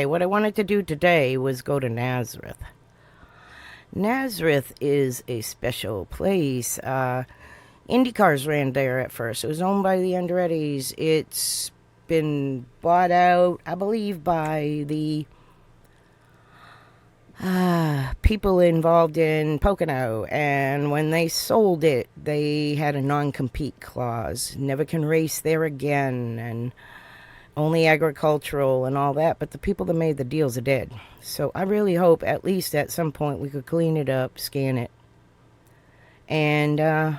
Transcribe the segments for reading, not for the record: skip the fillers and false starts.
Anyway, what I wanted to do today was go to Nazareth. Nazareth is a special place. Indy cars ran there at first. It was owned by the Andrettis. It's been bought out, I believe, by the people involved in Pocono. And when they sold it, they had a non-compete clause. Never can race there again, and only agricultural and all that. But the people that made the deals are dead. So I really hope at least at some point we could clean it up, scan it, and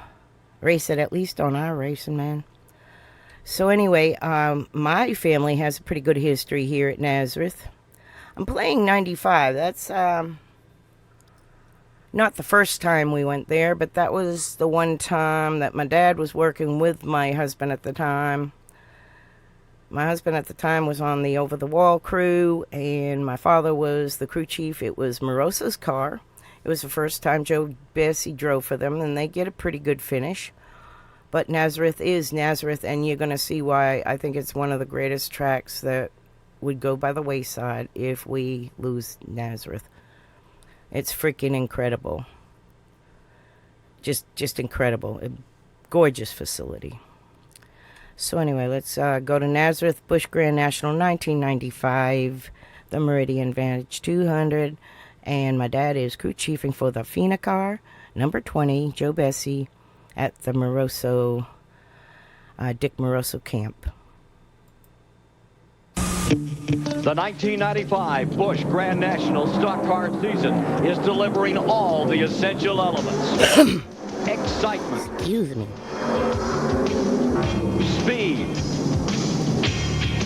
race it at least on our racing, man. So anyway, my family has a pretty good history here at Nazareth. I'm playing 95. That's not the first time we went there, but that was the one time that my dad was working with my husband at the time. My husband at the time was on the over-the-wall crew, and my father was the crew chief. It was Moroso's car. It was the first time Joe Bessey drove for them, and they get a pretty good finish. But Nazareth is Nazareth, and you're going to see why I think it's one of the greatest tracks that would go by the wayside if we lose Nazareth. It's freaking incredible. Just incredible. A gorgeous facility. So anyway, let's go to Nazareth, Busch Grand National, 1995, the Meridian Vantage 200. And my dad is crew chiefing for the Fina car, number 20, Joe Bessey, at the Moroso, Dick Moroso camp. The 1995 Busch Grand National Stock Car season is delivering all the essential elements. Excitement. Excuse me. Speed.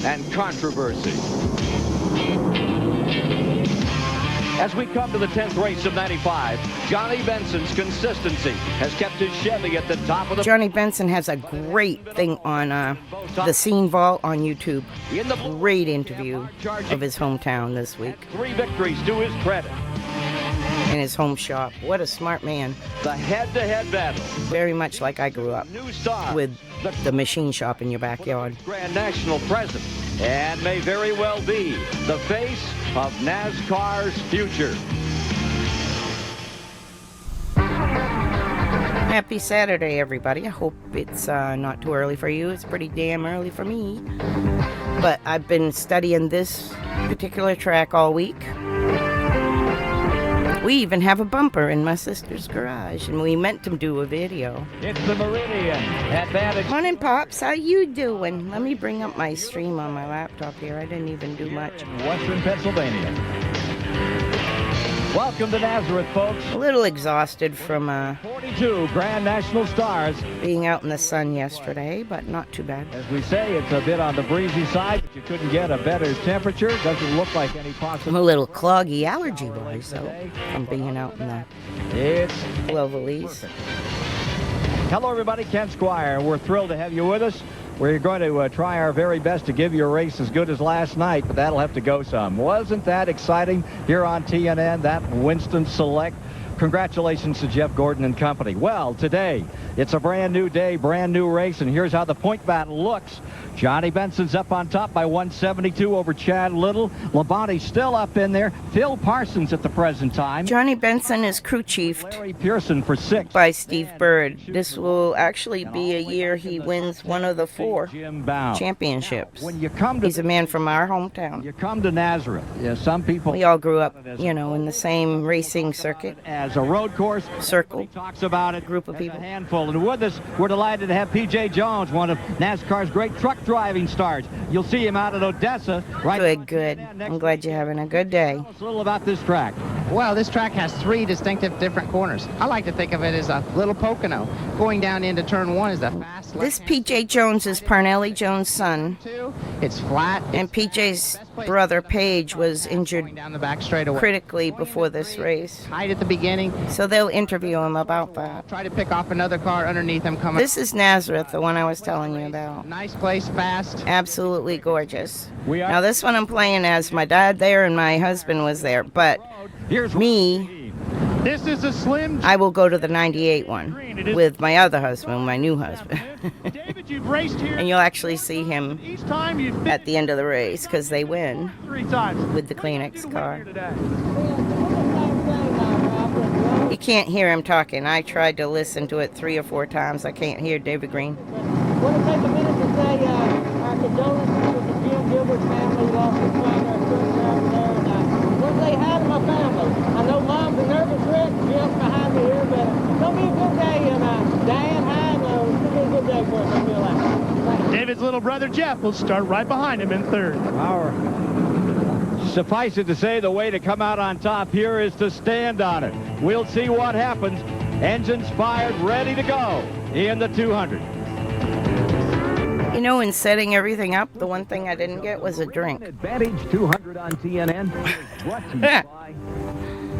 And controversy. As we come to the 10th race of 95, Johnny Benson's consistency has kept his Chevy at the top of the... Johnny Benson has a great thing on the Scene Vault on YouTube. Great interview of his hometown this week. 3 victories to his credit. In his home shop. What a smart man. The head-to-head battle. Very much like I grew up, with the machine shop in your backyard. Grand National president, and may very well be the face of NASCAR's future. Happy Saturday, everybody. I hope it's not too early for you. It's pretty damn early for me. But I've been studying this particular track all week. We even have a bumper in my sister's garage, and we meant to do a video. It's the Meridian Advantage. Morning, Pops. How you doing? Let me bring up my stream on my laptop here. I didn't even do much. Western Pennsylvania. Welcome to Nazareth, folks. A little exhausted from 42 Grand National Stars. Being out in the sun yesterday, but not too bad. As we say, it's a bit on the breezy side, but you couldn't get a better temperature. Doesn't look like any possible... I'm a little cloggy allergy boy, so from being out in the lovelies. Hello, everybody. Ken Squire. We're thrilled to have you with us. We're going to try our very best to give you a race as good as last night, but that'll have to go some. Wasn't that exciting here on TNN, that Winston Select? Congratulations to Jeff Gordon and company. Well, today, it's a brand new day, brand new race, and here's how the point battle looks. Johnny Benson's up on top by 172 over Chad Little. Labonte's still up in there. Phil Parsons at the present time. Johnny Benson is crew chiefed Larry Pearson for 6th. by Steve Bird. This will actually be a year he wins one of the 4 championships. When you come to He's a man from our hometown. You come to Nazareth. Yeah, some people... We all grew up, you know, in the same racing circuit. As a road course. Circle. He talks about it. Group of people. A handful. And with us, we're delighted to have P.J. Jones, one of NASCAR's great truck driving stars. You'll see him out at Odessa. Right. Good. I'm glad you're having a good day. Tell us a little about this track. Well, this track has 3 distinctive different corners. I like to think of it as a little Pocono. Going down into turn 1 is the fast. This P.J. Jones is Parnelli Jones' son. It's flat. And P.J.'s brother, Paige, was injured down the back straightaway. critically before this race. Tight at the beginning. So they'll interview him about that. Try to pick off another car underneath him coming. This is Nazareth, the one I was telling you about. Nice place, fast. Absolutely gorgeous. Now this one I'm playing as my dad there and my husband was there, but me, This is a slim... I will go to the 98 one with my other husband, my new husband. that you've raced here. And you'll actually see him Each time you've at the end of the race because they win 3 times. with the Kleenex car. Here today. You can't hear him talking. I tried to listen to it 3 or 4 times. I can't hear David Green. Want to take a minute to say our condolences with the Jim Gilbert family lost their trainer, our current driver there. And what they had in my family. I know Mom's a nervous wreck. Jim's behind me here, but it's going to be a good day. And Diane, hi, it's going to be a good day for us, I feel like. David's little brother Jeff will start right behind him in 3rd. Suffice it to say, the way to come out on top here is to stand on it. We'll see what happens. Engines fired, ready to go in the 200. You know, in setting everything up, the one thing I didn't get was a drink. Advantage 200 on TNN is brought to you by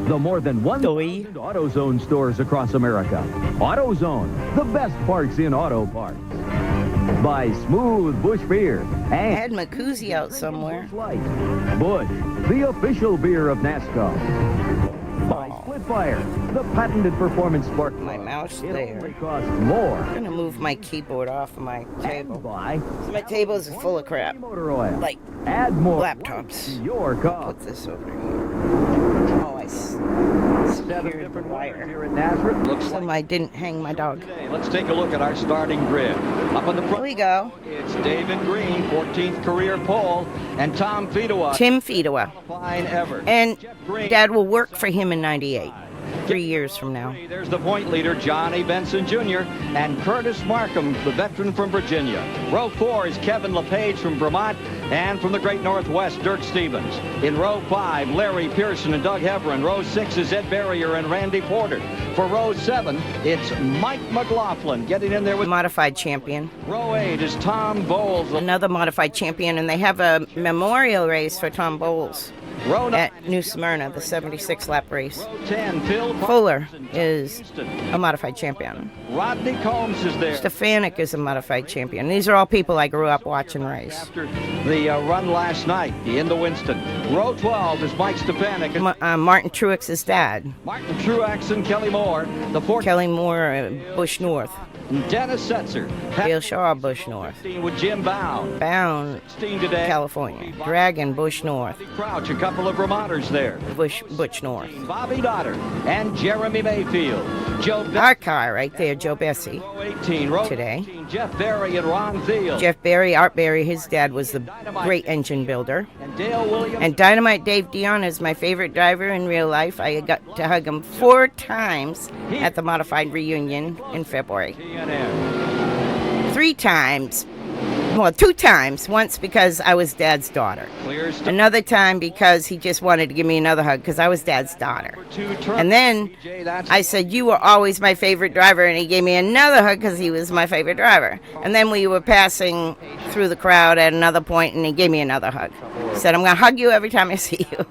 the more than 1,000 AutoZone stores across America. AutoZone, the best parts in auto parts. By Smooth Bush Beer I and had my koozie out somewhere. Light. Bush, the official beer of NASCAR. By Splitfire, the patented performance spark. My mouse It there. only costs more. I'm gonna move my keyboard off of my And table. by My table's full of crap. motor oil. Like Add more laptops. to your car. Put this over here. Oh, I Seven secured the different winners wire. here at Nazareth. Looks like I didn't hang my dog. today. Let's take a look at our starting grid. Up on the Here front, we go. it's David Green, 14th career pole, and Tom Fedewa, Tim Fedewa. qualifying ever. And Jeff Green, Dad will work for him in 98. 3 years from now. There's the point leader, Johnny Benson Jr., and Curtis Markham, the veteran from Virginia. Row 4 is Kevin LePage from Vermont, and from the great Northwest, Dirk Stevens. In row 5, Larry Pearson and Doug Heverin. Row 6 is Ed Barrier and Randy Porter. For row 7, it's Mike McLaughlin getting in there with Modified champion. row 8 is Tom Bowles. Another modified champion, and they have a memorial race for Tom Bowles Row 9, at New Smyrna, the 76 lap race. row 10, Phil Fuller is a modified champion. Rodney Combs is there. Stefanik is a modified champion. These are all people I grew up watching race. After the run last night, into Winston. Row 12 is Mike Stefanik and Martin Truex's dad, Martin Truex and Kelly Moore. The 14th, Kelly Moore, Bush North, Dennis Setzer. Dale Shaw, Bush North, 15 with Jim Bound. Bound, 16 today. California, Dragon, Bush North, Crouch, a couple of Vermonters there. Butch North. Bobby Dotter and Jeremy Mayfield. Joe Our car right there, Joe Bessey. row 18. Row Today. 18, Jeff Berry and Ron Field. Jeff Berry, Art Berry, his dad was the great engine builder. And Dale Williams. And Dynamite Dave Dion is my favorite driver in real life. I got to hug him 4 times at the modified reunion in February. TNN. 3 times. Well, 2 times. Once because I was Dad's daughter. Clears to Another time because he just wanted to give me another hug because I was Dad's daughter. 2 turn. And then DJ, that's I said, "You were always my favorite driver," and he gave me another hug because he was my favorite driver. And then we were passing through the crowd at another point, and he gave me another hug. He said, "I'm going to hug you every time I see you."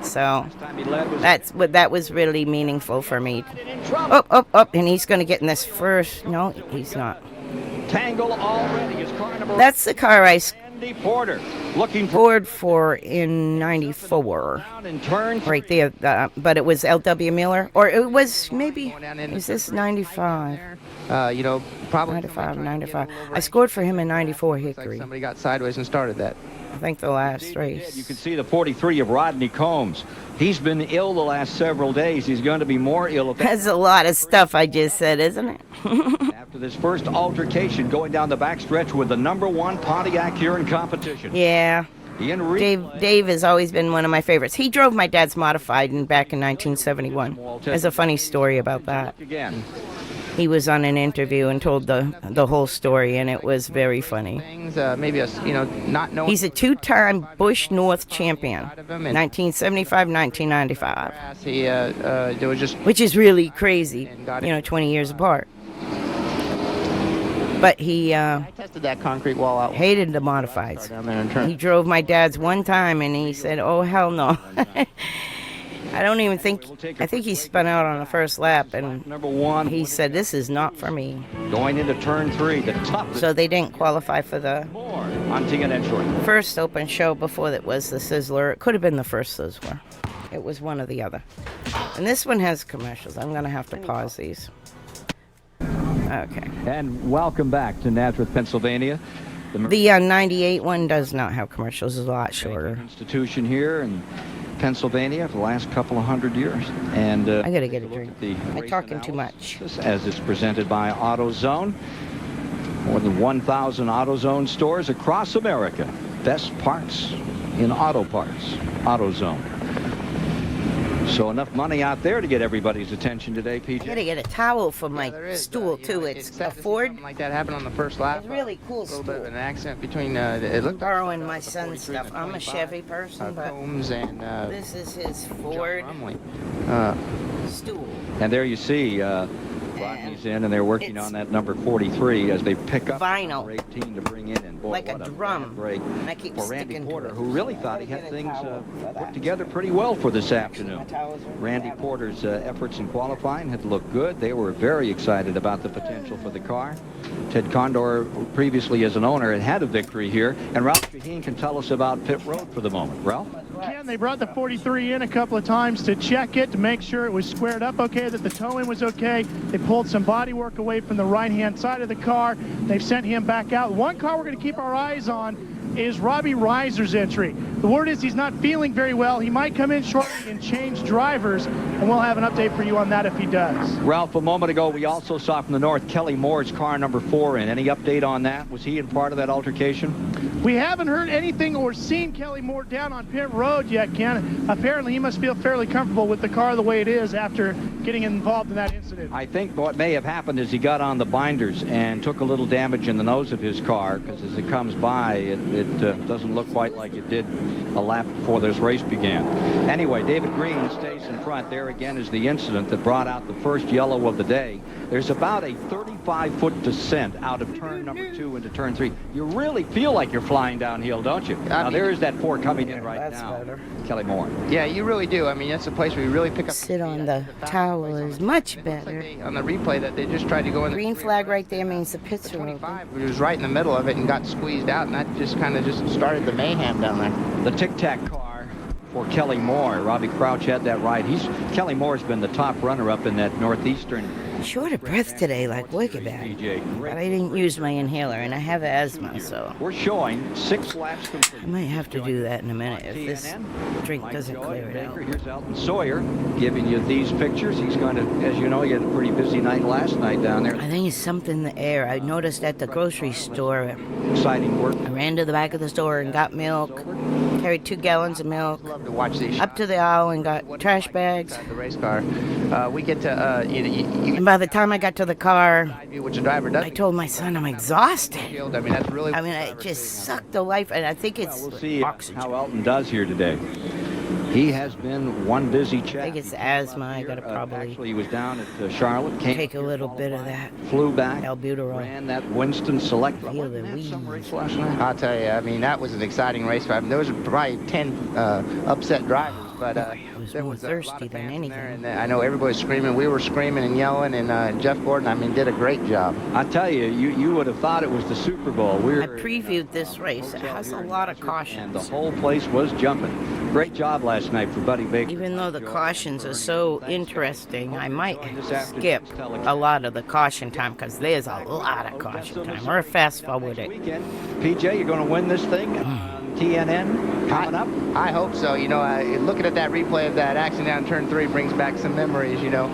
So time he led was that was really meaningful for me. in trouble. Up, and he's going to get in this first. No, he's not. Tangle already is car number That's the car I Randy Porter looking for scored for in '94. down in turn Right there, but it was L.W. Miller, or it was maybe, Going down in is this 95? You know, probably 95. I scored for him in '94 Looks like Hickory. somebody got sideways and started that. I think the last race. You can see the 43 of Rodney Combs. He's been ill the last several days. He's going to be more ill if That's a lot of stuff I just said, isn't it? after this first altercation going down the backstretch with the #1 Pontiac here in competition. Yeah. Ian Reed. Dave has always been one of my favorites. He drove my dad's modified back in 1971. There's a funny story about that. Again. He was on an interview and told the whole story, and it was very funny. Things, maybe not knowing. He's a 2-time Bush North champion, 1975, 1995, He there was just which is really crazy, 20 years apart. But he I tested that concrete wall out hated the modifieds. down there and turned. He drove my dad's one time, and he said, "Oh, hell no." I don't even think, I think he spun out on the first lap, and #1. he said, "This is not for me." Going into turn 3, the toughest So they didn't qualify for the more on TNN Short. first open show before that was the Sizzler. It could have been the first Sizzler. It was one or the other. And this one has commercials. I'm going to have to pause these. Okay. And welcome back to Nazareth, Pennsylvania. The 98 one does not have commercials. It's a lot shorter. Institution here in Pennsylvania for the last couple of 100 years. And I gotta get a drink. I'm talking too much. As it's presented by AutoZone. More than 1,000 AutoZone stores across America. Best parts in auto parts. AutoZone. So enough money out there to get everybody's attention today, PJ. I gotta get a towel for my stool too. It's a Ford. Something like that happened on the first lap. It's really cool A little stool. bit of an accent between. It looked Borrowing my son's stuff. I'm a Chevy person, but Combs and this is his Ford stool. And there you see Rodney's in, and they're working It's on that number 43 as they pick up vinyl. number 18 to bring in. And boy, Like a what drum. break And I keep for Randy sticking to Porter, it. who really thought he had things put together pretty well for this afternoon. Randy Porter's efforts in qualifying had looked good. They were very excited about the potential for the car. Ted Condor, previously as an owner, had had a victory here. And Ralph Shaheen can tell us about pit road for the moment. Ralph? Ken, they brought the 43 in a couple of times to check it, to make sure it was squared up okay, that the towing was okay. They pulled some body work away from the right-hand side of the car. They've sent him back out. One car we're going to keep our eyes on is Robbie Reiser's entry. The word is he's not feeling very well. He might come in shortly and change drivers, and we'll have an update for you on that if he does. Ralph, a moment ago, we also saw from the north Kelly Moore's car number 4 in. Any update on that? Was he in part of that altercation? We haven't heard anything or seen Kelly Moore down on pit road yet, Ken. Apparently, he must feel fairly comfortable with the car the way it is after getting involved in that incident. I think what may have happened is he got on the binders and took a little damage in the nose of his car, because as it comes by, it doesn't look quite like it did a lap before this race began. Anyway, David Green stays in front. There again is the incident that brought out the first yellow of the day. There's about a 35-foot descent out of turn number 2 into turn 3. You really feel like you're flying downhill, don't you? Now, there is that 4 coming in right that's now. better. Kelly Moore. Yeah, you really do. I mean, that's a place where you really pick up. Sit on the fast towel place on is the much track. It looks like better. they- on the replay that they just tried to go in. Green flag right there means the pits are open. 25, it was right in the middle of it and got squeezed out, and that just kind of just started the mayhem down there. The tic-tac car for Kelly Moore. Robbie Crouch had that right. Kelly Moore's been the top runner-up in that Northeastern. Short of breath today, like wicked bad. PJ. But I didn't use my inhaler, and I have asthma, so We're showing 6 laps complete. I might have to do that in a minute if this TNN. drink Mike doesn't Joy, clear it out. Baker. Here's Elton Sawyer giving you these pictures. He's going to, as you know, he had a pretty busy night last night down there. I think it's something in the air. I noticed at the grocery store. Exciting work. I ran to the back of the store and got milk, carried 2 gallons of milk, Love to watch these. up to the aisle and got trash bags. The race car. We get to you And by the time I got to the car, which a driver does. I told my son I'm exhausted. I mean, that's really. I mean, it just sucked the life, and I think it's We'll see oxygen. how Elton does here today. He has been one busy chap. I think it's asthma. I gotta probably Actually, he was down at Charlotte. Came take a little bit of that flew back. albuterol. Ran that Winston Select. Feel the Wasn't that some wheeze. race last night? I'll tell you. I mean, that was an exciting race. I mean, there was probably 10 upset drivers, but I was there more was a thirsty lot of than fans in there, anything. and I know everybody was screaming. We were screaming and yelling, and Jeff Gordon, I mean, did a great job. I tell you, you would have thought it was the Super Bowl. I previewed this race. It has a lot of And the cautions. whole place was jumping. Great job last night for Buddy Baker. Even though the cautions are so interesting, I might skip a lot of the caution time because there's a lot of caution time. We're fast forward it. Weekend. PJ, you're going to win this thing on TNN coming up? I hope so. You know, looking at that replay of that accident down turn 3 brings back some memories, you know.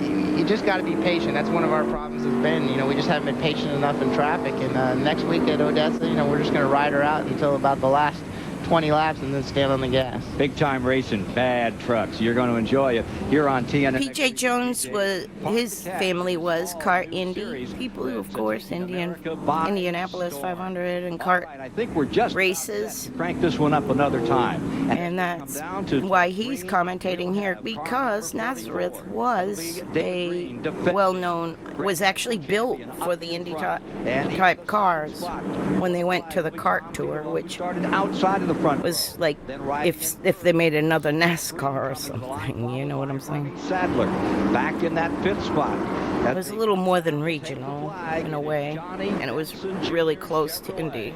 You just got to be patient. That's one of our problems has been, you know, we just haven't been patient enough in traffic. And next week at Odessa, you know, we're just going to ride her out until about the last 20 laps and then stand on the gas. Big time racing, bad trucks. You're going to enjoy it here on TNN. PJ Jones was, his family was kart Indy people, of course, Indianapolis 500 and kart I think we're just races. crank this one up another time. And that's why he's commentating here, because Nazareth was a well-known, was actually built for the Indy type cars when they went to the kart tour, which Started outside of the front. was like if they made another NASCAR or something, you know what I'm saying? Sadler back in that 5th spot. It was a little more than regional in a way, and it was really close to Indy.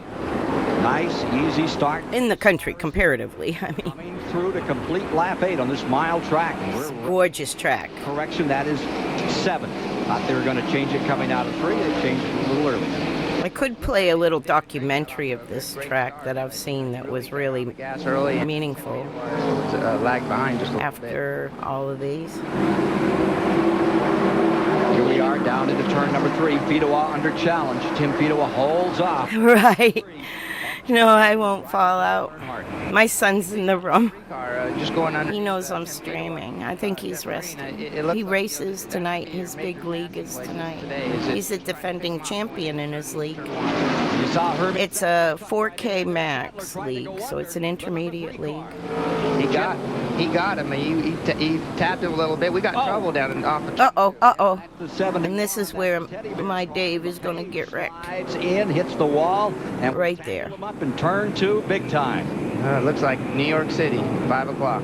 Nice, easy start. In the country, comparatively, I mean. Coming through to complete lap 8 on this mile track. Gorgeous track. Correction, that is 7. Thought they were going to change it coming out of 3. They changed it a little early. I could play a little documentary of this track that I've seen that was really Gas early. meaningful Lagged behind just a little bit. after all of these. Here we are down into turn number 3. Fedewa under challenge. Tim Fedewa holds off. Right. No, I won't fall out. My son's in the room. Just going under. He knows I'm streaming. I think he's resting. He races tonight. His big league is tonight. He's a defending champion in his league. You saw Herbie. It's a 4K Max league, so it's an intermediate league. He got him. He tapped him a little bit. We got trouble down and off the. Uh-oh. The 70. And this is where my Dave is going to get wrecked. Slides in, hits the wall, and Right there. him up in turn 2, big time. Looks like New York City, 5 o'clock.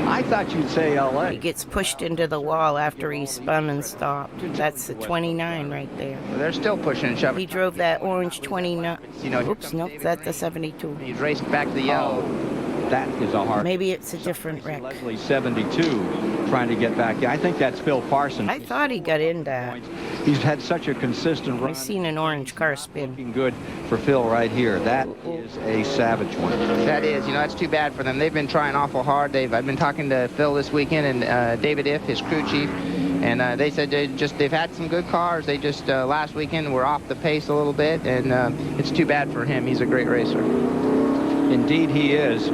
I thought you'd say L.A. He gets pushed into the wall after he spun and stopped. That's the 29 right there. They're still pushing and shoving. He drove that orange 29. You know, Oops, nope, that's the 72. He's raced back to the yellow. That is a hard. Maybe it's a different wreck. Leslie 72 trying to get back. I think that's Phil Parsons. I thought he got in that. He's had such a consistent run. I've seen an orange car spin. Looking good for Phil right here. That is a savage one. That is, that's too bad for them. They've been trying awful hard. I've been talking to Phil this weekend and David Iff, his crew chief, and they said they've had some good cars. They just last weekend were off the pace a little bit, and it's too bad for him. He's a great racer. Indeed, he is.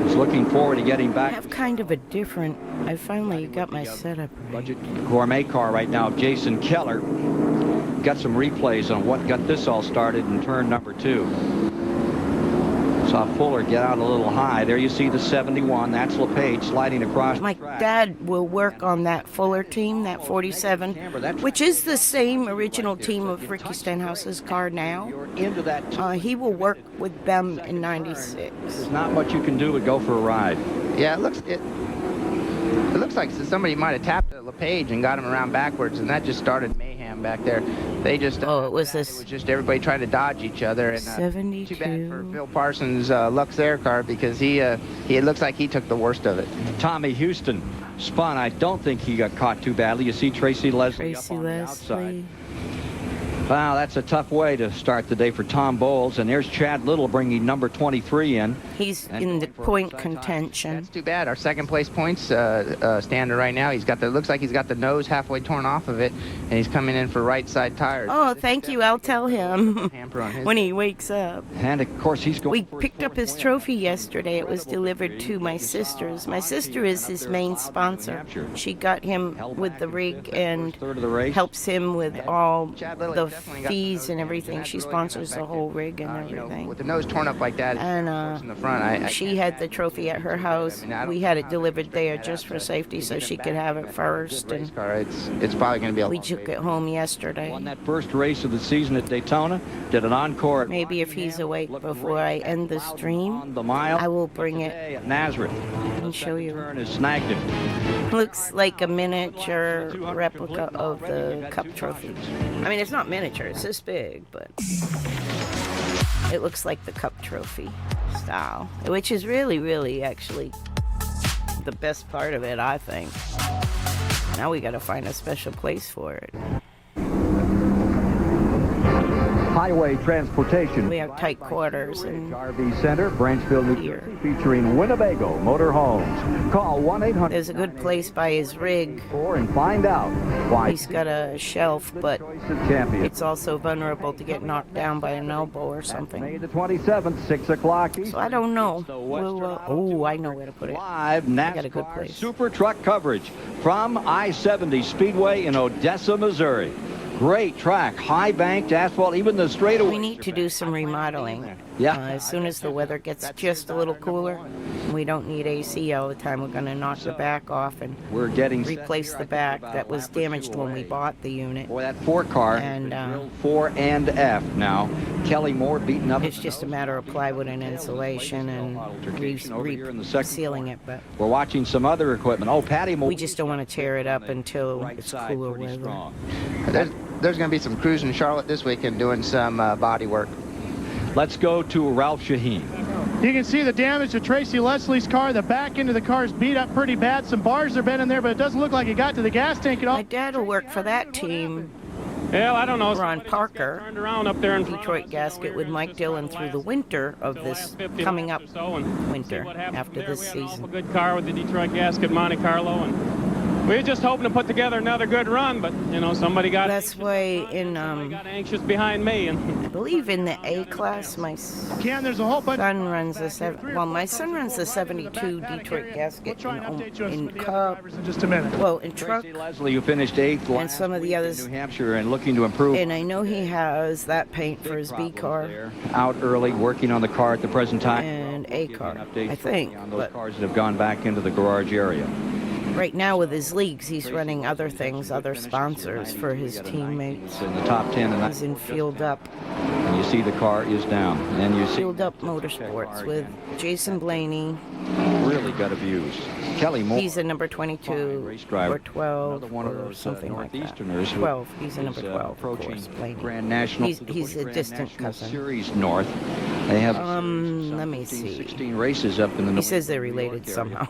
He's looking forward to getting I back. have kind of a different. I finally got my setup right. Budget gourmet car right now. Jason Keller got some replays on what got this all started in turn number 2. Saw Fuller get out a little high. There you see the 71. That's LePage sliding across My the track. dad will work on that Fuller team, that 47, which is the same original team of Ricky Stenhouse's car now. You're into that. He will work with them in 96. There's not much you can do but go for a ride. Yeah, it looks like somebody might have tapped LePage and got him around backwards, and that just started mayhem back there. They just It was it was just everybody trying to dodge each other, and 72. too bad for Phil Parsons' Luxair car, because he it looks like he took the worst of it. Tommy Houston spun. I don't think he got caught too badly. You see Tracy Leslie up Tracy on the outside. Leslie. Wow, that's a tough way to start the day for Tom Bowles. And there's Chad Little bringing number 23 in. He's in the point contention. That's too bad. Our second place points standard right now. Looks like he's got the nose halfway torn off of it, and he's coming in for right side tires. Oh, thank you. I'll tell him Hamper on his. when he wakes up. And of course, he's going. We for picked up his trophy yesterday. It was delivered to my sisters. My sister is his main sponsor. She got him with the rig and third of the race. helps him with all the fees and everything. She sponsors the whole rig and everything. With the nose torn up like that, And in the front, she had the trophy at her house. We had it delivered there just for safety so she could have it first. race And car. It's probably going to be a we long took wait. it home yesterday. Won that first race of the season at Daytona. Did an encore. At Maybe if he's awake before I end the stream, on the mile. I will bring it Today at Nazareth. and show you. Turn has snagged it. Looks like a miniature replica of the Cup trophy. I mean, it's not miniature, it's this big, but it looks like the Cup trophy style, which is really, really actually the best part of it, I think. Now we gotta find a special place for it. Highway Transportation. We have tight quarters and RV Center, Branchville, New Here. Jersey, featuring Winnebago Motor Homes. Call 1-800 there's a good place by his rig. and find out why He's got a shelf, but choice of champion. it's also vulnerable to get knocked down by an elbow or May something. the 27th, 6 o'clock East. So I don't know. We'll, I know where to put it. Live got a good NASCAR place. Super Truck coverage from I-70 Speedway in Odessa, Missouri. Great track, high banked asphalt, even the straightaway. We need to do some remodeling. Yeah. As soon as the weather gets just a little cooler, we don't need AC all the time. We're going to knock the back off and We're getting set replace here, I the think, back about that a was lap or two damaged when we away. bought the unit. Boy, that 4 car, And, drilled 4 and F now. Kelly Moore beaten up. It's just a matter of plywood and insulation and Over here in the second sealing corner. it, but We're watching some other equipment. Oh, Patty Moore. we just don't want to tear it up until Right it's side, cooler pretty weather. strong. There's going to be some crews in Charlotte this weekend doing some body work. Let's go to Ralph Shaheen. You can see the damage to Tracy Leslie's car. The back end of the car is beat up pretty bad. Some bars have been in there, but it doesn't look like it got to the gas tank at all. My dad will work for that team. Well, I don't know. Ron Parker, Turned around up there in front of Detroit us, gasket with Mike Dillon through the winter of this coming up winter after this We had an awful season. good car with the Detroit gasket Monte Carlo, and we were just hoping to put together another good run, but you know, somebody got That's why somebody got anxious behind me, and I believe in the A class, my Ken, there's a whole bunch. son runs my son runs the 72 Detroit gasket We'll try and update you on some in of the other Cup, drivers in just a minute. well, in truck, Tracy Leslie, who finished 8th and some of the others. in New Hampshire and looking to improve. And I know he has that paint for his B Problems car there. Out early, working on the car at the present time. and A Give you car, an update I think. on those But cars that have gone back into the garage area. right now with his leagues, he's running other things, other sponsors for his teammates. In the top 10 and He's in Field Up, and you see the car is down, and you see Field Up Motorsports with Jason Blaney. really got abused. Kelly Moore. He's a number 22 race driver. or 12 Another one of or those something like that. Northeasterners who 12. He's a number is, 12, of approaching course, Blaney. Grand National. He's a Grand distant National cousin. Series North. They have Let me see. 16 races up in the He North says they're New York related area. somehow.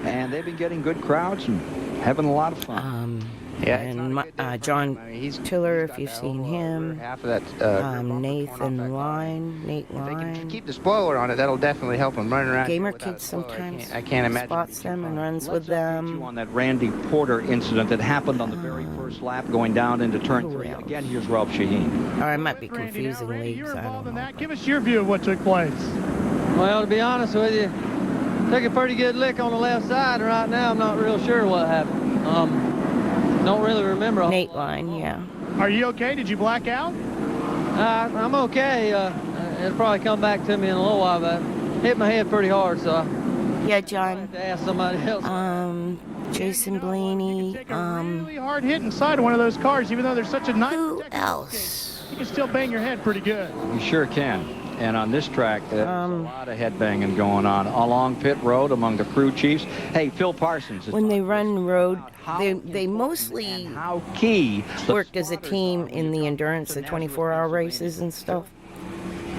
And they've been getting good crowds and having a lot of fun. Yeah, it's And not a good day for John him. I mean, he's Tiller, got if you've that seen whole him. half of that. Nathan Line, Nate If they can Line. keep the spoiler on it, that'll definitely help him running around. Gamer without a Kid spoiler. sometimes I can't imagine. spots them and runs with You them. on that Randy Porter incident that happened on the very first lap going down into turn Who 3. else? Again, here's Ralph Shaheen. Or I might be Randy, now, confusing Randy, leagues. you're I involved don't in know. that. Give us your view of what took place. Well, to be honest with you, took a pretty good lick on the left side. Right now, I'm not real sure what happened. Don't really remember. a whole Nate lot. Line, yeah. Are you okay? Did you black out? I'm okay. It'll probably come back to me in a little while, but hit my head pretty hard, so I Yeah, have John. to ask somebody else. Jason Blaney. Take a really hard hit inside of one of those cars, even though there's such a nice. Who else? You can still bang your head pretty good. You sure can. And on this track, there's a lot of headbanging going on along pit road among the crew chiefs. Hey, Phil Parsons. When they run road, they mostly how key the worked as a team in the endurance, the 24-hour races and stuff.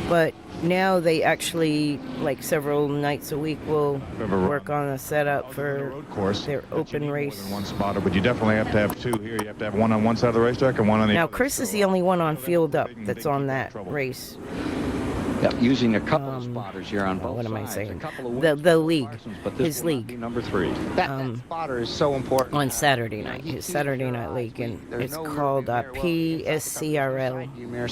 But now they actually, like several nights a week, will work on a setup for road course. their open race. One spotter, but you definitely have to have two here. You have to have one on one side of the racetrack and one on the Now, other. Chris is the only one on Field Up that's on that race. using a couple of spotters here on both What am I sides. saying? A couple of The wins league, for Parsons, but this his will not league. be number 3. That spotter is so important. On Saturday night, his Saturday night league, and it's called PSCRL.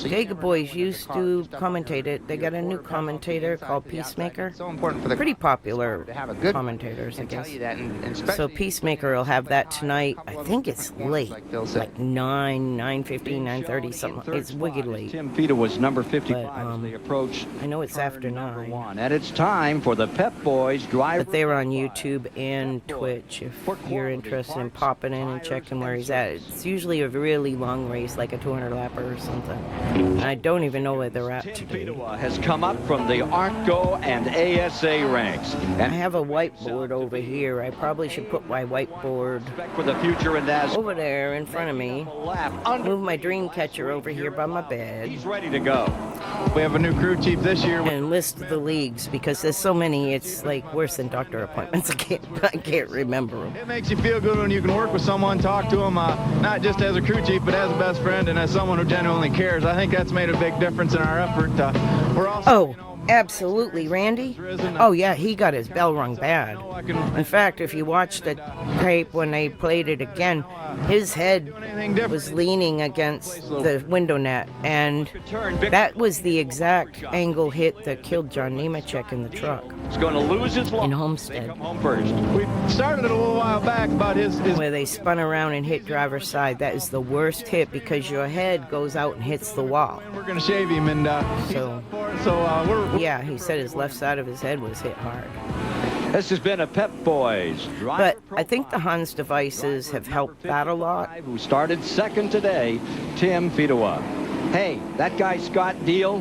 Jacob Boys used to commentate it. They got a new commentator called Peacemaker. So important for the Pretty popular to have a good commentators, I and tell guess. you that, and So especially Peacemaker will have that tonight. I think it's late, like Phil said. like 9:15, 9:30, something. It's wicked late. Tim Fedewa was number 55 But, as they approach I know it's after turn number 9. 1. And it's time for the Pep Boys driver. But they're on YouTube and Twitch if you're interested in popping in and checking where he's at. It's usually a really long race, like a 200-lapper or something. And I don't even know where they're at Tim today. Fedewa has come up from the ARCO and ASA ranks. I And have a whiteboard over here. I probably should put my whiteboard respect for the future in NASCAR. over there in front of me. Lap under. Move my dream catcher over here by my bed. He's ready to go. We have a new crew chief this year. And list the leagues because there's so many. It's like worse than doctor appointments. I can't remember them. It makes you feel good when you can work with someone, talk to them, not just as a crew chief, but as a best friend and as someone who genuinely cares. I think that's made a big difference in our effort. We're also, Oh, absolutely, Randy. Oh yeah, he got his bell rung bad. In fact, if you watch the tape when they played it again, his head was leaning against the window net, and that was the exact angle hit that killed John Nemechek in the truck He's going to lose his in life. Homestead, Come home first. we started it a little while back about his where they spun around and hit driver's side. That is the worst hit because your head goes out and hits the wall. we're going to shave him, and So, we're yeah, he said his left side of his head was hit hard. This has been a Pep Boys driver But I think the Hans devices have helped that a lot. who started second today, Tim Fedewa. Hey, that guy Scott Deal,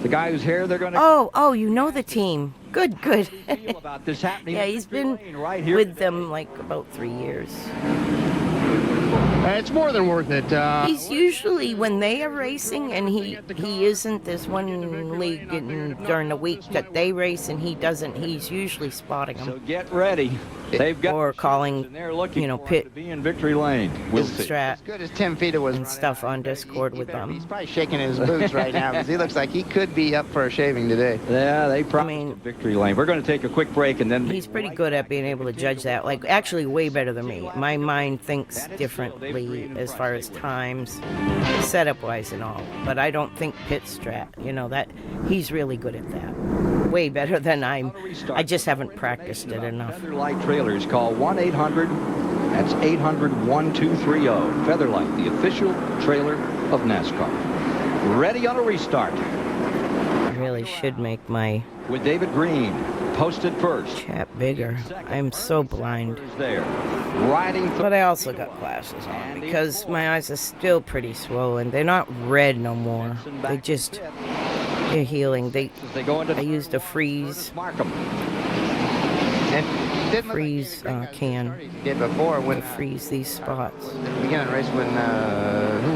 the guy whose hair they're going to Oh, you know the team. Good. feel about this happening. Yeah, he's been right here with them like about 3 years. It's more than worth it. He's usually, when they are racing, and he isn't, there's one league during the week that they race and he doesn't, he's usually spotting them. So get ready. They've got Or calling, and they're looking for pit to be in victory lane. We'll see. strat As good as Tim Fedewa was and stuff on Discord with them. He's probably shaking his boots right now because he looks like he could be up for a shaving today. Yeah, they promised a victory lane. We're going to take a quick break and then He's pretty good at being able to judge that. Like, actually way better than me. My mind thinks differently as far as times, setup-wise and all. But I don't think pit strat. That he's really good at that. Way better than I just haven't practiced it enough. Featherlight Trailers. Call 1-800. That's 800-1230. Featherlight, the official trailer of NASCAR. Ready on a restart. I really should make my With David Green posted first. chat bigger. I'm so blind. There. Riding But I also got glasses on because my eyes are still pretty swollen. They're not red no more. They're healing. I used a freeze can to freeze these spots.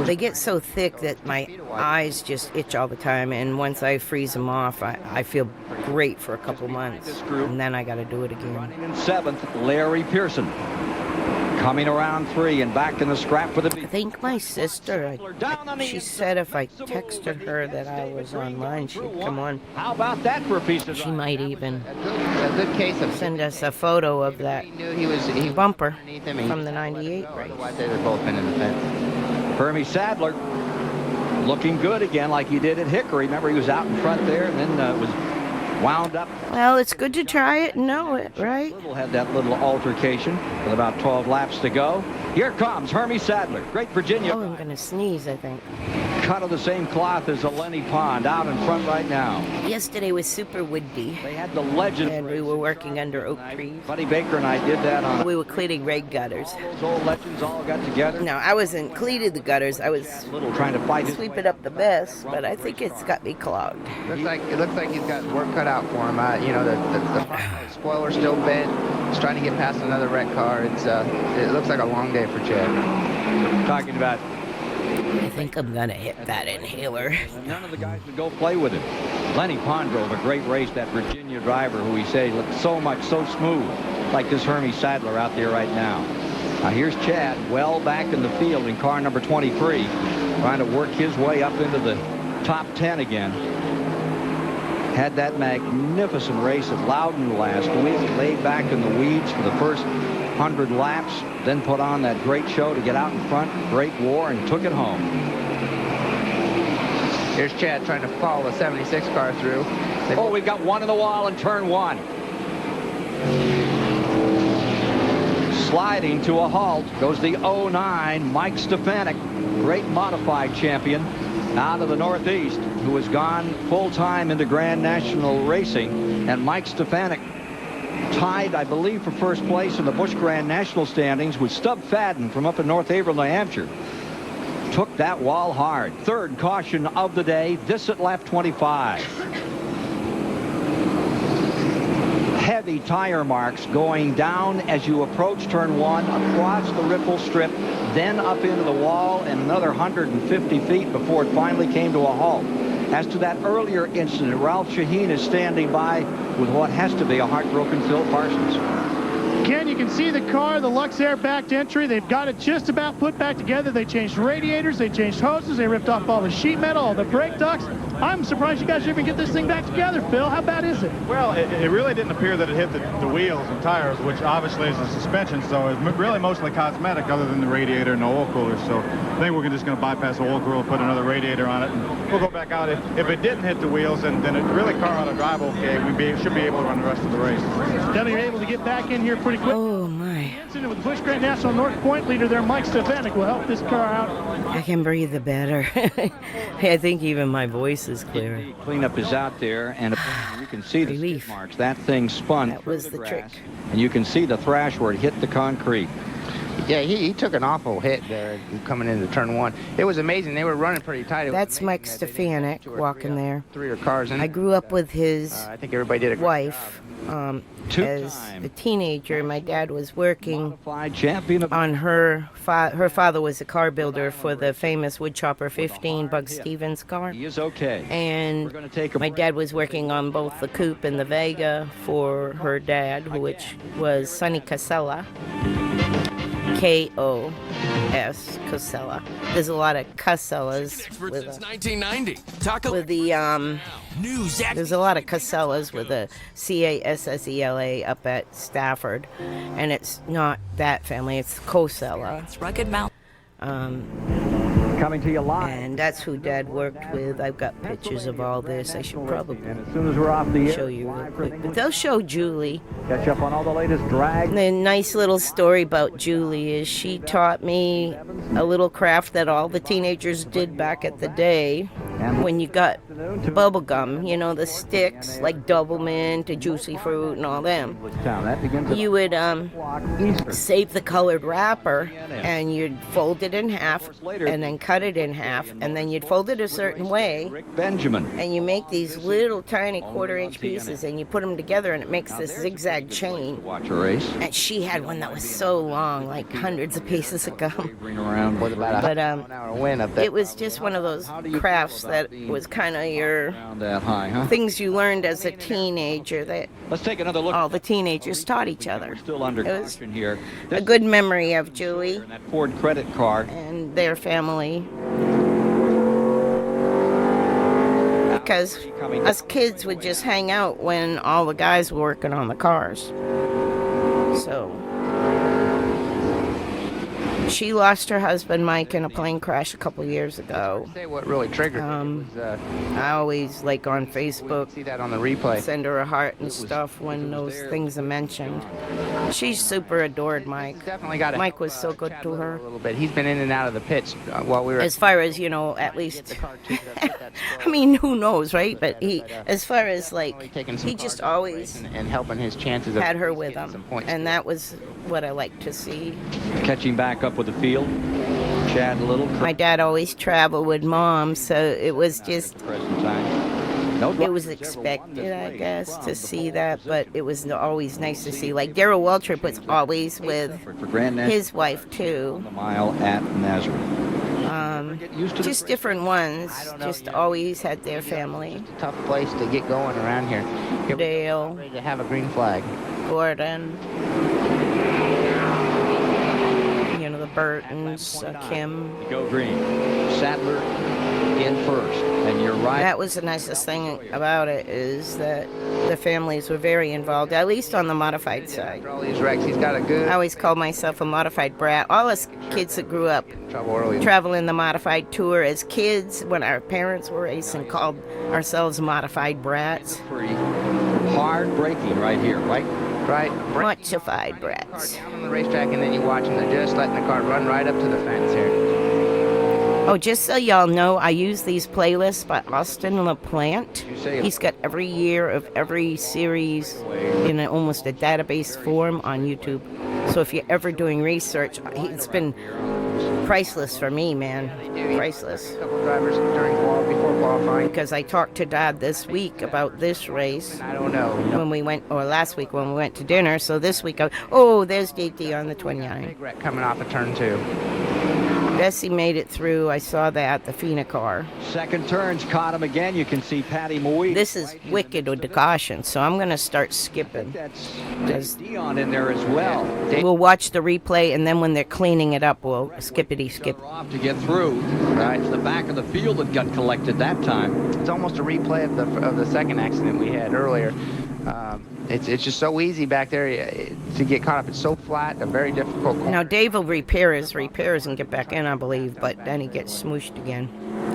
They get so thick that my eyes just itch all the time, and once I freeze them off, I feel great for a couple months, and then I got to do it again. Running in 7th, Larry Pearson. Coming around 3 and back in the scrap for the I think my sister, she said if I texted her that I was online, she'd come on. How about that for a piece of She might even A good case of send us a photo of that he bumper underneath him. from the 98 race. Otherwise, they'd have both been in the fence. Hermie Sadler looking good again like he did at Hickory. Remember, he was out in front there and then was wound up. Well, it's good to try it and know it, right? Had that little altercation with about 12 laps to go. Here comes Hermie Sadler, Great Virginia. Oh, I'm going to sneeze, I think. Cut of the same cloth as a Lenny Pond, out in front right now. Yesterday was super windy. They had the legend. And we were working under oak trees. Buddy Baker and I did that on. We were cleaning rain gutters. Those old legends all got together. No, I wasn't cleaning the gutters. I was trying to fight sweeping up the mess, but I think it's got me clogged. It looks like he's got work cut out for him. The spoiler's still bent. He's trying to get past another wrecked car. It looks like a long day for Chad. Talking about. I think I'm gonna hit that inhaler. None of the guys would go play with him. Lenny Pond drove a great race. That Virginia driver, who he said looked so smooth, like this Hermie Sadler out there right now. Now here's Chad, well back in the field in car number 23, trying to work his way up into the top 10 again. Had that magnificent race at Loudon last week, laid back in the weeds for the first 100 laps, then put on that great show to get out in front, great war, and took it home. Here's Chad trying to follow the 76 car through. Oh, we've got one in the wall in turn 1. Sliding to a halt goes the 09 Mike Stefanik, great modified champion out of the Northeast, who has gone full-time into Grand National Racing. And Mike Stefanik tied, I believe, for first place in the Busch Grand National standings with Stub Fadden from up in North Haverhill, New Hampshire. Took that wall hard. Third caution of the day, this at lap 25. Heavy tire marks going down as you approach turn 1, across the ripple strip, then up into the wall, and another 150 feet before it finally came to a halt. As to that earlier incident, Ralph Shaheen is standing by with what has to be a heartbroken Phil Parsons. Ken, you can see the car, the Luxair backed entry. They've got it just about put back together. They changed radiators, they changed hoses, they ripped off all the sheet metal, all the brake ducts. I'm surprised you guys even get this thing back together, Phil. How bad is it? Well, it really didn't appear that it hit the wheels and tires, which obviously is the suspension, so it's really mostly cosmetic other than the radiator and the oil cooler. So I think we're just going to bypass the oil cooler, put another radiator on it, and we'll go back out. If it didn't hit the wheels, then it really car ought to drive okay. We should be able to run the rest of the race. Then you're able to get back in here pretty quick. Oh, my. Incident with Busch Grand National North Point leader there, Mike Stefanik, will help this car out. I can breathe better. I think even my voice is clearer. The cleanup is out there, and you can see the skid marks. That thing spun. That was the trick. And you can see the thrash where it hit the concrete. Yeah, he took an awful hit there coming into turn 1. It was amazing. They were running pretty tight. That's Mike Stefanik walking there. 3 cars in. I grew up with his I think everybody did a great wife. As a teenager, my dad was working on her father was a car builder for the famous Woodchopper 15 Bug Stevens car. He is okay. And my dad was working on both the Coupe and the Vega for her dad, which was Sonny Casella. K-O-S, Casella. There's a lot of Casellas with there's a lot of Casellas with a C-A-S-S-E-L-A up at Stafford, and it's not that family, it's Cosella. It's Rugged Mountain. Coming to you live. And that's who Dad worked with. I've got pictures of all this. I should probably as soon as we're off the air, show you real quick. But they'll show Julie. catch up on all the latest drag. The nice little story about Julie is she taught me a little craft that all the teenagers did back at the day. When you got bubble gum, you know, the sticks like Doublemint, to Juicy Fruit and all them. You would save the colored wrapper and you'd fold it in half and then cut it in half, and then you'd fold it a certain way, and you make these little tiny quarter-inch pieces, and you put them together, and it makes this zigzag chain. And she had one that was so long, like hundreds of pieces of gum. But it was just one of those crafts that was kind of your things you learned as a teenager that all the teenagers taught each other. It was a good memory of Julie and their family. Because us kids would just hang out when all the guys were working on the cars. So she lost her husband Mike in a plane crash a couple years ago. Say what really triggered me was, I always, like, on Facebook, see that on the replay. Send her a heart and stuff when those things are mentioned. She super adored Mike. Mike was so good to her. A little bit. He's been in and out of the pits while we were. As far as, you know, at least. I mean, who knows, right? But as far as, like, he just always and helping his chances had her with him, and that was what I liked to see. Catching back up with the field. Chad Little. My dad always traveled with Mom, so it was just. It was expected, I guess, to see that, but it was always nice to see. Like Darrell Waltrip was always with his wife too. Mile at Nazareth. Just different ones. Just always had their family. It's a tough place to get going around here. Dale. Ready to have a green flag. Gordon. You know, the Burtons, Kim. Go green. Sadler in first. And you're right. That was the nicest thing about it, is that the families were very involved, at least on the modified side. All these wrecks, he's got a good. I always called myself a modified brat. All us kids that grew up traveling the modified tour as kids, when our parents were racing, called ourselves modified brats. Hard braking right here, right? Right. Modified brats. Down on the racetrack, and then you watch them. They're just letting the car run right up to the fence here. Oh, just so y'all know, I use these playlists by Austin LaPlante. He's got every year of every series in almost a database form on YouTube. So if you're ever doing research, it's been priceless for me, man. Priceless. A couple drivers before qualifying. Because I talked to Dad this week about this race. I don't know. When we went, or last week when we went to dinner. So this week, there's JT on the 29. Big wreck coming off of turn 2. Bessey made it through. I saw that, the Fina car. Second turns caught him again. You can see Patty Moe. This is wicked with the caution, so I'm going to start skipping. There's Dion in there as well. We'll watch the replay, and then when they're cleaning it up, we'll skippity-skip. Off to get through. Right, it's the back of the field that got collected that time. It's almost a replay of the second accident we had earlier. It's just so easy back there to get caught up. It's so flat, a very difficult corner. Now, Dave will repair his repairs and get back in, I believe, but then he gets smooshed again.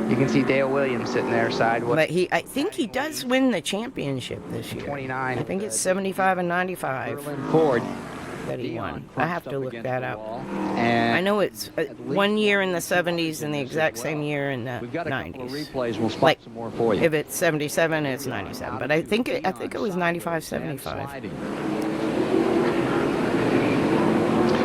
You can see Dale Williams sitting there sideways. But I think he does win the championship this year. 29. I think it's 75 and 95. Ford that he won. I have to look that up. And I know it's 1 year in the 70s and the exact same year in the 90s. Replays. We'll spot some more for you. If it's 77, it's 97. But I think it was 95, 75.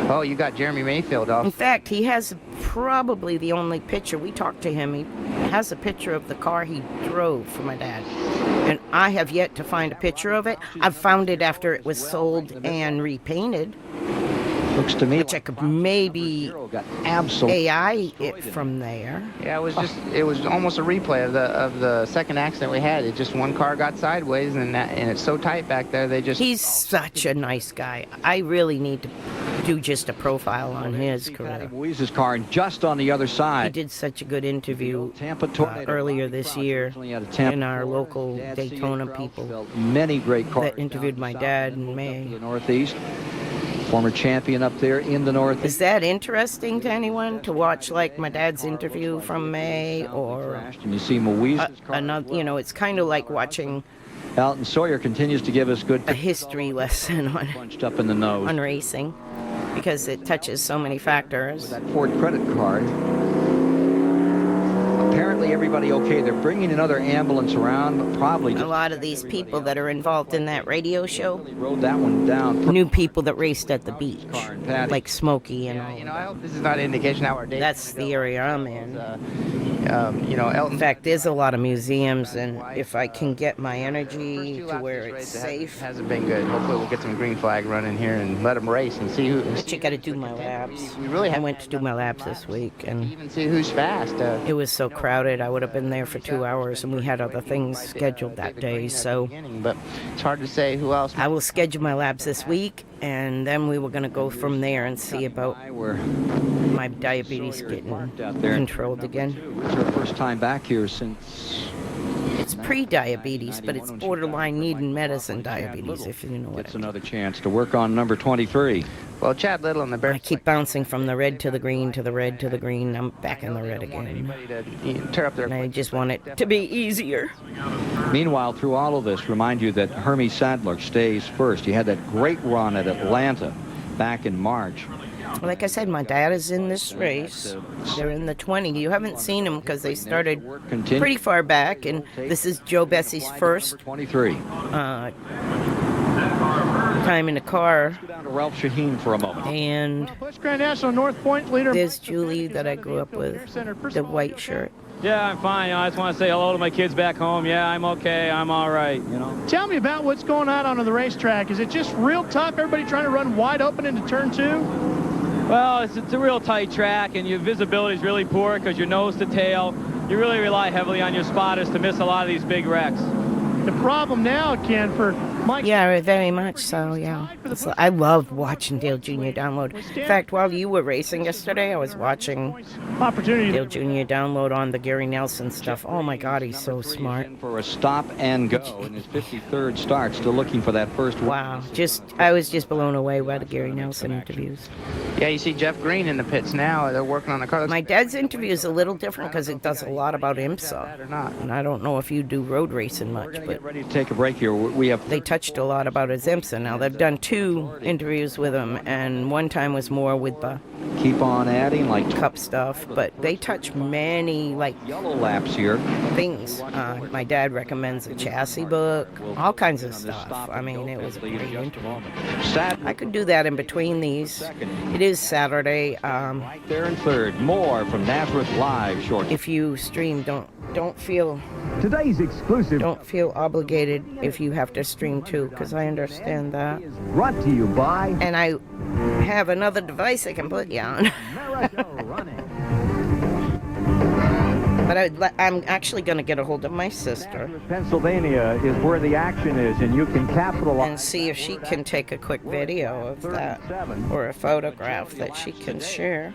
Oh, you got Jeremy Mayfield off. In fact, he has probably the only picture. We talked to him. He has a picture of the car he drove for my dad. And I have yet to find a picture of it. I've found it after it was sold and repainted. Looks to me Which I could maybe got absolutely AI it from there. Yeah, it was almost a replay of the second accident we had. It just one car got sideways, and it's so tight back there. He's such a nice guy. I really need to do just a profile on his career. Louise's car, and just on the other side. He did such a good interview earlier this year in our local Daytona people. Many great cars that interviewed my dad in May. The Northeast. Former champion up there in the Northeast. Is that interesting to anyone to watch, like my dad's interview from May, or and you see Louise's car? Another? You know, it's kind of like watching. Alton Sawyer continues to give us a history lesson on punched up in the nose on racing, because it touches so many factors. With that Ford credit card. Apparently everybody okay. They're bringing another ambulance around, but probably a lot of these people that are involved in that radio show wrote that one down. Knew people that raced at the beach, like Smokey and all. You know, I hope this is not an indication how our day. That's the area I'm in. You know, Elton. In fact, there's a lot of museums, and if I can get my energy to where it's safe. Hasn't been good. Hopefully we'll get some green flag running here and let them race and see who. But you got to do my laps. We really I went to do my laps this week, and even see who's fast. It was so crowded. I would have been there for 2 hours, and we had other things scheduled that day. So, but it's hard to say who else. I will schedule my laps this week, and then we were going to go from there and see about my diabetes getting controlled again. It's her first time back here since. It's pre-diabetes, but it's borderline needing medicine diabetes, if you know what I mean. It's another chance to work on number 23. Well, Chad Little and the Bears. I keep bouncing from the red to the green to the red to the green. I'm back in the red again. And I just want it to be easier. Meanwhile, through all of this, remind you that Hermie Sadler stays first. He had that great run at Atlanta back in March. Like I said, my dad is in this race. They're in the 20. You haven't seen them because they started pretty far back, and this is Joe Bessey's first 23 time in the car. Go down to Ralph Shaheen for a moment. And Grand National North Point leader. There's Julie that I grew up with, the white shirt. Yeah, I'm fine. You know, I just want to say hello to my kids back home. Yeah, I'm okay. I'm all right, you know. Tell me about what's going on the racetrack. Is it just real tough? Everybody trying to run wide open into turn 2? Well, it's a real tight track, and your visibility is really poor because you're nose to tail. You really rely heavily on your spotters to miss a lot of these big wrecks. The problem now, Ken, for Mike. Yeah, very much so, yeah. I love watching Dale Jr. download. In fact, while you were racing yesterday, I was watching Dale Jr. download on the Gary Nelson stuff. Oh, my God, he's so smart. For a stop and go in his 53rd start, still looking for that first win. Wow, I was just blown away by the Gary Nelson interviews. Yeah, you see Jeff Green in the pits now. They're working on the car. My dad's interview is a little different because it does a lot about IMSA. And I don't know if you do road racing much, but ready to take a break here. They touched a lot about his IMSA. Now they've done 2 interviews with him, and one time was more with the keep on adding like cup stuff, but they touch many like yellow laps here things. My dad recommends a chassis book, all kinds of stuff. I mean, it was a great interview. I could do that in between these. It is Saturday. Right there in third. More from Nazareth Live shortly. If you stream, don't feel today's exclusive. Don't feel obligated if you have to stream too, because I understand that. Brought to you by. And I have another device I can put you on. But I'm actually going to get a hold of my sister. Pennsylvania is where the action is, and you can capitalize. And see if she can take a quick video of that, or a photograph that she can share.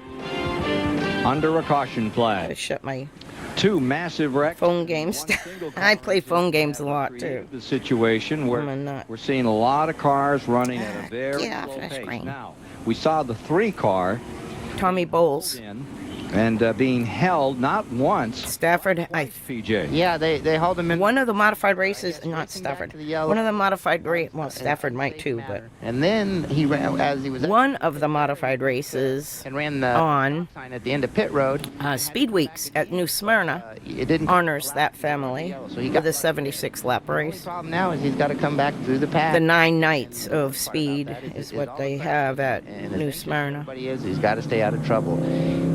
Under a caution flag. I shut my 2 massive wrecks. Phone games. I play phone games a lot too. The situation where we're seeing a lot of cars running at a very slow pace. Now, we saw the 3 car. Tommy Bowles. and being held not once. Stafford, PJ. Yeah, they hold him in one of the modified races, not Stafford. to the yellow. One of the modified well, Stafford might too, but And then he ran as he was one of the modified races and ran the on sign at the end of pit road. Speed Weeks at New Smyrna It didn't. honors that family So he with got a 76 lap the race. problem now is he's got to come back through the path. The 9 nights of speed is what they have at New Smyrna. Everybody is. He's got to stay out of trouble.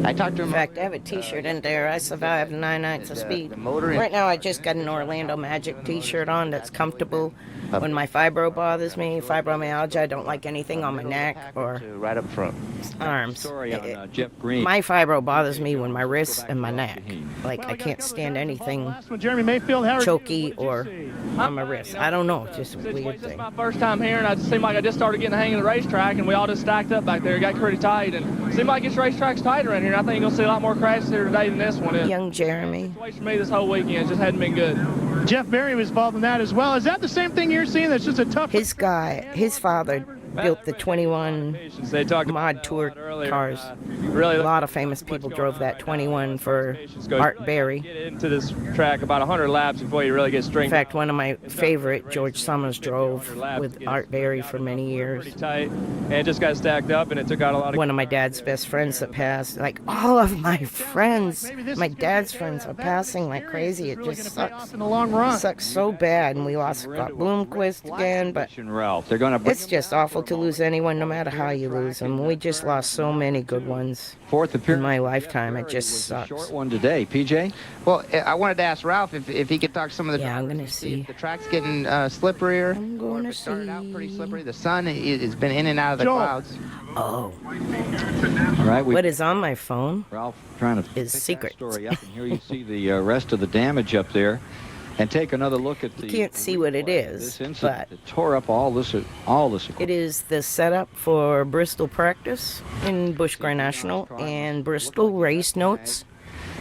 I talked to him. In fact, I have a T-shirt in there. I survived 9 nights of speed. The motor Right now, I just got an Orlando Magic T-shirt on that's comfortable. When my fibro bothers me, fibromyalgia, I don't like anything on my neck or right up front. arms. Story on Jeff Green. My fibro bothers me when my wrists and my neck. Like, I can't stand anything Last one, Jeremy Mayfield, Howard. choky or on my wrist. I don't know, just a weird This is thing. my first time here, and I just seemed like I just started getting the hang of the racetrack, and we all just stacked up back there. It got pretty tight, and it seemed like this racetrack's tight around here. I think you're going to see a lot more crashes here today than this one is. Young Jeremy. The situation for me this whole weekend it just hadn't been good. Jeff Berry was involved in that as well. Is that the same thing you're seeing? That's just a tough. His father built the 21 They talked mod about tour that earlier. cars. Really, A lot of famous people drove that 21 for Art Berry. Get into this track about 100 laps before you really get In stringed. fact, one of my favorite, George Summers, drove with Art Berry for many years. Pretty tight, and it just got stacked up, and it took out a lot of. One of my dad's best friends that passed. Like, all of my friends, my dad's friends are passing like crazy. It just sucks. in the long run. Sucks so bad, and we lost Scott Bloomquist again, but Ralph. They're going to it's just awful to lose anyone, no matter how you lose them. We just lost so many good ones fourth in appearance. my lifetime. It just Short sucks. one today, PJ. Well, I wanted to ask Ralph if he could talk to some of the. Yeah, I'm gonna see. The track's getting slipperier. I'm gonna Or it started out pretty see. slippery. The sun has been in and out of the Joel. clouds. Oh, All right, we what is on my phone? Ralph trying to Is pick secret. that story up, and here you see the rest of the damage up there, and take another look at the. You can't see what it is, This incident but that tore up all this equipment. it is the setup for Bristol practice in Busch Grand National and Bristol race notes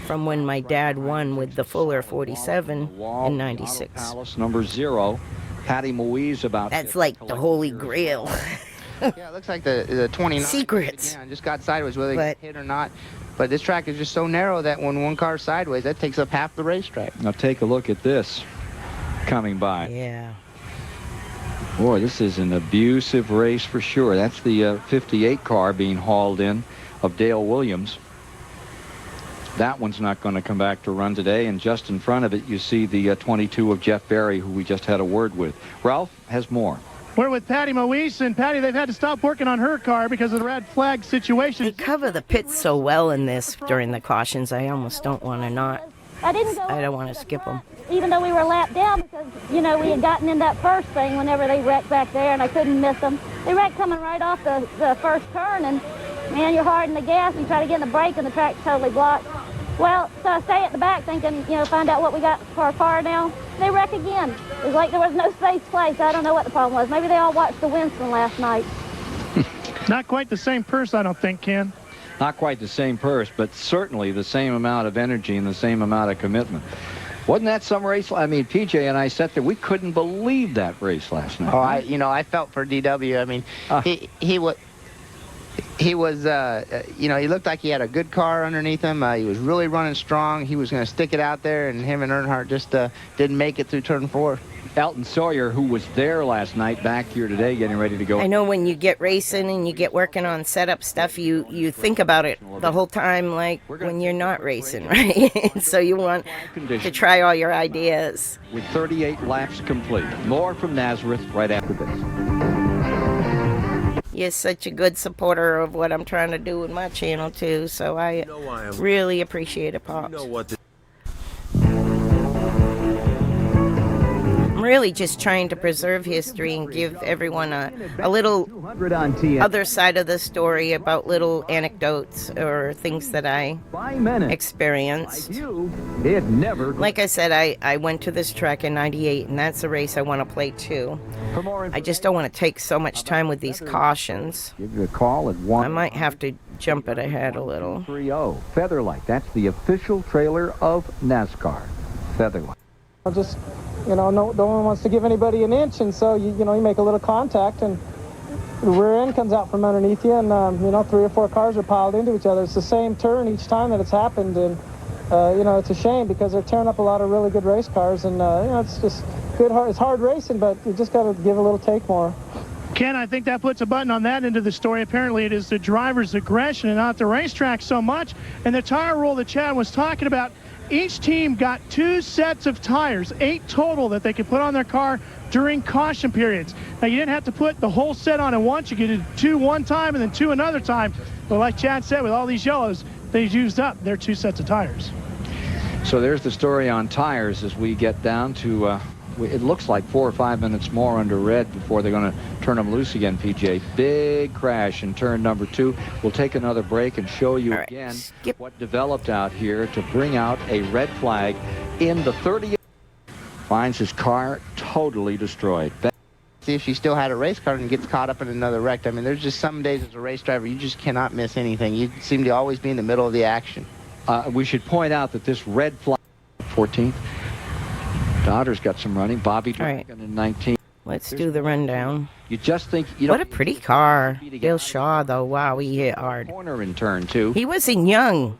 from when my dad won with the Fuller 47 in '96. Palace number 0. Patty Moise about. That's like the holy grail. Yeah, it looks like the 29. Secrets. Yeah, just got sideways, whether But- it hit or not. But this track is just so narrow that when one car's sideways, that takes up half the racetrack. Now take a look at this coming by. Yeah. Boy, this is an abusive race for sure. That's the 58 car being hauled in of Dale Williams. That one's not going to come back to run today, and just in front of it you see the 22 of Jeff Berry, who we just had a word with. Ralph has more. We're with Patty Moise, and Patty, they've had to stop working on her car because of the red flag situation. They cover the pits so well in this during the cautions, I almost don't want to not. I didn't go. I don't want to skip them. Even though we were lapped down because, you know, we had gotten in that first thing whenever they wrecked back there, and I couldn't miss them. They wrecked coming right off the first turn, and, man, you're hard in the gas, and you try to get in the brake, and the track's totally blocked. Well, so I stay at the back thinking, you know, find out what we got for our car now. They wreck again. It was like there was no safe place. I don't know what the problem was. Maybe they all watched the Winston last night. Not quite the same purse, I don't think, Ken. Not quite the same purse, but certainly the same amount of energy and the same amount of commitment. Wasn't that some race? I mean, PJ and I sat there. We couldn't believe that race last night. Oh, I felt for DW. I mean, he was. He was, you know, he looked like he had a good car underneath him. He was really running strong. He was going to stick it out there, and him and Earnhardt just didn't make it through turn 4. Elton Sawyer, who was there last night, back here today, getting ready to go. I know when you get racing and you get working on setup stuff, you think about it the whole time like when you're not racing, right? So you want to try all your ideas. With 38 laps complete. More from Nazareth right after this. You're such a good supporter of what I'm trying to do with my channel, too, so I really appreciate it, Pops. I'm really just trying to preserve history and give everyone a little other side of the story about little anecdotes or things that I experienced. It never. Like I said, I went to this track in '98, and that's a race I want to play too. I just don't want to take so much time with these cautions. Give you a call at 1. I might have to jump it ahead a little. 30 Featherlight. That's the official trailer of NASCAR. Featherlight. Just, you know, no one wants to give anybody an inch, and so you make a little contact, and the rear end comes out from underneath you, and you know, 3 or 4 cars are piled into each other. It's the same turn each time that it's happened, and you know, it's a shame because they're tearing up a lot of really good race cars, and you know, it's just good. It's hard racing, but you just got to give a little take more. Ken, I think that puts a button on that end of the story. Apparently it is the driver's aggression and not the racetrack so much. And the tire rule that Chad was talking about, each team got 2 sets of tires, 8 total, that they could put on their car during caution periods. Now, you didn't have to put the whole set on at once. You could do 2 one time and then 2 another time. But like Chad said, with all these yellows, they used up their 2 sets of tires. So there's the story on tires as we get down to, it looks like 4 or 5 minutes more under red before they're going to turn them loose again, PJ. Big crash in turn number 2. We'll take another break and show you again what developed out here to bring out a red flag in the 30th. Finds his car totally destroyed. See if she still had a race car and gets caught up in another wreck. I mean, there's just some days as a race driver, you just cannot miss anything. You seem to always be in the middle of the action. We should point out that this red flag, 14th, Daughter's got some running. Bobby Dragon in 19. Let's do the rundown. You just think, what a pretty car. Dale Shaw, though. Wow, he hit hard. Corner in turn 2. He wasn't young.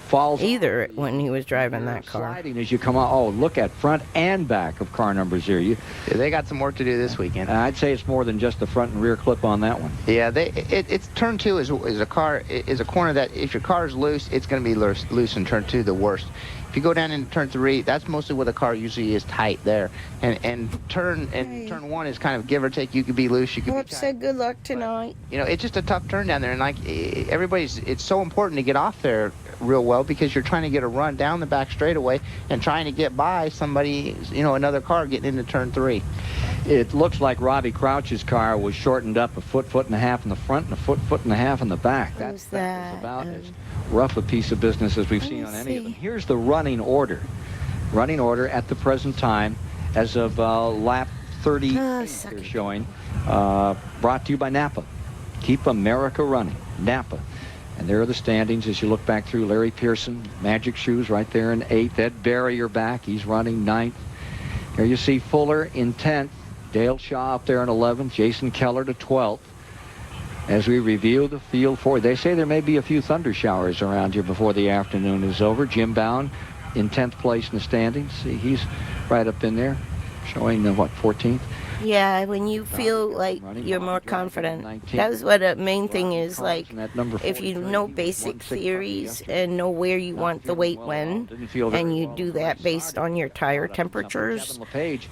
Falls either when he was driving that car. Sliding as you come out. Oh, look at front and back of car number 0. Yeah, they got some work to do this weekend. I'd say it's more than just the front and rear clip on that one. Yeah, it's turn 2 is a corner that if your car is loose, it's going to be loose in turn 2 the worst. If you go down into turn 3, that's mostly where the car usually is tight there. And turn 1 is kind of give or take. You could be loose, you could be tight. Said good luck tonight. You know, it's just a tough turn down there, and like it's so important to get off there real well because you're trying to get a run down the back straightaway and trying to get by somebody, you know, another car getting into turn 3. It looks like Robbie Crouch's car was shortened up a foot and a half in the front and a foot and a half in the back. That's about as rough a piece of business as we've seen on any of them. Here's the running order. Running order at the present time as of lap 30 they're showing. Brought to you by Napa. Keep America running. Napa. And there are the standings as you look back through. Larry Pearson, Magic Shoes right there in 8th. Ed Barrier back. He's running 9th. Here you see Fuller in 10th. Dale Shaw up there in 11th. Jason Keller to 12th. As we review the field forward, they say there may be a few thunder showers around here before the afternoon is over. Jim Bound in 10th place in the standings. See, he's right up in there, showing the, 14th? Yeah, when you feel like you're more confident. That's what a main thing is. Like, if you know basic theories and know where you want the weight when, and you do that based on your tire temperatures,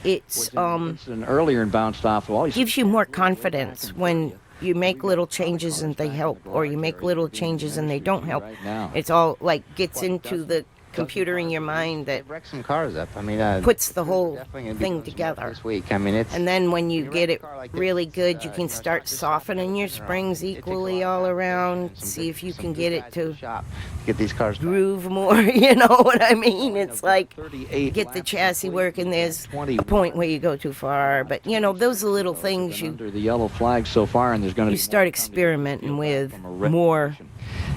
it's an earlier and bounced off. Gives you more confidence when you make little changes and they help, or you make little changes and they don't help. It's all like gets into the computer in your mind that wreck some cars up. I mean, puts the whole thing together. This week, I mean, and then when you get it really good, you can start softening your springs equally all around. See if you can get it to get these cars groove more. You know what I mean? It's like get the chassis working. There's a point where you go too far, but you know those are little things you under the yellow flag so far, and there's going to start experimenting with more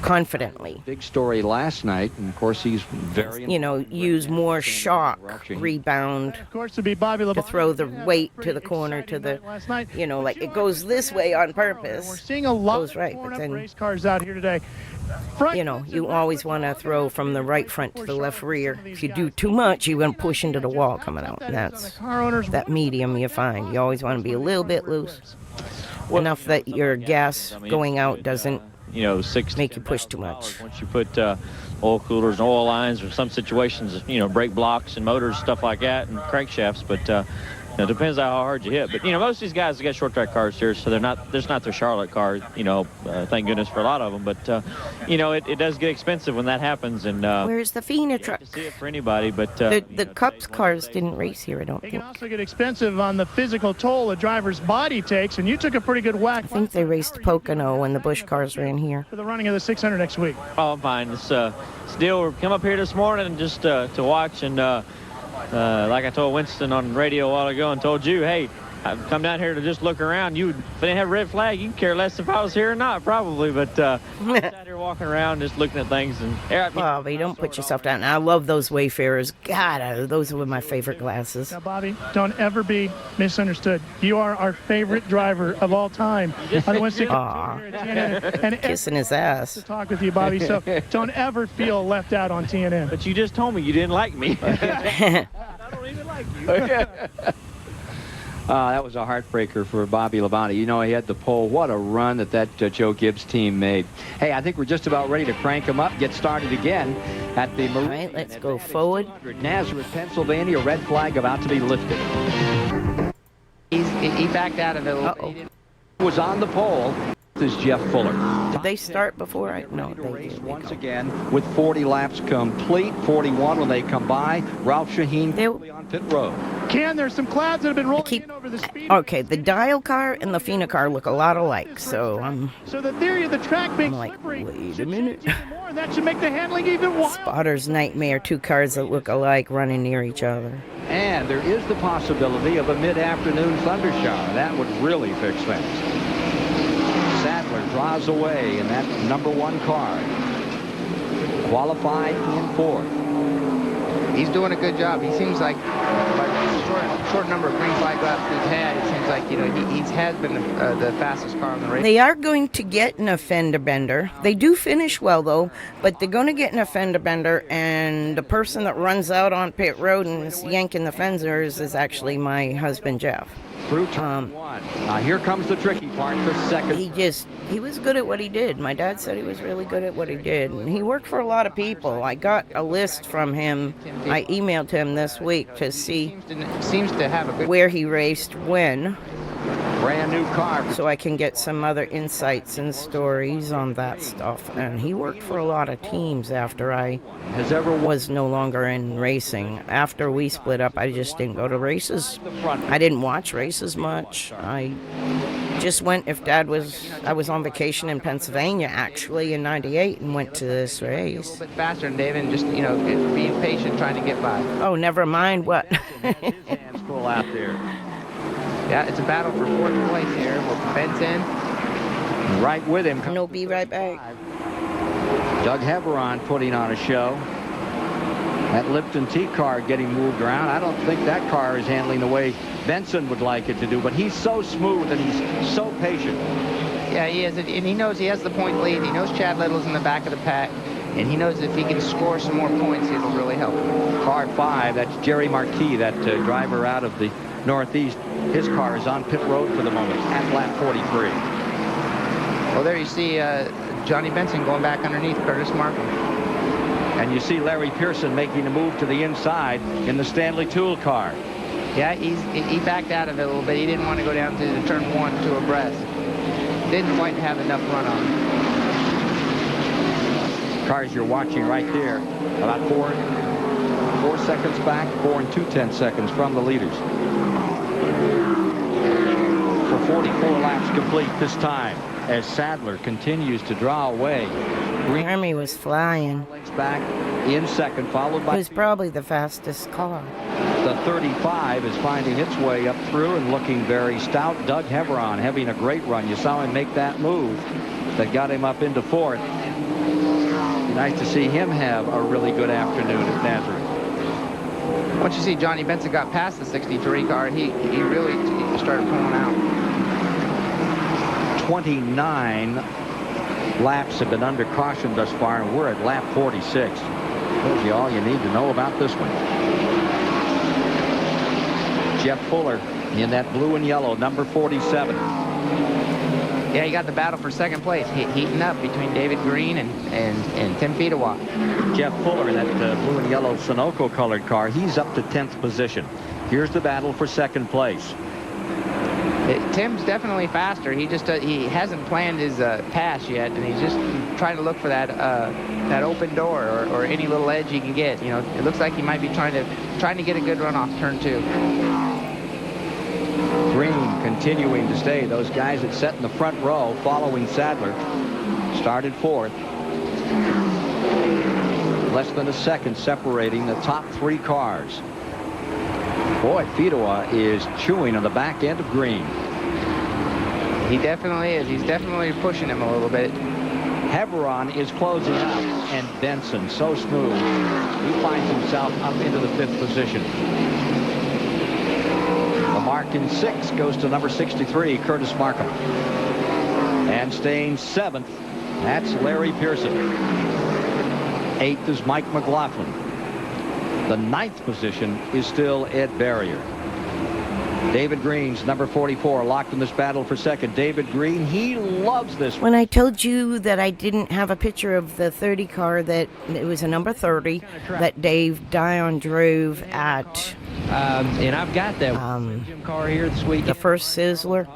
confidently. Big story last night, and of course he's very, use more shock rebound to throw the weight to the corner to the, like it goes this way on purpose. We're seeing a lot of race cars out here today. You always want to throw from the right front to the left rear. If you do too much, you're going to push into the wall coming out. And that's that medium you find. You always want to be a little bit loose, enough that your gas going out doesn't make you push too much. Once you put oil coolers and oil lines, or some situations, brake blocks and motors, stuff like that, and crankshafts, but it depends on how hard you hit. But most of these guys have got short track cars here, so they're not their Charlotte car. Thank goodness for a lot of them. But it does get expensive when that happens. And where's the Fina truck? To see it for anybody, but the Cups cars didn't race here, I don't think. It can also get expensive on the physical toll a driver's body takes, and you took a pretty good whack. I think they raced Pocono when the Busch cars ran here. For the running of the 600 next week. Oh, I'm fine. It's still we come up here this morning just to watch, and like I told Winston on radio a while ago and told you, hey, I've come down here to just look around. If they didn't have a red flag, you can care less if I was here or not, probably. But I'm just out here walking around, just looking at things. And Bobby, don't put yourself down. I love those Wayfarers. God, those were my favorite glasses. Now, Bobby, don't ever be misunderstood. You are our favorite driver of all time. I want to and kissing his ass. To talk with you, Bobby. So don't ever feel left out on TNN. But you just told me you didn't like me. I don't even like you. That was a heartbreaker for Bobby Labonte. You know, he had the pole. What a run that Joe Gibbs team made. Hey, I think we're just about ready to crank him up, get started again at the Marine. All right, let's go forward. Nazareth, Pennsylvania, red flag about to be lifted. He backed out of it a little bit. He was on the pole. This is Jeff Fuller. Did they start before? No, they did. Once again with 40 laps complete, 41 when they come by. Ralph Shaheen on pit road. Ken, there's some clouds that have been rolling in over the speed. Okay, the Dial car and the Fina car look a lot alike, so So the theory of the track being slippery, wait a minute. More, that should make the handling even wild. Spotter's nightmare, two cars that look alike running near each other. And there is the possibility of a mid-afternoon thunder shower. That would really fix things. Sadler draws away in that #1 car. Qualified in 4th. He's doing a good job. He seems like, by the short number of green flag laps he's had, it seems like, he has been the fastest car on the race. They are going to get an fender bender. They do finish well, though, but they're going to get an fender bender, and the person that runs out on pit road and is yanking the fenders is actually my husband, Jeff. Through turn 1. Now here comes the tricky part for second. He was good at what he did. My dad said he was really good at what he did. And he worked for a lot of people. I got a list from him. I emailed him this week to see seems to have a good where he raced when. Brand new car. So I can get some other insights and stories on that stuff. And he worked for a lot of teams after I was no longer in racing. After we split up, I just didn't go to races. I didn't watch races much. I just went if I was on vacation in Pennsylvania, actually, in '98, and went to this race. A little bit faster than David, and just, being patient, trying to get by. Oh, never mind what. His hands full out there. Yeah, it's a battle for 4th place here with Benson. Right with him. No, be right back. Doug Heveron putting on a show. That Lipton T car getting moved around. I don't think that car is handling the way Benson would like it to do, but he's so smooth and he's so patient. Yeah, he is, and he knows he has the point lead. He knows Chad Little's in the back of the pack, and he knows if he can score some more points, it'll really help him. Car 5, that's Jerry Marquis, that driver out of the Northeast. His car is on pit road for the moment at lap 43. Well, there you see Johnny Benson going back underneath Curtis Markham. And you see Larry Pearson making a move to the inside in the Stanley Tool car. Yeah, he backed out of it a little bit. He didn't want to go down to the turn 1 to abreast. Didn't quite have enough run on him. Cars you're watching right there, about 4 seconds back, 4 2/10 seconds from the leaders. For 44 laps complete this time as Sadler continues to draw away. Jeremy was flying. Back in second, followed by... It was probably the fastest car. The 35 is finding its way up through and looking very stout. Doug Heveron having a great run. You saw him make that move that got him up into 4th. Nice to see him have a really good afternoon at Nazareth. Once you see Johnny Benson got past the 63 car, he really started pulling out. 29 laps have been under caution thus far, and we're at lap 46. Tells you all you need to know about this one. Jeff Fuller in that blue and yellow, number 47. Yeah, he got the battle for second place, heating up between David Green and Tim Fedewa. Jeff Fuller in that blue and yellow Sunoco colored car, he's up to 10th position. Here's the battle for second place. Tim's definitely faster. He just he hasn't planned his pass yet, and he's just trying to look for that that open door or any little edge he can get. It looks like he might be trying to get a good run off turn 2. Green continuing to stay. Those guys that sat in the front row following Sadler started 4th. Less than a second separating the top 3 cars. Boy, Fedewa is chewing on the back end of Green. He definitely is. He's definitely pushing him a little bit. Hebron is closing out, and Benson, so smooth, he finds himself up into the 5th position. The mark in 6 goes to number 63, Curtis Markham. And staying 7th, that's Larry Pearson. 8th is Mike McLaughlin. The 9th position is still Ed Barrier. David Green's number 44 locked in this battle for 2nd. David Green, he loves this. When I told you that I didn't have a picture of the 30 car, that it was a number 30 that Dave Dion drove at And I've got that car here this week. the first Sizzler.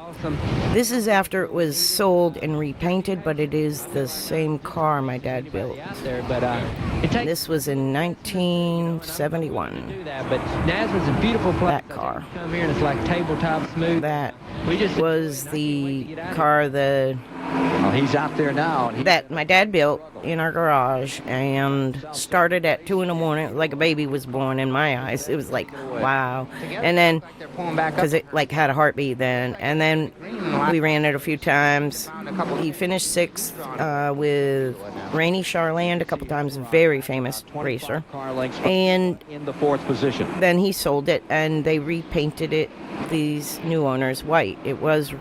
This is after it was sold and repainted, but it is the same car my dad built. This was in 1971. But Nazareth's a beautiful place. That car. Come here and it's like tabletop smooth. That was the car Well, he's out there now. that my dad built in our garage and started at 2 in the morning, like a baby was born in my eyes. It was like, wow. And then, because it like had a heartbeat then, and then we ran it a few times. He finished 6th with Rainey Charland a couple times, very famous racer. And in the 4th position. Then he sold it and they repainted it, these new owners, white. It was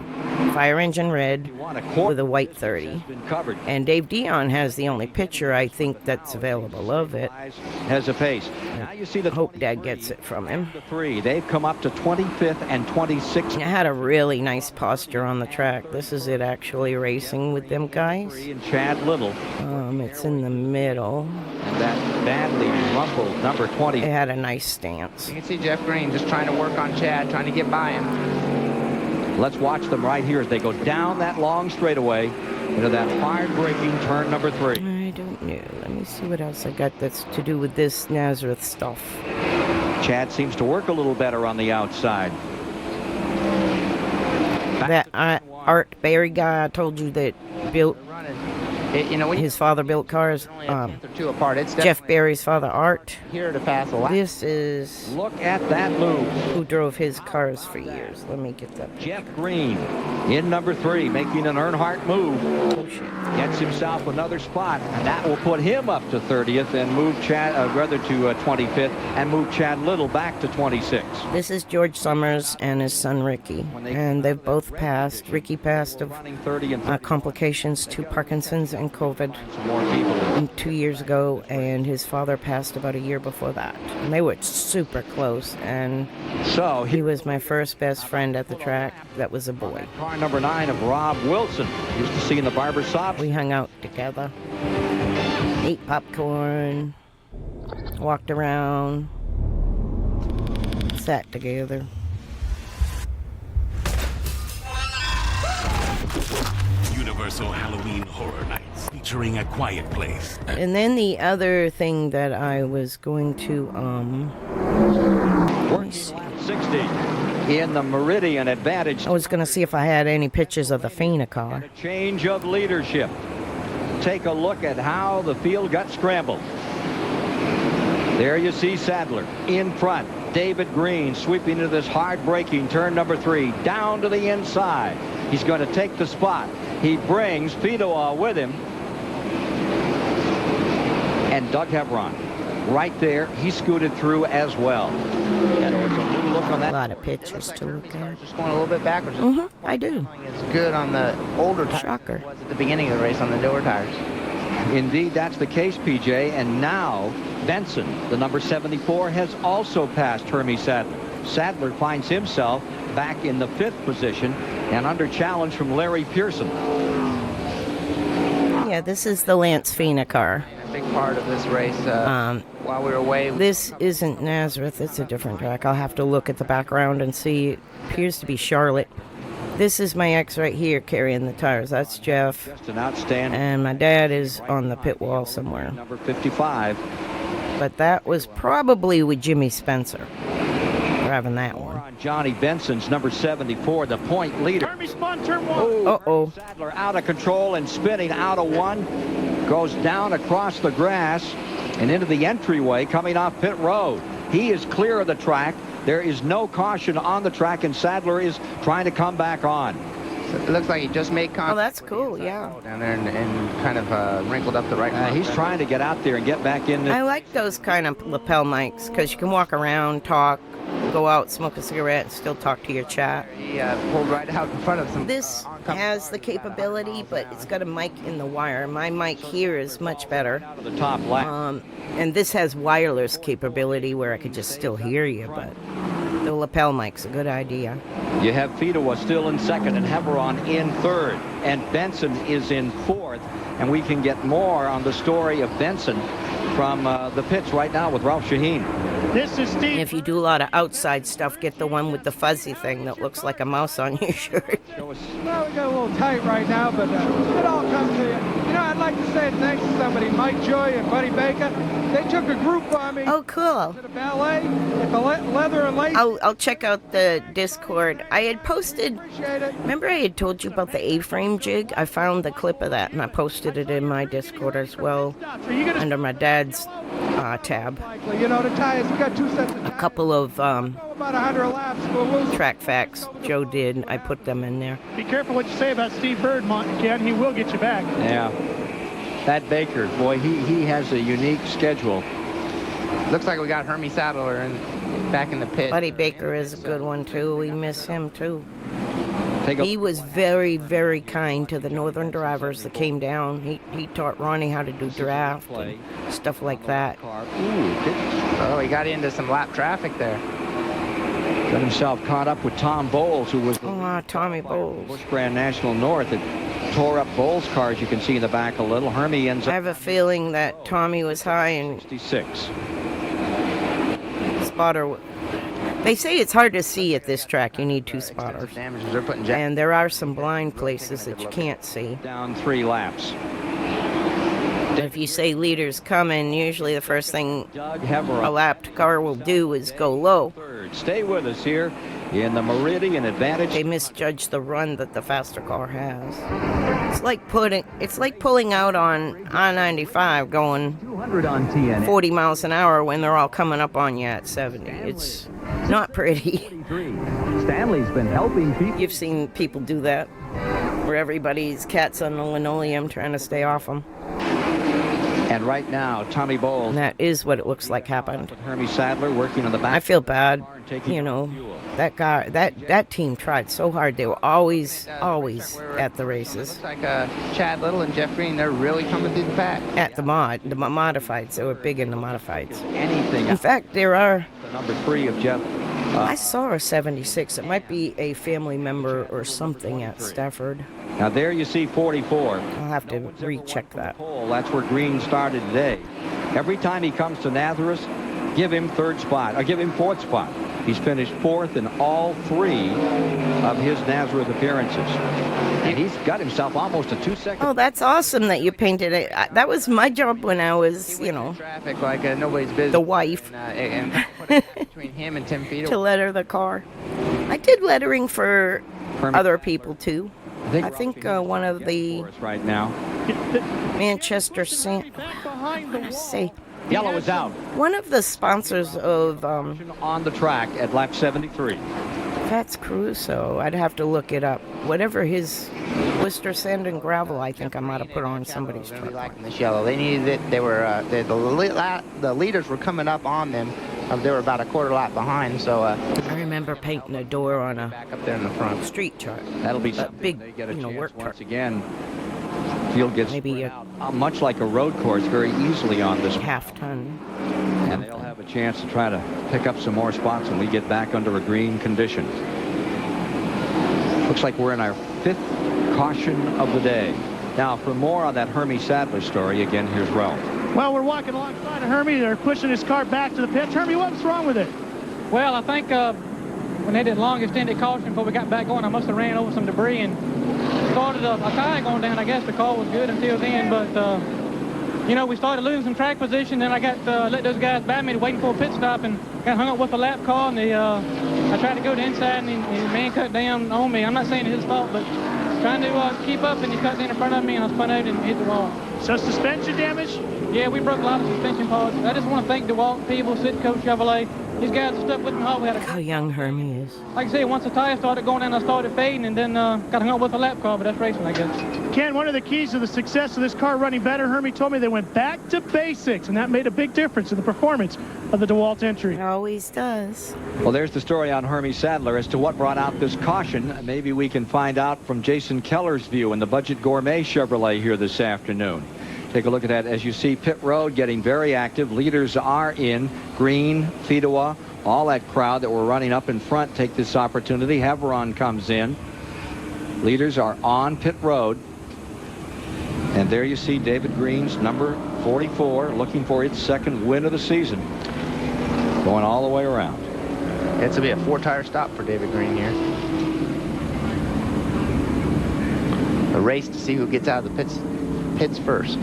fire engine red with a white 30. And Dave Dion has the only picture I think that's available of it. Has a pace. Now you see the hope Dad gets it from him. 3. They've come up to 25th and 26th. It had a really nice posture on the track. This is it actually racing with them guys. And Chad Little. It's in the middle. And that badly rumbled number 20. It had a nice stance. You can see Jeff Green just trying to work on Chad, trying to get by him. Let's watch them right here as they go down that long straightaway into that hard-braking turn number 3. I don't know. Let me see what else I got that's to do with this Nazareth stuff. Chad seems to work a little better on the outside. That Art Berry guy I told you that built, his father built cars. Jeff Berry's father, Art. Here to pass a lap. This is. Look at that move. Who drove his cars for years. Let me get that. Jeff Green in number 3, making an Earnhardt move. Oh, shit. Gets himself another spot, and that will put him up to 30th and move Chad, rather to 25th, and move Chad Little back to 26th. This is George Summers and his son Ricky, and they've both passed. Ricky passed of complications to Parkinson's and COVID 2 years ago, and his father passed about a year before that. And they were super close, and so he was my first best friend at the track. That was a boy. Car number 9 of Rob Wilson. Used to see in the barber shop. We hung out together, ate popcorn, walked around, sat together. Universal Halloween Horror Nights featuring A Quiet Place. And then the other thing that I was going to 60 in the Meridian Advantage. I was going to see if I had any pictures of the Fina car. A change of leadership. Take a look at how the field got scrambled. There you see Sadler in front. David Green sweeping into this hard-braking turn number 3, down to the inside. He's going to take the spot. He brings Fedewa with him. And Doug Hebron right there. He scooted through as well. A lot of pictures to look at. Just going a little bit backwards. I do. It's good on the older tires. Shocker. It was at the beginning of the race on the newer tires. Indeed, that's the case, PJ. And now Benson, the number 74, has also passed Hermie Sadler. Sadler finds himself back in the 5th position and under challenge from Larry Pearson. Yeah, this is the Lance Fina car. A big part of this race while we were away. This isn't Nazareth. It's a different track. I'll have to look at the background and see. It appears to be Charlotte. This is my ex right here carrying the tires. That's Jeff. Just an outstanding. And my dad is on the pit wall somewhere. Number 55. But that was probably with Jimmy Spencer driving that one. Johnny Benson's number 74, the point leader. Uh-oh. Sadler out of control and spinning out of 1. Goes down across the grass and into the entryway coming off pit road. He is clear of the track. There is no caution on the track, and Sadler is trying to come back on. So it looks like he just made contact. Oh, that's cool, yeah. Down there and kind of wrinkled up the right. He's trying to get out there and get back in. I like those kind of lapel mics because you can walk around, talk, go out, smoke a cigarette, and still talk to your chat. He pulled right out in front of some. This has the capability, but it's got a mic in the wire. My mic here is much better. The top left. And this has wireless capability where I could just still hear you, but the lapel mic's a good idea. You have Fedewa still in second and Heveron in third, and Benson is in fourth, and we can get more on the story of Benson from the pits right now with Ralph Shaheen. This is Steve. If you do a lot of outside stuff, get the one with the fuzzy thing that looks like a mouse on your shirt. Well, we got a little tight right now, but it all comes to you. You know, I'd like to say thanks to somebody, Mike Joy and Buddy Baker. They took a group on me. Oh, cool. To the ballet with the leather and lace. I'll check out the Discord. I had posted, remember I had told you about the A-frame jig? I found the clip of that, and I posted it in my Discord as well, under my dad's tab. You know, the tires, we got 2 sets of tires. A couple of About 100 laps, but we'll track facts Joe did. I put them in there. Be careful what you say about Steve Bird, Ken. He will get you back. Yeah. That Baker, boy, he has a unique schedule. Looks like we got Hermie Sadler back in the pit. Buddy Baker is a good one, too. We miss him, too. He was very, very kind to the northern drivers that came down. He taught Ronnie how to do draft and stuff like that. Oh, he got into some lap traffic there. Got himself caught up with Tom Bowles, who was Tommy Bowles. Busch Grand National North. It tore up Bowles' cars. You can see in the back a little. Hermie ends up. I have a feeling that Tommy was high and 66. Spotter. They say it's hard to see at this track. You need 2 spotters. And there are some blind places that you can't see. Down 3 laps. If you say leader's coming, usually the first thing a lapped car will do is go low. Stay with us here in the Meridian Advantage. They misjudge the run that the faster car has. It's like pulling out on I-95 going 200 on TNN. 40 miles an hour when they're all coming up on you at 70. It's not pretty. Stanley's been helping people. You've seen people do that, where everybody's cat's on the linoleum trying to stay off them. And right now, Tommy Bowles. And that is what it looks like happened. Hermie Sadler working on the back. I feel bad. You know, that guy, that team tried so hard. They were always at the races. Looks like Chad Little and Jeff Green, they're really coming through the pack. At the modifieds. They were big in the modifieds. Anything. In fact, there are. Number 3 of Jeff. I saw a 76. It might be a family member or something at Stafford. Now there you see 44. I'll have to recheck that. That's where Green started today. Every time he comes to Nazareth, give him 3rd spot, or give him 4th spot. He's finished 4th in all 3 of his Nazareth appearances. And he's got himself almost a 2-second. Oh, that's awesome that you painted it. That was my job when I was, you know, traffic like nobody's business. The wife. And put it between him and Tim Fedewa. To letter the car. I did lettering for other people too. I think one of the right now. Manchester Yellow is out. One of the sponsors of on the track at lap 73. That's Caruso. I'd have to look it up. Whatever his Worcester Sand and Gravel, I think I might have put on somebody's truck. Really liking this yellow. They needed it. They were the leaders were coming up on them. They were about a quarter lap behind. So I remember painting a door on a back up there in the front street truck. That'll be a big, they get a work once truck. Again. Field gets maybe out, much like a road course, very easily on this half-ton. And they'll have a chance to try to pick up some more spots when we get back under a green condition. Looks like we're in our 5th caution of the day. Now, for more on that Hermie Sadler story, again, here's Ralph. Well, we're walking alongside of Hermie. They're pushing his car back to the pits. Hermie, what's wrong with it? Well, I think when they did long extended caution before we got back going, I must have ran over some debris and started a tire going down. I guess the car was good until then, but you know, we started losing some track position. Then I got let those guys by me waiting for a pit stop and got hung up with a lap car. And I tried to go to the inside, and the man cut down on me. I'm not saying it's his fault, but trying to keep up, and he cut in front of me, and I spun out and hit the wall. So suspension damage? Yeah, we broke a lot of suspension parts. I just want to thank DeWalt people, Sitco Chevrolet. these guys that stuck with me hard. We had Look how young Hermie is. like I say, once the tire started going in, I started fading, and then got hung up with a lap car, but that's racing, I guess. Ken, one of the keys to the success of this car running better, Hermie told me they went back to basics, and that made a big difference in the performance of the DeWalt entry. It always does. Well, there's the story on Hermie Sadler as to what brought out this caution. Maybe we can find out from Jason Keller's view in the Budget Gourmet Chevrolet here this afternoon. Take a look at that. As you see, pit road getting very active. Leaders are in. Green, Fedewa, all that crowd that were running up in front take this opportunity. Heveron comes in. Leaders are on pit road. And there you see David Green's number 44 looking for its second win of the season. Going all the way around. It's going to be a 4-tire stop for David Green here. A race to see who gets out of the pits first.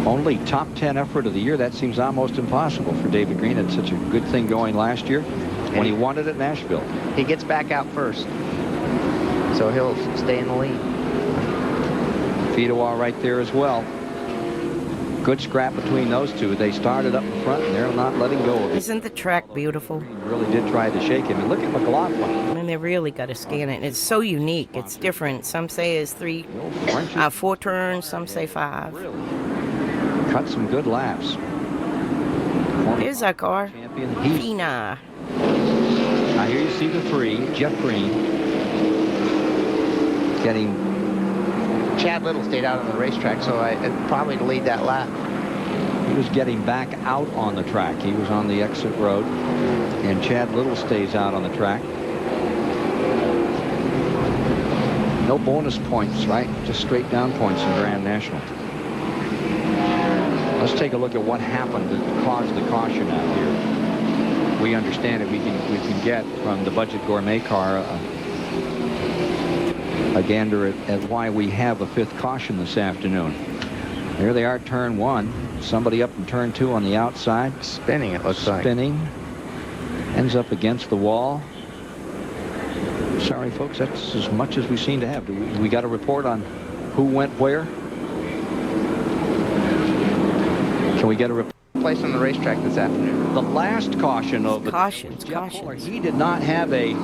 Only top 10 effort of the year. That seems almost impossible for David Green. Had such a good thing going last year when he won it at Nashville. He gets back out first, so he'll stay in the lead. Fedewa right there as well. Good scrap between those two. They started up in front, and they're not letting go of it. Isn't the track beautiful? He really did try to shake him. And look at McLaughlin. I mean, they really got to scan it. It's so unique. It's different. Some say it's 4 turns. Some say 5. Cut some good laps. Here's our car. Champion Fina. Now here you see the 3. Jeff Green getting. Chad Little stayed out on the racetrack, so probably to lead that lap. He was getting back out on the track. He was on the exit road, and Chad Little stays out on the track. No bonus points, right? Just straight down points in Grand National. Let's take a look at what happened that caused the caution out here. We understand it. We can get from the Budget Gourmet car a gander at why we have a 5th caution this afternoon. There they are, turn 1. Somebody up in turn 2 on the outside. Spinning, it looks like. Spinning. Ends up against the wall. Sorry, folks, that's as much as we seem to have. We got a report on who went where? Can we get a report? Place on the racetrack this afternoon. The last caution of Cautions. He did not have a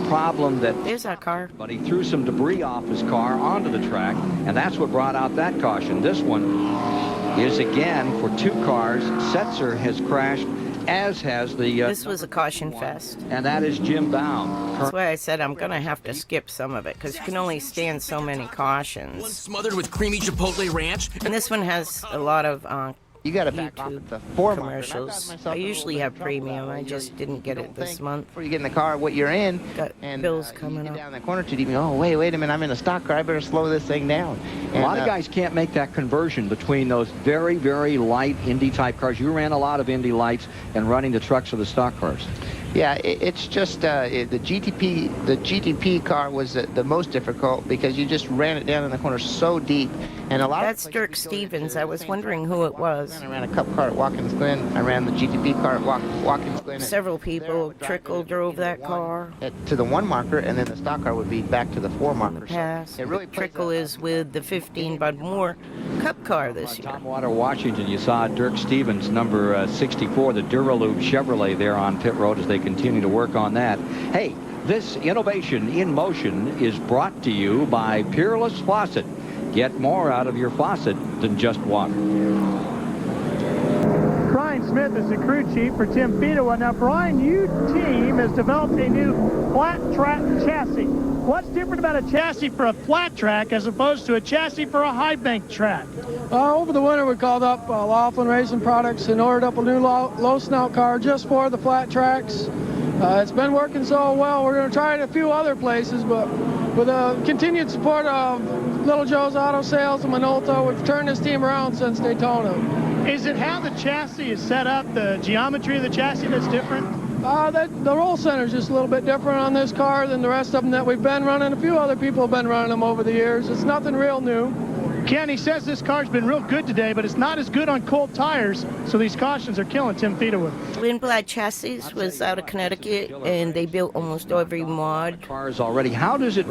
problem that. There's our car. But he threw some debris off his car onto the track, and that's what brought out that caution. This one is again for 2 cars. Setzer has crashed, as has the. This was a caution fest. And that is Jim Bound. That's why I said I'm going to have to skip some of it, because you can only stand so many cautions. One smothered with creamy chipotle ranch. And this one has a lot of you got to back off at the 4 commercials. I usually have premium. I just didn't get it this month. Before you get in the car, what you're in, got and bills coming you up. get down that corner too deep. You go, oh wait a minute, I'm in a stock car. I better slow this thing down. And, a lot of guys can't make that conversion between those very, very light Indy type cars. You ran a lot of Indy lights and running the trucks of the stock cars. Yeah, it's just the GTP car was the most difficult because you just ran it down in the corner so deep, and a lot. That's Dirk Stevens. I was wondering who it was. I ran a Cup car at Watkins Glen. I ran the GTP car at Watkins Glen. Several people drove that car to the 1 marker, and then the stock car would be back to the 4 marker. So it really Trickle is with the 15 Bud Moore Cup car this year. Tomwater, Washington, you saw Dirk Stevens, number 64, the Duralube Chevrolet there on pit road as they continue to work on that. Hey, this innovation in motion is brought to you by Peerless Faucet. Get more out of your faucet than just water. Brian Smith is the crew chief for Tim Fedewa. Now, Brian, your team has developed a new flat track chassis. What's different about a chassis for a flat track as opposed to a chassis for a high bank track? Over the winter, we called up Laughlin Racing Products and ordered up a new low snout car just for the flat tracks. It's been working so well. We're going to try it a few other places, but with the continued support of Little Joe's Auto Sales and Minolta, we've turned this team around since Daytona. Is it how the chassis is set up, the geometry of the chassis that's different? The roll center is just a little bit different on this car than the rest of them that we've been running. A few other people have been running them over the years. It's nothing real new. Ken, he says this car's been real good today, but it's not as good on cold tires, so these cautions are killing Tim Fedewa. Lindblad Chassis was out of Connecticut, and they built almost every mod. Cars already. How does it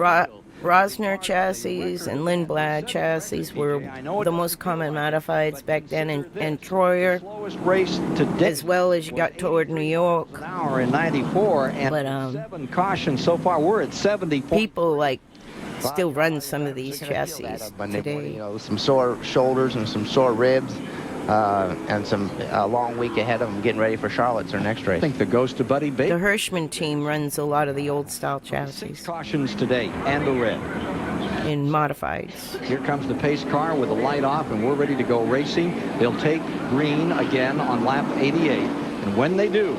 Rosner chassis and Lindblad chassis were the most common modifieds back then in Troyer, Race to as well as you got toward New York. an hour in 94, and But 7 cautions so far. We're at 70 points. people like still run some of these chassis today. You know, some sore shoulders and some sore ribs, and some long week ahead of them getting ready for Charlotte's their next race. I think the Ghost of Buddy The Baker. Hirschman team runs a lot of the old style chassis 6 cautions today, and the red. in modifieds. Here comes the pace car with the light off, and we're ready to go racing. They'll take Green again on lap 88, and when they do,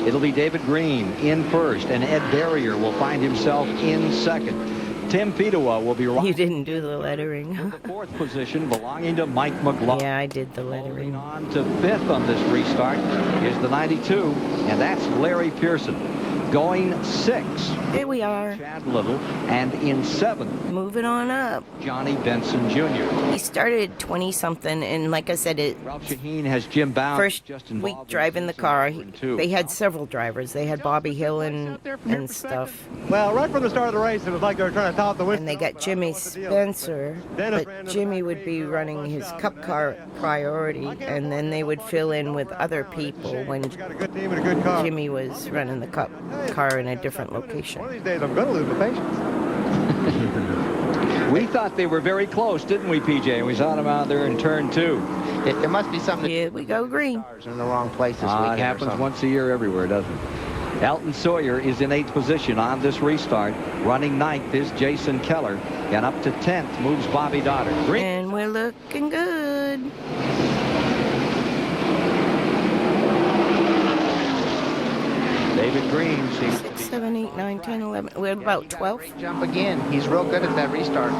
it'll be David Green in first, and Ed Barrier will find himself in second. Tim Fedewa will be You didn't do the lettering. the 4th position, belonging to Mike McLaughlin. Yeah, I did the lettering. On to 5th on this restart is the 92, and that's Larry Pearson. Going 6, Here we are. Chad Little, and in 7th, Moving on up. Johnny Benson Jr. He started 20-something, and like I said, Ralph Shaheen has Jim Bound. first just week involved driving the car, too. they had several drivers. They had Bobby Hill and stuff. Well, right from the start of the race, it was like they were trying to top the win. And they got Jimmy Spencer, but Jimmy would be running his cup car priority, and then they would fill in with other people when Jimmy was running the cup car in a different location. One of these days, I'm going to lose the patience. We thought they were very close, didn't we, PJ? We saw them out there in turn 2. It must be something. Here we go, Green. In the wrong place this It weekend. happens or once a year everywhere, doesn't it? Elton Sawyer is in 8th position on this restart. Running 9th is Jason Keller. And up to 10th moves Bobby Dotter. Green. And we're looking good. David Green seems 6, 7, 8, 9, 10, 11. We're about 12. Jump again. He's real good at that restart.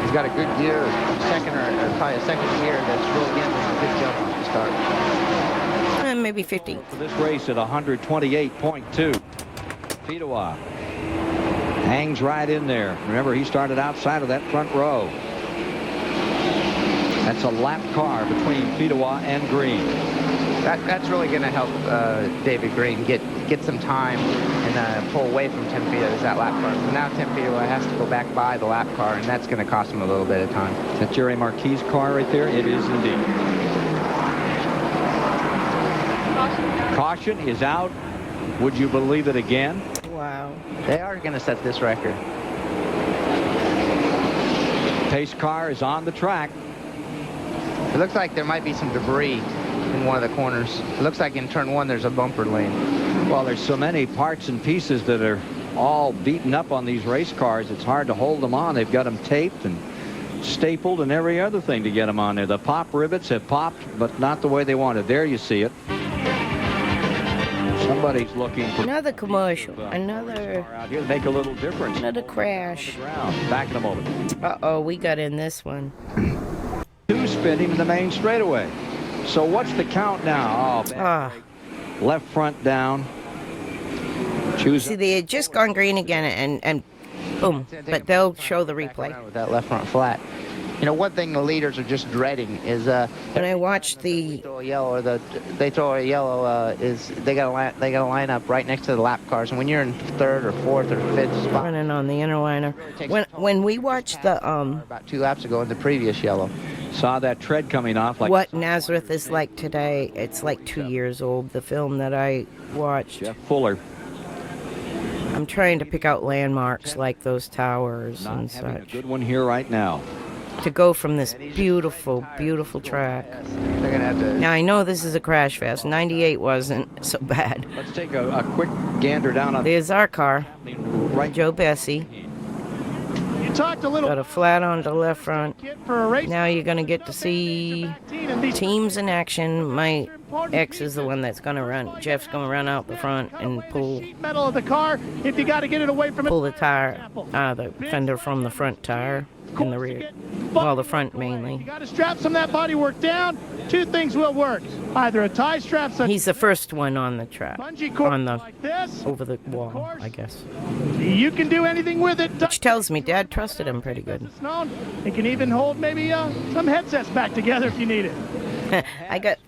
He's got a good gear, second or probably a second gear that's real good. Good jump on the start. Maybe 15. for this race at 128.2. Fedewa hangs right in there. Remember, he started outside of that front row. That's a lap car between Fedewa and Green. That's really going to help David Green get some time and pull away from Tim Fedewa as that lap car. So now Tim Fedewa has to go back by the lap car, and that's going to cost him a little bit of time. Is that Jerry Marquis' car right there? It is indeed. Caution is out. Would you believe it again? Wow. They are going to set this record. Pace car is on the track. It looks like there might be some debris in one of the corners. It looks like in turn 1 there's a bumper lane. Well, there's so many parts and pieces that are all beaten up on these race cars. It's hard to hold them on. They've got them taped and stapled and every other thing to get them on there. The pop rivets have popped, but not the way they wanted. There you see it. Somebody's looking for another commercial. Another out here to make a little difference. Another crash. Back in a moment. Uh-oh, we got in this one. 2 spinning in the main straightaway. So what's the count now? Oh, bad break. Left front down. See, they had just gone green again, and boom. But they'll show the replay. With that left front flat. You know, one thing the leaders are just dreading is when I watched the they throw a yellow is they got to line up right next to the lap cars, and when you're in 3rd or 4th or 5th spot, running on the inner liner. When we watched the about 2 laps ago in the previous yellow, saw that tread coming off like what Nazareth is like today. It's like 2 years old. The film that I watched. Jeff Fuller. I'm trying to pick out landmarks like those towers and such. A good one here right now. To go from this beautiful, beautiful track. They're gonna have to. Now I know this is a crash fest. 98 wasn't so bad. Let's take a quick gander down on. There's our car. Right, Joe Bessey. You talked a little. Got a flat on the left front. Now you're gonna get to see teams in action. My ex is the one that's gonna run. Jeff's gonna run out the front and pull. Metal of the car. If you got to get it away from it. Pull the tire, the fender from the front tire in the rear. Well, the front mainly. You got to strap some of that bodywork down. 2 things will work. Either a tie strap. He's the first one on the track. On the like this. over the wall, I guess. You can do anything with it. Which tells me Dad trusted him pretty good. It can even hold maybe some headsets back together if you need it. I got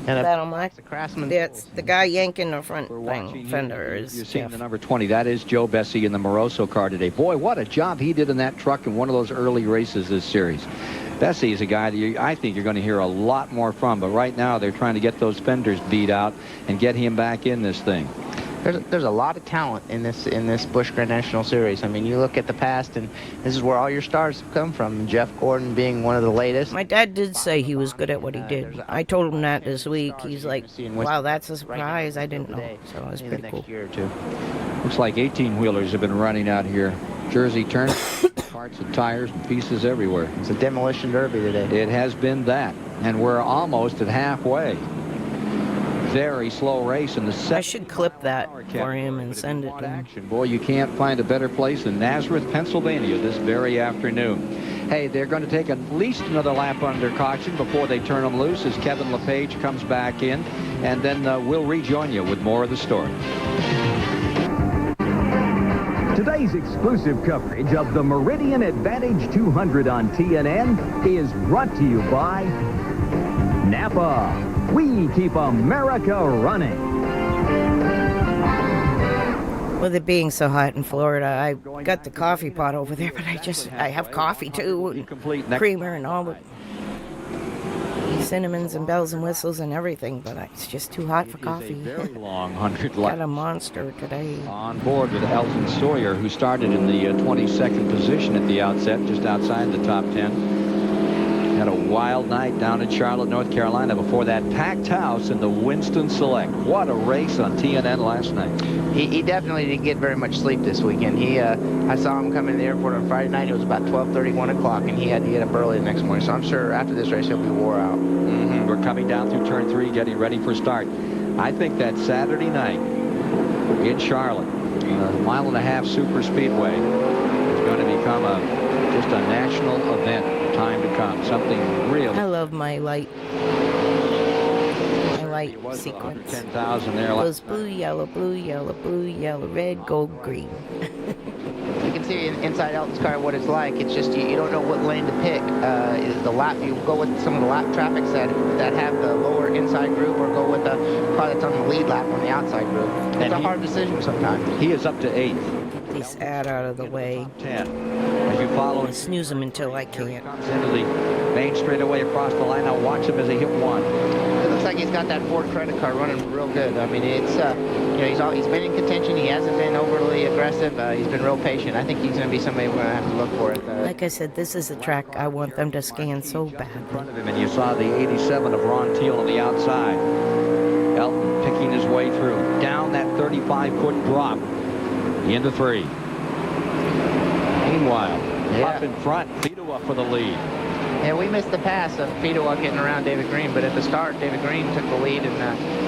And that on my Craftsman. That's the guy yanking the front Watching fender here, is you're seeing Jeff. the number 20. That is Joe Bessey in the Moroso car today. Boy, what a job he did in that truck in one of those early races this series. Bessey is a guy that I think you're going to hear a lot more from, but right now they're trying to get those fenders beat out and get him back in this thing. There's a lot of talent in this Busch Grand National Series. I mean, you look at the past, and this is where all your stars have come from. Jeff Gordon being one of the latest. My dad did say he was good at what he did. I told him that this week. He's like, wow, that's a surprise. I didn't know. So it was pretty cool. Year or two. Looks like 18-wheelers have been running out here. Jersey turn, parts and tires and pieces everywhere. It's a demolition derby today. It has been that, and we're almost at halfway. Very slow race in the second. I should clip that for him and send it to him. Boy, you can't find a better place than Nazareth, Pennsylvania this very afternoon. Hey, they're going to take at least another lap under caution before they turn them loose as Kevin LePage comes back in, and then we'll rejoin you with more of the story. Today's exclusive coverage of the Meridian Advantage 200 on TNN is brought to you by Napa. We keep America running. With it being so hot in Florida, I got the coffee pot over there, but I have coffee too, and creamer and all the cinnamons and bells and whistles and everything, but it's just too hot for coffee. Very long 100 laps. Got a monster today. On board with Elton Sawyer, who started in the 22nd position at the outset, just outside the top 10. Had a wild night down in Charlotte, North Carolina before that packed house in the Winston Select. What a race on TNN last night. He definitely didn't get very much sleep this weekend. I saw him come in the airport on Friday night. It was about 12:30, 1 o'clock, and he had to get up early the next morning. So I'm sure after this race he'll be wore out. We're coming down through turn 3, getting ready for start. I think that Saturday night in Charlotte, a mile-and-a-half super speedway, is going to become just a national event. Time to come. Something real. I love my light sequence. 10,000 there. It goes blue, yellow, red, gold, green. You can see inside Elton's car what it's like. It's just you don't know what lane to pick. The lap, you go with some of the lap traffics that have the lower inside group, or go with the car that's on the lead lap on the outside group. It's a hard decision sometimes. He is up to 8th. Get this ad out of the way. 10. As you follow, snooze him until I can't. Comes into the main straightaway across the line. Now watch him as they hit 1. It looks like he's got that Ford credit card running real good. I mean, it's he's been in contention. He hasn't been overly aggressive. He's been real patient. I think he's going to be somebody we're going to have to look for. Like I said, this is a track I want them to scan so bad. In front of him, and you saw the 87 of Ron Teal on the outside. Elton picking his way through down that 35-foot drop into 3. Meanwhile, up in front, Fedewa for the lead. Yeah, we missed the pass of Fedewa getting around David Green, but at the start, David Green took the lead, and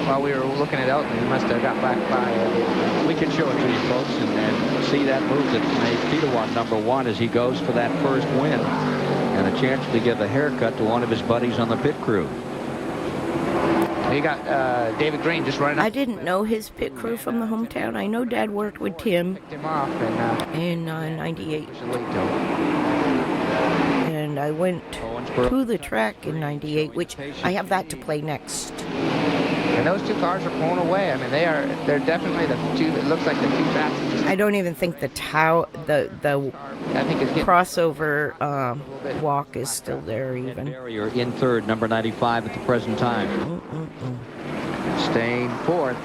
while we were looking at Elton, he must have got back by. We can show it to you folks and see that move that made Fedewa number 1 as he goes for that first win, and a chance to give a haircut to one of his buddies on the pit crew. You got David Green just running up. I didn't know his pit crew from the hometown. I know Dad worked with Tim picked him off in 98. And I went to the track in 98, which I have that to play next. And those two cars are pulling away. I mean, they're definitely the two, it looks like the two fastest. I don't even think the I think it's crossover walk is still there even. Barrier in 3rd, number 95 at the present time. Staying 4th.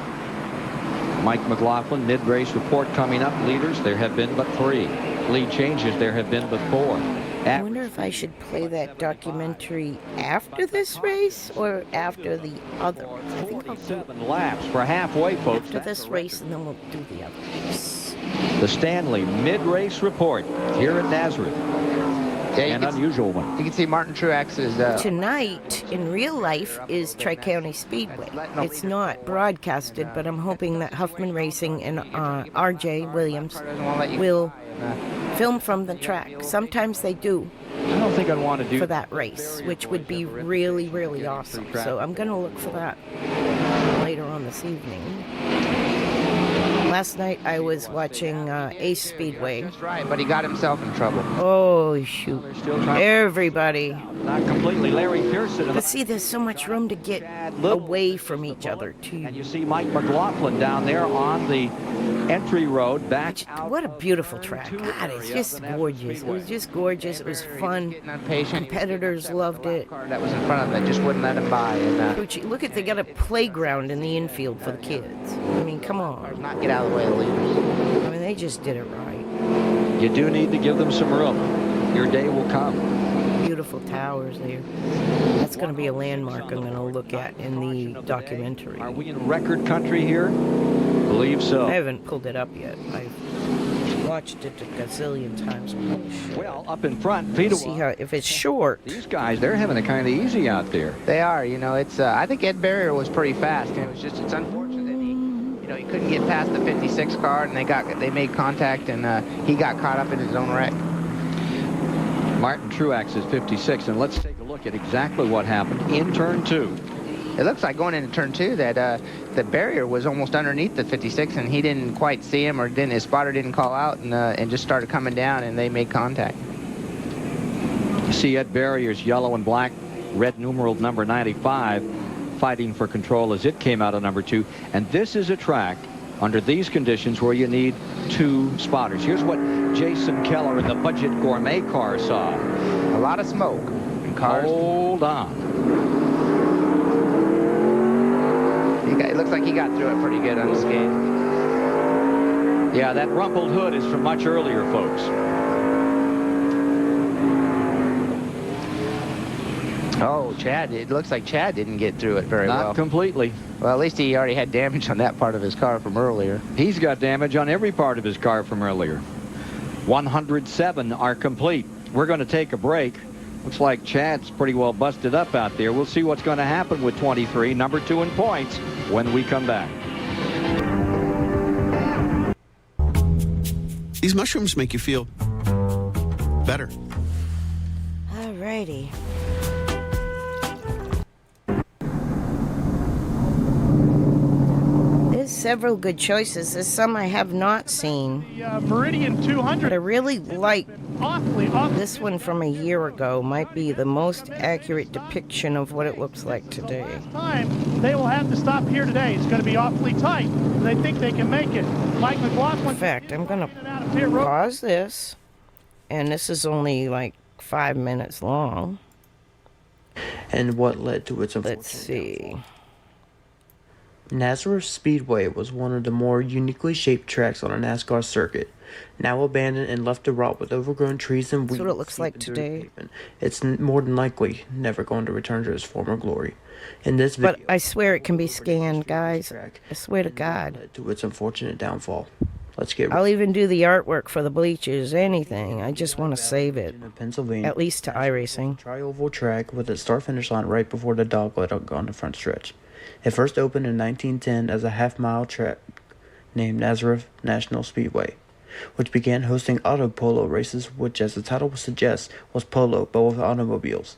Mike McLaughlin, mid-race report coming up. Leaders, there have been but 3. Lead changes, there have been but 4. I wonder if I should play that documentary after this race or after the other. I think I'll do 7 laps for halfway, folks. after this race, and then we'll do the other race. The Stanley mid-race report here at Nazareth. An unusual one. You can see Martin Truex is... Tonight, in real life, is Tri-County Speedway. It's not broadcasted, but I'm hoping that Huffman Racing and R.J. Williams will film from the track. Sometimes they do. I don't think I'd want to do for that race, which would be really, really awesome. So I'm going to look for that later on this evening. Last night I was watching Ace Speedway. That's right, but he got himself in trouble. Oh, shoot. Everybody. Not completely. Larry Pearson. But see, there's so much room to get away from each other, too. And you see Mike McLaughlin down there on the entry road back out. What a beautiful track. God, it's just gorgeous. It was just gorgeous. It was fun. Competitors loved it. That was in front of him, just wouldn't let him by. And, look at, they got a playground in the infield for the kids. I mean, come on. Not get out of the way of the leaders. I mean, they just did it right. You do need to give them some room. Your day will come. Beautiful towers there. That's going to be a landmark I'm going to look at in the documentary. Are we in record country here? Believe so. I haven't pulled it up yet. I've watched it a gazillion times. Well, up in front, Fedewa. See how, if it's short. These guys, they're having it kind of easy out there. They are, you know, it's, I think Ed Barrier was pretty fast. And it's unfortunate that he couldn't get past the 56 car, and they made contact, and he got caught up in his own wreck. Martin Truax is 56, and let's take a look at exactly what happened in turn 2. It looks like going into turn 2 that the Barrier was almost underneath the 56, and he didn't quite see him, or his spotter didn't call out, and just started coming down, and they made contact. You see Ed Barrier's yellow and black, red numeral number 95, fighting for control as it came out of number 2. And this is a track under these conditions where you need 2 spotters. Here's what Jason Keller in the budget gourmet car saw. A lot of smoke in cars. Hold on. It looks like he got through it pretty good unscathed. Yeah, that rumpled hood is from much earlier, folks. Oh, Chad, it looks like Chad didn't get through it very well. Not completely. Well, at least he already had damage on that part of his car from earlier. He's got damage on every part of his car from earlier. 107 are complete. We're going to take a break. Looks like Chad's pretty well busted up out there. We'll see what's going to happen with 23, number 2 in points, when we come back. These mushrooms make you feel better. All righty. There's several good choices. There's some I have not seen. Meridian 200. But I really like this one from a year ago. Might be the most accurate depiction of what it looks like today. They will have to stop here today. It's going to be awfully tight. They think they can make it. Mike McLaughlin. In fact, I'm going to pause this, and this is only like 5 minutes long. And what led to its unfortunate Let's see. downfall. Nazareth Speedway was one of the more uniquely shaped tracks on a NASCAR circuit. Now abandoned and left to rot with overgrown trees and weeds. That's what it looks like today. It's more than likely never going to return to its former glory. In this video, but I swear it can be scanned, guys. I swear to God. Led to its unfortunate downfall. Let's get. I'll even do the artwork for the bleachers, anything. I just want to save it. Pennsylvania, at least to iRacing. Tri-oval track with a start-finish line right before the dogleg on the front stretch. It first opened in 1910 as a half-mile track named Nazareth National Speedway, which began hosting auto polo races, which, as the title suggests, was polo but with automobiles.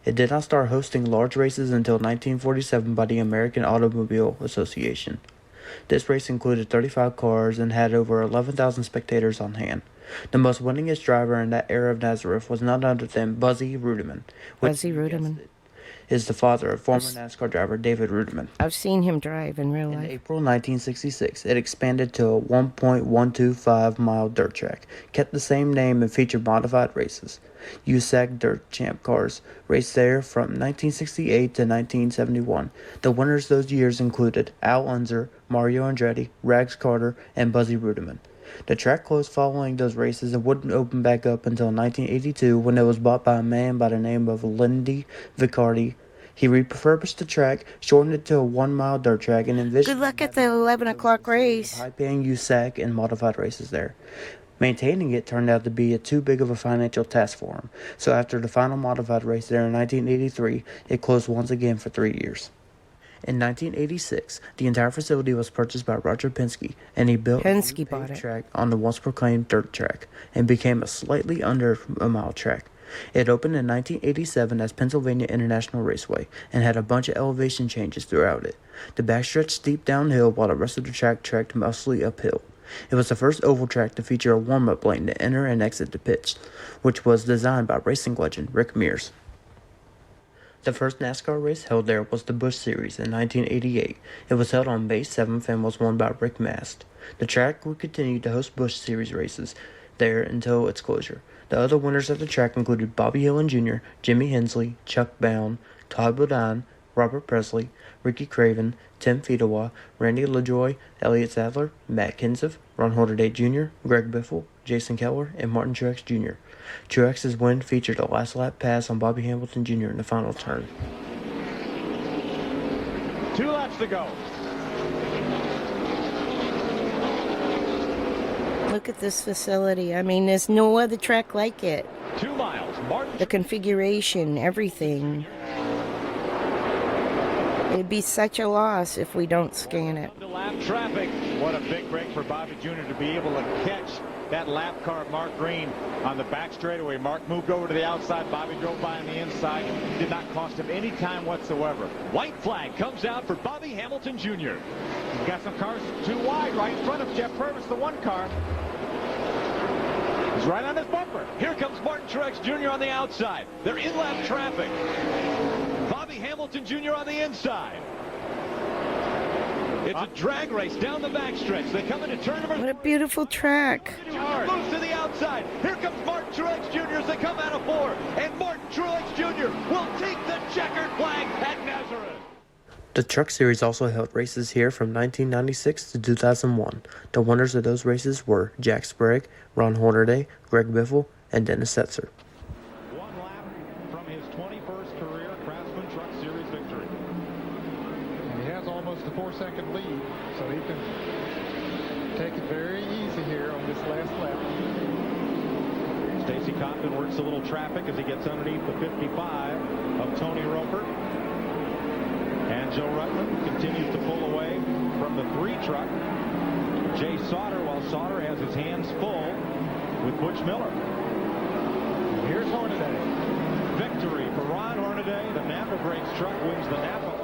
It did not start hosting large races until 1947 by the American Automobile Association. This race included 35 cars and had over 11,000 spectators on hand. The most winningest driver in that era of Nazareth was none other than Buzzy Rudiman. Buzzy Rudiman is the father of former NASCAR driver David Rudiman. I've seen him drive in real life. In April 1966, it expanded to a 1.125-mile dirt track, kept the same name, and featured modified races. USAC Dirt Champ cars raced there from 1968 to 1971. The winners those years included Al Unser, Mario Andretti, Rags Carter, and Buzzy Rudiman. The track closed following those races and wouldn't open back up until 1982 when it was bought by a man by the name of Lindy Vicardi. He refurbished the track, shortened it to a 1-mile dirt track, and envisioned... Good luck at the 11 o'clock race. High-paying USAC and modified races there. Maintaining it turned out to be too big of a financial task for him, so after the final modified race there in 1983, it closed once again for 3 years. In 1986, the entire facility was purchased by Roger Penske, and he built a track on the once-proclaimed dirt track, and became a slightly under a mile track. It opened in 1987 as Pennsylvania International Raceway and had a bunch of elevation changes throughout it. The backstretch steep downhill while the rest of the track trekked mostly uphill. It was the first oval track to feature a warm-up lane to enter and exit the pits, which was designed by racing legend Rick Mears. The first NASCAR race held there was the Busch Series in 1988. It was held on May 7th and was won by Rick Mast. The track would continue to host Busch Series races there until its closure. The other winners at the track included Bobby Hillin Jr., Jimmy Hensley, Chuck Bown, Todd Bodine, Robert Presley, Ricky Craven, Tim Fedewa, Randy LaJoie, Elliott Sadler, Matt Kenseth, Ron Hornaday Jr., Greg Biffle, Jason Keller, and Martin Truex Jr. Truex's win featured a last lap pass on Bobby Hamilton Jr. in the final turn. 2 laps to go. Look at this facility. I mean, there's no other track like it. 2 miles. Martin. The configuration, everything. It'd be such a loss if we don't scan it. Lap traffic. What a big break for Bobby Jr. to be able to catch that lap car of Mark Green on the back straightaway. Mark moved over to the outside. Bobby drove by on the inside. Did not cost him any time whatsoever. White flag comes out for Bobby Hamilton Jr. He's got some cars too wide right in front of Jeff Purvis, the 1 car. He's right on his bumper. Here comes Martin Truex Jr. on the outside. They're in lap traffic. Bobby Hamilton Jr. on the inside. It's a drag race down the backstretch. They come into turn number. What a beautiful track. Moves to the outside. Here comes Martin Truex Jr. as they come out of 4. And Martin Truex Jr. will take the checkered flag at Nazareth. The Truck Series also held races here from 1996 to 2001. The winners of those races were Jack Sprague, Ron Hornaday, Greg Biffle, and Dennis Setzer. 1 lap from his 21st career Craftsman Truck Series victory. And he has almost a 4-second lead, so he can take it very easy here on this last lap. Stacy Compton works a little traffic as he gets underneath the 55 of Tony Roper. And Joe Rutland continues to pull away from the 3 truck. Jay Sauter, while Sauter has his hands full with Butch Miller. And here's Hornaday. Victory for Ron Hornaday. The Napa Brakes truck wins the Napa.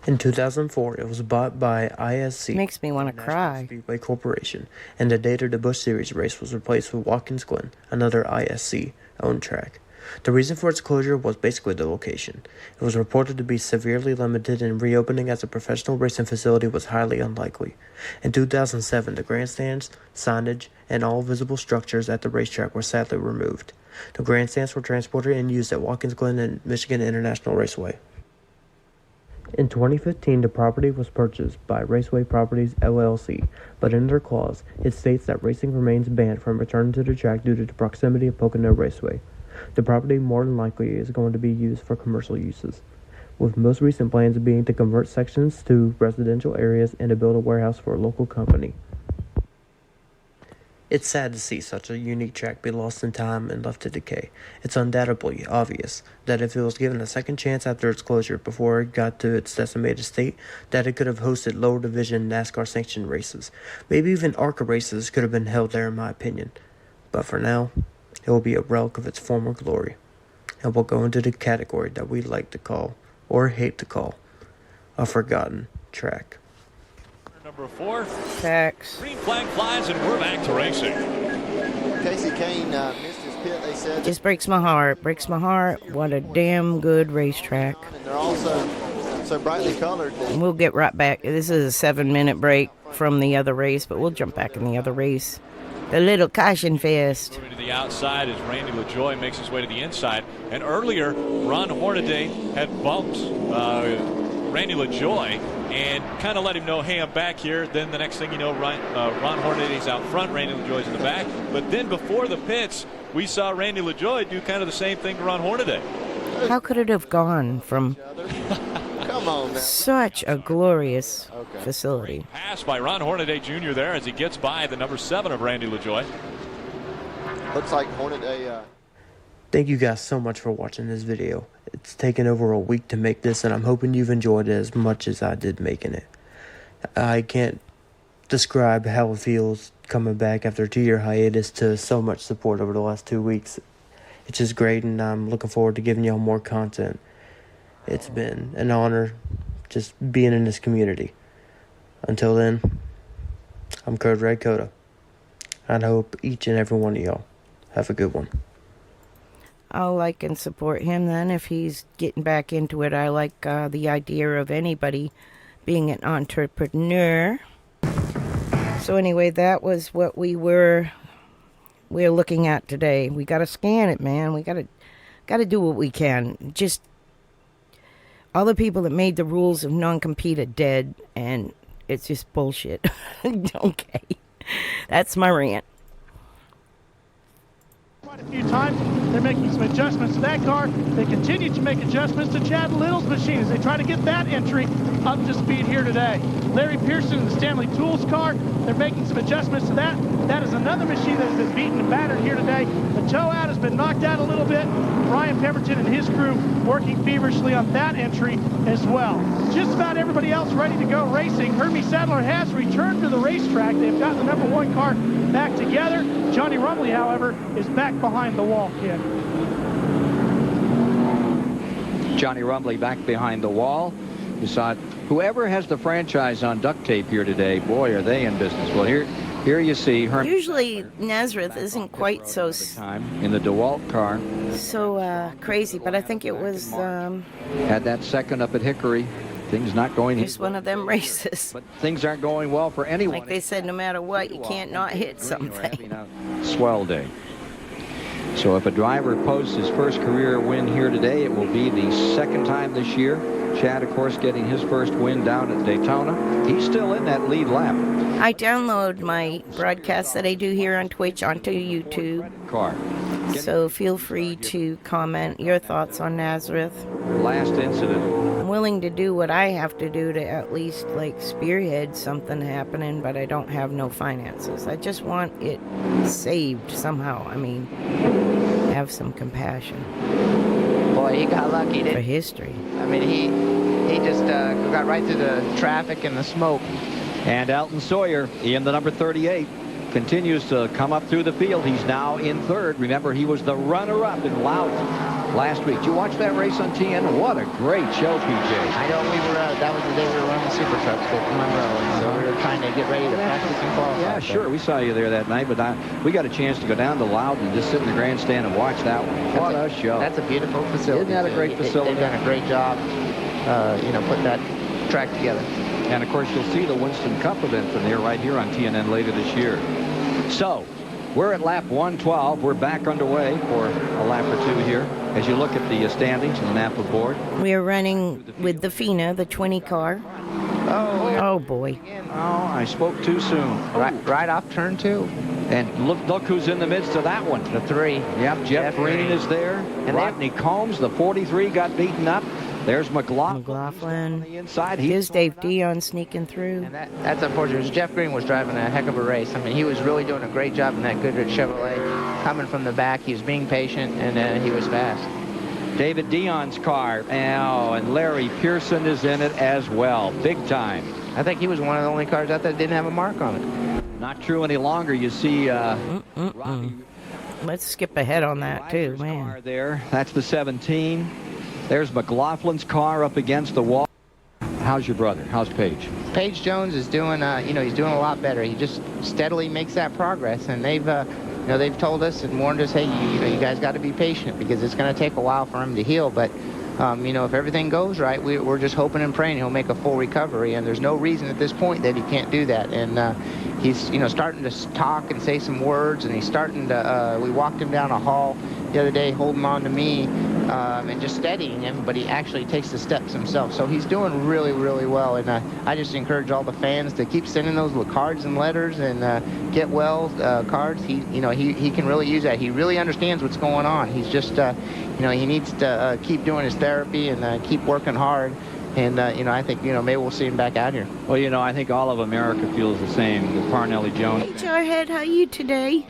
In 2004, it was bought by ISC. Makes me want to cry. Speedway Corporation, and the date of the Busch Series race was replaced with Watkins Glen, another ISC-owned track. The reason for its closure was basically the location. It was reported to be severely limited, and reopening as a professional racing facility was highly unlikely. In 2007, the grandstands, signage, and all visible structures at the racetrack were sadly removed. The grandstands were transported and used at Watkins Glen and Michigan International Raceway. In 2015, the property was purchased by Raceway Properties, LLC, but in their clause, it states that racing remains banned from returning to the track due to the proximity of Pocono Raceway. The property more than likely is going to be used for commercial uses, with most recent plans being to convert sections to residential areas and to build a warehouse for a local company. It's sad to see such a unique track be lost in time and left to decay. It's undoubtedly obvious that if it was given a second chance after its closure before it got to its decimated state, that it could have hosted lower division NASCAR sanctioned races. Maybe even ARCA races could have been held there in my opinion. But for now, it will be a relic of its former glory, and will go into the category that we like to call, or hate to call, a forgotten track. Number 4. Facts. Green flag flies, and we're back to racing. Casey Kane missed his pit, they said. Just breaks my heart. Breaks my heart. What a damn good racetrack. And they're also so brightly colored. And we'll get right back. This is a 7-minute break from the other race, but we'll jump back in the other race. The little caution fest. Moving to the outside as Randy LaJoie makes his way to the inside. And earlier, Ron Hornaday had bumped Randy LaJoie and kind of let him know, hey, I'm back here. Then the next thing you know, Ron Hornaday's out front, Randy LaJoie's in the back. But then before the pits, we saw Randy LaJoie do kind of the same thing to Ron Hornaday. How could it have gone from Come on now. such a glorious facility? Pass by Ron Hornaday Jr. there as he gets by the number 7 of Randy LaJoie. Looks like Hornaday. Thank you guys so much for watching this video. It's taken over a week to make this, and I'm hoping you've enjoyed it as much as I did making it. I can't describe how it feels coming back after a 2-year hiatus to so much support over the last 2 weeks. It's just great, and I'm looking forward to giving y'all more content. It's been an honor just being in this community. Until then, I'm Code Red Coda. And I hope each and every one of y'all have a good one. I'll like and support him then if he's getting back into it. I like the idea of anybody being an entrepreneur. So anyway, that was what we're looking at today. We got to scan it, man. We got to do what we can. Just all the people that made the rules of non-compete are dead, and it's just bullshit. Okay. That's my rant. Quite a few times. They're making some adjustments to that car. They continue to make adjustments to Chad Little's machine as they try to get that entry up to speed here today. Larry Pearson in the Stanley Tools car, they're making some adjustments to that. That is another machine that has been beaten and battered here today. The tow out has been knocked out a little bit. Brian Pemberton and his crew working feverishly on that entry as well. Just about everybody else ready to go racing. Herbie Sadler has returned to the racetrack. They've got the number 1 car back together. Johnny Rumley, however, is back behind the wall, kid. Johnny Rumley back behind the wall. You saw it. Whoever has the franchise on duct tape here today, boy, are they in business. Well, here you see her. Usually Nazareth isn't quite so in the DeWalt car. So crazy, but I think it was Had that second up at Hickory. Things not going. Just one of them races. But things aren't going well for anyone. Like they said, no matter what, you can't not hit something. Swell day. So if a driver posts his first career win here today, it will be the second time this year. Chad, of course, getting his first win down at Daytona. He's still in that lead lap. I download my broadcasts that I do here on Twitch onto YouTube. Car. So feel free to comment your thoughts on Nazareth. Last incident. I'm willing to do what I have to do to at least like spearhead something happening, but I don't have no finances. I just want it saved somehow. I mean, have some compassion. Boy, he got lucky, didn't he? For history. I mean, he just got right through the traffic and the smoke. And Alton Sawyer in the number 38 continues to come up through the field. He's now in third. Remember, he was the runner-up in Loudon last week. Did you watch that race on TN? What a great show, PJ. I know that was the day we were running Super Trucks with Monroe, and so we were trying to get ready to practice and qualify. Yeah, sure. We saw you there that night, but we got a chance to go down to Loudon and just sit in the grandstand and watch that one. What a show. That's a beautiful facility. Isn't that a great facility? They've done a great job, putting that track together. And, of course, you'll see the Winston Cup event from there right here on TNN later this year. So, we're at lap 112. We're back underway for a lap or two here as you look at the standings and the Napa board. We are running with the FINA, the 20 car. Oh boy. Oh, I spoke too soon. Right off turn 2. And look who's in the midst of that one. The 3. Yep, Jeff Green is there. And Rodney Combs, the 43, got beaten up. There's McLaughlin on the inside. Here's Dave Dion sneaking through. And that's unfortunate. Jeff Green was driving a heck of a race. I mean, he was really doing a great job in that Goodrich Chevrolet. Coming from the back, he was being patient, and he was fast. David Dion's car. And Larry Pearson is in it as well. Big time. I think he was one of the only cars out there that didn't have a mark on it. Not true any longer. You see Let's skip ahead on that, too, man. Car there. That's the 17. There's McLaughlin's car up against the wall. How's your brother? How's Paige? Paige Jones is doing, he's doing a lot better. He just steadily makes that progress, and they've told us and warned us, hey, you guys got to be patient because it's going to take a while for him to heal. But if everything goes right, we're just hoping and praying he'll make a full recovery, and there's no reason at this point that he can't do that. And he's starting to talk and say some words, and he's starting to. We walked him down a hall the other day, holding on to me. And just steadying him, but he actually takes the steps himself. So he's doing really, really well. And I just encourage all the fans to keep sending those cards and letters and get well cards. He can really use that. He really understands what's going on. He's just, he needs to keep doing his therapy and keep working hard. And, I think, maybe we'll see him back out here. Well, I think all of America feels the same with Parnelli Jones. Hey, Jarhead, how are you today?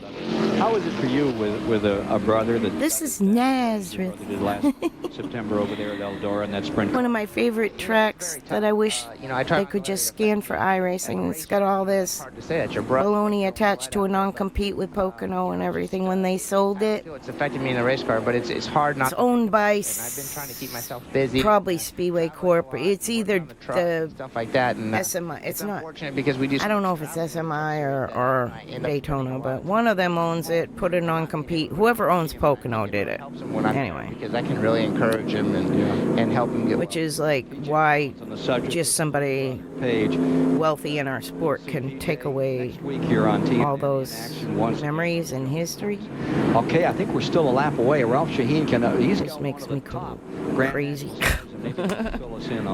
How is it for you with a brother that This is Nazareth. did last September over there at Eldora and that sprint? One of my favorite tracks that I wish they could just scan for iRacing. It's got all this baloney attached to a non-compete with Pocono and everything when they sold it. It's affected me in the race car, but it's hard not. It's owned by I've been trying to keep myself busy. probably Speedway Corp. It's either the Stuff like that, and SMI. It's not. unfortunate because we do. I don't know if it's SMI or Daytona, but one of them owns it. Put a non-compete. Whoever owns Pocono did it. Anyway, because I can really encourage him and help him get. which is like why just somebody wealthy in our sport can take away Here on TV. all those memories and history. Okay, I think we're still a lap away. Ralph Shaheen can. He's Just makes me crazy.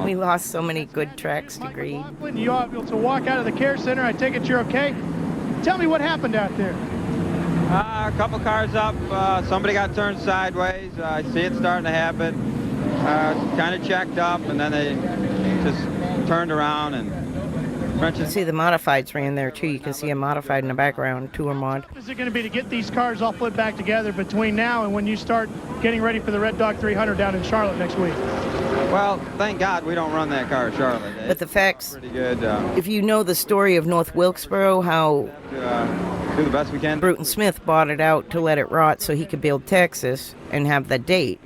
We lost so many good tracks to greed. You are able to walk out of the care center. I take it you're okay. Tell me what happened out there. A couple cars up, somebody got turned sideways. I see it starting to happen. Kind of checked up, and then they just turned around and. You can see the modifieds ran there too. You can see a modified in the background, tour mod. What is it going to be to get these cars all put back together between now and when you start getting ready for the Red Dog 300 down in Charlotte next week? Well, thank God we don't run that car at Charlotte. But the facts, Pretty good. if you know the story of North Wilkesboro, how Do the best we can. Bruton Smith bought it out to let it rot so he could build Texas and have the date.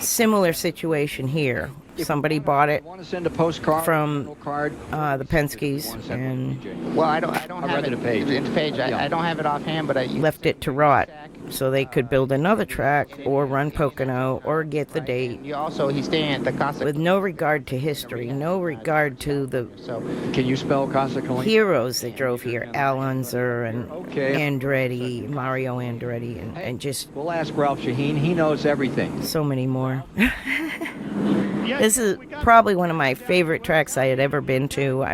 Similar situation here. Somebody bought it from the Penske's and Well, I don't have it. It's Page. I don't have it offhand, but I left it to rot so they could build another track or run Pocono or get the date. He's staying at the Casa. With no regard to history, no regard to the Can you spell Casa Colina? heroes that drove here, Al Unser and Andretti, Mario Andretti, and just... We'll ask Ralph Shaheen. He knows everything. So many more. This is probably one of my favorite tracks I had ever been to.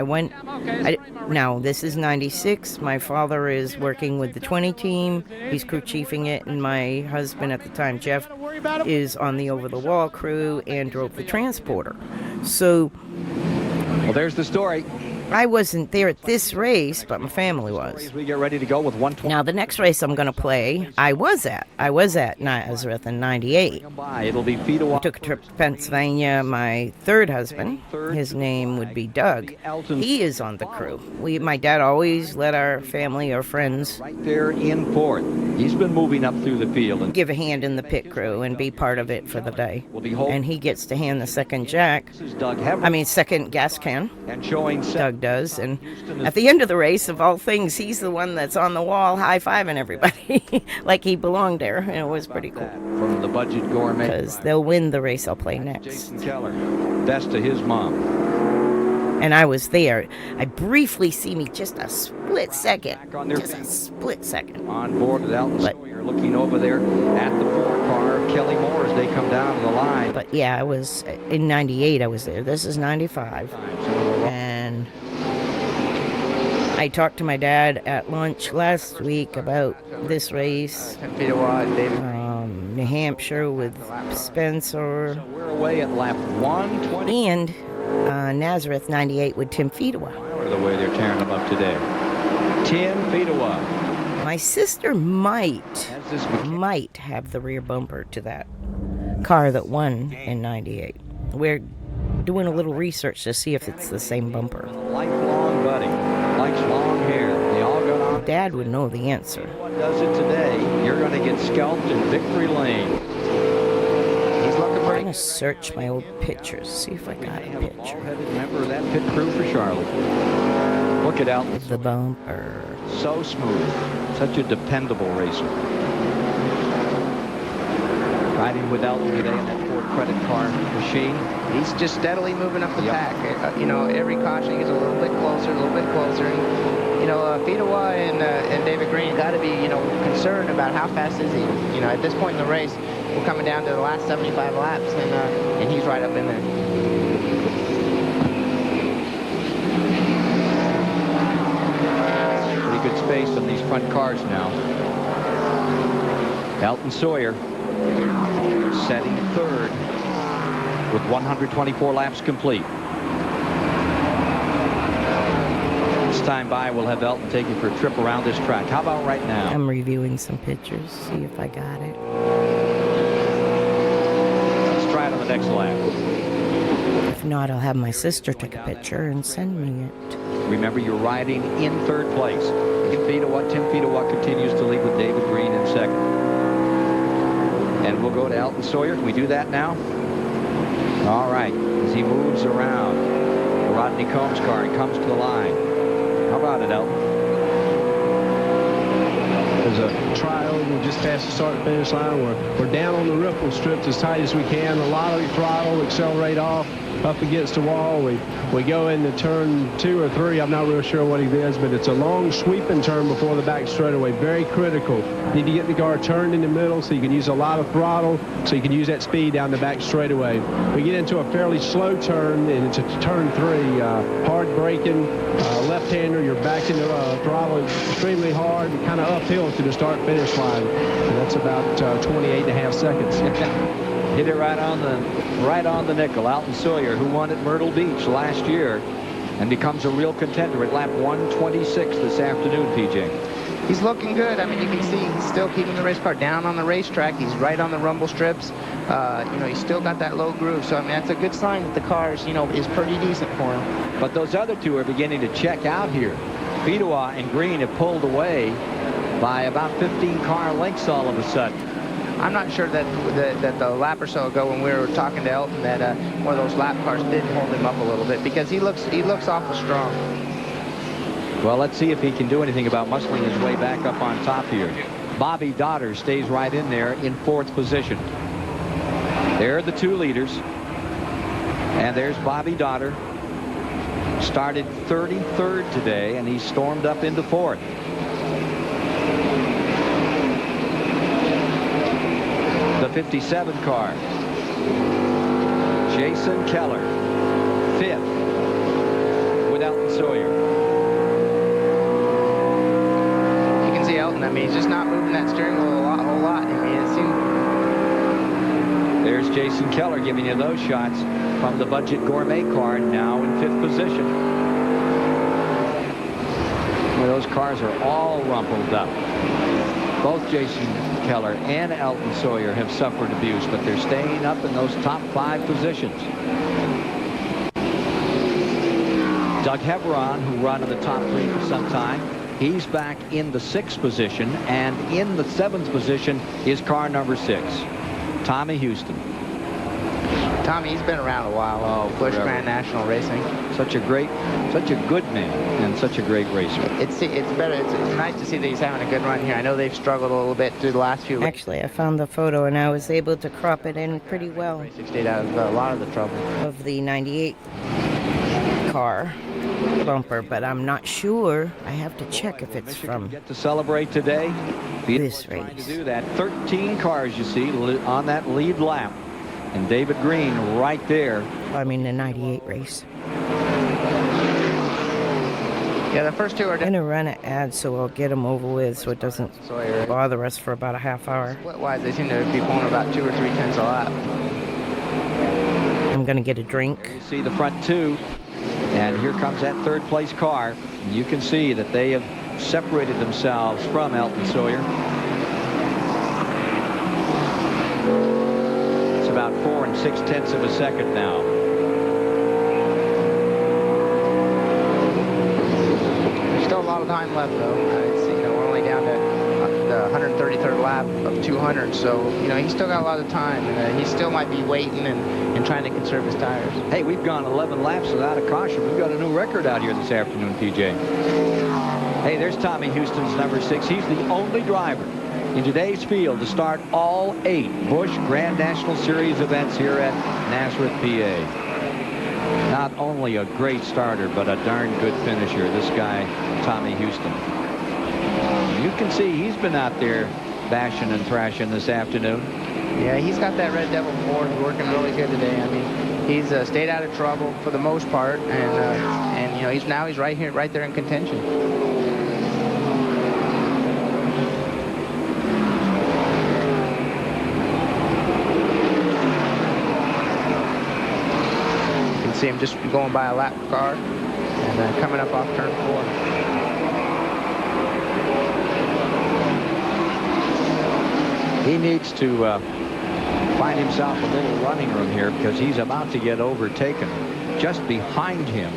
Now, this is 96. My father is working with the 20 team. He's crew chiefing it, and my husband at the time, Jeff, is on the over-the-wall crew and drove the transporter. So... Well, there's the story. I wasn't there at this race, but my family was. We get ready to go with 120. Now, the next race I'm going to play, I was at Nazareth in 98. It'll be Fedewa. I took a trip to Pennsylvania. My third husband, his name would be Doug. He is on the crew. My dad always let our family or friends right there in fourth. He's been moving up through the field and give a hand in the pit crew and be part of it for the day. And he gets to hand the second second gas can. And showing Doug does, and at the end of the race, of all things, he's the one that's on the wall high-fiving everybody like he belonged there, and it was pretty cool. From the Budget Gourmet. Because they'll win the race I'll play next. Jason Keller, best to his mom. And I was there. I briefly see me just a split second. Just a split second. On board with Alton Sawyer, looking over there at the 4 car of Kelly Moore as they come down the line. But yeah, I was in 98. I was there. This is 95. And I talked to my dad at lunch last week about this race. New Hampshire with Spencer. We're away at lap 120. And Nazareth 98 with Tim Fedewa. The way they're tearing them up today. Tim Fedewa. My sister might have the rear bumper to that car that won in 98. We're doing a little research to see if it's the same bumper. Lifelong buddy. Likes long hair. They all got on. Dad would know the answer. What does it today? You're going to get scalped in Victory Lane. I'm going to search my old pictures, see if I got a picture. Member of that pit crew for Charlotte. Look at Alton. The bumper. So smooth. Such a dependable racer. Riding with Alton today in that Ford credit car machine. He's just steadily moving up the pack. Every caution gets a little bit closer, a little bit closer. And, Fedewa and David Green got to be, concerned about how fast is he. At this point in the race, we're coming down to the last 75 laps, and he's right up in there. Pretty good space on these front cars now. Alton Sawyer setting third with 124 laps complete. Next time by, we'll have Elton take you for a trip around this track. How about right now? I'm reviewing some pictures, see if I got it. Let's try it on the next lap. If not, I'll have my sister take a picture and send me it. Remember, you're riding in 3rd place. Tim Fedewa continues to lead with David Green in 2nd. And we'll go to Elton Sawyer. Can we do that now? All right. As he moves around the Rodney Combs car and comes to the line. How about it, Elton? There's a trioval just past the start and finish line. We're down on the ripple strips as tight as we can. A lot of the throttle, accelerate off, up against the wall. We go into turn 2 or 3. I'm not real sure what he does, but it's a long sweeping turn before the back straightaway. Very critical. Need to get the car turned in the middle so you can use a lot of throttle, so you can use that speed down the back straightaway. We get into a fairly slow turn, and it's a turn 3. Hard braking, left-hander. You're backing the throttle extremely hard and kind of uphill to the start-finish line. And that's about 28.5 seconds. Hit it right on the nickel. Elton Sawyer, who won at Myrtle Beach last year and becomes a real contender at lap 126 this afternoon, PJ. He's looking good. I mean, you can see he's still keeping the race car down on the racetrack. He's right on the rumble strips. You know, he's still got that low groove. So, I mean, that's a good sign that the car is, you know, is pretty decent for him. But those other two are beginning to check out here. Fedewa and Green have pulled away by about 15 car lengths all of a sudden. I'm not sure that the lap or so ago when we were talking to Elton that one of those lap cars did hold him up a little bit, because he looks awful strong. Well, let's see if he can do anything about muscling his way back up on top here. Bobby Dotter stays right in there in 4th position. There are the 2 leaders. And there's Bobby Dotter. Started 33rd today, and he stormed up into 4th. The 57 car. Jason Keller, 5th with Elton Sawyer. You can see Elton, I mean, he's just not moving that steering wheel a whole lot. I mean, it seems... There's Jason Keller giving you those shots from the budget gourmet car, now in 5th position. Well, those cars are all rumpled up. Both Jason Keller and Elton Sawyer have suffered abuse, but they're staying up in those top 5 positions. Doug Heveron, who run in the top 3 for some time, he's back in the 6th position, and in the 7th position is car number 6, Tommy Houston. Tommy, he's been around a while. Oh, Busch Grand National Racing. Such a good man, and such a great racer. It's better. It's nice to see that he's having a good run here. I know they've struggled a little bit through the last few. Actually, I found the photo and I was able to crop it in pretty well. He stayed out of a lot of the trouble. Of the 98 car bumper, but I'm not sure. I have to check if it's from. Get to celebrate today. This race. To do that, 13 cars you see on that lead lap. And David Green right there. I mean, the 98 race. Yeah, the first 2 are... I'm going to run an ad so I'll get them over with so it doesn't bother us for about a half hour. Split-wise, they seem to be pulling about 2 or 3 tenths a lap. I'm going to get a drink. There you see the front 2. And here comes that 3rd place car. You can see that they have separated themselves from Elton Sawyer. About 4 6/10 of a second now. There's still a lot of time left, though. We're only down to the 133rd lap of 200, so he's still got a lot of time, and he still might be waiting and trying to conserve his tires. Hey, we've gone 11 laps without a caution. We've got a new record out here this afternoon, PJ. Hey, there's Tommy Houston's number 6. He's the only driver in today's field to start all 8 Busch Grand National Series events here at Nazareth, PA. Not only a great starter, but a darn good finisher, this guy, Tommy Houston. You can see he's been out there bashing and thrashing this afternoon. Yeah, he's got that Red Devil Ford working really good today. I mean, he's stayed out of trouble for the most part, and he's right there in contention. See him just going by a lap car. And coming up off turn 4. He needs to find himself a little running room here because he's about to get overtaken. Just behind him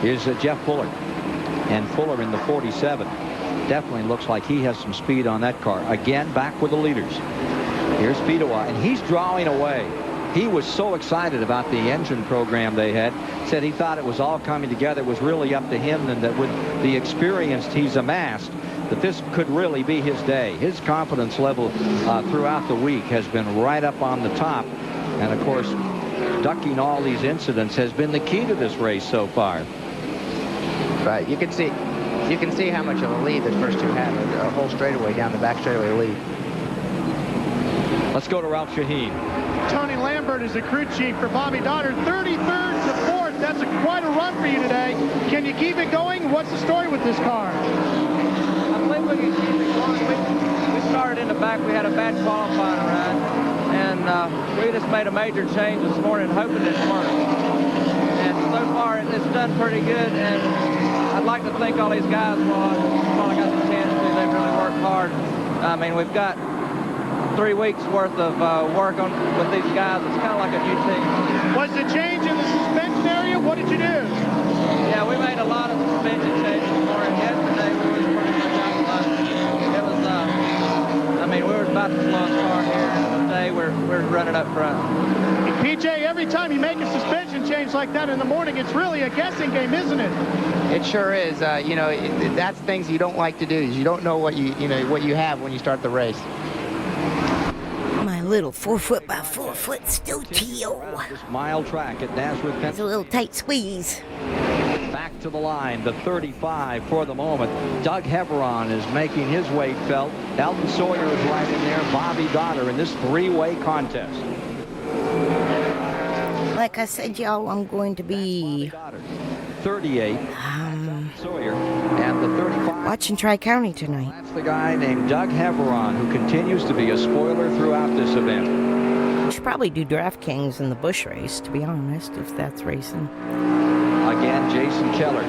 is Jeff Fuller. And Fuller in the 47. Definitely looks like he has some speed on that car. Again, back with the leaders. Here's Fedewa, and he's drawing away. He was so excited about the engine program they had. Said he thought it was all coming together. It was really up to him, and that with the experience he's amassed, that this could really be his day. His confidence level throughout the week has been right up on the top. And, of course, ducking all these incidents has been the key to this race so far. Right, you can see how much of a lead the first two have. A whole straightaway down the back straightaway lead. Let's go to Ralph Shaheen. Tony Lambert is the crew chief for Bobby Doddard. 33rd to 4th. That's quite a run for you today. Can you keep it going? What's the story with this car? I believe we can keep it going. We started in the back. We had a bad qualifying ride. And we just made a major change this morning, hoping it worked. And so far, it's done pretty good. And I'd like to thank all these guys while I got the chance to. They've really worked hard. I mean, we've got 3 weeks worth of work with these guys. It's kind of like a new team. Was the change in the suspension area? What did you do? Yeah, we made a lot of suspension changes this morning. Yesterday, we was pretty much out of luck. It was, I mean, we were about the slowest car here, and today we're running up front. PJ, every time you make a suspension change like that in the morning, it's really a guessing game, isn't it? It sure is. You know, that's things you don't like to do. Is you don't know what what you have when you start the race. My little 4-foot by 4-foot still T.O. This mile track at Nazareth. It's a little tight squeeze. Back to the line, the 35 for the moment. Doug Heveron is making his weight felt. Elton Sawyer is right in there. Bobby Doddard in this three-way contest. Like I said, y'all, I'm going to be 38. Sawyer and the 35. Watching Tri-County tonight. That's the guy named Doug Heveron who continues to be a spoiler throughout this event. I should probably do DraftKings in the Busch race, to be honest, if that's racing. Again, Jason Keller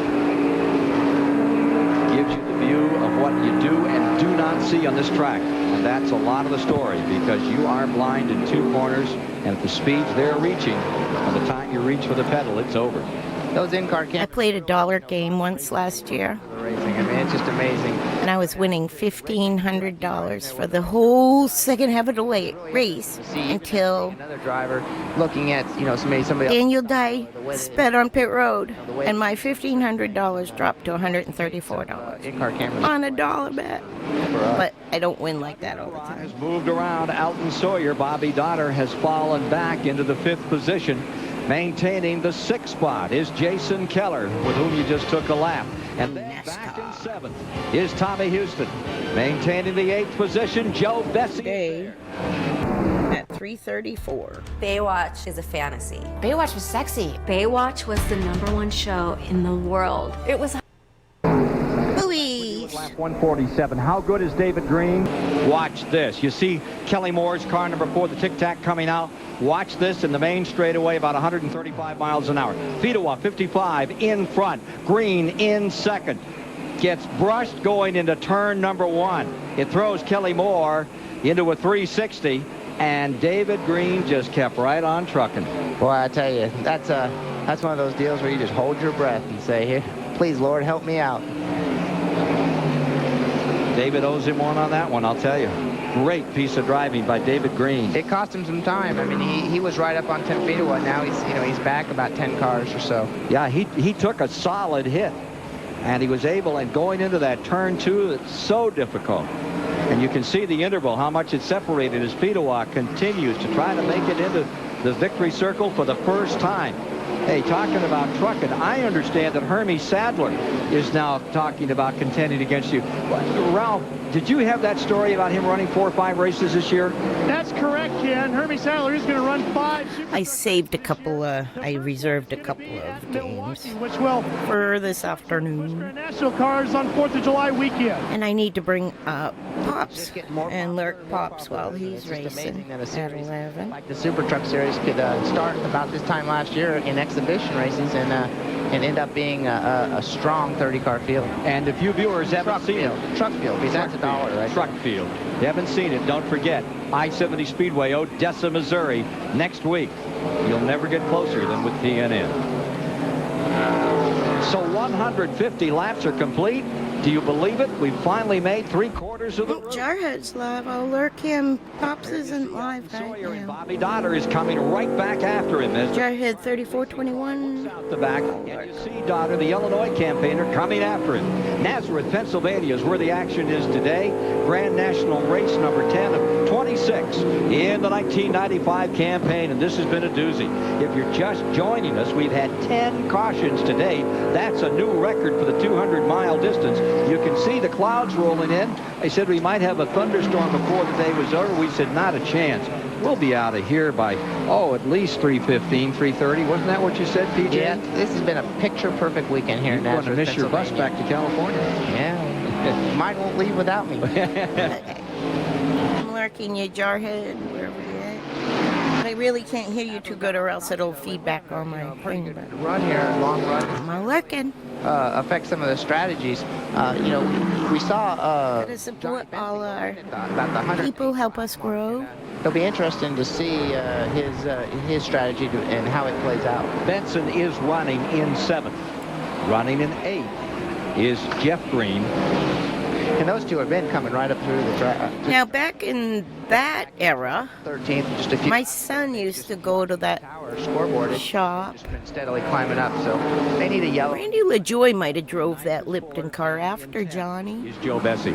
gives you the view of what you do and do not see on this track. And that's a lot of the story because you are blind in 2 corners, and at the speeds they're reaching, by the time you reach for the pedal, it's over. Those in-car cameras. I played a $1 game once last year. Racing, I mean, it's just amazing. And I was winning $1,500 for the whole second half of the race until another driver looking at somebody Daniel Dye sped on pit road, and my $1,500 dropped to $134 in-car cameras on a $1 bet. But I don't win like that all the time. Has moved around Elton Sawyer. Bobby Doddard has fallen back into the 5th position. Maintaining the 6th spot is Jason Keller, with whom you just took a lap. And then back in 7th is Tommy Houston. Maintaining the 8th position, Joe Bessey. At 3:34. Baywatch is a fantasy. Baywatch was sexy. Baywatch was the #1 show in the world. It was Lap 147. How good is David Green? Watch this. You see Kelly Moore's car number 4, the Tic Tac, coming out. Watch this in the main straightaway, about 135 miles an hour. Fedewa 55 in front. Green in second. Gets brushed going into turn number 1. It throws Kelly Moore into a 360, and David Green just kept right on trucking. Boy, I tell you, that's one of those deals where you just hold your breath and say, "Here, please, Lord, help me out." David owes him one on that one, I'll tell you. Great piece of driving by David Green. It cost him some time. I mean, he was right up on 10 Fedewa. Now he's back about 10 cars or so. Yeah, he took a solid hit, and he was able, and going into that turn 2, that's so difficult. And you can see the interval, how much it separated as Fedewa continues to try to make it into the victory circle for the first time. Hey, talking about trucking, I understand that Hermie Sadler is now talking about contending against you. Ralph, did you have that story about him running 4 or 5 races this year? That's correct, Ken. Hermie Sadler is going to run 5. I saved a couple, I reserved a couple of games which will for this afternoon. National cars on 4th of July weekend. And I need to bring Pops and lurk Pops while he's racing at 11. Like the Super Truck Series could start about this time last year in exhibition races, and and end up being a strong 30-car field. And if you viewers haven't seen it, Truck field, because that's $1, right? Truck field. You haven't seen it, don't forget, I-70 Speedway, Odessa, Missouri, next week. You'll never get closer than with TNN. So 150 laps are complete. Do you believe it? We've finally made 3/4 of the road. Jarhead's live. I'll lurk him. Pops isn't live right now. Bobby Dotter is coming right back after him. As Jarhead 3421. out the back, and you see Dotter, the Illinois campaigner, coming after him. Nazareth, Pennsylvania is where the action is today. Grand National race number 10 of 26 in the 1995 campaign, and this has been a doozy. If you're just joining us, we've had 10 cautions today. That's a new record for the 200-mile distance. You can see the clouds rolling in. They said we might have a thunderstorm before the day was over. We said not a chance. We'll be out of here by, at least 3:15, 3:30. Wasn't that what you said, PJ? Yeah, this has been a picture-perfect weekend here in Nazareth, You're going to miss your bus back to California. Yeah. Mine won't leave without me. I'm lurking you, Jarhead, wherever you're at. But I really can't hear you too good, or else it'll feedback on my thing. But Run here, long run. I'm lurking. Affect some of the strategies. We saw Gotta support all our about the 100 people, help us grow. It'll be interesting to see his strategy and how it plays out. Benson is running in 7th. Running in 8th is Jeff Green. And those two have been coming right up through the track. Now, back in that era, 13th, just a few. my son used to go to that scoreboard shop. Just been steadily climbing up, so they need a yellow. Randy LaJoy might have drove that Lipton car after Johnny. Is Joe Bessey.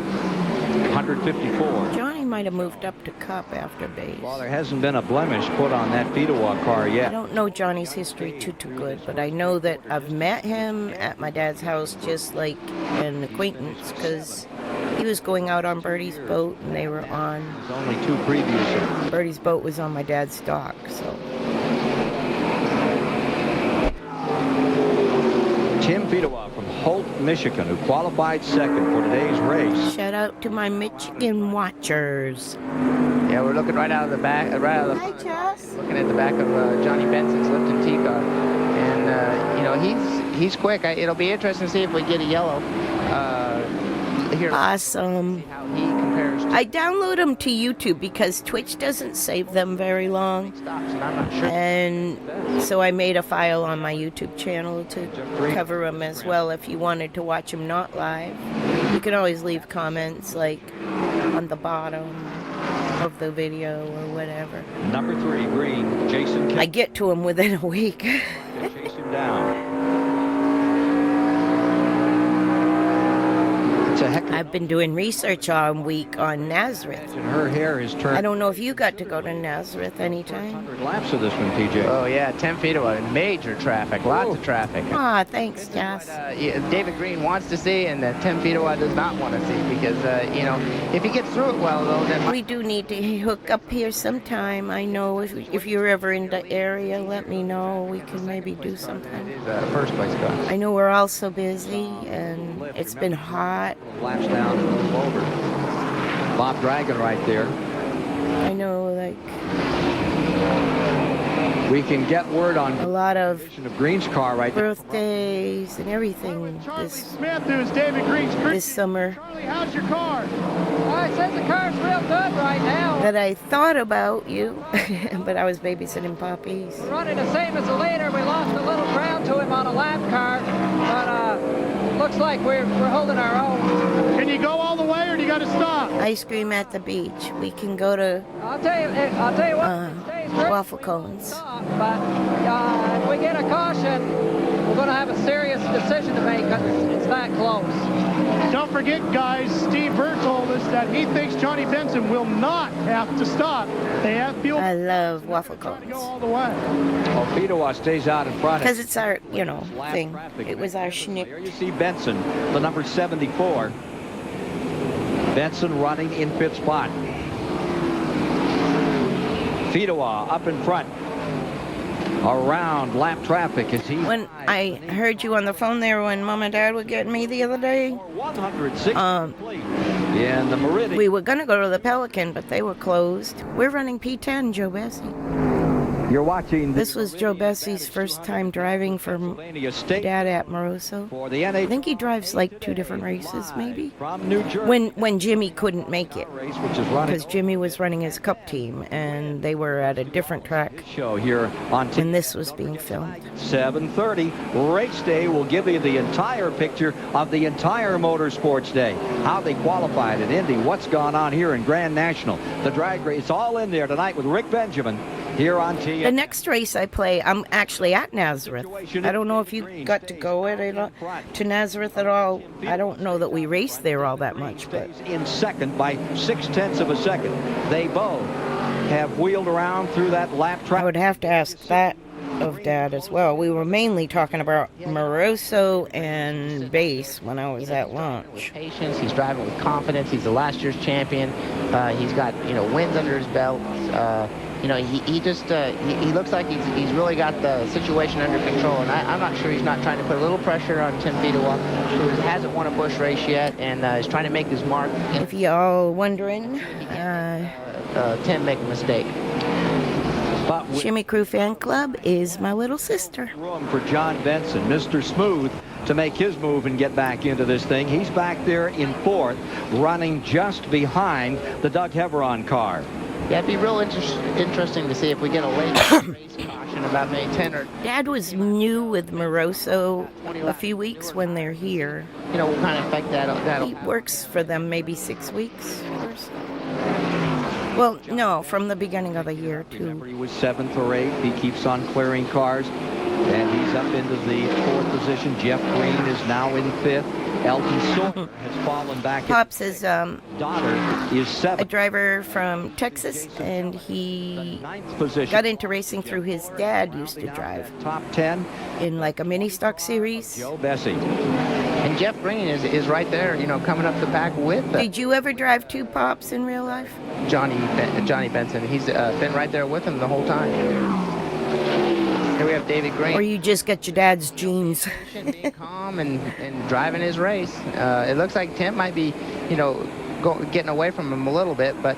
154. Johnny might have moved up to Cup after Bays. Well, there hasn't been a blemish put on that Fedewa car I yet. don't know Johnny's history too good, but I know that I've met him at my dad's house just like an acquaintance, because he was going out on Bertie's boat and they were on. There's only 2 previous. Bertie's boat was on my dad's dock, so. Tim Fedewa from Holt, Michigan, who qualified 2nd for today's race. Shout out to my Michigan watchers. Yeah, we're looking right out of the back, right out of the. Hi, Jess. Looking at the back of Johnny Benson's Lipton T car, and he's quick. It'll be interesting to see if we get a yellow. Here. Awesome. How he compares to I download them to YouTube because Twitch doesn't save them very long. and I'm not sure. And so I made a file on my YouTube channel to cover them as well. If you wanted to watch them not live, you can always leave comments like on the bottom of the video or whatever. Number 3, Green, Jason. I get to them within a week. Chase him down. I've been doing research all week on Nazareth. And her hair is turned. I don't know if you got to go to Nazareth anytime. 100 laps of this one, PJ. Oh yeah, 10 feet away. Major traffic, lots of traffic. Ah, thanks, Jess. David Green wants to see, and 10 feet away does not want to see, because if he gets through it well, though, then we do need to hook up here sometime. I know if you're ever in the area, let me know. We can maybe do something. First place car. I know we're all so busy, and it's been hot. Laps down and move over. Bob Dragon right there. I know, like, we can get word on a lot of Green's car right birthdays and everything Charlie Smith, who's David Green's crew. this summer. Charlie, how's your car? It says the car's real good right now. That I thought about you, but I was babysitting puppies. We're running the same as the leader. We lost a little ground to him on a lap car, but looks like we're holding our own. Can you go all the way, or do you got to stop? Ice cream at the beach. We can go to I'll tell you what. waffle cones. But if we get a caution, we're going to have a serious decision to make, because it's that close. Don't forget, guys, Steve Burr told us that he thinks Johnny Benson will not have to stop. They have fuel. I love waffle cones. To go all the way. Well, Fedewa stays out in front. Because it's our, thing. It was our schnick. There you see Benson, the number 74. Benson running in 5th spot. Fedewa up in front. Around lap traffic as he. When I heard you on the phone there when Mom and Dad were getting me the other day, 160 in the Meridian. we were going to go to the Pelican, but they were closed. We're running P10, Joe Bessey. You're watching This was Joe Bessey's first time driving for Dad at Moroso. I think he drives like 2 different races, maybe. When Jimmy couldn't make it, because Jimmy was running his Cup team, and they were at a different track. Show here on when this was being filmed. 7:30 race day will give you the entire picture of the entire motorsports day. How they qualified at Indy, what's gone on here in Grand National, the drag race, it's all in there tonight with Rick Benjamin. Here on TN. The next race I play, I'm actually at Nazareth. I don't know if you got to go to Nazareth at all. I don't know that we raced there all that much. But in second by 0.6 of a second. They both have wheeled around through that lap track. I would have to ask that of Dad as well. We were mainly talking about Moroso and Base when I was at lunch. Patience. He's driving with confidence. He's the last year's champion. He's got wins under his belt. He looks like he's really got the situation under control, and I'm not sure he's not trying to put a little pressure on Tim Fedewa, who hasn't won a Busch race yet, and is trying to make his mark. If y'all wondering, Tim make a mistake. Shimmy Crew Fan Club is my little sister. Room for John Benson, Mr. Smooth, to make his move and get back into this thing. He's back there in 4th, running just behind the Doug Heveron car. Yeah, it'd be real interesting to see if we get a late race caution about May 10 or... Dad was new with Moroso a few weeks when they're here. What kind of effect that'll He works for them maybe 6 weeks or so. Well, no, from the beginning of the year, too. Remember, he was 7th or 8th. He keeps on clearing cars, and he's up into the 4th position. Jeff Green is now in 5th. Elton Sawyer has fallen back. Pops is daughter is 7th. A driver from Texas, and he got into racing through his dad used to drive. Top 10 in like a mini stock series. Joe Bessey. And Jeff Green is right there, coming up the pack with. Did you ever drive 2 Pops in real life? Johnny Benson. He's been right there with him the whole time. Here we have David Green. Or you just got your dad's genes. Being calm and driving his race. It looks like Tim might be, getting away from him a little bit, but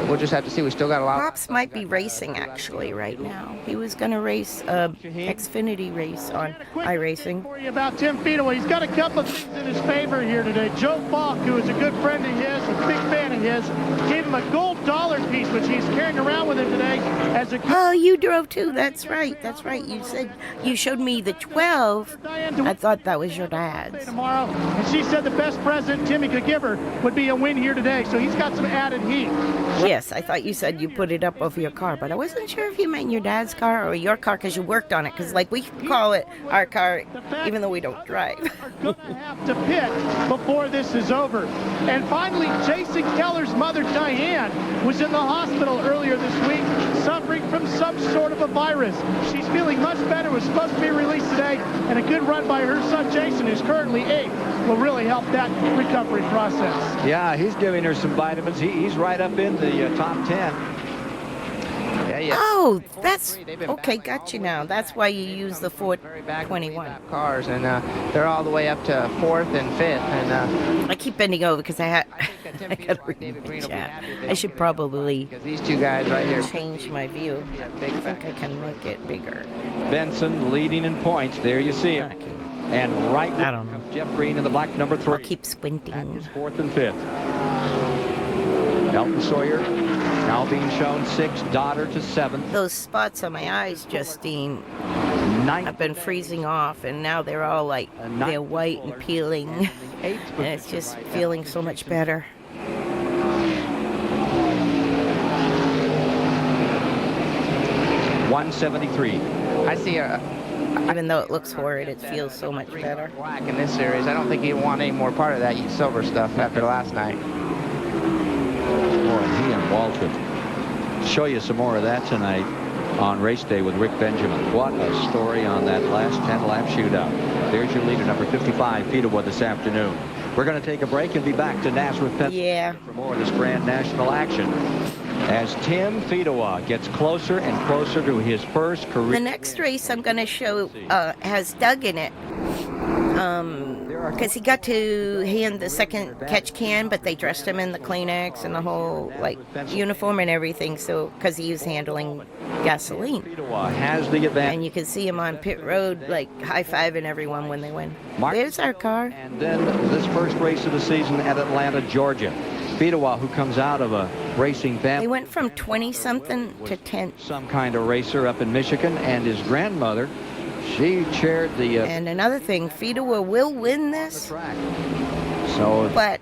we'll just have to see. We still got a lot. Pops might be racing actually right now. He was going to race Xfinity race on iRacing. For you about Tim Fedewa, he's got a couple of things in his favor here today. Joe Falk, who is a good friend of his, a big fan of his, gave him a gold dollar piece, which he's carrying around with him today as a. Oh, you drove too. That's right. That's right. You said you showed me the 12. I thought that was your dad's. Tomorrow, and she said the best present Timmy could give her would be a win here today, so he's got some added heat. Yes, I thought you said you put it up over your car, but I wasn't sure if you meant your dad's car or your car because you worked on it, because like we call it our car even though we don't drive. We're going to have to pit before this is over. And finally, Jason Keller's mother, Diane, was in the hospital earlier this week suffering from some sort of a virus. She's feeling much better, was supposed to be released today, and a good run by her son, Jason, who's currently 8th, will really help that recovery process. Yeah, he's giving her some vitamins. He's right up in the top 10. Yeah. Oh, that's okay. Got you now. That's why you use the 421 cars, and they're all the way up to 4th and 5th. And I keep bending over because I got to read the chat. I should probably these 2 guys right here change my view. I think I can make it bigger. Benson leading in points. There you see him. And right I don't know. Jeff Green in the black number 3. I'll keep squinting. 4th and 5th. Elton Sawyer now being shown 6th, daughter to 7th. Those spots on my eyes, Justine, have been freezing off, and now they're all like, they're white and peeling, and it's just feeling so much better. .173. I see even though it looks horrid, it feels so much better. Black in this series. I don't think you want any more part of that silver stuff after last night. Boy, he and Waltrip show you some more of that tonight on race day with Rick Benjamin. What a story on that last 10-lap shootout. There's your leader, number 55, Fedewa, this afternoon. We're going to take a break and be back to Nazareth, Pennsylvania for more of this Grand National action as Tim Fedewa gets closer and closer to his first career. The next race I'm going to show has Doug in it. Because he got to hand the second catch can, but they dressed him in the Kleenex and the whole like uniform and everything. So because he was handling gasoline, has the advantage. And you can see him on pit road, like high-fiving everyone when they win. There's our car. And then this first race of the season at Atlanta, Georgia. Fedewa, who comes out of a racing family. They went from 20-something to 10. Some kind of racer up in Michigan, and his grandmother, she chaired the... and another thing, Fedewa will win this. So, but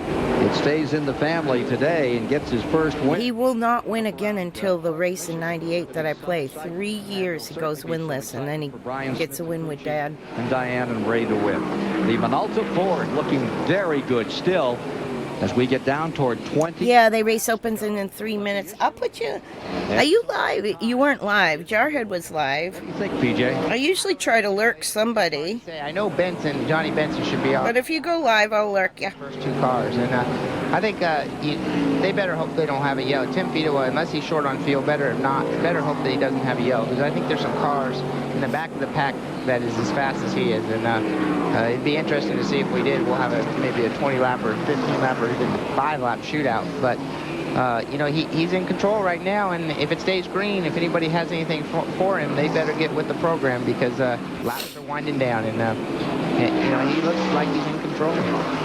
it stays in the family today and gets his first win. He will not win again until the race in '98 that I play. 3 years he goes winless, and then he gets a win with Dad. And Diane and Ray to win. The Minolta Ford looking very good still as we get down toward 20. Yeah, they race opens in 3 minutes. I'll put you... Are you live? You weren't live. Jarhead was live. What do you think, PJ? I usually try to lurk somebody. I know Johnny Benson should be off. But if you go live, I'll lurk you. First 2 cars. And I think they better hope they don't have a yellow. Tim Fedewa, unless he's short on field, better hope that he doesn't have a yellow. Because I think there's some cars in the back of the pack that is as fast as he is. And it'd be interesting to see if we did. We'll have maybe a 20-lap or 15-lap or even 5-lap shootout. But, he's in control right now. And if it stays green, if anybody has anything for him, they better get with the program because laps are winding down. And, he looks like he's in control.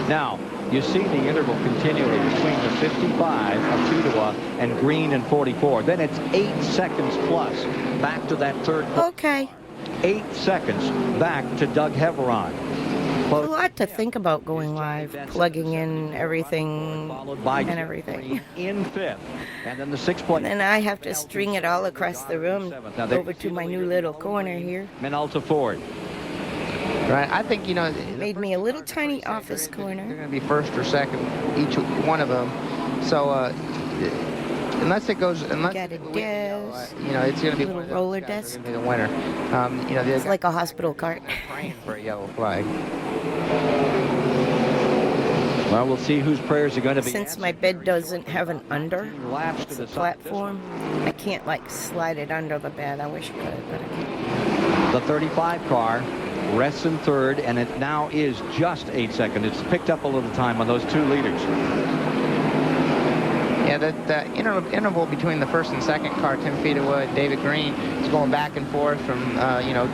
Now, you see the interval continually between the 55 of Fedewa and Green and 44. Then it's 8 seconds plus back to that third. Okay. 8 seconds back to Doug Heveron. A lot to think about going live, plugging in everything and everything. In 5th, and then the 6th place. And then I have to string it all across the room over to my new little corner here. Minolta Ford. Right, I think, it made me a little tiny office corner. They're going to be first or second, each one of them. So, unless it goes, got a desk, it's going to be a little roller desk. Be the winner. It's like a hospital cart. Praying for a yellow flag. Well, we'll see whose prayers are going to be. Since my bed doesn't have an under, it's a platform. I can't slide it under the bed. I wish I could, but I can't. The 35 car rests in 3rd, and it now is just 8 seconds. It's picked up a little time on those 2 leaders. Yeah, the interval between the 1st and 2nd car, Tim Fedewa and David Green, is going back and forth from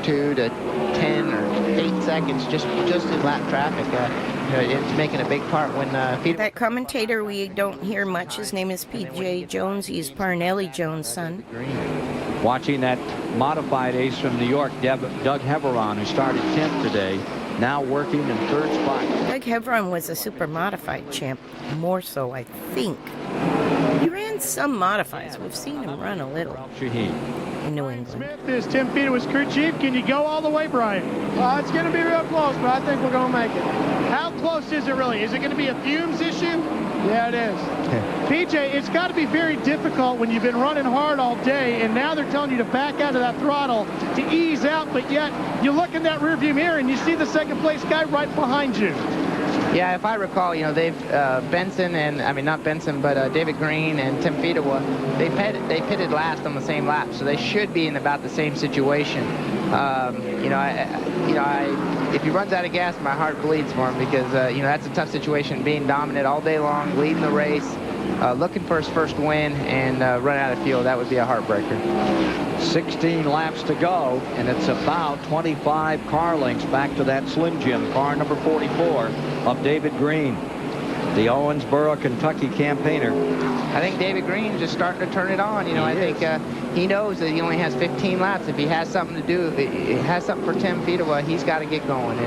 2 to 10 or 8 seconds, just in lap traffic. It's making a big part when Fedewa. That commentator we don't hear much. His name is P.J. Jones. He's Parnelli Jones' son. Watching that modified ace from New York, Doug Heveron, who started 10th today, now working in 3rd spot. Doug Heveron was a super modified champ, more so, I think. He ran some modifieds. We've seen him run a little in New England. Smith is Tim Fedewa's crew chief. Can you go all the way, Brian? It's going to be real close, but I think we're going to make it. How close is it really? Is it going to be a fumes issue? Yeah, it is. PJ, it's got to be very difficult when you've been running hard all day, and now they're telling you to back out of that throttle to ease out, but yet you look in that rearview mirror and you see the second place guy right behind you. Yeah, if I recall, they've Benson and not Benson, but David Green and Tim Fedewa, they pitted last on the same lap, so they should be in about the same situation. If he runs out of gas, my heart bleeds for him because that's a tough situation, being dominant all day long, leading the race, looking for his first win, and run out of fuel. That would be a heartbreaker. 16 laps to go, and it's about 25 car lengths back to that Slim Jim car number 44 of David Green, the Owensboro, Kentucky campaigner. I think David Green just starting to turn it on. I think he knows that he only has 15 laps. If he has something to do, if he has something for Tim Fedewa, he's got to get going.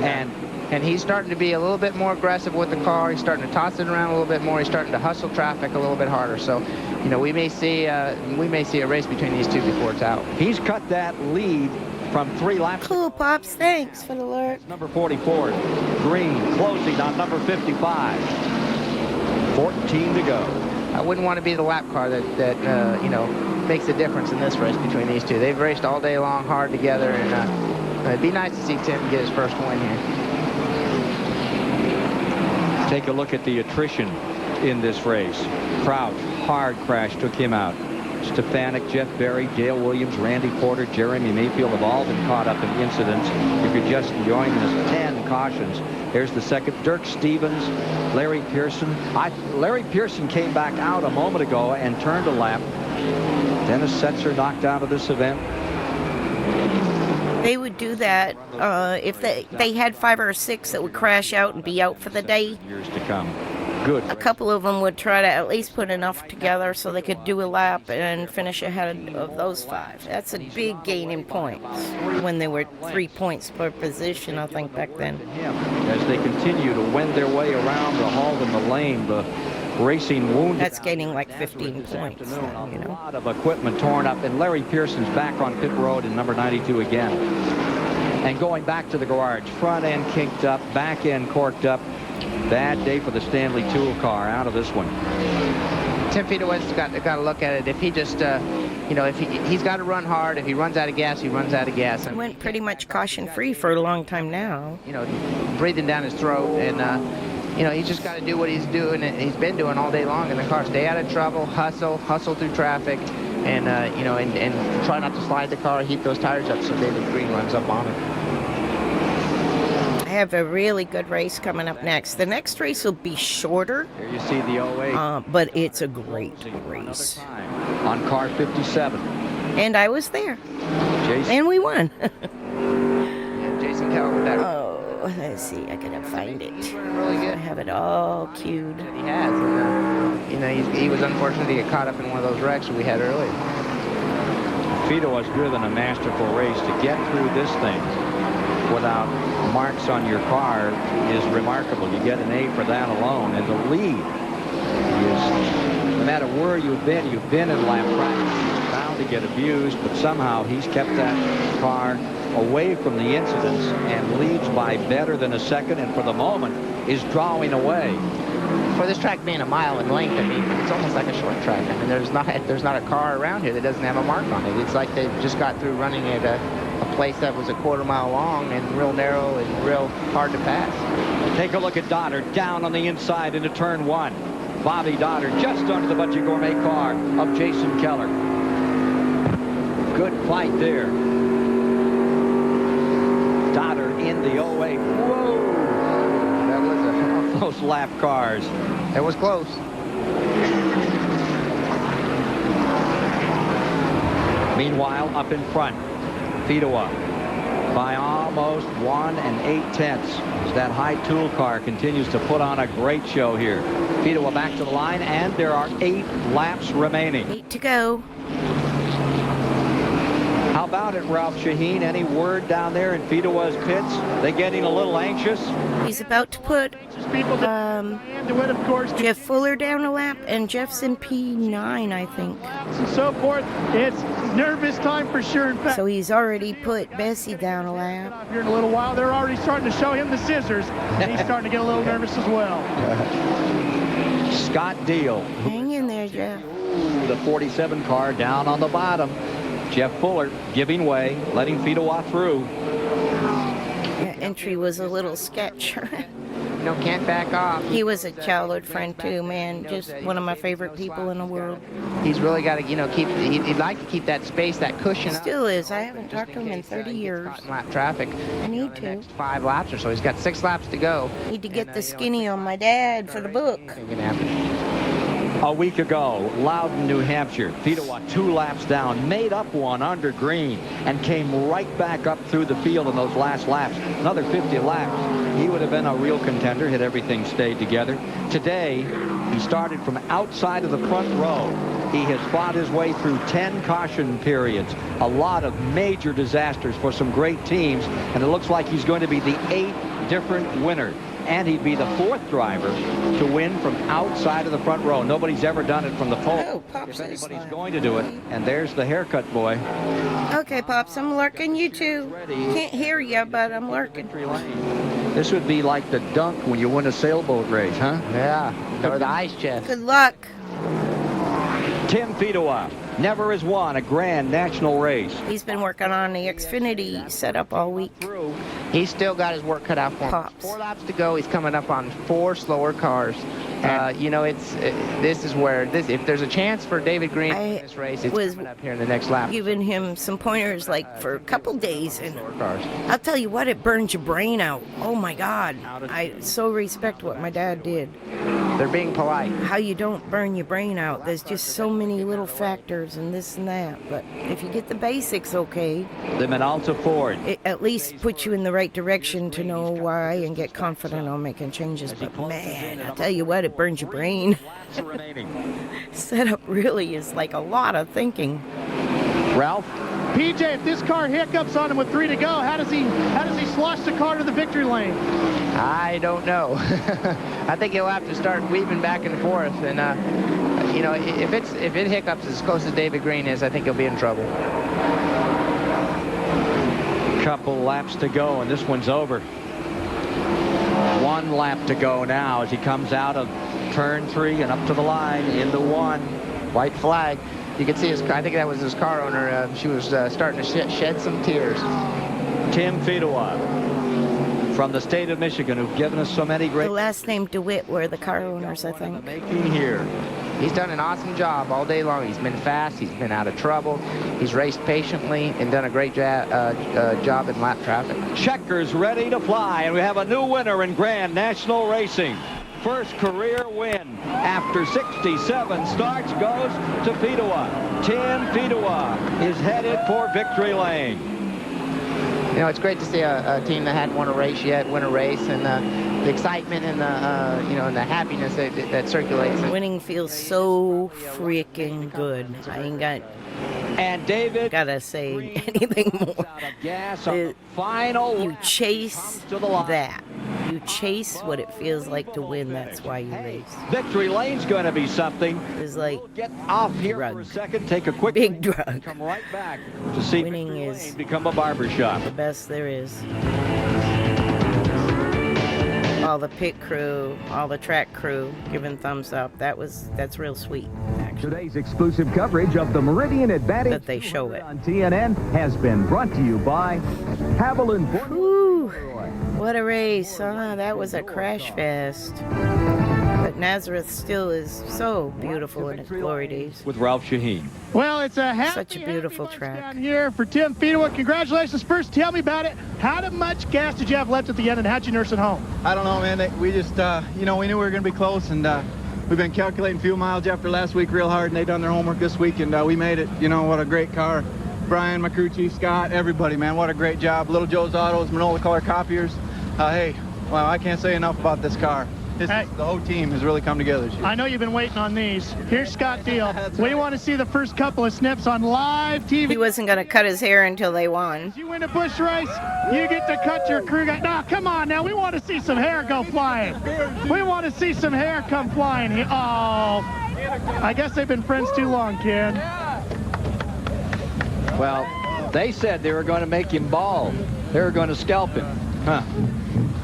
And he's starting to be a little bit more aggressive with the car. He's starting to toss it around a little bit more. He's starting to hustle traffic a little bit harder. So, we may see a race between these two before it's out. He's cut that lead from 3 laps. Cool, Pops. Thanks for the alert. Number 44, Green, closing on number 55. 14 to go. I wouldn't want to be the lap car that makes a difference in this race between these two. They've raced all day long, hard together, and it'd be nice to see Tim get his first win here. Take a look at the attrition in this race. Crouch, hard crash, took him out. Stefanik, Jeff Berry, Dale Williams, Randy Porter, Jeremy Mayfield have all been caught up in incidents. If you're just joining us, 10 cautions. There's the second. Dirk Stevens, Larry Pearson. Larry Pearson came back out a moment ago and turned a lap. Dennis Setzer knocked out of this event. They would do that if they had 5 or 6 that would crash out and be out for the day. Years to come. Good. A couple of them would try to at least put enough together so they could do a lap and finish ahead of those 5. That's a big gain in points when they were 3 points per position, I think, back then. As they continue to wend their way around the halt in the lane, the racing wounded. That's gaining like 15 points. You know? A lot of equipment torn up, and Larry Pearson's back on pit road in number 92 again. And going back to the garage, front end kinked up, back end corked up. Bad day for the Stanley Tool car out of this one. Tim Fedewa's got to look at it. If he just, you know, if he's got to run hard. If he runs out of gas, he runs out of gas. He went pretty much caution-free for a long time now. You know, breathing down his throat, and you know, he's just got to do what he's doing. And he's been doing all day long in the car. Stay out of trouble, hustle through traffic, and you know, and try not to slide the car, heat those tires up so David Green runs up on it. I have a really good race coming up next. The next race will be shorter. Here you see the 08. But it's a great race. On car 57. And I was there. Jason. And we won. Yeah, Jason Keller with that. Oh, let's see. I gotta find it. He's running really good. I have it all queued. He has. And, you know, he was unfortunate to get caught up in one of those wrecks that we had earlier. Fedewa's driven a masterful race. To get through this thing without marks on your car is remarkable. You get an A for that alone. And the lead is, no matter where you've been in lap practice, he's bound to get abused, but somehow he's kept that car away from the incidents and leads by better than a second, and for the moment is drawing away. For this track being a mile in length, I mean, it's almost like a short track. I mean, there's not a car around here that doesn't have a mark on it. It's like they just got through running at a place that was a quarter-mile long and real narrow and real hard to pass. Take a look at Doddard down on the inside into turn 1. Bobby Doddard just under the Budget Gourmet car of Jason Keller. Good fight there. Doddard in the 08. Whoa! That was those lap cars. It was close. Meanwhile, up in front, Fedewa by almost 1 8/10 as that high tool car continues to put on a great show here. Fedewa back to the line, and there are 8 laps remaining. 8 to go. How about it, Ralph Shaheen? Any word down there in Fedewa's pits? They getting a little anxious? He's about to put Jeff Fuller down a lap, and Jeff's in P9, I think. And so forth. It's nervous time for sure. In fact, so he's already put Bessey down a lap. Here in a little while, they're already starting to show him the scissors, and he's starting to get a little nervous as well. Scott Deal. Hang in there, Jeff. Ooh, the 47 car down on the bottom. Jeff Fuller giving way, letting Fedewa through. That entry was a little sketch. You know, can't back off. He was a childhood friend too, man. Just one of my favorite people in the world. He's really got to, you know, he'd like to keep that space, that cushion. Still is. I haven't talked to him in 30 years. Lap traffic. I need to. 5 laps or so. He's got 6 laps to go. Need to get the skinny on my dad for the book. A week ago, Loudon, New Hampshire, Fedewa 2 laps down, made up one under green, and came right back up through the field in those last laps. Another 50 laps. He would have been a real contender had everything stayed together. Today, he started from outside of the front row. He has fought his way through 10 caution periods, a lot of major disasters for some great teams, and it looks like he's going to be the 8th different winner. And he'd be the 4th driver to win from outside of the front row. Nobody's ever done it from the pole. If anybody's going to do it, and there's the haircut boy. Okay, Pops, I'm lurking. You too. Can't hear you, but I'm lurking. This would be like the dunk when you win a sailboat race, huh? Yeah, or the ice chest. Good luck. Tim Fedewa never has won a grand national race. He's been working on the Xfinity setup all week. He's still got his work cut out for him. 4 laps to go. He's coming up on 4 slower cars. You know, this is where if there's a chance for David Green in this race, it's coming up here in the next lap. Giving him some pointers like for a couple days, and I'll tell you what, it burns your brain out. Oh my God, I so respect what my dad did. They're being polite. How you don't burn your brain out. There's just so many little factors and this and that. But if you get the basics okay, The Minolta Ford. it at least puts you in the right direction to know why and get confident on making changes. But man, I'll tell you what, it burns your brain. Setup really is like a lot of thinking. Ralph? PJ, if this car hiccups on him with 3 to go, how does he slosh the car to the victory lane? I don't know. I think he'll have to start weaving back and forth, and you know, if it hiccups as close as David Green is, I think he'll be in trouble. Couple laps to go, and this one's over. 1 lap to go now as he comes out of turn 3 and up to the line into 1. White flag. You can see I think that was his car owner. She was starting to shed some tears. Tim Fedewa from the state of Michigan, who've given us so many great... The last name DeWitt were the car owners, I think. Making here. He's done an awesome job all day long. He's been fast. He's been out of trouble. He's raced patiently and done a great job in lap traffic. Checkers ready to fly, and we have a new winner in Grand National Racing. First career win after 67 starts goes to Fedewa. Tim Fedewa is headed for victory lane. You know, it's great to see a team that hadn't won a race yet win a race, and the excitement and the you know, and the happiness that circulates. Winning feels so freaking good. I ain't gotta say anything more. You chase that. You chase what it feels like to win. That's why you race. Victory lane's going to be something. It's like get off here for a second, take a quick big drug. Come right back to see winning is become a barbershop. The best there is. All the pit crew, all the track crew giving thumbs up. That's real sweet. Actually. Today's exclusive coverage of the Meridian Advantage that they show it on TNN has been brought to you by Haviland. What a race, huh? That was a crash fest. But Nazareth still is so beautiful in its glory days. With Ralph Shaheen. Well, it's such a beautiful track down here for Tim Fedewa. Congratulations. First, tell me about it. How much gas did you have left at the end, and how'd you nurse it home? I don't know, man. We just, you know, we knew we were going to be close, and we've been calculating fuel mileage after last week real hard, and they done their homework this week, and we made it. You know, what a great car. Brian, my crew chief, Scott, everybody, man, what a great job. Little Joe's Autos, Manola Color Copiers. Hey, well, I can't say enough about this car. The whole team has really come together this year. I know you've been waiting on these. Here's Scott Deal. We want to see the first couple of snips on live TV. He wasn't going to cut his hair until they won. You win a Busch race, you get to cut your crew guy. Nah, come on now. We want to see some hair go flying. We want to see some hair come flying. Oh, I guess they've been friends too long, kid. Well, they said they were going to make him bald. They were going to scalp him. Huh.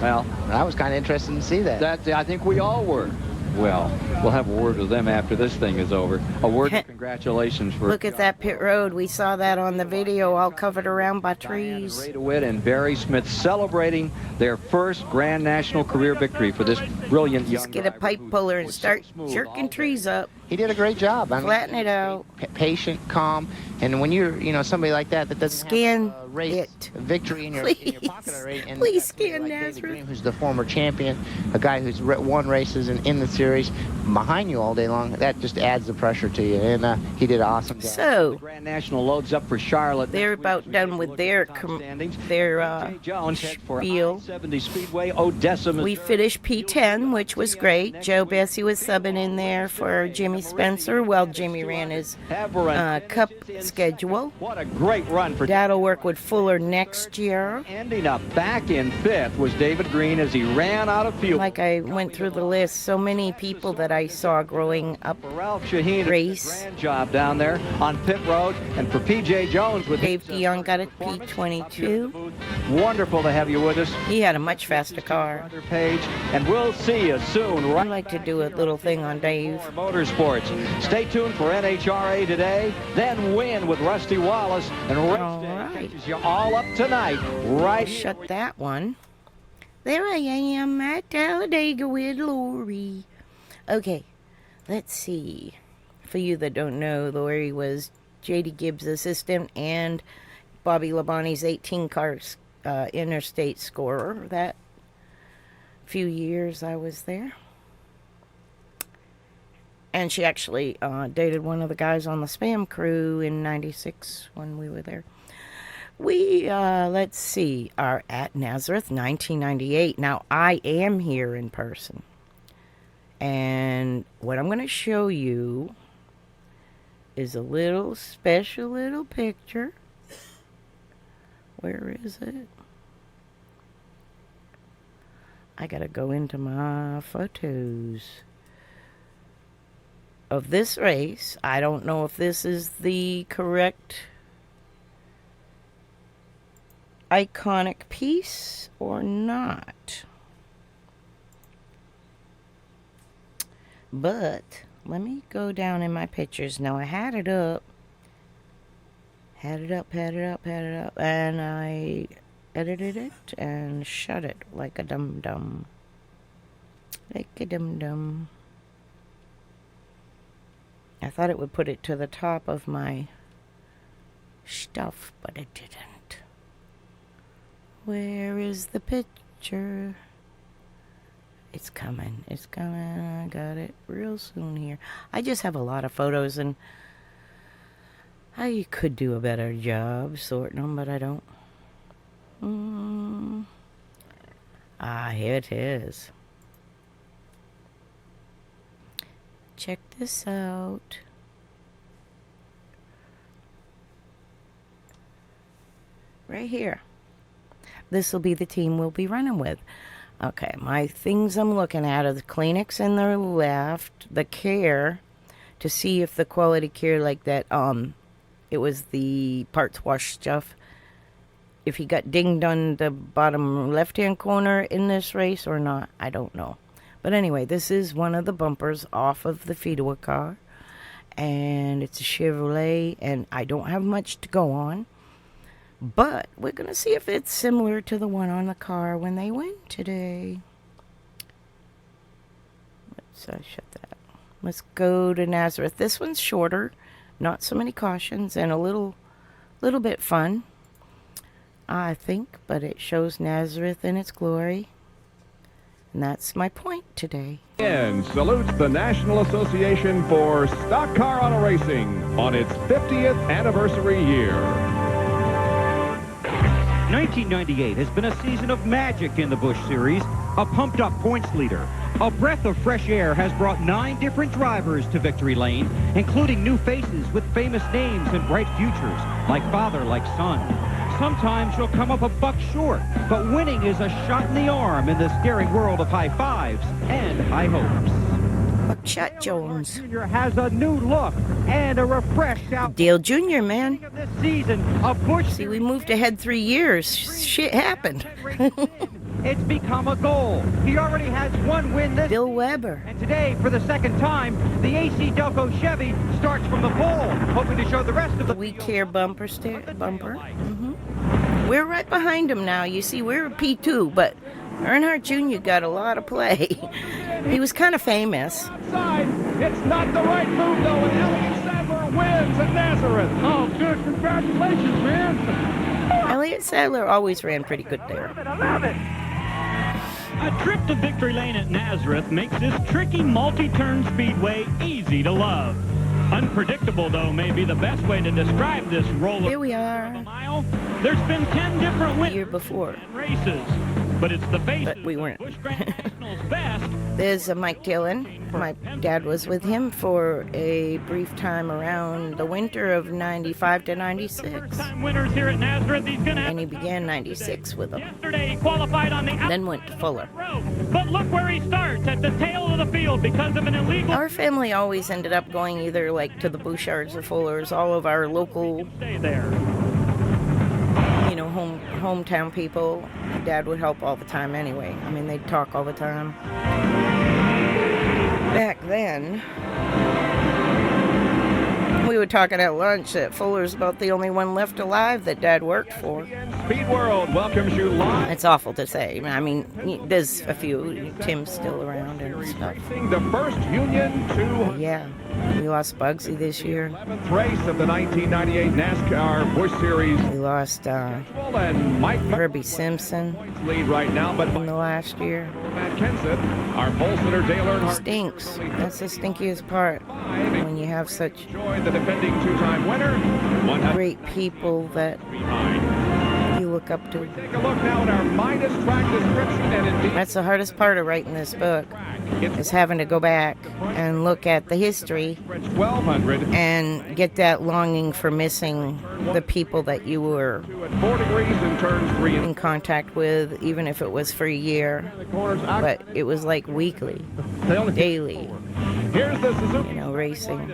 Well, I was kind of interested to see that. I think we all were. Well, we'll have a word with them after this thing is over. A word of congratulations for... Look at that pit road. We saw that on the video, all covered around by trees. Ray DeWitt and Barry Smith celebrating their first Grand National career victory for this brilliant young Just get a pipe puller and start jerking trees up. He did a great job. Flatten it out. Patient, calm, and when you're, you know, somebody like that doesn't scan have a race victory in your pocket already. And please scan like Nazareth. Green, who's the former champion, a guy who's won races and in the series behind you all day long. That just adds the pressure to you, and he did an awesome job. So the Grand National loads up for Charlotte. They're about done with their spiel. 70 Speedway, Odessa. We finished P10, which was great. Joe Bessey was subbing in there for Jimmy Spencer while Jimmy ran his cup schedule. What a great run for that'll work with Fuller next year. Ending up back in 5th was David Green as he ran out of fuel. Like I went through the list, so many people that I saw growing up. Ralph Shaheen race. Grand job down there on pit road, and for PJ Jones with Dave DeYoung got a P22. Wonderful to have you with us. He had a much faster car. Page, and we'll see you soon. I'd like to do a little thing on Dave. Motorsports. Stay tuned for NHRA today, then win with Rusty Wallace, and race day catches you all up tonight. Right. Shut that one. There I am at Talladega with Lori. Okay, let's see. For you that don't know, Lori was J.D. Gibbs' assistant and Bobby Labonte's 18-car interstate scorer. That few years I was there. And she actually dated one of the guys on the Spam crew in '96 when we were there. We, let's see, are at Nazareth 1998. Now, I am here in person. And what I'm going to show you is a little special little picture. Where is it? I got to go into my photos of this race. I don't know if this is the correct iconic piece or not. But let me go down in my pictures. Now I had it up, and I edited it and shut it like a dum-dum. I thought it would put it to the top of my stuff, but it didn't. Where is the picture? It's coming. It's coming. I got it real soon here. I just have a lot of photos, and I could do a better job sorting them, but I don't. Here it is. Check this out. Right here. This will be the team we'll be running with. Okay, my things I'm looking at are the Kleenex in the left, the Care, to see if the quality Care like that, it was the parts wash stuff, if he got dinged on the bottom left-hand corner in this race or not, I don't know. But anyway, this is one of the bumpers off of the Fedewa car, and it's a Chevrolet, and I don't have much to go on. But we're going to see if it's similar to the one on the car when they win today. Let's shut that. Let's go to Nazareth. This one's shorter, not so many cautions, and a little bit fun, I think. But it shows Nazareth in its glory. And that's my point today. And salutes the National Association for Stock Car Auto Racing on its 50th anniversary year. 1998 has been a season of magic in the Busch Series, a pumped-up points leader. A breath of fresh air has brought 9 different drivers to victory lane, including new faces with famous names and bright futures, like father, like son. Sometimes you'll come up a buck short, but winning is a shot in the arm in this daring world of high fives and high hopes. Buckshot Jones Jr. has a new look and a refreshed out. Dale Jr., man. This season, a Busch. See, we moved ahead 3 years. Shit happened. It's become a goal. He already has 1 win this Bill Weber. And today, for the second time, the AC Delco Chevy starts from the pole, hoping to show the rest of the We Care bumper. We're right behind him now. You see, we're a P2, but Earnhardt Jr. got a lot of play. He was kind of famous. Outside, it's not the right move, though, and Elliott Sadler wins at Nazareth. Oh, good. Congratulations, man. Elliott Sadler always ran pretty good there. I love it. A trip to victory lane at Nazareth makes this tricky multi-turn speedway easy to love. Unpredictable, though, may be the best way to describe this roller. Here we are. Mile. There's been 10 different winners year before. Races, but it's the faces. But we weren't. Busch Grand National's best. There's Mike Dillon. My dad was with him for a brief time around the winter of 95 to 96. Time winners here at Nazareth. He's gonna and he began 96 with them. Yesterday he qualified on the then went to Fuller. But look where he starts, at the tail of the field because of an illegal. Our family always ended up going either like to the Bouchards or Fullers. All of our local, stay there. You know, hometown people. Dad would help all the time anyway. I mean, they'd talk all the time. Back then, We were talking at lunch that Fuller's about the only one left alive that Dad worked for. Speed World welcomes you live. It's awful to say. I mean, there's a few. Tim's still around and stuff. The first Union 200. Yeah, we lost Bugsy this year. 11th race of the 1998 NASCAR Busch Series. We lost And Mike Herbie Simpson lead right now, but in the last year. Matt Kenseth, our pole sitter Dale Earnhardt. Stinks. That's the stinkiest part. When you have such the defending two-time winner. Great people that you look up to. Take a look now at our minus track description, and indeed that's the hardest part of writing this book, is having to go back and look at the history 1200 and get that longing for missing the people that you were 4 degrees and turns 3 in contact with, even if it was for a year. But it was like weekly, daily. Here's the Suzuki, racing.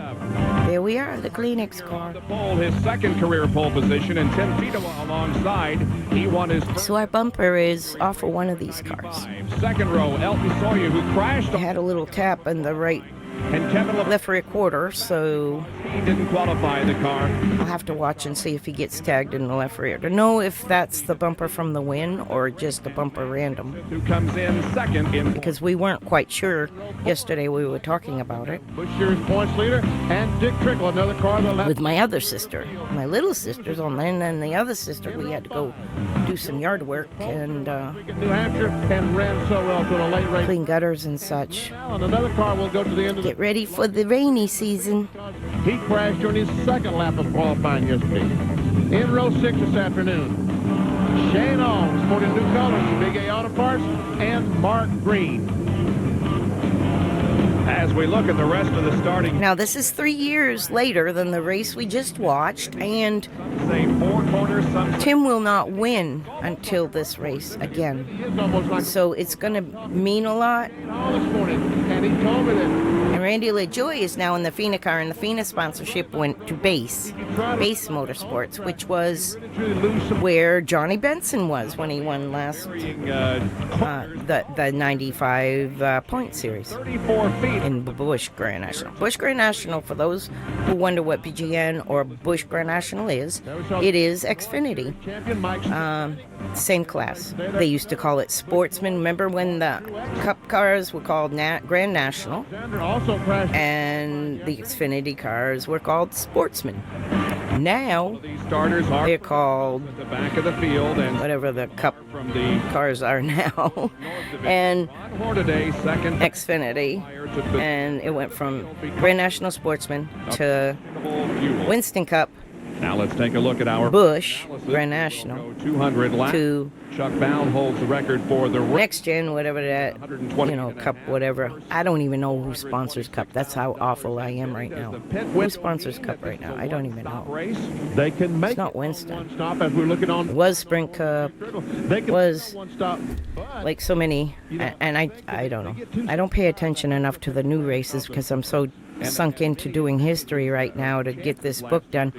There we are, the Kleenex car. His second career pole position, and Tim Fedewa alongside. He won his So our bumper is off of one of these cars. Second row, Elton Sawyer, who crashed. It had a little tap in the right and Kevin left rear quarter, so he didn't qualify the car. I'll have to watch and see if he gets tagged in the left rear to know if that's the bumper from the win or just a bumper random. Who comes in second in because we weren't quite sure yesterday. We were talking about it. Busch Series points leader, and Dick Trickle, another car that left with my other sister. My little sister's on there, and then the other sister, we had to go do some yard work and New Hampshire and ran so well to the late race. Clean gutters and such. And another car will go to the end of Get ready for the rainy season. He crashed during his second lap of qualifying yesterday. In row 6 this afternoon, Shane Hall, sporting new colors, Big A Auto Parts, and Mark Green. As we look at the rest of the starting. Now this is 3 years later than the race we just watched, and Tim will not win until this race again. So it's going to mean a lot. And Randy LaJoy is now in the Fina car, and the Fina sponsorship went to Base Motorsports, which was where Johnny Benson was when he won last the 95 point series in Busch Grand National. Busch Grand National, for those who wonder what BGN or Busch Grand National is, it is Xfinity. Same class. They used to call it Sportsman. Remember when the Cup cars were called Grand National, and the Xfinity cars were called Sportsman. Now they're called the back of the field and whatever the Cup from the cars are now, and today, second Xfinity, and it went from Grand National Sportsman to Winston Cup. Now let's take a look at our Busch Grand National 200 lap. To Chuck Bound holds the record for the next gen, whatever that, Cup, whatever. I don't even know who sponsors Cup. That's how awful I am right now. Who sponsors Cup right now? I don't even know. They can make it's not Winston. Stop as we're looking on. It was Sprint Cup. It was like so many, and I don't know. I don't pay attention enough to the new races because I'm so sunk into doing history right now to get this book done.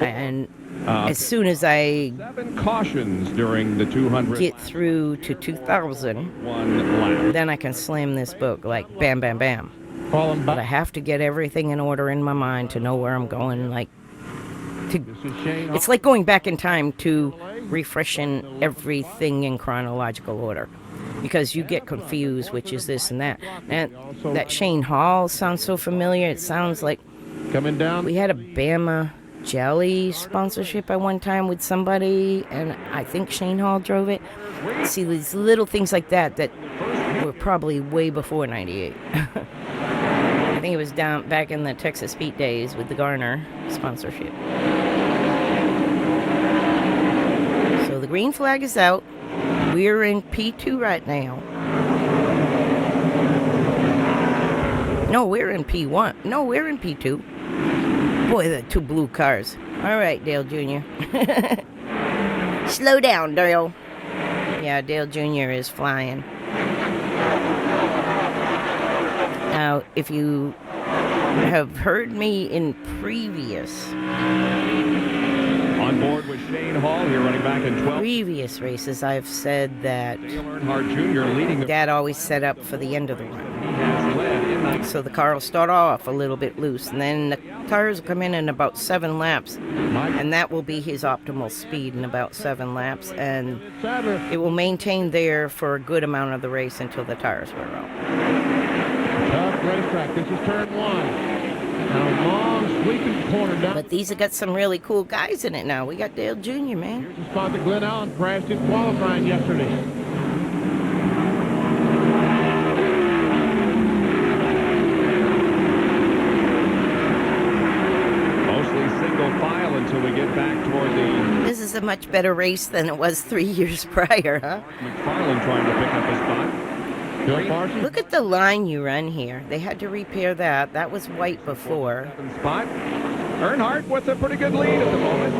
And as soon as I 7 cautions during the 200 get through to 2000, then I can slam this book like bam, bam, bam. But I have to get everything in order in my mind to know where I'm going. It's like going back in time to refreshing everything in chronological order, because you get confused, which is this and that. And that Shane Hall sounds so familiar. It sounds like coming down. We had a Bama Jelly sponsorship at one time with somebody, and I think Shane Hall drove it. See, these little things like that were probably way before 98. I think it was down back in the Texas Speed days with the Garner sponsorship. So the green flag is out. We're in P2 right now. No, we're in P1. No, we're in P2. Boy, the 2 blue cars. All right, Dale Jr. Slow down, Dale. Yeah, Dale Jr. is flying. Now, if you have heard me in previous on board with Shane Hall here, running back in 12 previous races, I've said that Dale Earnhardt Jr. leading Dad always set up for the end of the run. So the car will start off a little bit loose, and then the tires will come in about 7 laps, and that will be his optimal speed in about 7 laps, and it will maintain there for a good amount of the race until the tires wear out. Tough racetrack. This is turn 1. And a long sweeping corner down. But these have got some really cool guys in it now. We got Dale Jr., man. Here's the spot that Glenn Allen crashed in qualifying yesterday. Until we get back toward the... This is a much better race than it was 3 years prior, huh? McFarland trying to pick up a spot. Look at the line you run here. They had to repair that. That was white before. Spot. Earnhardt with a pretty good lead at the moment.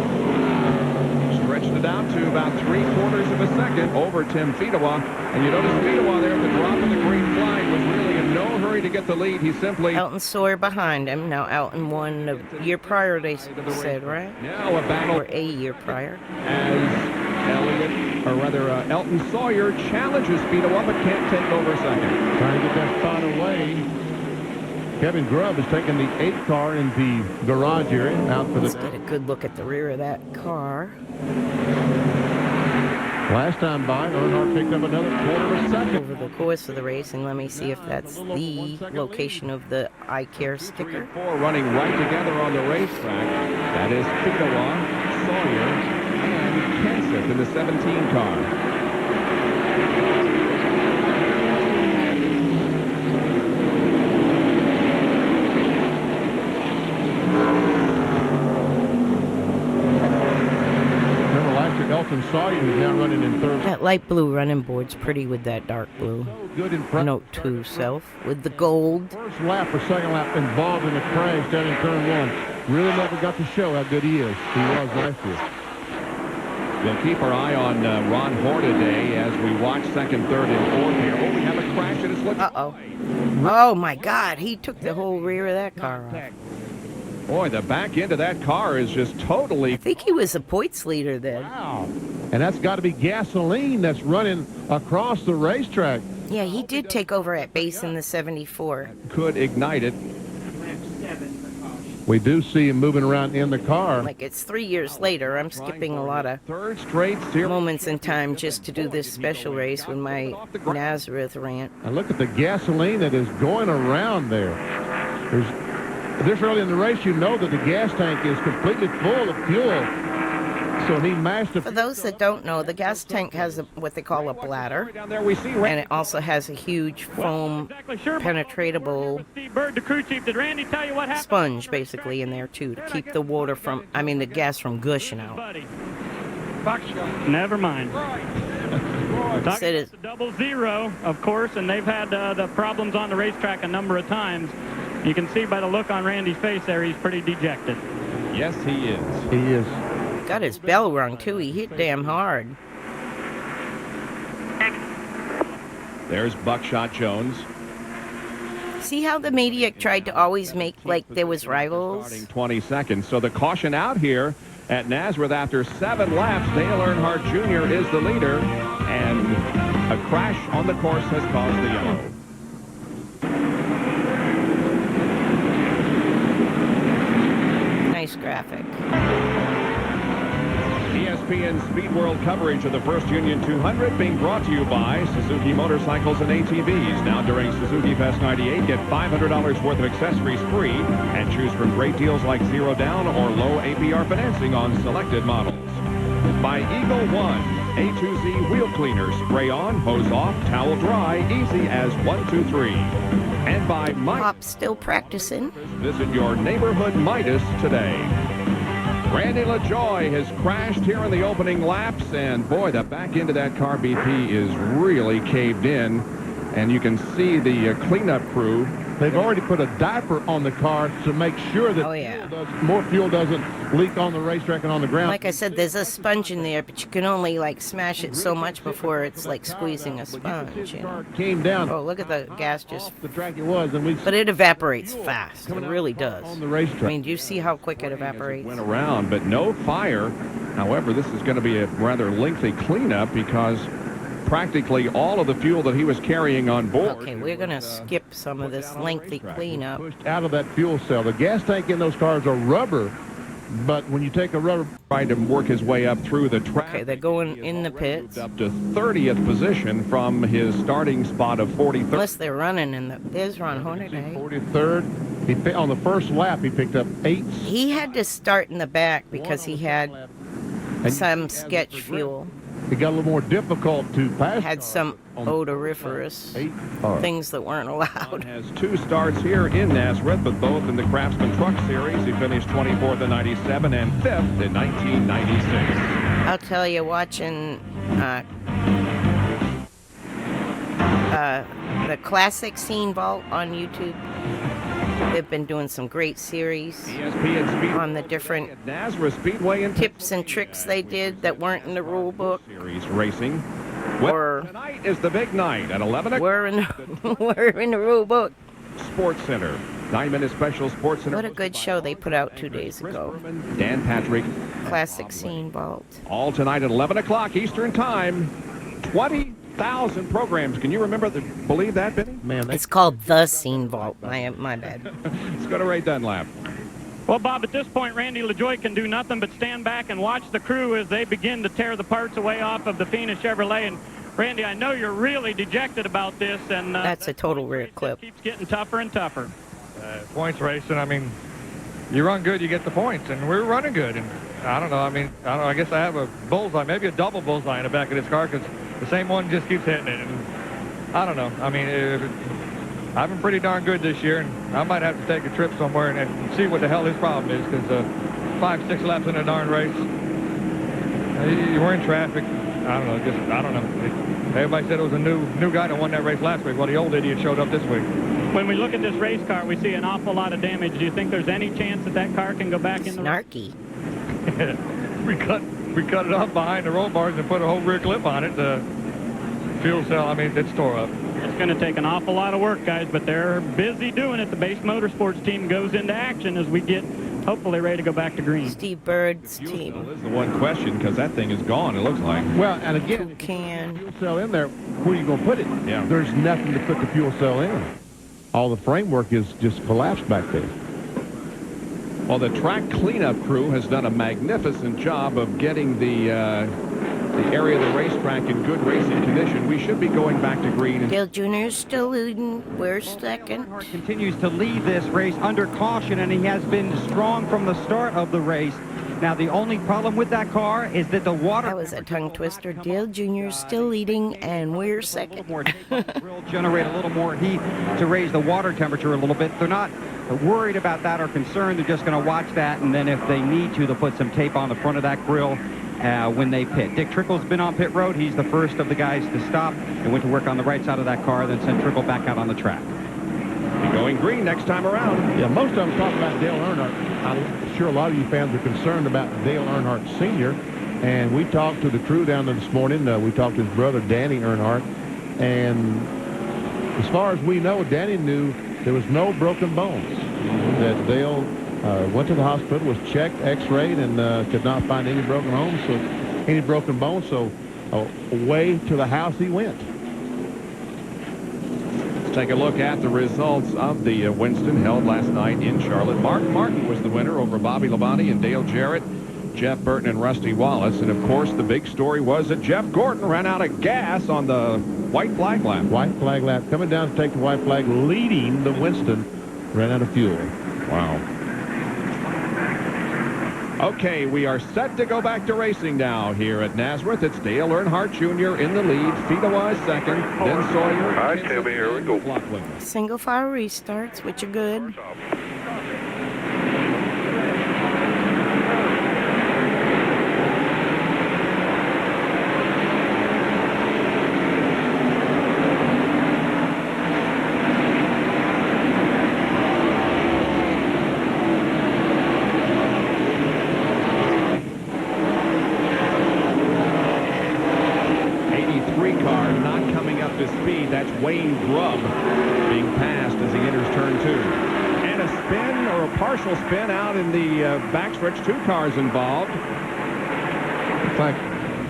Stretched it out to about 3/4 of a second over Tim Fedewa. And you notice Fedewa there at the drop of the green flag was really in no hurry to get the lead. He simply... Elton Sawyer behind him. Now Elton won the year prior, they said, right? Now a battle. Or a year prior. As Elton Sawyer challenges Fedewa but can't take over a second. Trying to get that spot away. Kevin Grubb is taking the 8 car in the garage area out for the... Let's get a good look at the rear of that car. Last time by, Earnhardt picked up another 1/4 second. Over the course of the race, and let me see if that's the location of the I Care sticker. 3 and 4 running right together on the racetrack. That is Fedewa, Sawyer, and Kenseth in the 17 car. Elton Sawyer is now running in third. That light blue running board's pretty with that dark blue. So good in front. Note to self with the gold. First lap or second lap involved in a crash down in turn 1. Really never got to show how good he is. He was last year. We'll keep our eye on Ron Hornaday as we watch second, third, and fourth here. Oh, we have a crash and it's looking. Uh-oh. Oh, my God. He took the whole rear of that car off. Boy, the back end of that car is just totally... I think he was a points leader then. Wow. And that's got to be gasoline that's running across the racetrack. Yeah, he did take over at base in the 74. Could ignite it. We do see him moving around in the car. Like it's 3 years later. I'm skipping a lot of third straight moments in time just to do this special race with my Nazareth rant. And look at the gasoline that is going around there. This early in the race, you know that the gas tank is completely full of fuel. So he mastered. For those that don't know, the gas tank has what they call a bladder, and it also has a huge foam penetratable sponge basically in there too to keep the water from, the gas from gushing out. Never mind. Said it's a 00, of course, and they've had the problems on the racetrack a number of times. You can see by the look on Randy's face there, he's pretty dejected. Yes, he is. He is. Got his bell rung, too. He hit damn hard. There's Buckshot Jones. See how the media tried to always make like there was rivals? Starting 20 seconds. So the caution out here at Nazareth after 7 laps. Dale Earnhardt Jr. is the leader, and a crash on the course has caused the yellow. Nice graphic. ESPN Speed World coverage of the First Union 200 being brought to you by Suzuki Motorcycles and ATVs. Now during Suzuki Fest 98, get $500 worth of accessories free and choose from great deals like 0 down or low APR financing on selected models. By Eagle One, A to Z wheel cleaner, spray on, hose off, towel dry, easy as 1, 2, 3. And by Midas. Pop's still practicing. Visit your neighborhood Midas today. Randy LaJoie has crashed here in the opening laps, and boy, the back end of that car BP is really caved in, and you can see the cleanup crew. They've already put a diaper on the car to make sure that more fuel doesn't leak on the racetrack and on the ground. Like I said, there's a sponge in there, but you can only like smash it so much before it's like squeezing a sponge. You know? Came down. Oh, look at the gas just. The track it was, and but it evaporates fast. It really does. On the racetrack. I mean, do you see how quick it evaporates? Went around, but no fire. However, this is going to be a rather lengthy cleanup because practically all of the fuel that he was carrying on board. Okay, we're going to skip some of this lengthy cleanup. Pushed out of that fuel cell. The gas tank in those cars are rubber, but when you take a rubber... Trying to work his way up through the track. Okay, they're going in the pits. Up to 30th position from his starting spot of 43rd. Unless they're running in the... There's Ron Hornaday. 43rd. On the first lap, he picked up 8. He had to start in the back because he had some sketch fuel. It got a little more difficult to pass. Had some odoriferous things that weren't allowed. Has 2 starts here in Nazareth, but both in the Craftsman Truck Series. He finished 24th in 97 and 5th in 1996. I'll tell you, watching the Classic Scene Vault on YouTube, they've been doing some great series on the different Nazareth Speedway and tips and tricks they did that weren't in the rule book. Series racing. Well, tonight is the big night at 11 o'clock. We're in the rule book. Sports Center. 9-minute special Sports Center. What a good show they put out 2 days ago. Dan Patrick. Classic Scene Vault. All tonight at 11 o'clock Eastern Time. 20,000 programs. Can you believe that, Benny? Man, it's called The Scene Vault. My bad. Let's go to Ray Dunlap. Well, Bob, at this point, Randy LaJoie can do nothing but stand back and watch the crew as they begin to tear the parts away off of the Phoenix Chevrolet. And, Randy, I know you're really dejected about this. And that's a total rare clip. It keeps getting tougher and tougher. Points racing, I mean, you run good, you get the points. And we're running good. And I don't know, I guess I have a bullseye, maybe a double bullseye in the back of this car because the same one just keeps hitting it. And I don't know. I mean, I've been pretty darn good this year, and I might have to take a trip somewhere and see what the hell his problem is, because 5-6 laps in a darn race, you were in traffic. I don't know. Everybody said it was a new guy that won that race last week. Well, the old idiot showed up this week. When we look at this race car, we see an awful lot of damage. Do you think there's any chance that car can go back in the Snarky. We cut it off behind the roll bars and put a whole rear clip on it. The fuel cell, I mean, it's tore up. It's going to take an awful lot of work, guys, but they're busy doing it. The Base Motorsports team goes into action as we get hopefully ready to go back to green. Steve Bird's team. Is the one question, because that thing is gone, it looks like. Well, and again, if you put the fuel cell in there, where are you going to put it? Yeah. There's nothing to put the fuel cell in. All the framework is just collapsed back there. Well, the track cleanup crew has done a magnificent job of getting the area of the racetrack in good racing condition. We should be going back to green. Dale Jr. is still leading. We're second. Continues to lead this race under caution, and he has been strong from the start of the race. Now, the only problem with that car is that the water... That was a tongue twister. Dale Jr. is still leading, and we're second. Will generate a little more heat to raise the water temperature a little bit. They're not worried about that or concerned. They're just going to watch that, and then if they need to, they'll put some tape on the front of that grill when they pit. Dick Trickle's been on pit road. He's the first of the guys to stop and went to work on the right side of that car, then sent Trickle back out on the track. Going green next time around. Yeah, most of them talk about Dale Earnhardt. I'm sure a lot of you fans are concerned about Dale Earnhardt Sr. And we talked to the crew down there this morning. We talked to his brother, Danny Earnhardt. And as far as we know, Danny knew there was no broken bones. That Dale went to the hospital, was checked, x-rayed, and could not find any broken bones. So away to the house he went. Take a look at the results of the Winston held last night in Charlotte. Mark Martin was the winner over Bobby Labonte and Dale Jarrett, Jeff Burton and Rusty Wallace. And, of course, the big story was that Jeff Gordon ran out of gas on the white flag lap. White flag lap. Coming down to take the white flag, leading the Winston, ran out of fuel. Wow. Okay, we are set to go back to racing now here at Nazareth. It's Dale Earnhardt Jr. in the lead. Fedewa is second. Then Sawyer. All right, Toby, here we go. Single file restarts, which are good. That's Wayne Grubb being passed as he enters turn 2. And a spin or a partial spin out in the backstretch. 2 cars involved. Looks like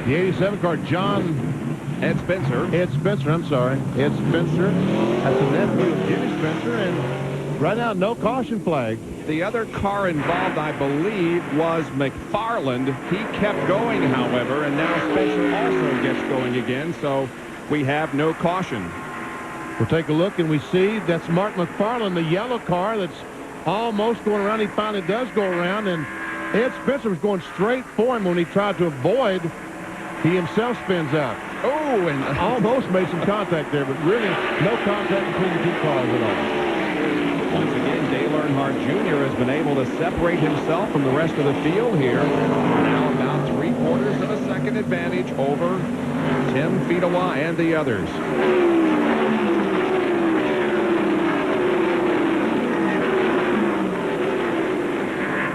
the 87 car, John Ed Spencer. Ed Spencer, I'm sorry. Ed Spencer. That's a nephew of Jimmy Spencer, and right now, no caution flag. The other car involved, I believe, was McFarland. He kept going, however, and now Spencer also gets going again, so we have no caution. We'll take a look, and we see that's Mark McFarland, the yellow car that's almost going around. He finally does go around, and Ed Spencer was going straight for him when he tried to avoid. He himself spins out. Oh, and almost made some contact there, but really no contact between the two cars at all. Once again, Dale Earnhardt Jr. has been able to separate himself from the rest of the field here. Now about 3/4 of a second advantage over Tim Fedewa and the others.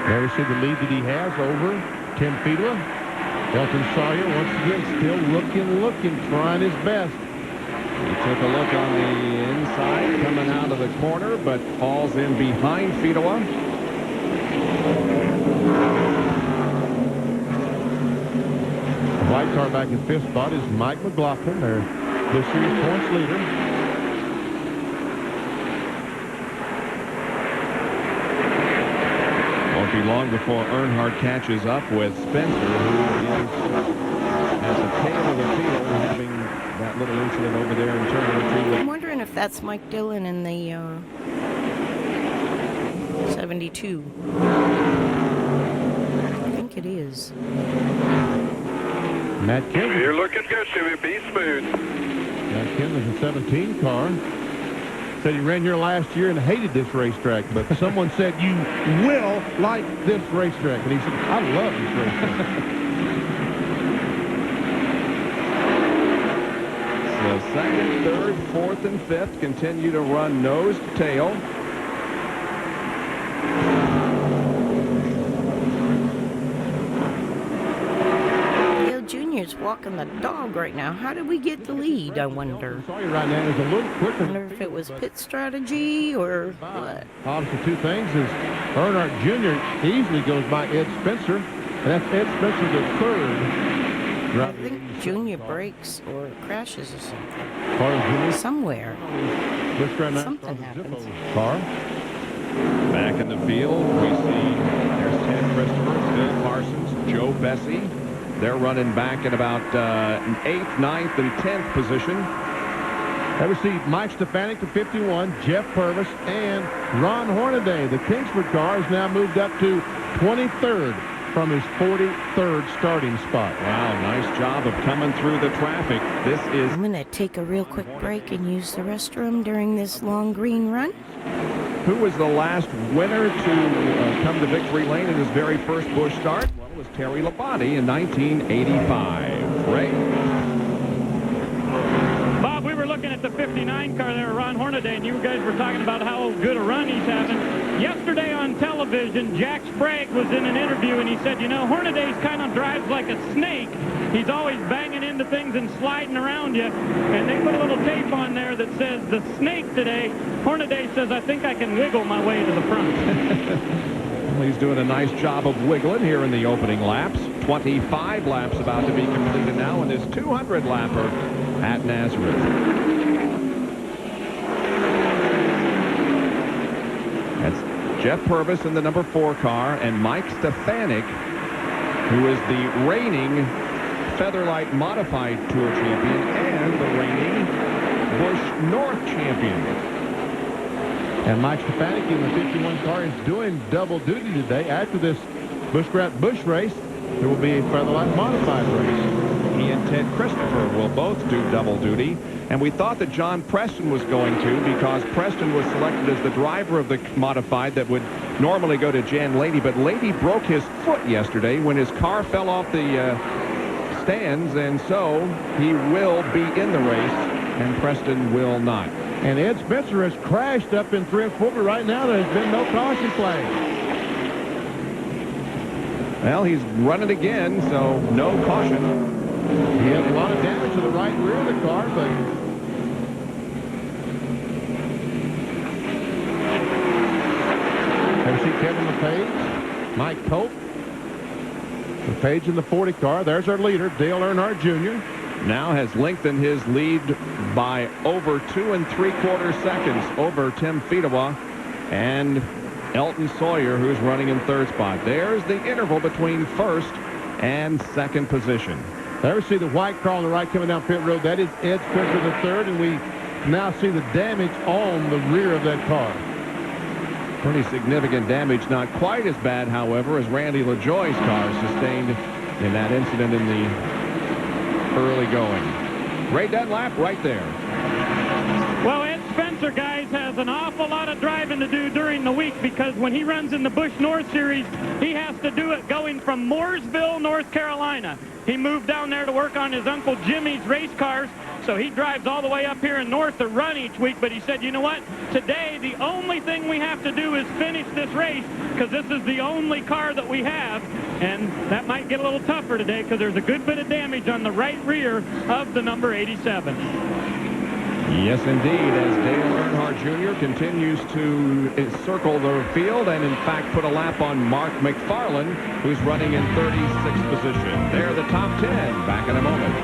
There we see the lead that he has over Tim Fedewa. Elton Sawyer once again still looking, trying his best. He took a look on the inside, coming out of the corner, but falls in behind Fedewa. The white car back in fifth spot is Mike McLaughlin, their this year's points leader. Won't be long before Earnhardt catches up with Spencer, who is at the tail of the field, having that little incident over there in turn 2. I'm wondering if that's Mike Dillon in the 72. I think it is. Matt Kinley. You're looking good, Jimmy. Be smooth. Matt Kinley's a 17 car. Said he ran here last year and hated this racetrack, but someone said you will like this racetrack, and he said, I love this racetrack. So second, third, fourth, and fifth continue to run nose to tail. Dale Jr.'s walking the dog right now. How did we get the lead, I wonder? Sawyer right now is a little quicker. I wonder if it was pit strategy or what. Obviously, two things is Earnhardt Jr. easily goes by Ed Spencer, and that's Ed Spencer the third. I think Junior breaks or crashes or something. Somewhere. Something happens. Car. Back in the field, we see there's Ted Christopher, Bill Parsons, Joe Bessey. They're running back in about 8th, 9th, and 10th position. There we see Mike Stefanik to 51, Jeff Purvis, and Ron Hornaday. The Kingsford car has now moved up to 23rd. From his 43rd starting spot. Wow, nice job of coming through the traffic. This is... I'm going to take a real quick break and use the restroom during this long green run. Who was the last winner to come to victory lane in his very first Busch start? Well, it was Terry Labonte in 1985. Ray? Bob, we were looking at the 59 car there, Ron Hornaday, and you guys were talking about how good a run he's having. Yesterday on television, Jack Sprague was in an interview, and he said, you know, Hornaday's kind of drives like a snake. He's always banging into things and sliding around you. And they put a little tape on there that says, the snake today. Hornaday says, I think I can wiggle my way to the front. Well, he's doing a nice job of wiggling here in the opening laps. 25 laps about to be completed now in this 200-lapper at Nazareth. That's Jeff Purvis in the number 4 car, and Mike Stefanik, who is the reigning Featherlight Modified Tour champion and the reigning Busch North champion. And Mike Stefanik in the 51 car is doing double duty today. After this Busch race, there will be a Featherlight Modified race. He and Ted Christopher will both do double duty. And we thought that John Preston was going to, because Preston was selected as the driver of the modified that would normally go to Jan Lady. But Lady broke his foot yesterday when his car fell off the stands, and so he will be in the race, and Preston will not. And Ed Spencer has crashed up in 3 and 4, but right now there has been no caution flag. Well, he's running again, so no caution. He has a lot of damage to the right rear of the car, but there we see Kevin LePage, Mike Cope, LePage in the 40 car. There's our leader, Dale Earnhardt Jr. now has lengthened his lead by over 2 3/4 seconds over Tim Fedewa and Elton Sawyer, who's running in third spot. There's the interval between first and second position. There we see the white car on the right coming down pit road. That is Ed Spencer the third, and we now see the damage on the rear of that car. Pretty significant damage. Not quite as bad, however, as Randy LaJoie's car sustained in that incident in the early going. Ray Dunlap right there. Well, Ed Spencer, guys, has an awful lot of driving to do during the week because when he runs in the Busch North Series, he has to do it going from Mooresville, North Carolina. He moved down there to work on his Uncle Jimmy's race cars, so he drives all the way up here in North to run each week. But he said, you know what? Today, the only thing we have to do is finish this race because this is the only car that we have. And that might get a little tougher today because there's a good bit of damage on the right rear of the number 87. Yes, indeed, as Dale Earnhardt Jr. continues to circle the field and, in fact, put a lap on Mark McFarland, who's running in 36th position. They're the top 10. Back in a moment.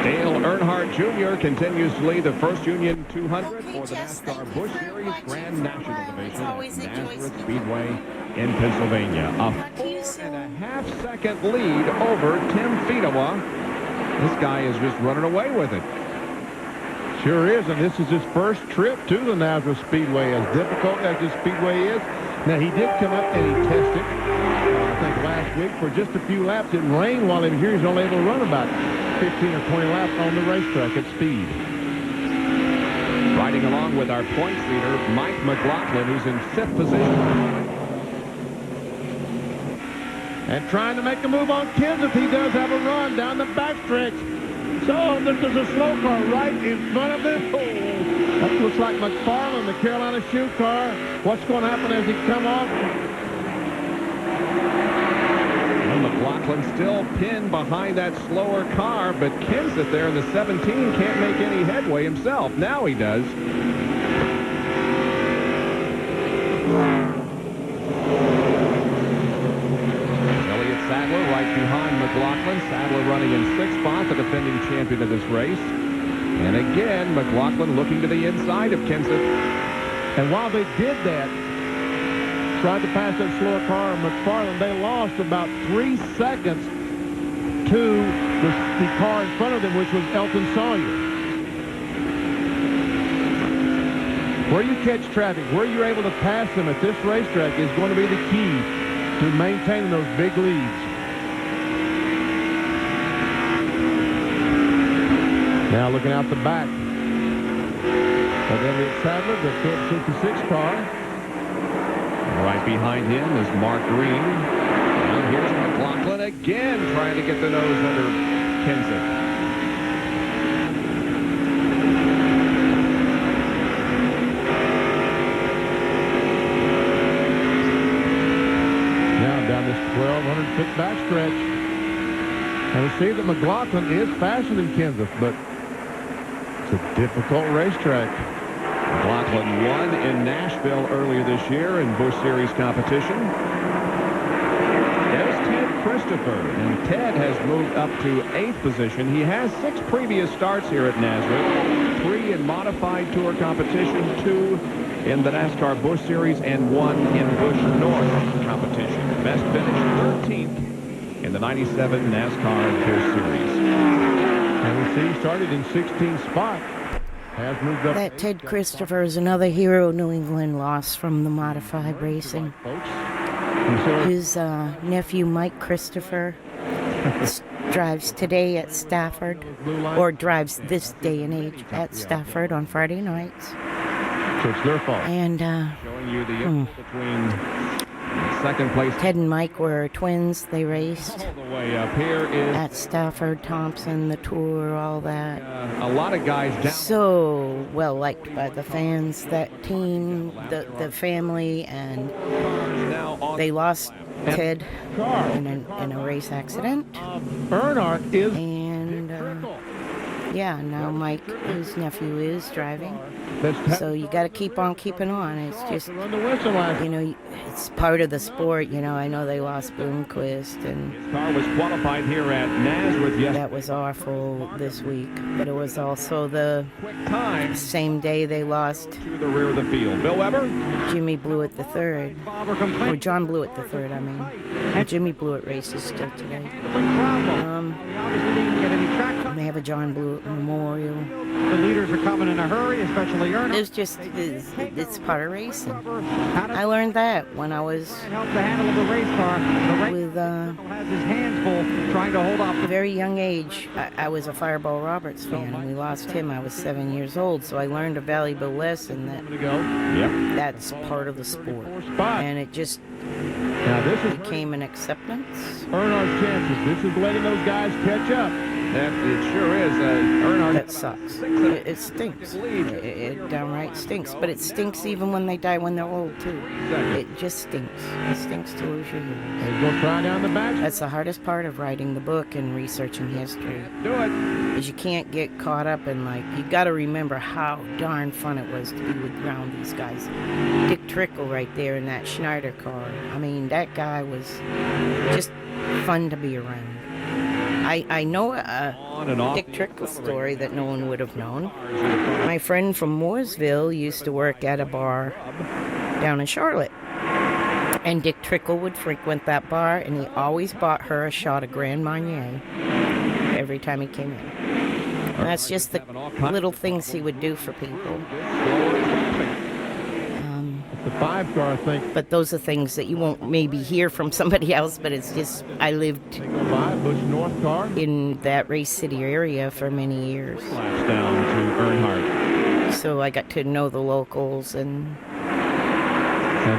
Dale Earnhardt Jr. continues to lead the First Union 200 for the NASCAR Busch Series Grand National Division at Nazareth Speedway in Pennsylvania. A 4.5-second lead over Tim Fedewa. This guy is just running away with it. Sure is, and this is his first trip to the Nazareth Speedway, as difficult as this speedway is. Now, he did come up and he tested, I think last week, for just a few laps. It rained while he was here. He's only able to run about 15 or 20 laps on the racetrack at speed. Riding along with our points leader, Mike McLaughlin, who's in 5th position. And trying to make a move on Kenseth. He does have a run down the backstretch. So this is a slow car right in front of him. Oh, that looks like McFarland, the Carolina shoe car. What's going to happen as he come off? Well, McLaughlin still pinned behind that slower car, but Kenseth there in the 17 can't make any headway himself. Now he does. Sadler right behind McLaughlin. Sadler running in 6th spot, the defending champion of this race. And again, McLaughlin looking to the inside of Kenseth. And while they did that, tried to pass that slower car, McFarland, they lost about 3 seconds to the car in front of them, which was Elton Sawyer. Where you catch traffic, where you're able to pass them at this racetrack is going to be the key to maintaining those big leads. Now looking out the back. But then it's Sadler, the Phillips 56 car. Right behind him is Mark Green. Now here's McLaughlin again trying to get the nose under Kenseth. Down this 1,200-foot backstretch. And we see that McLaughlin is faster than Kenseth, but it's a difficult racetrack. McLaughlin won in Nashville earlier this year in Busch Series competition. There's Ted Christopher, and Ted has moved up to 8th position. He has 6 previous starts here at Nazareth, 3 in modified tour competition, 2 in the NASCAR Busch Series, and 1 in Busch North competition. Best finish 13th in the 97 NASCAR Busch Series. And we see he started in 16th spot. Has moved up. That Ted Christopher is another hero New England lost from the modified racing. His nephew Mike Christopher drives today at Stafford, or drives this day and age at Stafford on Friday nights. So it's their fault. And showing you the difference between second place. Ted and Mike were twins. They raced all the way up here is at Stafford, Thompson, the Tour, all that. A lot of guys down. So well liked by the fans, that team, the family, and they lost Ted in a race accident. Earnhardt is and yeah, now Mike, his nephew, is driving. So you got to keep on keeping on. It's just, you know, it's part of the sport. You know, I know they lost Bloomquist, and His car was qualified here at Nazareth yesterday. that was awful this week. But it was also the same day they lost To the rear of the field. Bill Weber. Jimmy Blewett the third, or John Blewett the third. I mean, and Jimmy Blewett races still today. They have a John Blewett Memorial. The leaders are coming in a hurry, especially Earnhardt. It's just, it's part of racing. I learned that when I was Help the handle of the race car. The with has his hands full trying to hold off a very young age. I was a Fireball Roberts fan, and we lost him. I was 7 years old, so I learned a valuable lesson that that's part of the sport. And it just became an acceptance. Earnhardt's chances. This is letting those guys catch up. It sure is. Earnhardt. That sucks. It stinks. It downright stinks. But it stinks even when they die when they're old, too. It just stinks. It stinks to lose your years. Go try down the back. That's the hardest part of writing the book and researching history. Do it. Is you can't get caught up in, like, you got to remember how darn fun it was to be around these guys. Dick Trickle right there in that Schneider car. I mean, that guy was just fun to be around. I know a Dick Trickle story that no one would have known. My friend from Mooresville used to work at a bar down in Charlotte. And Dick Trickle would frequent that bar, and he always bought her a shot of Grand Marnier every time he came in. And that's just the little things he would do for people. The 5-car, I think. But those are things that you won't maybe hear from somebody else, but it's just, I lived in that Race City area for many years. Laps down to Earnhardt. So I got to know the locals, and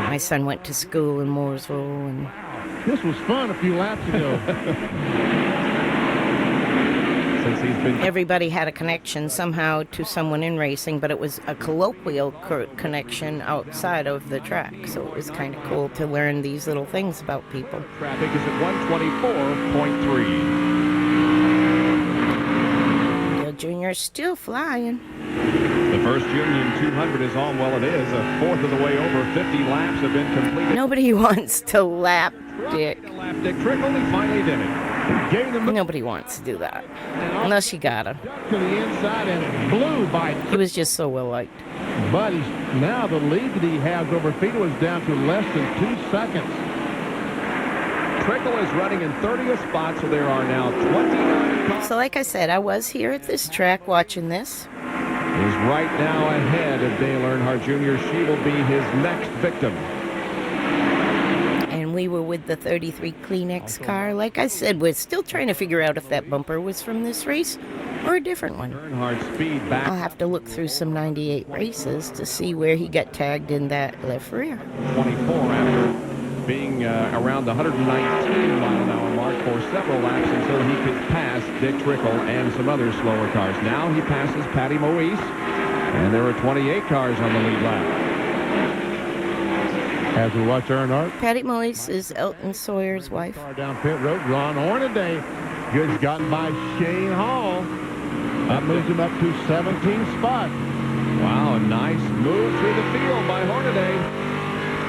my son went to school in Mooresville. And this was fun a few laps ago. Since he's been... Everybody had a connection somehow to someone in racing, but it was a colloquial connection outside of the track. So it was kind of cool to learn these little things about people. Traffic is at 124.3. Junior's still flying. The first Union 200 is on. Well, it is. A fourth of the way over. 50 laps have been completed. Nobody wants to lap Dick. Dick Trickle, he finally did it. Nobody wants to do that. Unless you got him. To the inside and blew by. He was just so well liked. But now the lead that he has over Fedewa is down to less than 2 seconds. Trickle is running in 30th spot, so there are now 29 cars. So like I said, I was here at this track watching this. Is right now ahead of Dale Earnhardt Jr. She will be his next victim. And we were with the 33 Kleenex car. Like I said, we're still trying to figure out if that bumper was from this race or a different one. Earnhardt speed back. I'll have to look through some 98 races to see where he got tagged in that left rear. 24 after being around the 119-mile-an-hour mark for several laps until he could pass Dick Trickle and some other slower cars. Now he passes Patty Moise, and there are 28 cars on the lead lap. As we watch Earnhardt. Patty Moise is Elton Sawyer's wife. Car down pit road, Ron Hornaday. Goods gotten by Shane Hall. That moves him up to 17th spot. Wow, a nice move through the field by Hornaday.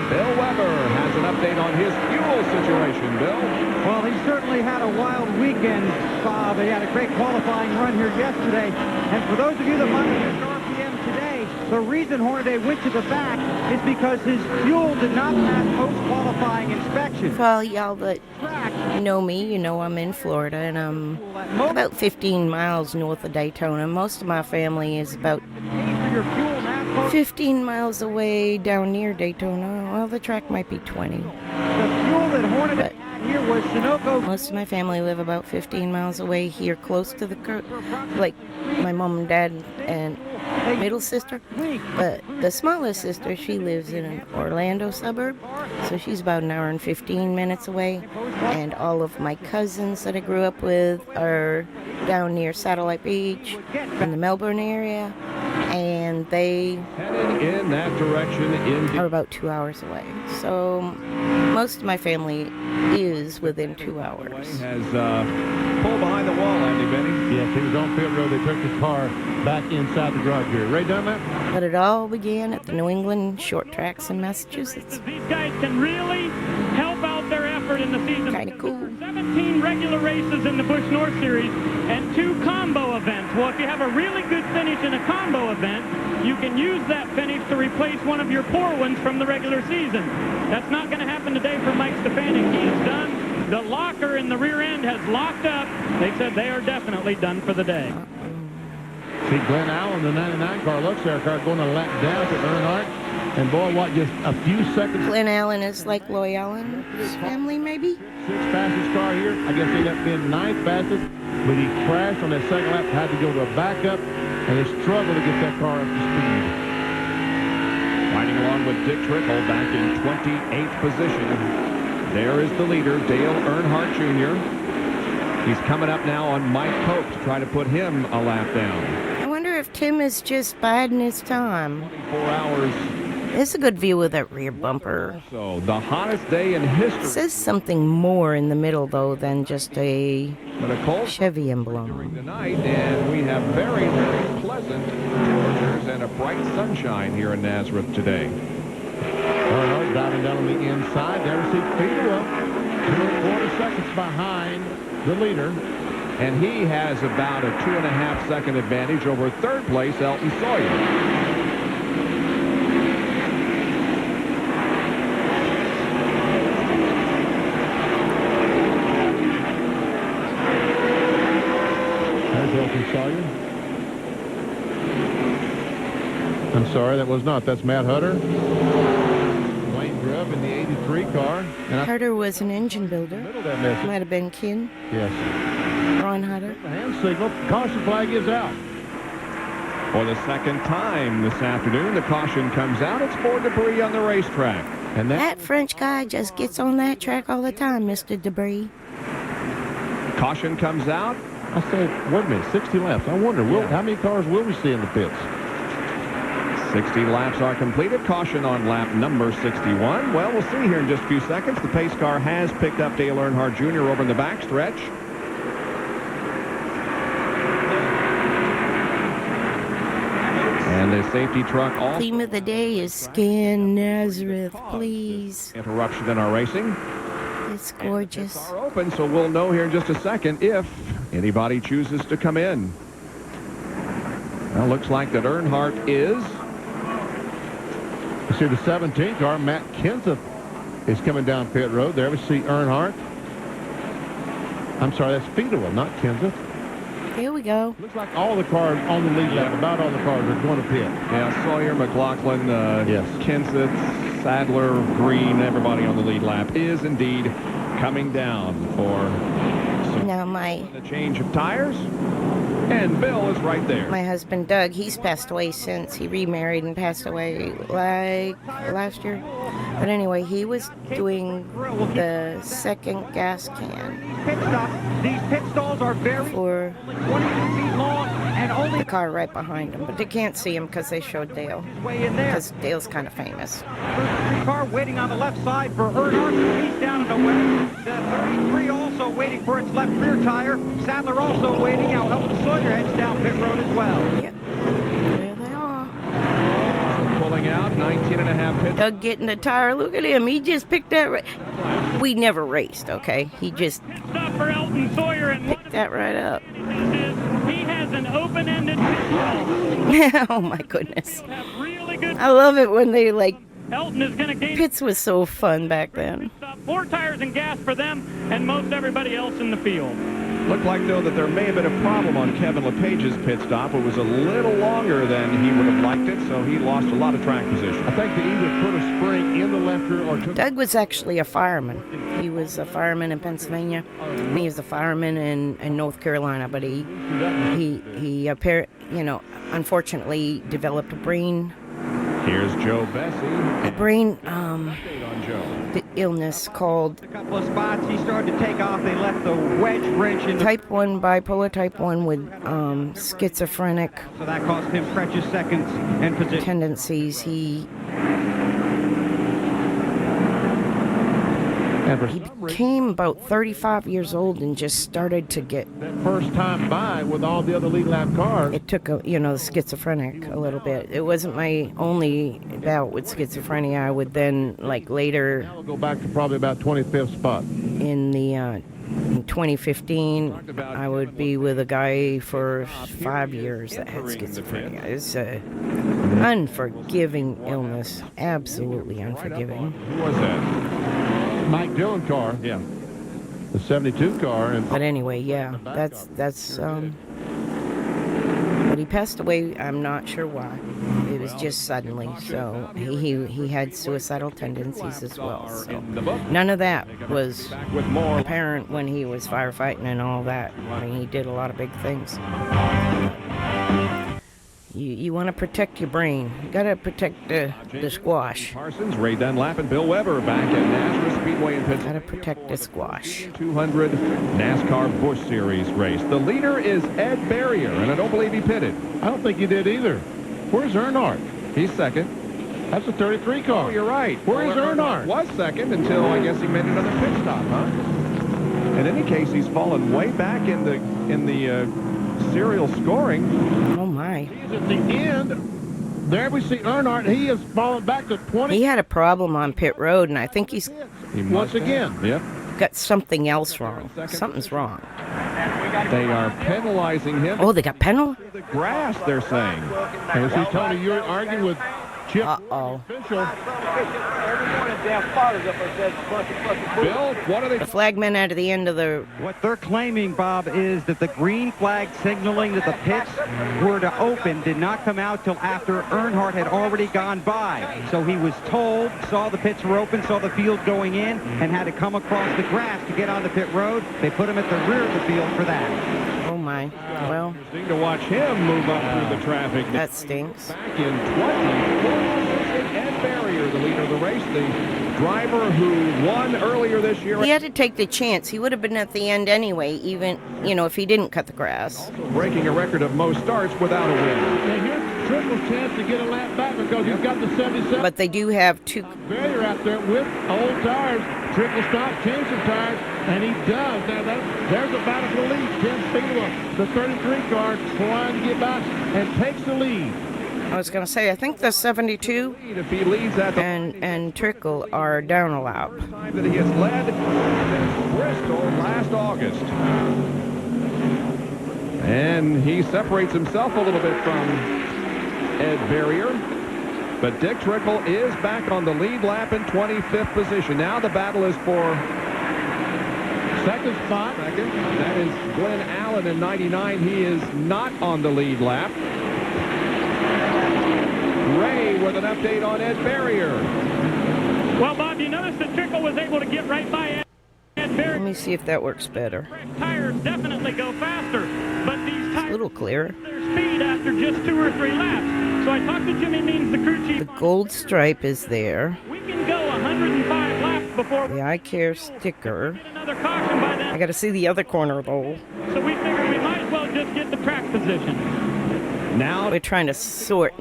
Bill Weber has an update on his fuel situation, Bill. Well, he certainly had a wild weekend, Bob. He had a great qualifying run here yesterday. And for those of you that monitored RPM today, the reason Hornaday went to the back is because his fuel did not pass post-qualifying inspection. Well, y'all that know me, you know I'm in Florida, and I'm about 15 miles north of Daytona. Most of my family is about 15 miles away down near Daytona. Well, the track might be 20. The fuel that Hornaday had here was Sunoco. Most of my family live about 15 miles away here, close to the like my mom and dad and middle sister. But the smallest sister, she lives in an Orlando suburb, so she's about an hour and 15 minutes away. And all of my cousins that I grew up with are down near Satellite Beach in the Melbourne area. And they headed in that direction are about 2 hours away. So most of my family is within 2 hours. Has pull behind the wall, Andy Benny. Yes, he was on pit road. They took the car back inside the garage here. Ray Dunlap? But it all began at the New England short tracks in Massachusetts. These guys can really help out their effort in the season. Kind of cool. 17 regular races in the Busch North Series and 2 combo events. Well, if you have a really good finish in a combo event, you can use that finish to replace one of your poor ones from the regular season. That's not going to happen today for Mike Stefanik. He is done. The locker in the rear end has locked up. They said they are definitely done for the day. See, Glenn Allen, the 99 car, NASCAR car, going a lap down to Earnhardt. And boy, what, just a few seconds. Glenn Allen is like Loy Allen's family, maybe? 6th fastest car here. I guess he ended up being 9th fastest. But he crashed on that second lap, had to go to a backup, and they struggled to get that car up to speed. Riding along with Dick Trickle back in 28th position. There is the leader, Dale Earnhardt Jr. He's coming up now on Mike Pope to try to put him a lap down. I wonder if Tim is just biding his time. 4 hours. It's a good view of that rear bumper. So the hottest day in history. It says something more in the middle, though, than just a Chevy emblem. During the night, and we have very, very pleasant temperatures and a bright sunshine here in Nazareth today. Earnhardt driving down on the inside. There we see Fedewa 2.25 seconds behind the leader. And he has about a 2.5 second advantage over third place Elton Sawyer. Sawyer. I'm sorry, that was not. That's Matt Hutter. Wayne Grubb in the 83 car. And Hutter was an engine builder. Might have been Kin. Yes. Ron Hutter. The hand signal. Caution flag is out. For the second time this afternoon, the caution comes out. It's for debris on the racetrack. And that French guy just gets on that track all the time, Mr. Debris. Caution comes out. I said, wait a minute, 60 laps. I wonder, how many cars will we see in the pits? 60 laps are completed. Caution on lap number 61. Well, we'll see here in just a few seconds. The pace car has picked up Dale Earnhardt Jr. over in the backstretch. And the safety truck also. Theme of the day is Scan Nazareth, please. Interruption in our racing. It's gorgeous. Pits are open, so we'll know here in just a second if anybody chooses to come in. Well, looks like that Earnhardt is. You see the 17 car, Matt Kenseth, is coming down pit road. There we see Earnhardt. I'm sorry, that's Fedewa, not Kenseth. Here we go. Looks like all the cars on the lead lap, about all the cars are going to pit. Yeah, Sawyer, McLaughlin, yes. Kenseth, Sadler, Green, everybody on the lead lap is indeed coming down for the change of tires. And Bill is right there. My husband, Doug, he's passed away since. He remarried and passed away like last year. But anyway, he was doing the second gas can. These pit stalls are very for 22 feet long and only the car right behind him. But they can't see him because they showed Dale. Way in there. Because Dale's kind of famous. First car waiting on the left side for Earnhardt. He's down in the way. The 33 also waiting for its left rear tire. Sadler also waiting. Now Elton Sawyer heads down pit road as well. Yep. There they are. Pulling out 19.5 pits. Doug getting the tire. Look at him. He just picked that. We never raced, okay? He just for Elton Sawyer and picked that right up. He has an open-ended pit stall. Oh my goodness. I love it when they like. Elton is going to gain. Pits was so fun back then. 4 tires and gas for them and most everybody else in the field. Looked like, though, that there may have been a problem on Kevin LePage's pit stop. It was a little longer than he would have liked it, so he lost a lot of track position. I think they either put a spring in the left rear or took... Doug was actually a fireman. He was a fireman in Pennsylvania. He was a fireman in North Carolina, but he unfortunately developed a brain. Here's Joe Bessey. A brain, the illness called... A couple of spots he started to take off. They left the wedge wrench in the... Type 1 bipolar, type 1 with schizophrenic... So that cost him precious seconds and position. ...tendencies. He... And He became about 35 years old and just started to get... That first time by with all the other lead lap cars. It took, schizophrenic a little bit. It wasn't my only bout with schizophrenia. I would then, later... I'll go back to probably about 25th spot. In 2015, I would be with a guy for 5 years that had schizophrenia. It's an unforgiving illness. Absolutely unforgiving. Who was that? Mike Dillon car. Yeah. The 72 car. But anyway, yeah, that's but he passed away. I'm not sure why. It was just suddenly. So he had suicidal tendencies as well. So none of that was apparent when he was firefighting and all that. I mean, he did a lot of big things. You want to protect your brain. You got to protect the squash. Parsons, Ray Dunlap, and Bill Weber back at Nazareth Speedway in Pittsburgh. Got to protect the squash. 200 NASCAR Busch Series race. The leader is Ed Barrier, and I don't believe he pitted. I don't think he did either. Where's Earnhardt? He's second. That's a 33 car. Oh, you're right. Where is Earnhardt? Was second until I guess he made another pit stop, huh? In any case, he's fallen way back in the serial scoring. Oh my. He's at the end. There we see Earnhardt. He has fallen back to 20. He had a problem on pit road, and I think he's once again. Yep. Got something else wrong. Something's wrong. They are penalizing him. Oh, they got penal? The grass, they're saying. And see, Tony, you're arguing with Chip. Uh-oh. Official. Bill, what are they? The flagmen out of the end of the... What they're claiming, Bob, is that the green flag signaling that the pits were to open did not come out till after Earnhardt had already gone by. So he was told, saw the pits were open, saw the field going in, and had to come across the grass to get on the pit road. They put him at the rear of the field for that. Oh, my. Well... Interesting to watch him move up through the traffic. That stinks. Back in 24, Ed Barrier, the leader of the race, the driver who won earlier this year. He had to take the chance. He would have been at the end anyway, even, if he didn't cut the grass. Also breaking a record of most starts without a win. And here's Trickle's chance to get a lap back because he's got the 77. But they do have two... Barrier out there with old tires. Trickle stopped, changed some tires, and he does. Now, there's a battle for the lead. Tim Fedewa, the 33 car, trying to get back and takes the lead. I was going to say, I think the 72 if he leads at the and Trickle are down a lap. Time that he has led since Bristol last August. And he separates himself a little bit from Ed Barrier. But Dick Trickle is back on the lead lap in 25th position. Now the battle is for second spot. Second. That is Glenn Allen in 99. He is not on the lead lap. Ray with an update on Ed Barrier. Well, Bob, you notice that Trickle was able to get right by Ed Barrier. Let me see if that works better. Tires definitely go faster, but these tires... A little clearer. ...their speed after just 2 or 3 laps. So I talked to Jimmy Means, the crew chief. The gold stripe is there. We can go 105 laps before... The I Care sticker. Another caution by then. I got to see the other corner, though. So we figured we might as well just get the track position. Now we're trying to sort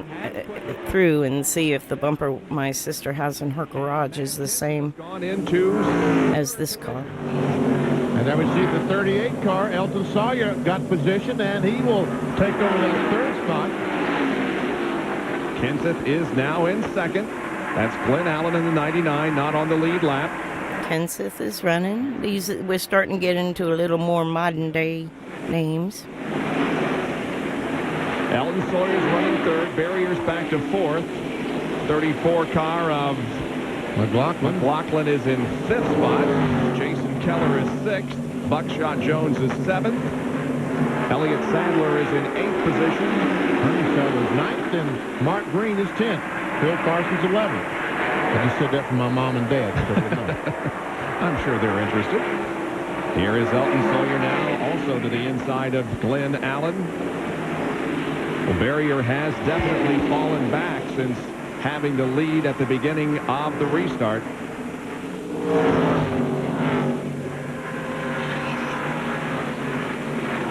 through and see if the bumper my sister has in her garage is the same as this car. And then we see the 38 car. Elton Sawyer got position, and he will take over that third spot. Kenseth is now in second. That's Glenn Allen in the 99, not on the lead lap. Kenseth is running. We're starting to get into a little more modern day names. Elton Sawyer's running third. Barrier's back to fourth. 34 car of McLaughlin. McLaughlin is in fifth spot. Jason Keller is sixth. Buckshot Jones is seventh. Elliott Sadler is in eighth position. Ernie Sadler's ninth, and Mark Green is 10th. Phil Carson's 11th. I just said that for my mom and dad. So we'll know. I'm sure they're interested. Here is Elton Sawyer now, also to the inside of Glenn Allen. Well, Barrier has definitely fallen back since having the lead at the beginning of the restart.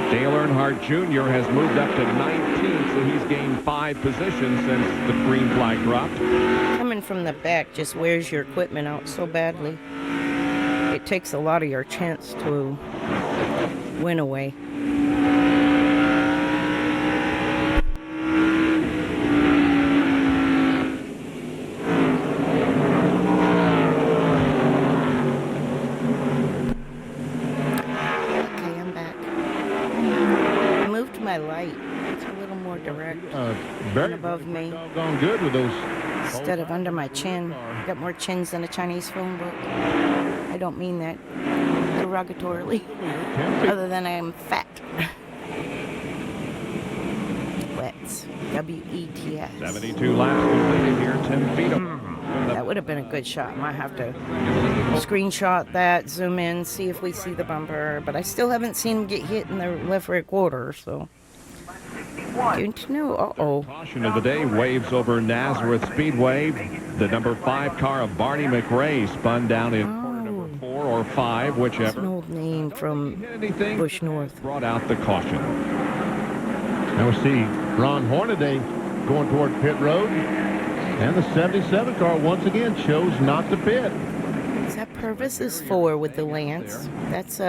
Dale Earnhardt Jr. has moved up to 19th, so he's gained 5 positions since the green flag dropped. Coming from the back just wears your equipment out so badly. It takes a lot of your chance to win away. Okay, I'm back. I moved my light. It's a little more direct and above me. Gone good with those. Instead of under my chin. I got more chins than a Chinese phone book. I don't mean that derogatorily, other than I am fat. Wets. W-E-T-S. 72 laps completed here, 10 feet up. That would have been a good shot. Might have to screenshot that, zoom in, see if we see the bumper. But I still haven't seen him get hit in the left rear quarter, so. Good to know. Uh-oh. Caution of the day waves over Nazareth Speedway. The number 5 car of Barney McRae spun down in corner number 4 or 5, whichever. That's an old name from Bush North. Brought out the caution. Now we see Ron Hornaday going toward pit road. And the 77 car once again chose not to pit. Is that Purvis's 4 with the Lance? That's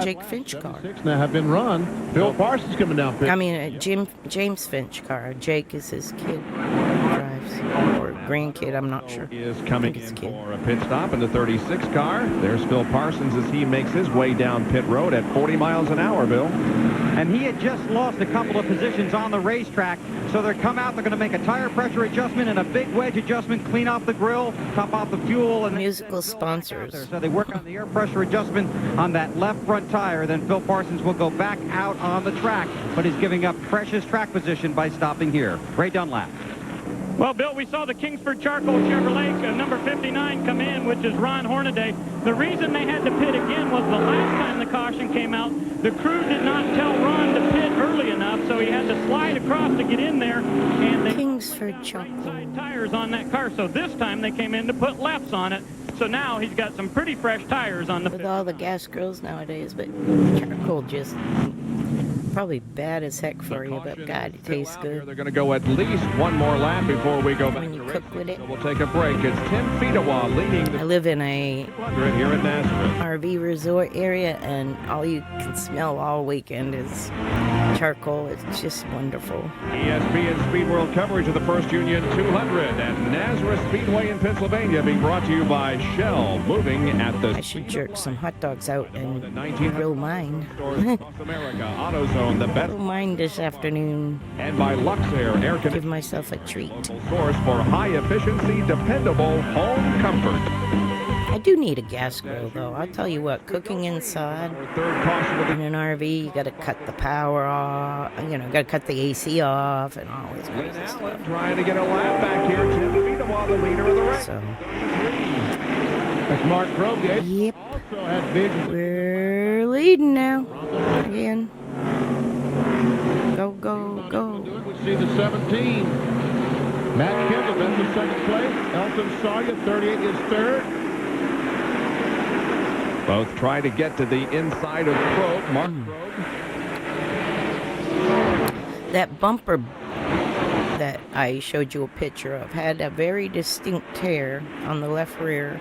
Jake Finch car. Now have been run. Phil Parsons coming down pit. I mean, James Finch car. Jake is his kid. Drives. Or grandkid, I'm not sure. Is coming in for a pit stop in the 36 car. There's Phil Parsons as he makes his way down pit road at 40 miles an hour, Bill. And he had just lost a couple of positions on the racetrack. So they're come out, they're going to make a tire pressure adjustment and a big wedge adjustment, clean off the grill, top off the fuel. And musical sponsors. So they work on the air pressure adjustment on that left front tire. Then Phil Parsons will go back out on the track, but he's giving up precious track position by stopping here. Ray Dunlap. Well, Bill, we saw the Kingsford Charcoal Chevrolet number 59 come in, which is Ron Hornaday. The reason they had to pit again was the last time the caution came out, the crew did not tell Ron to pit early enough, so he had to slide across to get in there, and they Kingsford Charcoal side tires on that car. So this time they came in to put lefts on it. So now he's got some pretty fresh tires on the. With all the gas grills nowadays, but charcoal just probably bad as heck for you, but God, it tastes good. They're going to go at least one more lap before we go back when you cook with it. So we'll take a break. It's Tim Fedewa leading the I live in a here at Nazareth RV resort area, and all you can smell all weekend is charcoal. It's just wonderful. ESPN Speed World coverage of the First Union 200 at Nazareth Speedway in Pennsylvania, being brought to you by Shell, moving at the. I should jerk some hot dogs out and grill mine. Across America, AutoZone, the best. Grill mine this afternoon. And by Luxair Air Conditioning. Give myself a treat. Source for high efficiency, dependable home comfort. I do need a gas grill, though. I'll tell you what, cooking inside in an RV, you got to cut the power off, you know, got to cut the AC off and all this crazy stuff. Trying to get a lap back here. Tim Fedewa, the leader of the race. So. That's Mark Crogate. Yep. Also had vision. We're leading now. Again. Go, go, go. We see the 17. Matt Kendall, that's the second place. Elton Sawyer, 38, is third. Both try to get to the inside of Krog. Mark Krog. That bumper that I showed you a picture of had a very distinct tear on the left rear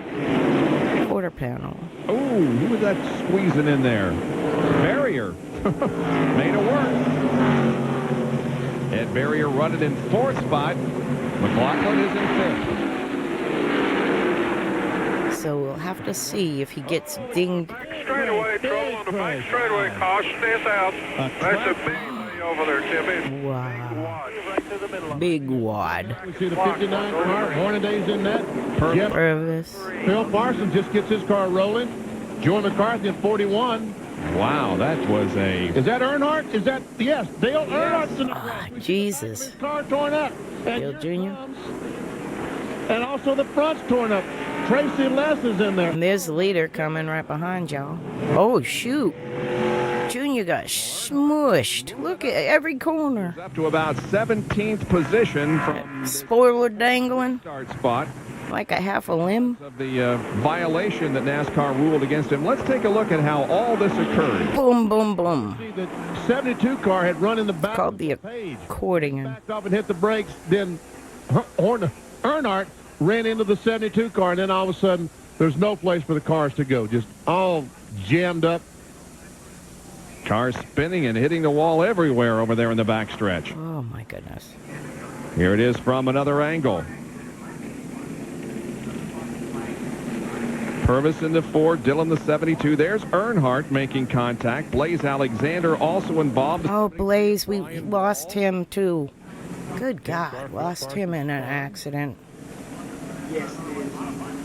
quarter panel. Oh, who was that squeezing in there? Barrier. Made it work. Ed Barrier running in 4th spot. McLaughlin is in 5th. So we'll have to see if he gets dinged. Straightaway, trouble on the back straightaway. Caution this out. That's a big thing over there, Timmy. Wow. Big wad. We see the 59 car. Hornaday's in that. Purvis. Phil Parsons just gets his car rolling. Joey McCarthy in 41. Wow, that was a... Is that Earnhardt? Is that... Yes, Dale Earnhardt's in the race. Jesus. His car torn up. Dale Jr. And also the front's torn up. Tracy Less is in there. And there's the leader coming right behind y'all. Oh, shoot. Junior got smushed. Look at every corner. Up to about 17th position from spoiler dangling. Start spot. Like a half a limb. Of the violation that NASCAR ruled against him. Let's take a look at how all this occurred. Boom, boom, boom. See, the 72 car had run in the back. Called the accordion. Backed up and hit the brakes. Then Earnhardt ran into the 72 car, and then all of a sudden there's no place for the cars to go. Just all jammed up. Cars spinning and hitting the wall everywhere over there in the backstretch. Oh, my goodness. Here it is from another angle. Purvis in the 4, Dillon the 72. There's Earnhardt making contact. Blaze Alexander also involved. Oh, Blaze, we lost him too. Good God, lost him in an accident.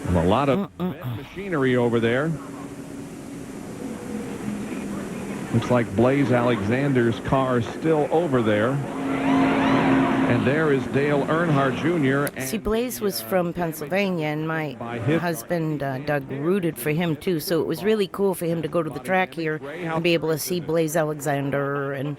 A lot of machinery over there. Looks like Blaze Alexander's car still over there. And there is Dale Earnhardt Jr. See, Blaze was from Pennsylvania, and my husband, Doug, rooted for him, too. So it was really cool for him to go to the track here and be able to see Blaze Alexander and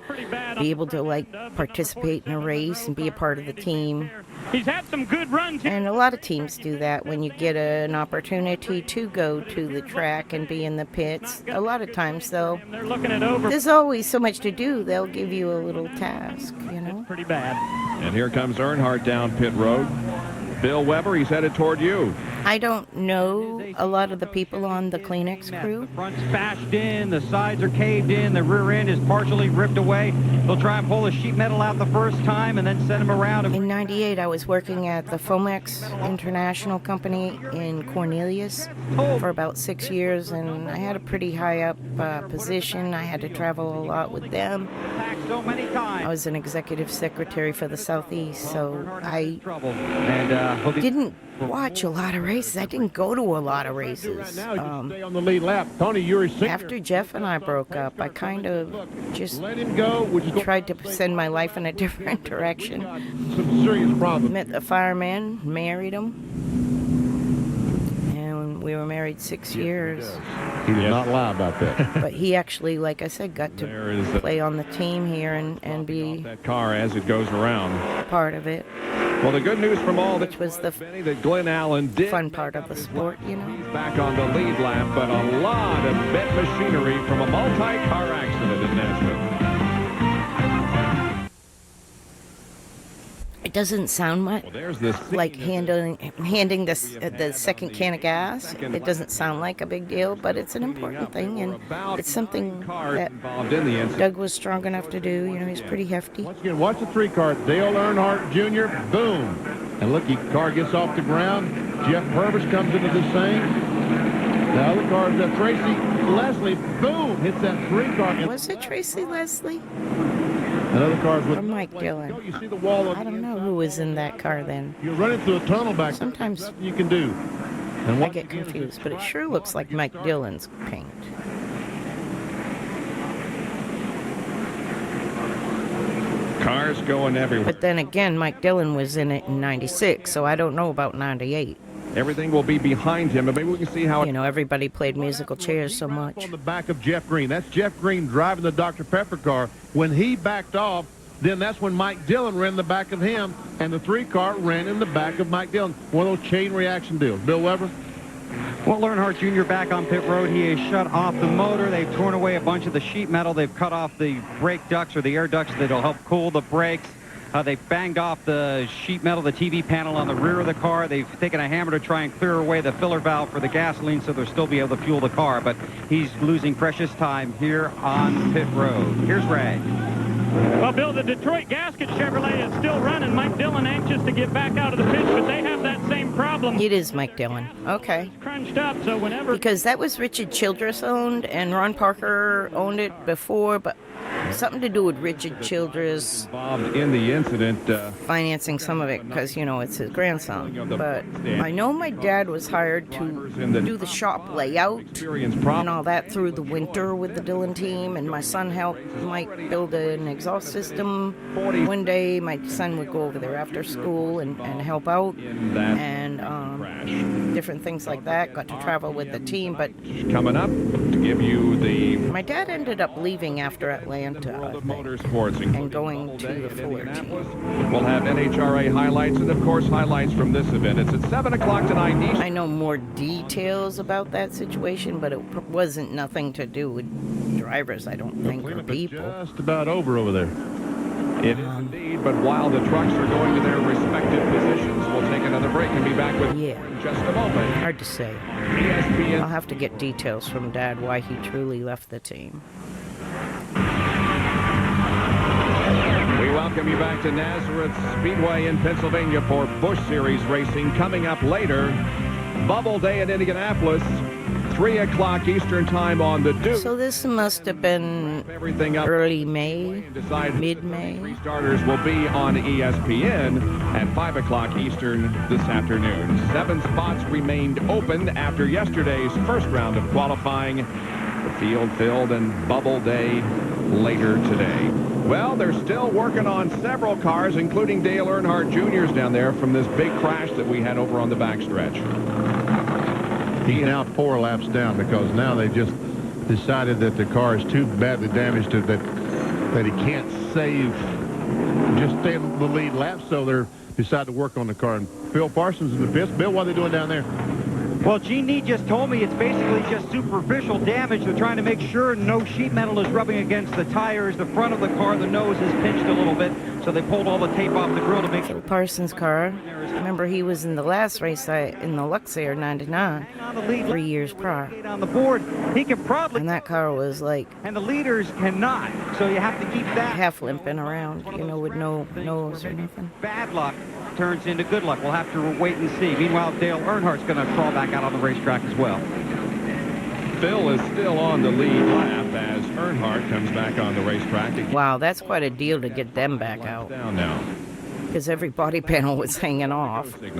be able to, like, participate in a race and be a part of the team. He's had some good runs. And a lot of teams do that when you get an opportunity to go to the track and be in the pits. A lot of times, though, there's always so much to do. They'll give you a little task, you know? Pretty bad. And here comes Earnhardt down pit road. Bill Weber, he's headed toward you. I don't know a lot of the people on the Kleenex crew. The front's bashed in, the sides are caved in, the rear end is partially ripped away. They'll try and pull the sheet metal out the first time and then send them around. In '98, I was working at the Fomex International Company in Cornelius for about 6 years, and I had a pretty high up position. I had to travel a lot with them. I was an executive secretary for the Southeast, so I didn't watch a lot of races. I didn't go to a lot of races. Now you stay on the lead lap. Tony, you're a senior. After Jeff and I broke up, I kind of just let him go. Tried to send my life in a different direction. Some serious problems. Met a fireman, married him, and we were married 6 years. He did not lie about that. But he actually, like I said, got to play on the team here and be that car as it goes around. Part of it. Well, the good news from all which was the that Glenn Allen did fun part of the sport, you know. He's back on the lead lap, but a lot of bent machinery from a multi-car accident in Nashville. It doesn't sound much like handing the second can of gas. It doesn't sound like a big deal, but it's an important thing, and it's something that Doug was strong enough to do. You know, he's pretty hefty. Once again, watch the 3 car. Dale Earnhardt Jr., boom. And look, the car gets off the ground. Jeff Purvis comes into the same. The other car is Tracy Leslie, boom, hits that 3 car. Was it Tracy Leslie? Another car's with Mike Dillon. You see the wall. I don't know who was in that car then. You're running through a tunnel back. Sometimes nothing you can do. And I get confused, but it sure looks like Mike Dillon's paint. Cars going everywhere. But then again, Mike Dillon was in it in '96, so I don't know about '98. Everything will be behind him, but maybe we can see how. You know, everybody played musical chairs so much. On the back of Jeff Green. That's Jeff Green driving the Dr. Pepper car. When he backed off, then that's when Mike Dillon ran in the back of him, and the 3 car ran in the back of Mike Dillon. One of those chain reaction deals. Bill Weber? Well, Earnhardt Jr. back on pit road. He has shut off the motor. They've torn away a bunch of the sheet metal. They've cut off the brake ducts or the air ducts that'll help cool the brakes. They banged off the sheet metal, the TV panel on the rear of the car. They've taken a hammer to try and clear away the filler valve for the gasoline so they'll still be able to fuel the car. But he's losing precious time here on pit road. Here's Ray. Well, Bill, the Detroit Gasket Chevrolet is still running. Mike Dillon anxious to get back out of the pit, but they have that same problem. It is Mike Dillon. Okay. It's crunched up, so whenever... Because that was Richard Childress owned, and Ron Parker owned it before, but something to do with Richard Childress involved in the incident, financing some of it because, you know, it's his grandson. But I know my dad was hired to do the shop layout and all that through the winter with the Dillon team, and my son helped Mike build an exhaust system. One day my son would go over there after school and help out, and different things like that. Got to travel with the team, but coming up to give you the... My dad ended up leaving after Atlanta Motorsports and going to the Fuller team. We'll have NHRA highlights and, of course, highlights from this event. It's at 7 o'clock tonight. I know more details about that situation, but it wasn't nothing to do with drivers, I don't think, or people. Just about over there. It is indeed, but while the trucks are going to their respective positions, we'll take another break and be back with more in just a moment. Hard to say. ESPN. I'll have to get details from Dad why he truly left the team. We welcome you back to Nazareth Speedway in Pennsylvania for Busch Series racing. Coming up later, Bubble Day in Indianapolis, 3 o'clock Eastern time on the Duke. So this must have been early May, mid-May. Starters will be on ESPN at 5 o'clock Eastern this afternoon. 7 spots remained open after yesterday's first round of qualifying. The field filled and Bubble Day later today. Well, they're still working on several cars, including Dale Earnhardt Jr.'s down there from this big crash that we had over on the backstretch. He's now 4 laps down because now they just decided that the car is too badly damaged that he can't save, just stay in the lead lap, so they're decided to work on the car. And Bill Parsons in the pits. Bill, what are they doing down there? Well, Gene Need just told me it's basically just superficial damage. They're trying to make sure no sheet metal is rubbing against the tires. The front of the car, the nose is pinched a little bit, so they pulled all the tape off the grill to make sure. Parsons' car. Remember, he was in the last race in the Luxair 99 3 years prior. On the board, he can probably. And that car was like. And the leaders cannot, so you have to keep that. Half limping around, you know, with no nose or nothing. Bad luck turns into good luck. We'll have to wait and see. Meanwhile, Dale Earnhardt's going to crawl back out on the racetrack as well. Phil is still on the lead lap as Earnhardt comes back on the racetrack. Wow, that's quite a deal to get them back out. Down now. Because every body panel was hanging off. Okay,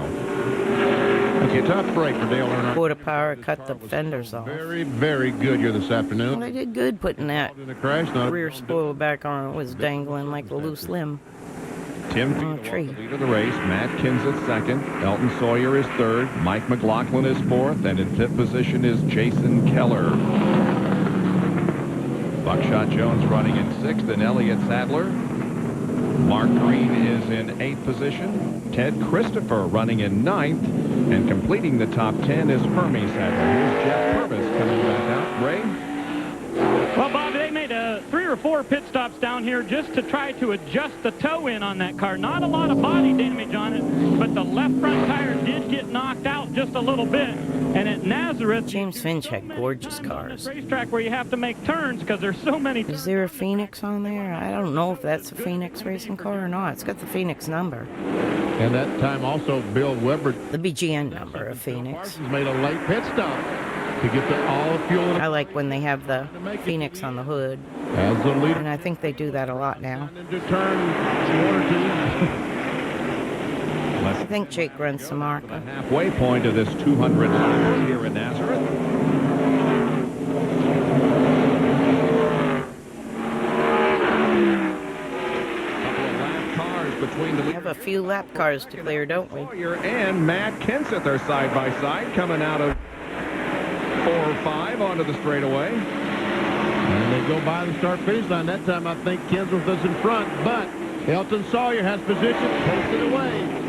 tough break for Dale Earnhardt. Quarter power cut the fenders off. Very, very good here this afternoon. Well, they did good putting that rear spoiler back on. It was dangling like a loose limb. Tim Fedewa, the lead of the race. Matt Kenseth second. Elton Sawyer is third. Mike McLaughlin is fourth. And in fifth position is Jason Keller. Buckshot Jones running in sixth, and Elliott Sadler. Mark Green is in 8th position. Ted Christopher running in 9th. And completing the top 10 is Hermie Sadler. Here's Jeff Purvis coming back out. Ray? Well, Bob, they made 3 or 4 pit stops down here just to try to adjust the toe-in on that car. Not a lot of body damage on it, but the left front tire did get knocked out just a little bit. And at Nazareth, James Finch had gorgeous cars. Racetrack where you have to make turns because there's so many. Is there a Phoenix on there? I don't know if that's a Phoenix racing car or not. It's got the Phoenix number. And that time also Bill Weber. The BGN number of Phoenix. Parsons made a late pit stop to get all the fuel. I like when they have the Phoenix on the hood. As the leader. And I think they do that a lot now. Into turn 1 or 2. I think Jake runs some ARCA. Halfway point of this 200 laps here in Nazareth. We have a few lap cars to clear, don't we? Sawyer and Matt Kenseth are side by side coming out of 4 or 5 onto the straightaway. And they go by the start finish line. That time I think Kenseth was in front, but Elton Sawyer has position, takes it away.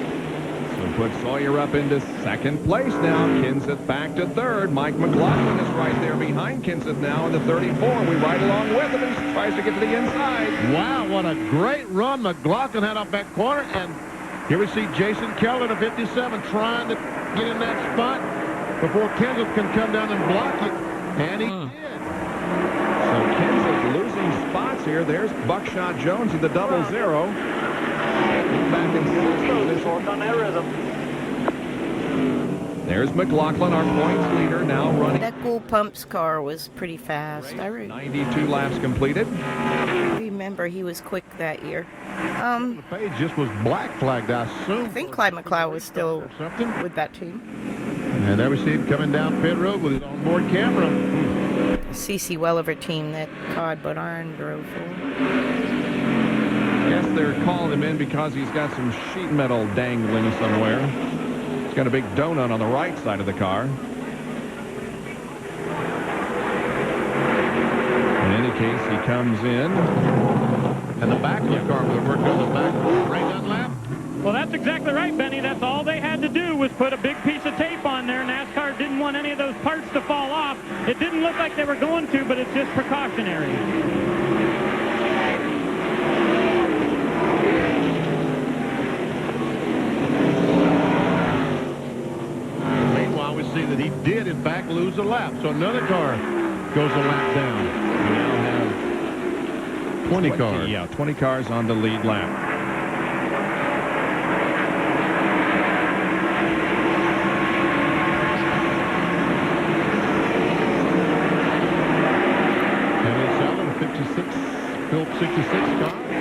So put Sawyer up into 2nd place now. Kenseth back to 3rd. Mike McLaughlin is right there behind Kenseth now in the 34. We ride along with him. He tries to get to the inside. Wow, what a great run McLaughlin had off that corner. And here we see Jason Keller in the 57 trying to get in that spot before Kenseth can come down and block it. And he did. So Kenseth losing spots here. There's Buckshot Jones in the 00. Back in 6th on that rhythm. There's McLaughlin, our points leader, now running. That Cool Pumps car was pretty fast. 92 laps completed. I remember he was quick that year. The page just was black flagged, I assume. I think Clyde McLeod was still with that team. And there we see him coming down pit road with his onboard camera. C.C. Welliver team that Todd Bodine drove for. Yes, they're calling him in because he's got some sheet metal dangling somewhere. He's got a big donut on the right side of the car. In any case, he comes in. And the back of the car will work on the back. Right down lap. Well, that's exactly right, Benny. That's all they had to do was put a big piece of tape on there. NASCAR didn't want any of those parts to fall off. It didn't look like they were going to, but it's just precautionary. lose a lap. So another car goes a lap down. We now have 20 cars. Yeah, 20 cars on the lead lap.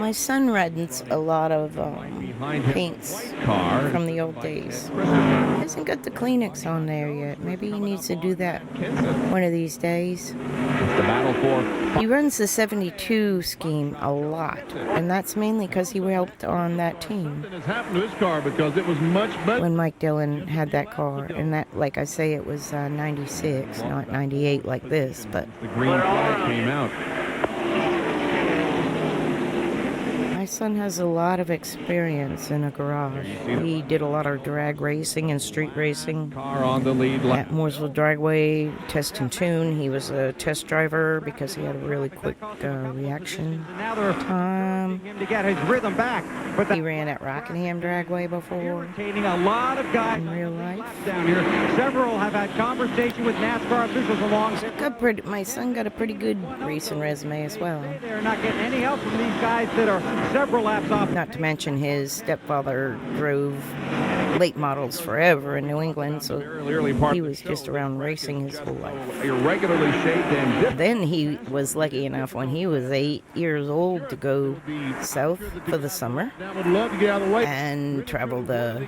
My son rents a lot of paints from the old days. He hasn't got the Kleenex on there yet. Maybe he needs to do that one of these days. It's the battle for... He runs the 72 scheme a lot, and that's mainly because he helped on that team. Something has happened to his car because it was much better. When Mike Dillon had that car, and that, like I say, it was 96, not 98 like this, but... The green flag came out. My son has a lot of experience in a garage. He did a lot of drag racing and street racing. Car on the lead lap. At Mooresville Dragway, Test and Tune. He was a test driver because he had a really quick reaction time. Him to get his rhythm back. But he ran at Rockingham Dragway before. Irritating a lot of guys in real life. Down here. Several have had conversation with NASCAR officials along. My son got a pretty good racing resume as well. They're not getting any help from these guys that are several laps off. Not to mention his stepfather drove late models forever in New England, so he was just around racing his whole life. Irregularly shaped and then he was lucky enough when he was 8 years old to go south for the summer and travel the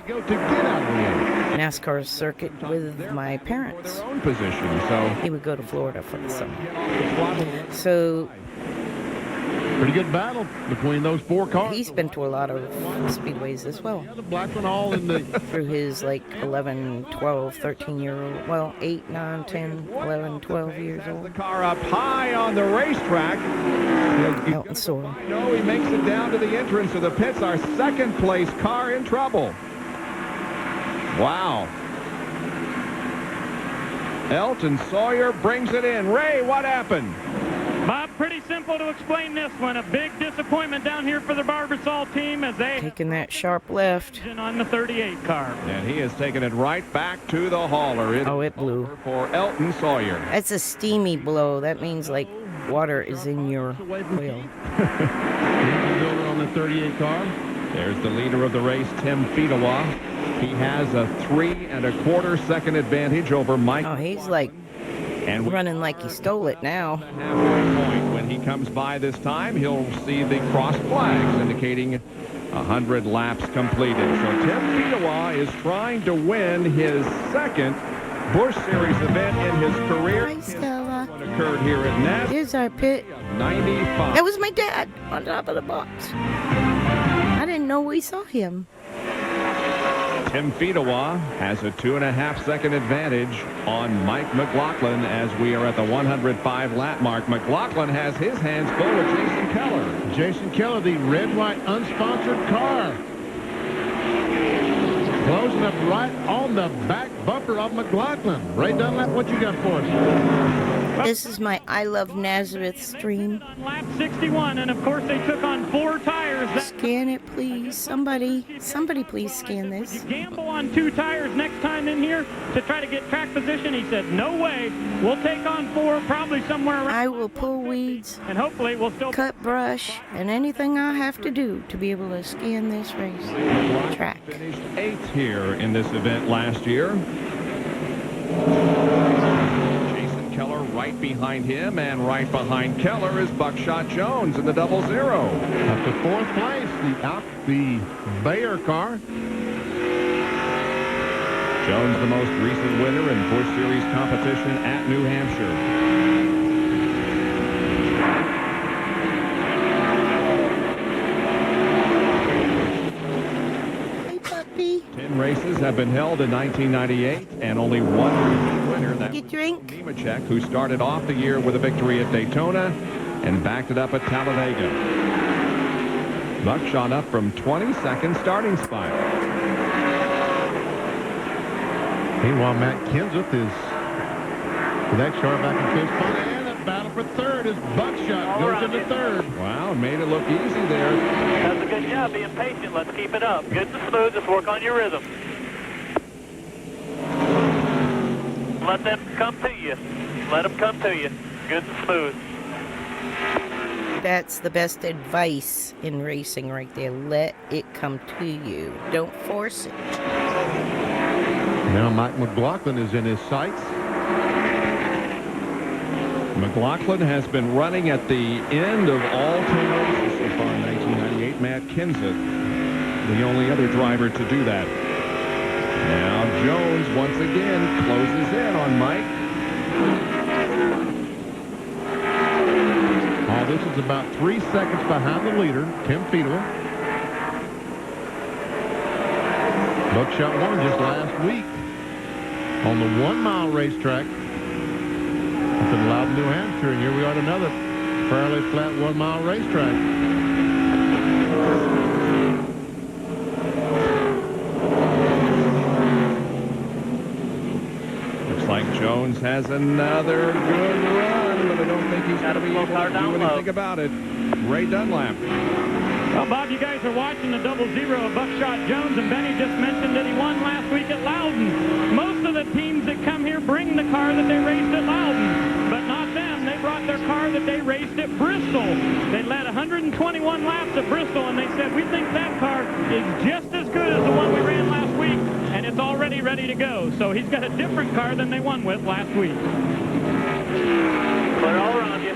NASCAR circuit with my parents. So he would go to Florida for the summer. So pretty good battle between those four cars. He's been to a lot of speedways as well. The black one all in the... Through his 11, 12, 13-year-old, well, 8, 9, 10, 11, 12 years old. The car up high on the racetrack. Elton Sora. No, he makes it down to the entrance of the pits. Our second place car in trouble. Wow. Elton Sawyer brings it in. Ray, what happened? Bob, pretty simple to explain this one. A big disappointment down here for the Barbasol team as they... Taking that sharp left. ...on the 38 car. And he has taken it right back to the hauler. It blew. For Elton Sawyer. That's a steamy blow. That means, water is in your wheel. on the 38 car. There's the leader of the race, Tim Fedewa. He has a 3 1/4 second advantage over Mike. Oh, he's running like he stole it now. Halfway point. When he comes by this time, he'll see the cross flags indicating 100 laps completed. So Tim Fedewa is trying to win his second Busch Series event in his career. Hi, Stella. What occurred here at NASCAR. Here's our pit. 95. That was my dad on top of the box. I didn't know we saw him. Tim Fedewa has a 2.5 second advantage on Mike McLaughlin as we are at the 105 lap mark. McLaughlin has his hands full with Jason Keller. Jason Keller, the red-white unsponsored car. Closing up right on the back bumper of McLaughlin. Ray Dunlap, what you got for us? This is my I Love Nazareth stream. On lap 61, and of course they took on 4 tires. Scan it, please. Somebody please scan this. You gamble on 2 tires next time in here to try to get track position. He said, no way. We'll take on 4, probably somewhere around. I will pull weeds, and hopefully we'll still cut brush, and anything I have to do to be able to scan this race track. Finished 8th here in this event last year. Keller right behind him, and right behind Keller is Buckshot Jones in the 00. Up to 4th place, the Bayer car. Jones, the most recent winner in Busch Series competition at New Hampshire. Hey, puppy. 10 races have been held in 1998, and only one winner. That you drink? Nemechek, who started off the year with a victory at Daytona and backed it up at Talladega. Buckshot up from 22nd starting spot. Meanwhile, Matt Kenseth is with that car back in 5th spot, and a battle for 3rd as Buckshot goes into 3rd. Wow, made it look easy there. That's a good job being patient. Let's keep it up. Good and smooth. Just work on your rhythm. Let them come to you. Let them come to you. Good and smooth. That's the best advice in racing right there. Let it come to you. Don't force it. Now Mike McLaughlin is in his sights. McLaughlin has been running at the end of all 10 races so far in 1998. Matt Kenseth, the only other driver to do that. Now Jones once again closes in on Mike. This is about 3 seconds behind the leader, Tim Fedewa. Buckshot won just last week on the 1-mile racetrack up in Loudon, New Hampshire, and here we are at another fairly flat 1-mile racetrack. Looks like Jones has another good run, but I don't think he's got to be able to do anything about it. Ray Dunlap. Well, Bob, you guys are watching the 00 of Buckshot Jones, and Benny just mentioned that he won last week at Loudon. Most of the teams that come here bring the car that they raced at Loudon, but not them. They brought their car that they raced at Bristol. They led 121 laps at Bristol, and they said, we think that car is just as good as the one we ran last week, and it's already ready to go. So he's got a different car than they won with last week. Clear all around you.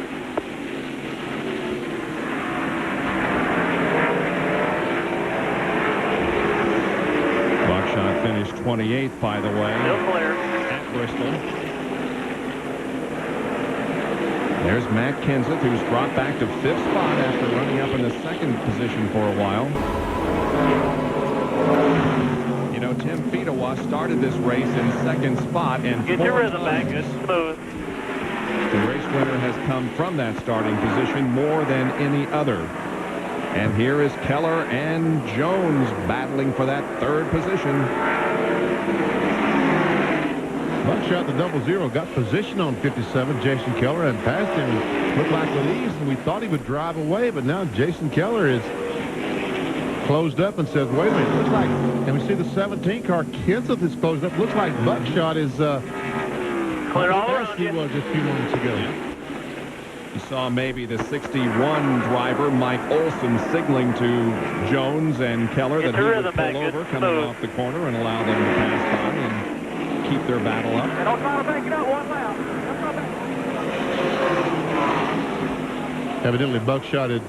Buckshot finished 28th, by the way, at Bristol. There's Matt Kenseth, who's dropped back to 5th spot after running up in the 2nd position for a while. You know, Tim Fedewa started this race in 2nd spot, and get your rhythm back. Good, smooth. The race winner has come from that starting position more than any other. And here is Keller and Jones battling for that 3rd position. Buckshot, the 00, got position on 57. Jason Keller had passed him and looked like with ease, and we thought he would drive away, but now Jason Keller is closed up and says, wait a minute, looks like, and we see the 17 car, Kenseth is closed up. Looks like Buckshot is clear all around he was just a few moments ago. You saw maybe the 61 driver, Mike Olson, signaling to Jones and Keller that he would pull over coming off the corner and allow them to pass by and keep their battle up. Don't try to make it up 1 lap. Evidently, Buckshot had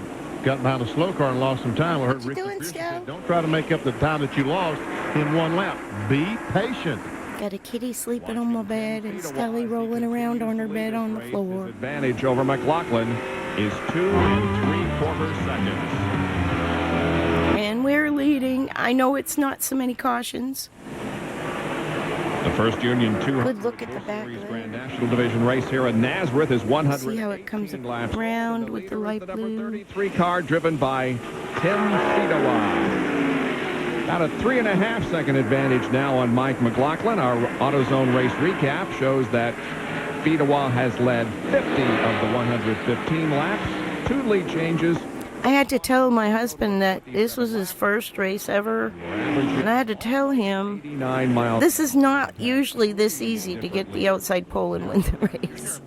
got behind a slow car and lost some time. We heard Ricky Pearson say, don't try to make up the time that you lost in 1 lap. Be patient. Got a kitty sleeping on my bed and Stelly rolling around on her bed on the floor. Advantage over McLaughlin is 2 3/4 seconds. And we're leading. I know it's not so many cautions. The first Union 200 Good look at the back Series Grand National Division race here at Nazareth is 100. See how it comes around with the light blue. 33 car driven by Tim Fedewa. About a 3.5 second advantage now on Mike McLaughlin. Our AutoZone race recap shows that Fedewa has led 50 of the 115 laps. 2 lead changes. I had to tell my husband that this was his first race ever, and I had to tell him this is not usually this easy to get the outside pole and win the race.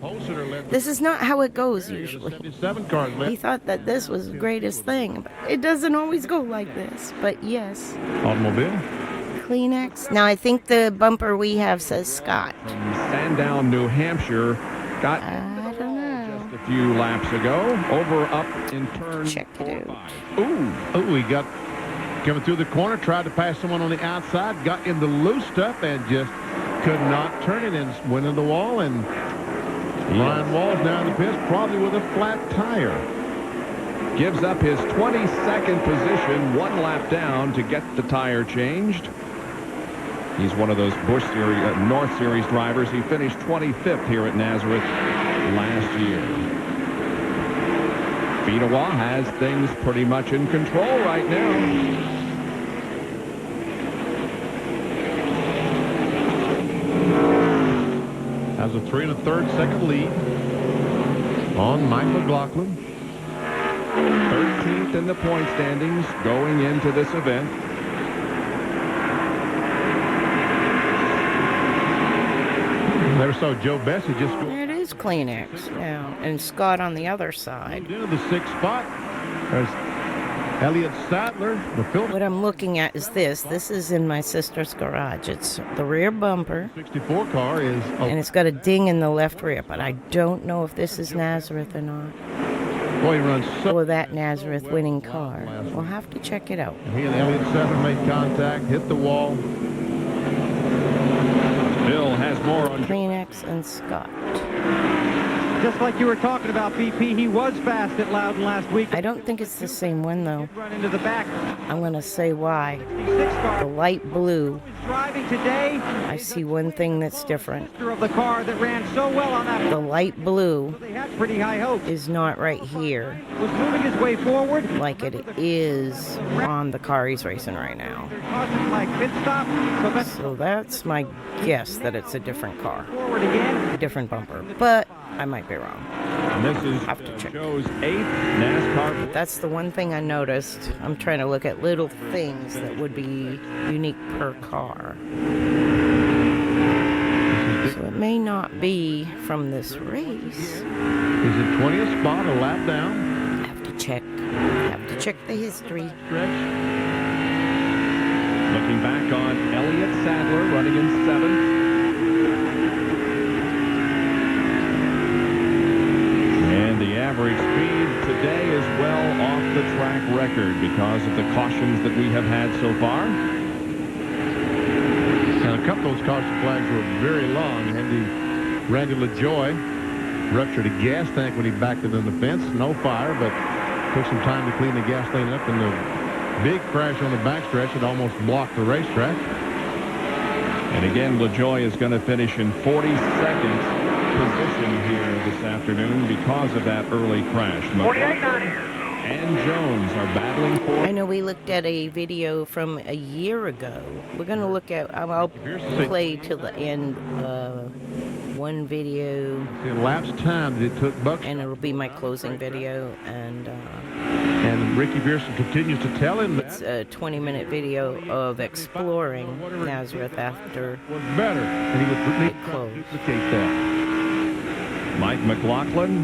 This is not how it goes usually. He thought that this was the greatest thing. But it doesn't always go like this, but yes. Automobile. Kleenex. Now I think the bumper we have says Scott. From Sandown, New Hampshire, got a few laps ago, over up in turn 4-5. Ooh, he got coming through the corner, tried to pass someone on the outside, got in the loose stuff and just could not turn it and went in the wall. And Ryan Wall's now in the pits, probably with a flat tire. Gives up his 22nd position, 1 lap down to get the tire changed. He's one of those Busch Series, North Series drivers. He finished 25th here at Nazareth last year. Fedewa has things pretty much in control right now. Has a 3 1/3 second lead on Mike McLaughlin. 13th in the point standings going into this event. Never saw Joe Bessey just go. It is Kleenex now, and Scott on the other side. Into the 6th spot. There's Elliott Sadler, the Phillips. What I'm looking at is this. This is in my sister's garage. It's the rear bumper. 64 car is. And it's got a ding in the left rear, but I don't know if this is Nazareth or not. Boy, he runs so. Or that Nazareth winning car. We'll have to check it out. He and Elliott Sadler made contact, hit the wall. Bill has more on Kleenex and Scott. Just like you were talking about, BP, he was fast at Loudon last week. I don't think it's the same one, though. Run into the back. I'm going to say why. The light blue. Driving today. I see one thing that's different. Of the car that ran so well on that. The light blue They had pretty high hopes. is not right here Was moving his way forward. like it is on the car he's racing right now. Causing like pit stop. So that's my guess that it's a different car. Forward again. A different bumper. But I might be wrong. And this is have to check. Joe's 8th NASCAR. That's the one thing I noticed. I'm trying to look at little things that would be unique per car. So it may not be from this race. He's in 20th spot, a lap down. Have to check the history. Looking back on Elliott Sadler running in 7th. The average speed today is well off the track record because of the cautions that we have had so far. And a couple of those caution flags were very long. Randy LaJoy ruptured a gas tank when he backed it in the fence. No fire, but took some time to clean the gasoline up. And the big crash on the backstretch had almost blocked the racetrack. And again, LaJoy is going to finish in 42nd position here this afternoon because of that early crash. 48.9 and Jones are battling for. I know we looked at a video from a year ago. We're going to look at, I'll play till the end, one video. The elapsed time that it took Buck. And it'll be my closing video. And Ricky Pearson continues to tell him it's a 20-minute video of exploring Nazareth after was better, and he would duplicate that. Mike McLaughlin.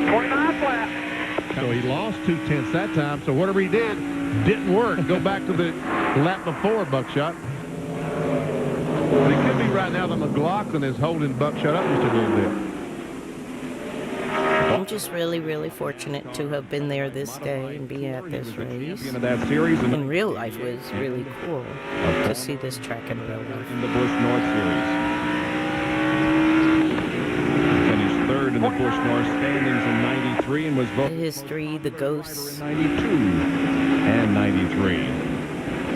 29 flat. So he lost 2/10 that time. So whatever he did didn't work. Go back to the lap before Buckshot. But it could be right now that McLaughlin is holding Buckshot up just a little bit. I'm just really, really fortunate to have been there this day and be at this race. That series in real life was really cool to see this track in real life. In the Busch North Series. Finished third in the Busch North standings in 93 and was both the history, the ghosts. 92 and 93.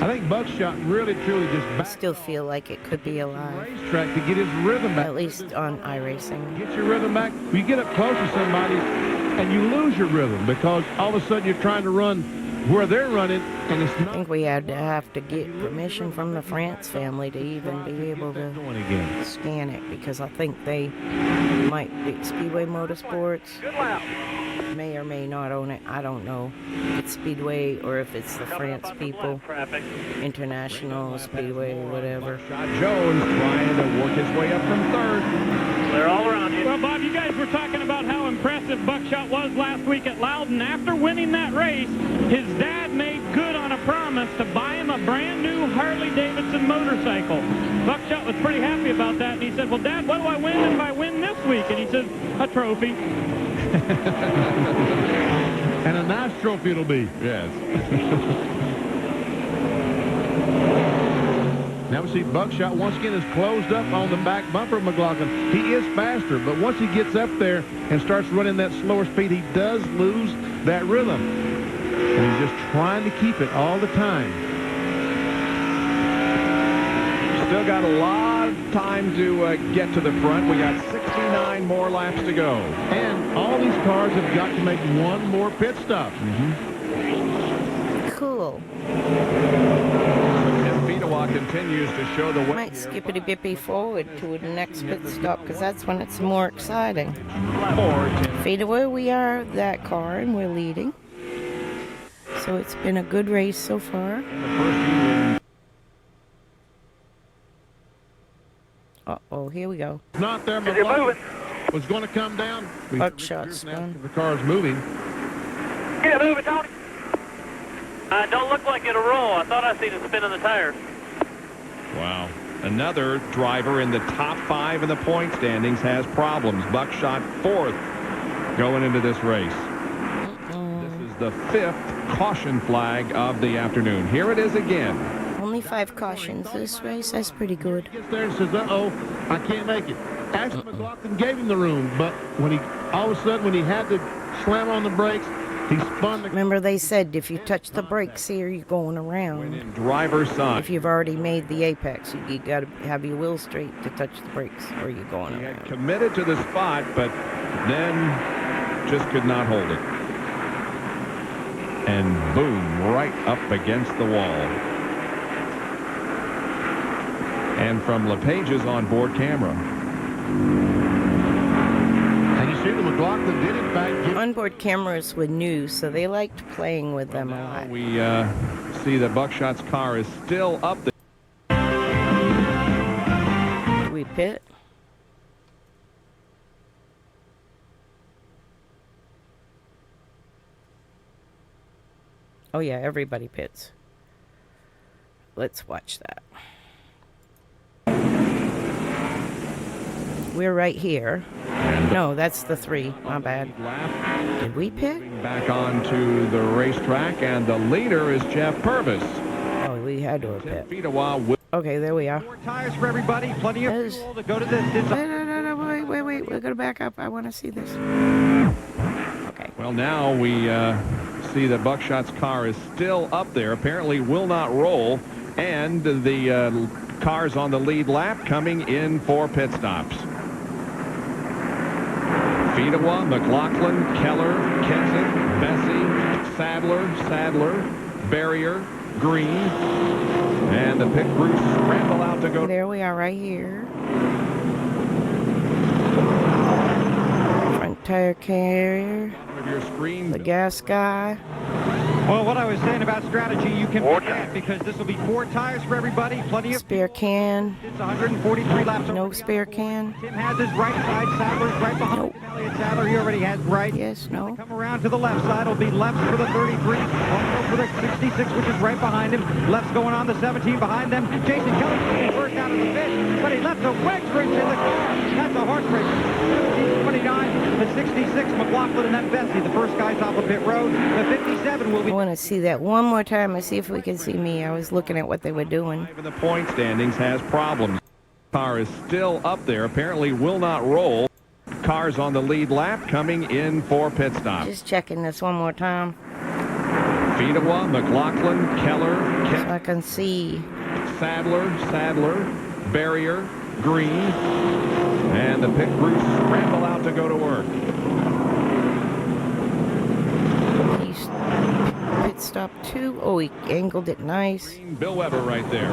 I think Buckshot really, truly just I still feel like it could be alive. Racetrack to get his rhythm back. At least on iRacing. Get your rhythm back. You get up close to somebody and you lose your rhythm because all of a sudden you're trying to run where they're running and it's not. I think we had to have to get permission from the France family to even be able to scan it because I think they might be Speedway Motorsports. May or may not own it. I don't know if it's Speedway or if it's the France people. International Speedway, whatever. Jones trying to work his way up from third. They're all around you. Well, Bob, you guys were talking about how impressive Buckshot was last week at Loudon. After winning that race, his dad made good on a promise to buy him a brand new Harley-Davidson motorcycle. Buckshot was pretty happy about that, and he said, well, Dad, what do I win if I win this week? And he says, a trophy. And a nice trophy it'll be. Yes. Now we see Buckshot once again is closed up on the back bumper of McLaughlin. He is faster, but once he gets up there and starts running that slower speed, he does lose that rhythm. And he's just trying to keep it all the time. Still got a lot of time to get to the front. We got 69 more laps to go. And all these cars have got to make one more pit stop. Cool. Fedewa continues to show the way. Might skippity-bippy forward to the next pit stop because that's when it's more exciting. Fedewa, we are that car and we're leading. So it's been a good race so far. Uh-oh, here we go. Not there, McLaughlin was going to come down. Buckshot spun. The car's moving. Get it moving, Tony. Don't look like it'll roll. I thought I seen it spin on the tires. Wow. Another driver in the top 5 in the point standings has problems. Buckshot 4th going into this race. This is the 5th caution flag of the afternoon. Here it is again. Only 5 cautions this race. That's pretty good. Gets there and says, uh-oh, I can't make it. Actually, McLaughlin gave him the room, but when he all of a sudden when he had to slam on the brakes, he spun the... Remember they said if you touch the brakes here, you're going around. Driver's side. If you've already made the apex, you got to have your wheel straight to touch the brakes or you're going around. Committed to the spot, but then just could not hold it. And boom, right up against the wall. And from LePage's onboard camera. And you see the McLaughlin did in fact get... Onboard cameras were new, so they liked playing with them a lot. We see that Buckshot's car is still up there. Do we pit? Oh yeah, everybody pits. Let's watch that. We're right here. No, that's the 3. My bad. Did we pit? Back onto the racetrack, and the leader is Jeff Purvis. Oh, we had to have pit. Fedewa. Okay, there we are. 4 tires for everybody. Plenty of fuel to go to this. No, wait. We're going to back up. I want to see this. Okay. Well, now we see that Buckshot's car is still up there. Apparently will not roll. And the cars on the lead lap coming in for pit stops. Fedewa, McLaughlin, Keller, Keswick, Bessey, Sadler, Barrier, Green, and the pit crew scramble out to go. There we are right here. Front tire carrier. The gas guy. Well, what I was saying about strategy, you can forget because this will be 4 tires for everybody. Plenty of spare can. It's 143 laps. No spare can. Tim has his right side. Sadler's right behind. Nope. Elliott Sadler, he already has right. Yes, no. Come around to the left side. It'll be left for the 33. Also for the 66, which is right behind him. Left's going on the 17 behind them. Jason Kelly first out of the pit, but he left the wedge wrench in the car. That's a horse race. 29 to 66. McLaughlin and then Bessey. The first guys off of pit road. The 57 will be. I want to see that one more time and see if we can see me. I was looking at what they were doing. The point standings has problems. Car is still up there. Apparently will not roll. Cars on the lead lap coming in for pit stop. Just checking this one more time. Fedewa, McLaughlin, Keller, so I can see. Sadler, Barrier, Green, and the pit crew scramble out to go to work. Pit stop 2. Oh, he angled it nice. Bill Weber right there.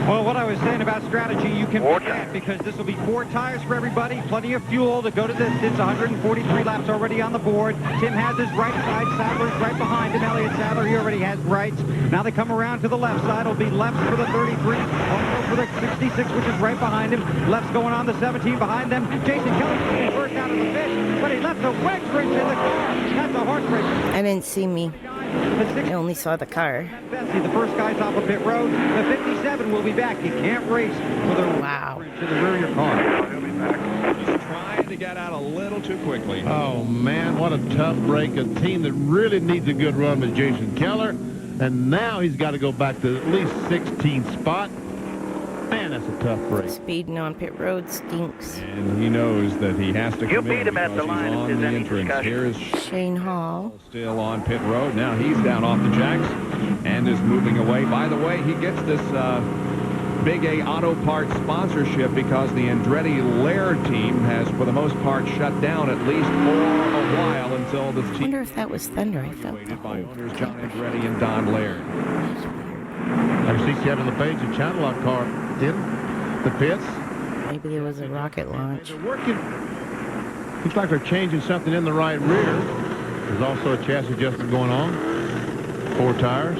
Well, what I was saying about strategy, you can forget because this will be 4 tires for everybody. Plenty of fuel to go to this. It's 143 laps already on the board. Tim has his right side. Sadler's right behind him. Elliott Sadler, he already has rights. Now they come around to the left side. It'll be left for the 33. Also for the 66, which is right behind him. Left's going on the 17 behind them. Jason Kelly first out of the pit, but he left the wedge wrench in the car. That's a horse race. I didn't see me. I only saw the car. Bessey, the first guys off of pit road. The 57 will be back. You can't race with a wow to the rear of your car. Just trying to get out a little too quickly. Oh, man, what a tough break. A team that really needs a good run with Jason Keller. And now he's got to go back to at least 16th spot. Man, that's a tough break. Speeding on pit road stinks. And he knows that he has to come in beat him at the line on if the there's any entrance. discussion. Here's Shane Hall. Still on pit road. Now he's down off the jacks and is moving away. By the way, he gets this Big A Auto Parts sponsorship because the Andretti Laird team has, for the most part, shut down at least for a while until this team. I wonder if that was thunder. I felt that. By owners John Andretti and Don Laird. I see Kevin LePage and Chandlock car in the pits. Maybe there was a rocket launch. They're working. Looks like they're changing something in the right rear. There's also a chassis adjustment going on. 4 tires.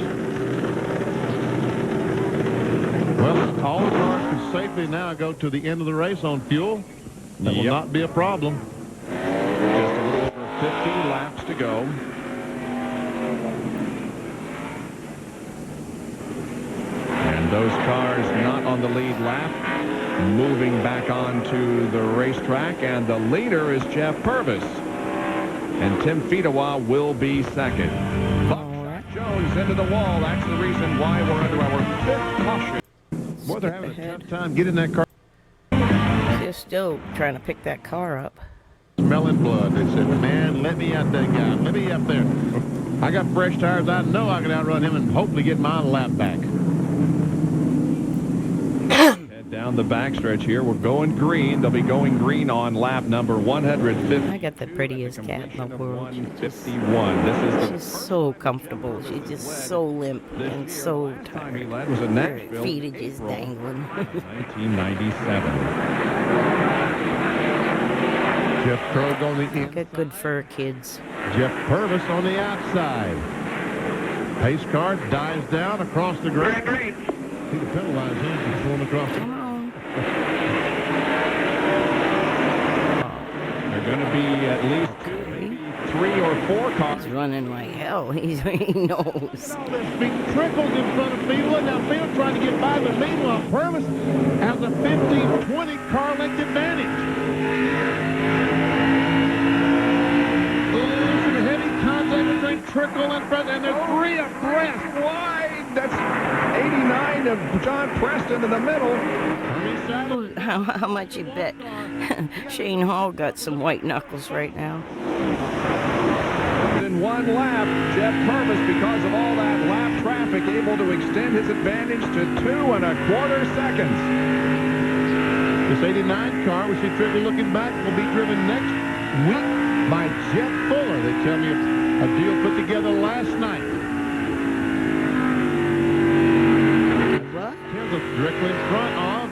Well, all the cars can safely now go to the end of the race on fuel. That will not be a problem. Just a little over 50 laps to go. And those cars not on the lead lap, moving back onto the racetrack, and the leader is Jeff Purvis. And Tim Fedewa will be second. Buckshot Jones into the wall. That's the reason why we're under our 5th caution. Boy, they're having a tough time getting that car. They're still trying to pick that car up. Smelling blood. They said, man, let me at that guy. Let me up there. I got fresh tires. I know I can outrun him and hopefully get my lap back. Down the backstretch here. We're going green. They'll be going green on lap number 150. I got the prettiest cat in the world. 151. She's so comfortable. She's just so limp and so tired. That was a Nashville. Her feet are just dangling. 1997. Jeff Krogh on the inside. Good for kids. Jeff Purvis on the outside. Pace car dives down across the green. He could penalize him for going across the They're going to be at least 2, 3 or 4 cars. He's running like hell. He knows. Trickles in front of Fedewa. Now Fedewa trying to get by, but meanwhile Purvis has a 15-20 car length advantage. Oh, some heavy contact between Trickle and front, and they're 3 abreast. Wide. That's 89 of John Preston in the middle. How much you bet Shane Hall got some white knuckles right now? In one lap, Jeff Purvis, because of all that lap traffic, able to extend his advantage to 2¼ seconds. This 89 car, we see Trickle looking back, will be driven next week by Jeff Fuller. They tell me a deal put together last night. What? Directly in front of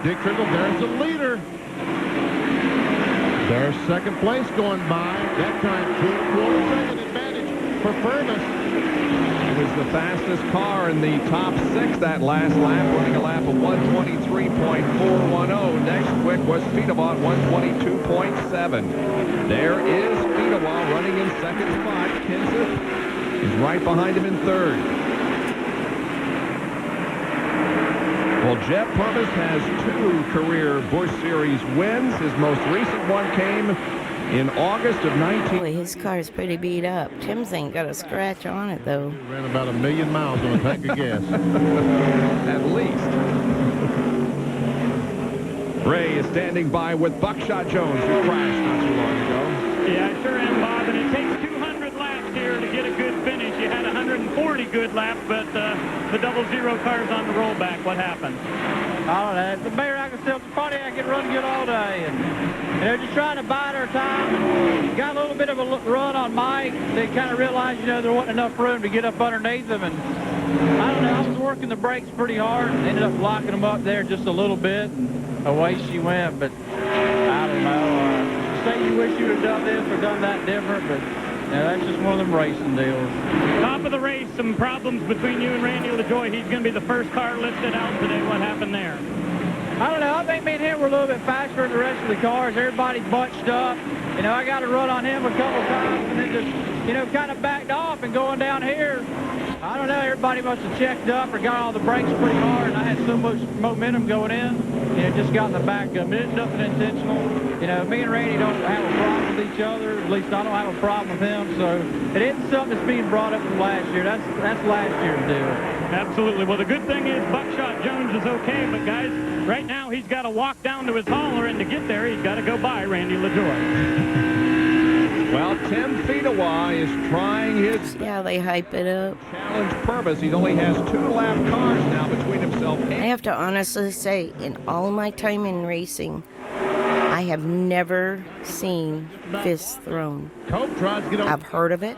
Dick Trickle. There's the leader. There's second place going by. That time, 2¼ second advantage for Purvis. It was the fastest car in the top 6 that last lap, running a lap of 123.410. Next quick was Fedewa, 122.7. There is Fedewa running in second spot. Kenseth is right behind him in third. Well, Jeff Purvis has 2 career Busch Series wins. His most recent one came in August of 19... Boy, his car's pretty beat up. Tim's ain't got a scratch on it, though. He ran about 1 million miles on a tank of gas. At least. Ray is standing by with Buckshot Jones, who crashed not too long ago. Yeah, I sure am, Bob, and it takes 200 laps here to get a good finish. You had 140 good laps, but the 00 car's on the rollback. What happened? I don't know. The mayor, I can still party. I can run good all day, and they're just trying to bide our time. Got a little bit of a run on Mike. They kind of realized, you know, there wasn't enough room to get up underneath them, and I don't know. I was working the brakes pretty hard, and ended up locking them up there just a little bit, and away she went. But I don't know. Say you wish you would have done this or done that different, but yeah, that's just one of them racing deals. Top of the race, some problems between you and Randy LaJoie. He's going to be the first car lifted out today. What happened there? I don't know. I think me and him were a little bit faster than the rest of the cars. Everybody's bunched up. You know, I got to run on him a couple times and then just, you know, kind of backed off. And going down here, I don't know. Everybody must have checked up or got all the brakes pretty hard. And I had so much momentum going in, and it just got in the back of it. It's nothing intentional. You know, me and Randy don't have a problem with each other. At least I don't have a problem with him. So it isn't something that's being brought up from last year. That's last year's deal. Absolutely. Well, the good thing is Buckshot Jones is okay, but guys, right now he's got to walk down to his hauler, and to get there, he's got to go by Randy LaJoie. Well, Tim Fedewa is trying his... See how they hype it up? Challenge Purvis. He only has 2 lap cars now between himself and... I have to honestly say, in all my time in racing, I have never seen fists thrown. I've heard of it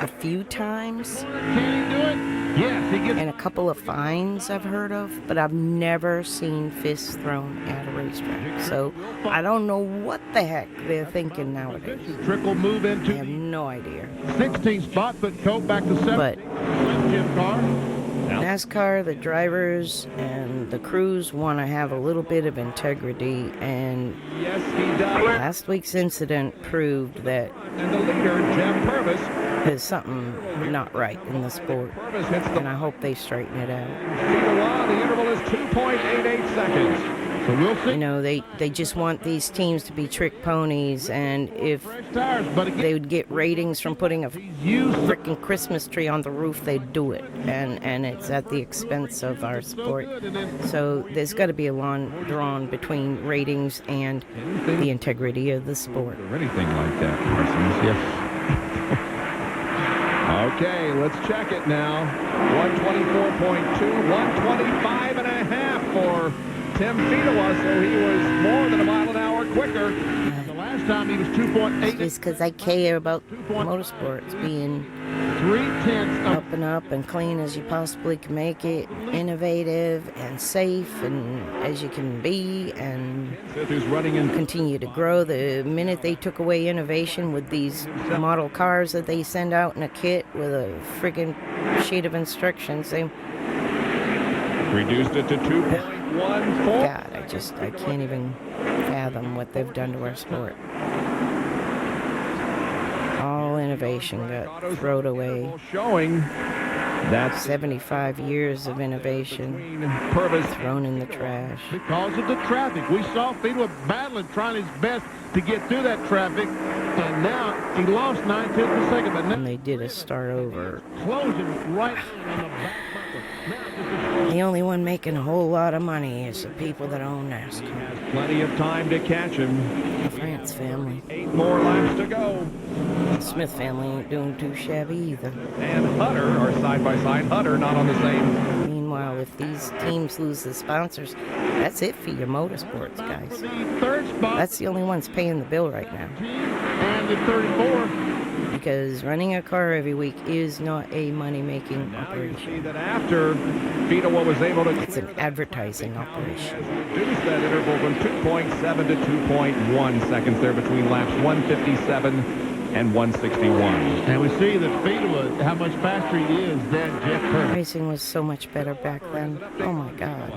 a few times. Can he do it? Yes, he gets... And a couple of fines I've heard of, but I've never seen fists thrown at a racetrack. So I don't know what the heck they're thinking nowadays. Trickle move into... I have no idea. 16th spot, but Cope back to 7th. But Jim car. NASCAR, the drivers and the crews want to have a little bit of integrity, and yes, he does. Last week's incident proved that And the leader, Jeff Purvis. there's something not right in the sport, and I hope they straighten it out. Fedewa, the interval is 2.88 seconds. So we'll see. You know, they just want these teams to be trick ponies, and if they would get ratings from putting a freaking Christmas tree on the roof, they'd do it, and it's at the expense of our sport. So there's got to be a line drawn between ratings and the integrity of the sport. Or anything like that, Parsons. Yes. Okay, let's check it now. 124.2, 125.5 for Tim Fedewa, so he was more than a mile an hour quicker. The last time he was 2.8. Just because I care about motorsports being 3/10 up and up and clean as you possibly can make it, innovative and safe and as you can be, and who's running in continue to grow. The minute they took away innovation with these model cars that they send out in a kit with a friggin' sheet of instructions, they reduced it to 2.14. God, I can't even fathom what they've done to our sport. All innovation got thrown away. Showing that's 75 years of innovation thrown in the trash. Because of the traffic. We saw Fedewa battling, trying his best to get through that traffic, and now he lost 9/10 of a second. But now And they did a start over. closing right on the back bumper. The only one making a whole lot of money is the people that own NASCAR. plenty of time to catch him. The France family. 8 more laps to go. The Smith family ain't doing too shabby either. And Hutter are side by side. Hutter not on the same. Meanwhile, if these teams lose the sponsors, that's it for your motorsports, guys. Third spot. That's the only ones paying the bill right now. And the 34. Because running a car every week is not a money-making Now you operation. see that after Fedewa was able to It's an advertising operation. reduce that interval from 2.7 to 2.1 seconds there between laps 157 and 161. And we see that Fedewa, how much faster he is than Jeff Purvis. Racing was so much better back then. Oh my God.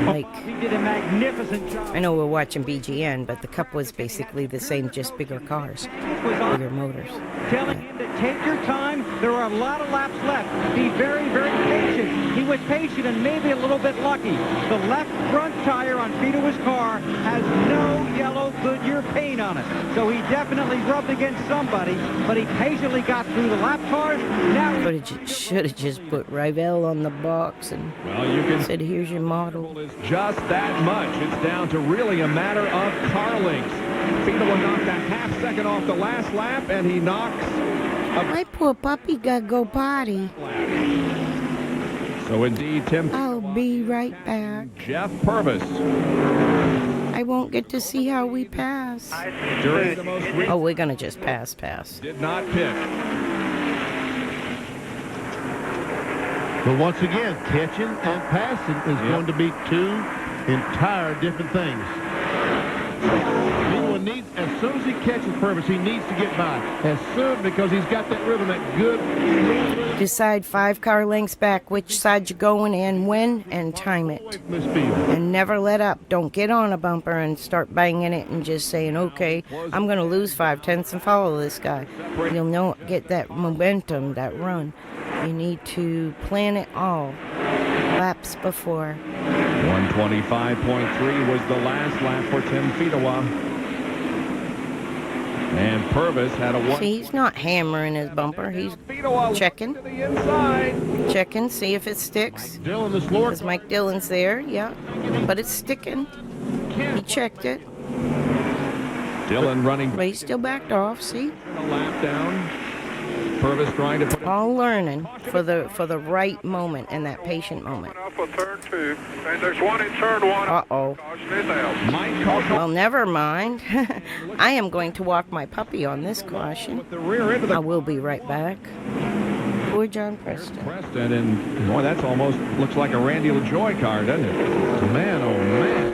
Like, He did a magnificent job. I know we're watching BGN, but the Cup was basically the same, just bigger cars, bigger motors. Telling him to take your time. There are a lot of laps left. Be very, very patient. He was patient and maybe a little bit lucky. The left front tire on Fedewa's car has no yellow Goodyear paint on it. So he definitely rubbed against somebody, but he patiently got through the lap cars. Now Should have just put Rivel on the box and Well, you can said, here's your model. It's just that much. It's down to really a matter of car lengths. Fedewa knocked a half second off the last lap, and he knocks My poor puppy got to go potty. So indeed, Tim I'll be right back. Jeff Purvis I won't get to see how we pass. during the most Oh, we're going to just pass. did not pit. But once again, catching and passing is going to be two entire different things. Fedewa needs, as soon as he catches Purvis, he needs to get by. As soon, because he's got that rhythm, that good rhythm. Decide 5 car lengths back which side you're going and when, and time it. This field. And never let up. Don't get on a bumper and start banging it and just saying, okay, I'm going to lose 5/10 and follow this guy. You'll know, get that momentum, that run. You need to plan it all laps before. 125.3 was the last lap for Tim Fedewa. And Purvis had a one. See, he's not hammering his bumper. He's checking. To the inside. Checking, see if it sticks. Dylan, this Lord. Because Mike Dillon's there, yeah. But it's sticking. He checked it. Dylan running But he's still backed off, see? a lap down. Purvis trying to put All learning for the right moment and that patient moment. Off of turn 2, and there's one in turn 1. Uh-oh. Caution is out. Mike Coulter Well, never mind. I am going to walk my puppy on this caution. with the rear end of I the will be right back. Poor John Preston. Preston, and boy, that's almost looks like a Randy LaJoy car, doesn't it? Man, oh man.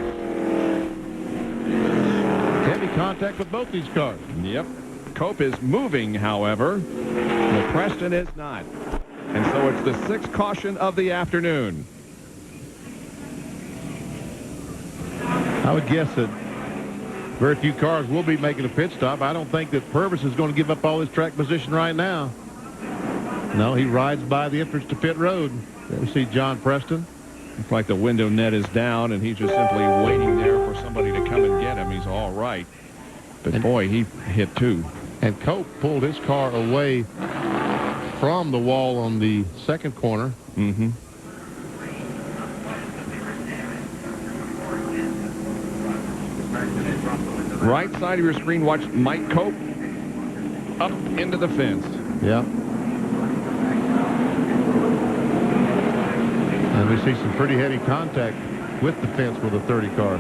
Heavy contact with both these cars. Yep. Cope is moving, however. But Preston is not. And so it's the 6th caution of the afternoon. I would guess that very few cars will be making a pit stop. I don't think that Purvis is going to give up all his track position right now. No, he rides by the entrance to pit road. There we see John Preston. Looks like the window net is down, and he's just simply waiting there for somebody to come and get him. He's all right. But boy, he hit too. And Cope pulled his car away from the wall on the second corner. Mm-hmm. Right side of your screen, watch Mike Cope up into the fence. Yeah. And we see some pretty heavy contact with the fence with a 30 car.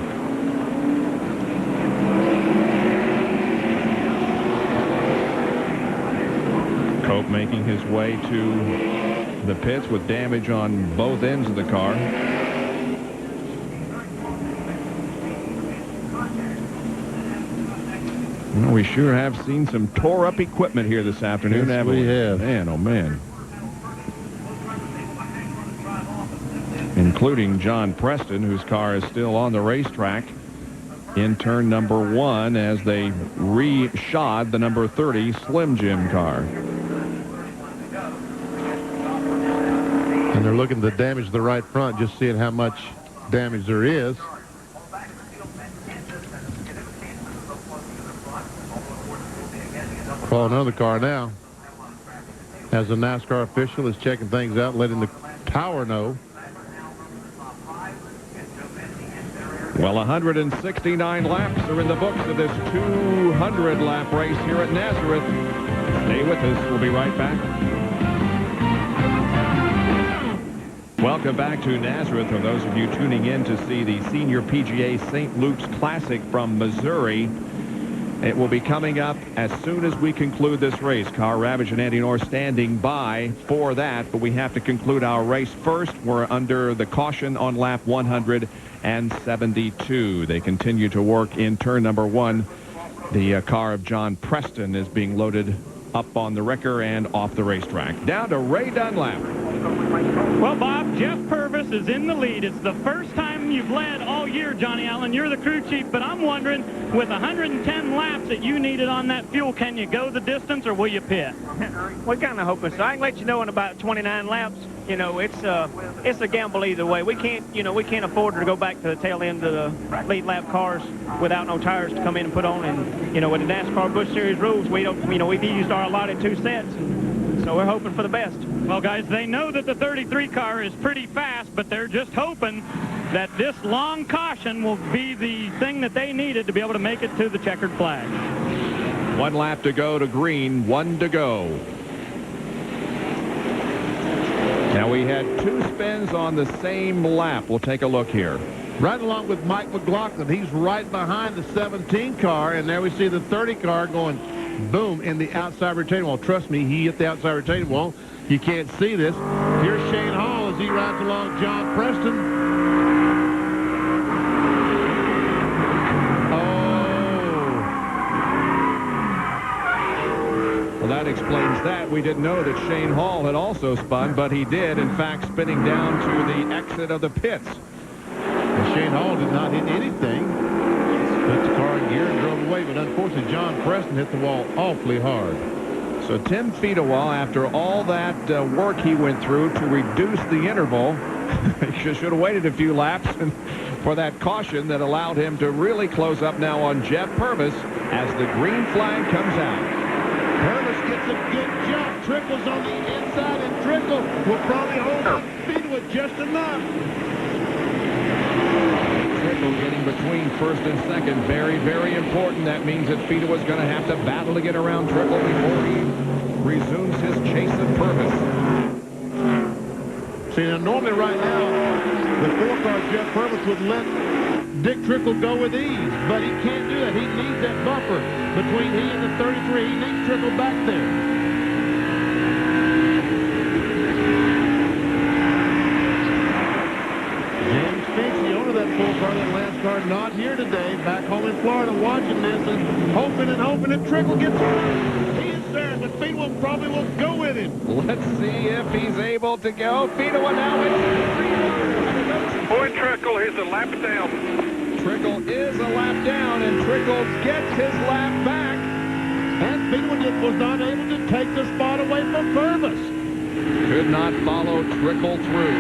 Cope making his way to the pits with damage on both ends of the car. Well, we sure have seen some tore-up equipment here this afternoon. Yes, we have. Man, oh man. Including John Preston, whose car is still on the racetrack in turn number 1 as they re-shod the number 30 Slim Jim car. And they're looking to damage the right front, just seeing how much damage there is. Well, another car now, as the NASCAR official is checking things out, letting the tower know. Well, 169 laps are in the books of this 200-lap race here at Nazareth. Stay with us. We'll be right back. Welcome back to Nazareth. For those of you tuning in to see the Senior PGA St. Luke's Classic from Missouri, it will be coming up as soon as we conclude this race. Carl Ravage and Andy North standing by for that, but we have to conclude our race first. We're under the caution on lap 172. They continue to work in turn number 1. The car of John Preston is being loaded up on the wrecker and off the racetrack. Down to Ray Dunlap. Well, Bob, Jeff Purvis is in the lead. It's the first time you've led all year, Johnny Allen. You're the crew chief, but I'm wondering, with 110 laps that you needed on that fuel, can you go the distance or will you pit? We're kind of hoping so. I can let you know in about 29 laps. You know, it's a gamble either way. We can't afford to go back to the tail end of the lead lap cars without no tires to come in and put on. And, you know, with the NASCAR Busch Series rules, we don't, you know, we've used our allotted 2 sets. So we're hoping for the best. Well, guys, they know that the 33 car is pretty fast, but they're just hoping that this long caution will be the thing that they needed to be able to make it to the checkered flag. 1 lap to go to green, 1 to go. Now we had 2 spins on the same lap. We'll take a look here. Right along with Mike McLaughlin. He's right behind the 17 car, and there we see the 30 car going boom in the outside retaining wall. Trust me, he hit the outside retaining wall. You can't see this. Here's Shane Hall as he rides along John Preston. Well, that explains that. We didn't know that Shane Hall had also spun, but he did, in fact, spinning down to the exit of the pits. And Shane Hall did not hit anything. Put the car in gear and drove away, but unfortunately John Preston hit the wall awfully hard. So Tim Fedewa, after all that work he went through to reduce the interval, he should have waited a few laps for that caution that allowed him to really close up now on Jeff Purvis as the green flag comes out. Purvis gets a good jump. Trickle's on the inside, and Trickle will probably hold up Fedewa just enough. Trickle getting between first and second. Very, very important. That means that Fedewa's going to have to battle to get around Trickle before he resumes his chase of Purvis. See, now normally right now, the 4-car Jeff Purvis would let Dick Trickle go with ease, but he can't do that. He needs that buffer between he and the 33. He needs Trickle back there. That 4-car, that last car, not here today, back home in Florida, watching this and hoping that Trickle gets through. He is certainly but Fedewa probably won't go with him. Let's see if he's able to go. Fedewa now is Boy, Trickle, he's a lap down. Trickle is a lap down, and Trickle gets his lap back. And Fedewa was not able to take the spot away from Purvis. Could not follow Trickle through.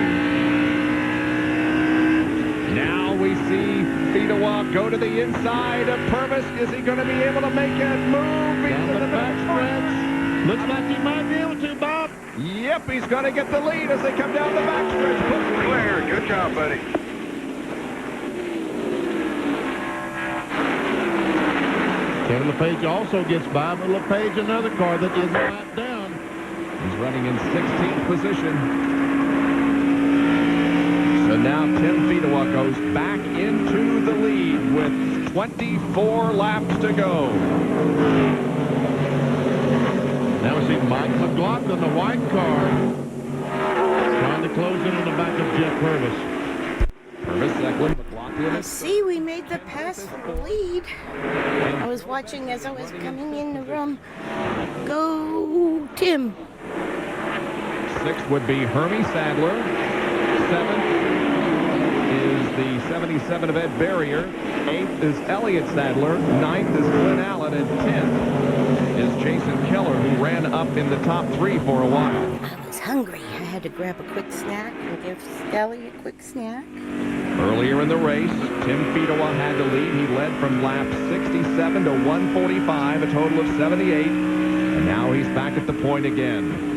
Now we see Fedewa go to the inside of Purvis. Is he going to be able to make a move? Down the back stretch. Looks like he might be able to, Bob. Yep, he's going to get the lead as they come down the back stretch. Clear. Good job, buddy. Kevin LePage also gets by, but LePage, another car that is a lap down. He's running in 16th position. So now Tim Fedewa goes back into the lead with 24 laps to go. Now we see Mike McLaughlin, the white car, trying to close in on the back of Jeff Purvis. Purvis, Eklund, McLaughlin. See, we made the pass for the lead. I was watching as I was coming in the room. Go, Tim. 6th would be Hermie Sadler. 7th is the 77 of Ed Barrier. 8th is Elliott Sadler. 9th is Glenn Allen. And 10th is Jason Keller, who ran up in the top 3 for a while. I was hungry. I had to grab a quick snack and give Skelly a quick snack. Earlier in the race, Tim Fedewa had the lead. He led from lap 67 to 145, a total of 78. And now he's back at the point again.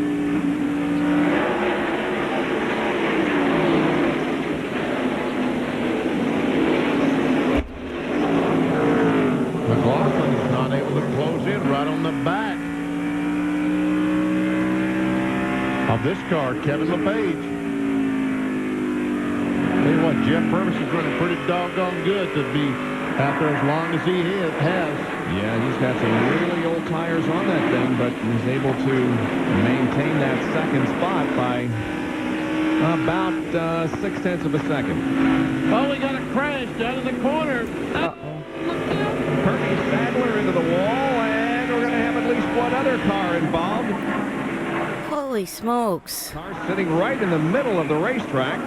McLaughlin is not able to close in right on the back of this car, Kevin LePage. Tell you what, Jeff Purvis is running pretty doggone good to be out there as long as he has. Yeah, he's got some really old tires on that thing, but he's able to maintain that second spot by about 0.6 of a second. Oh, we got a crash down in the corner. Hermie Sadler into the wall, and we're going to have at least one other car involved. Holy smokes. Car sitting right in the middle of the racetrack.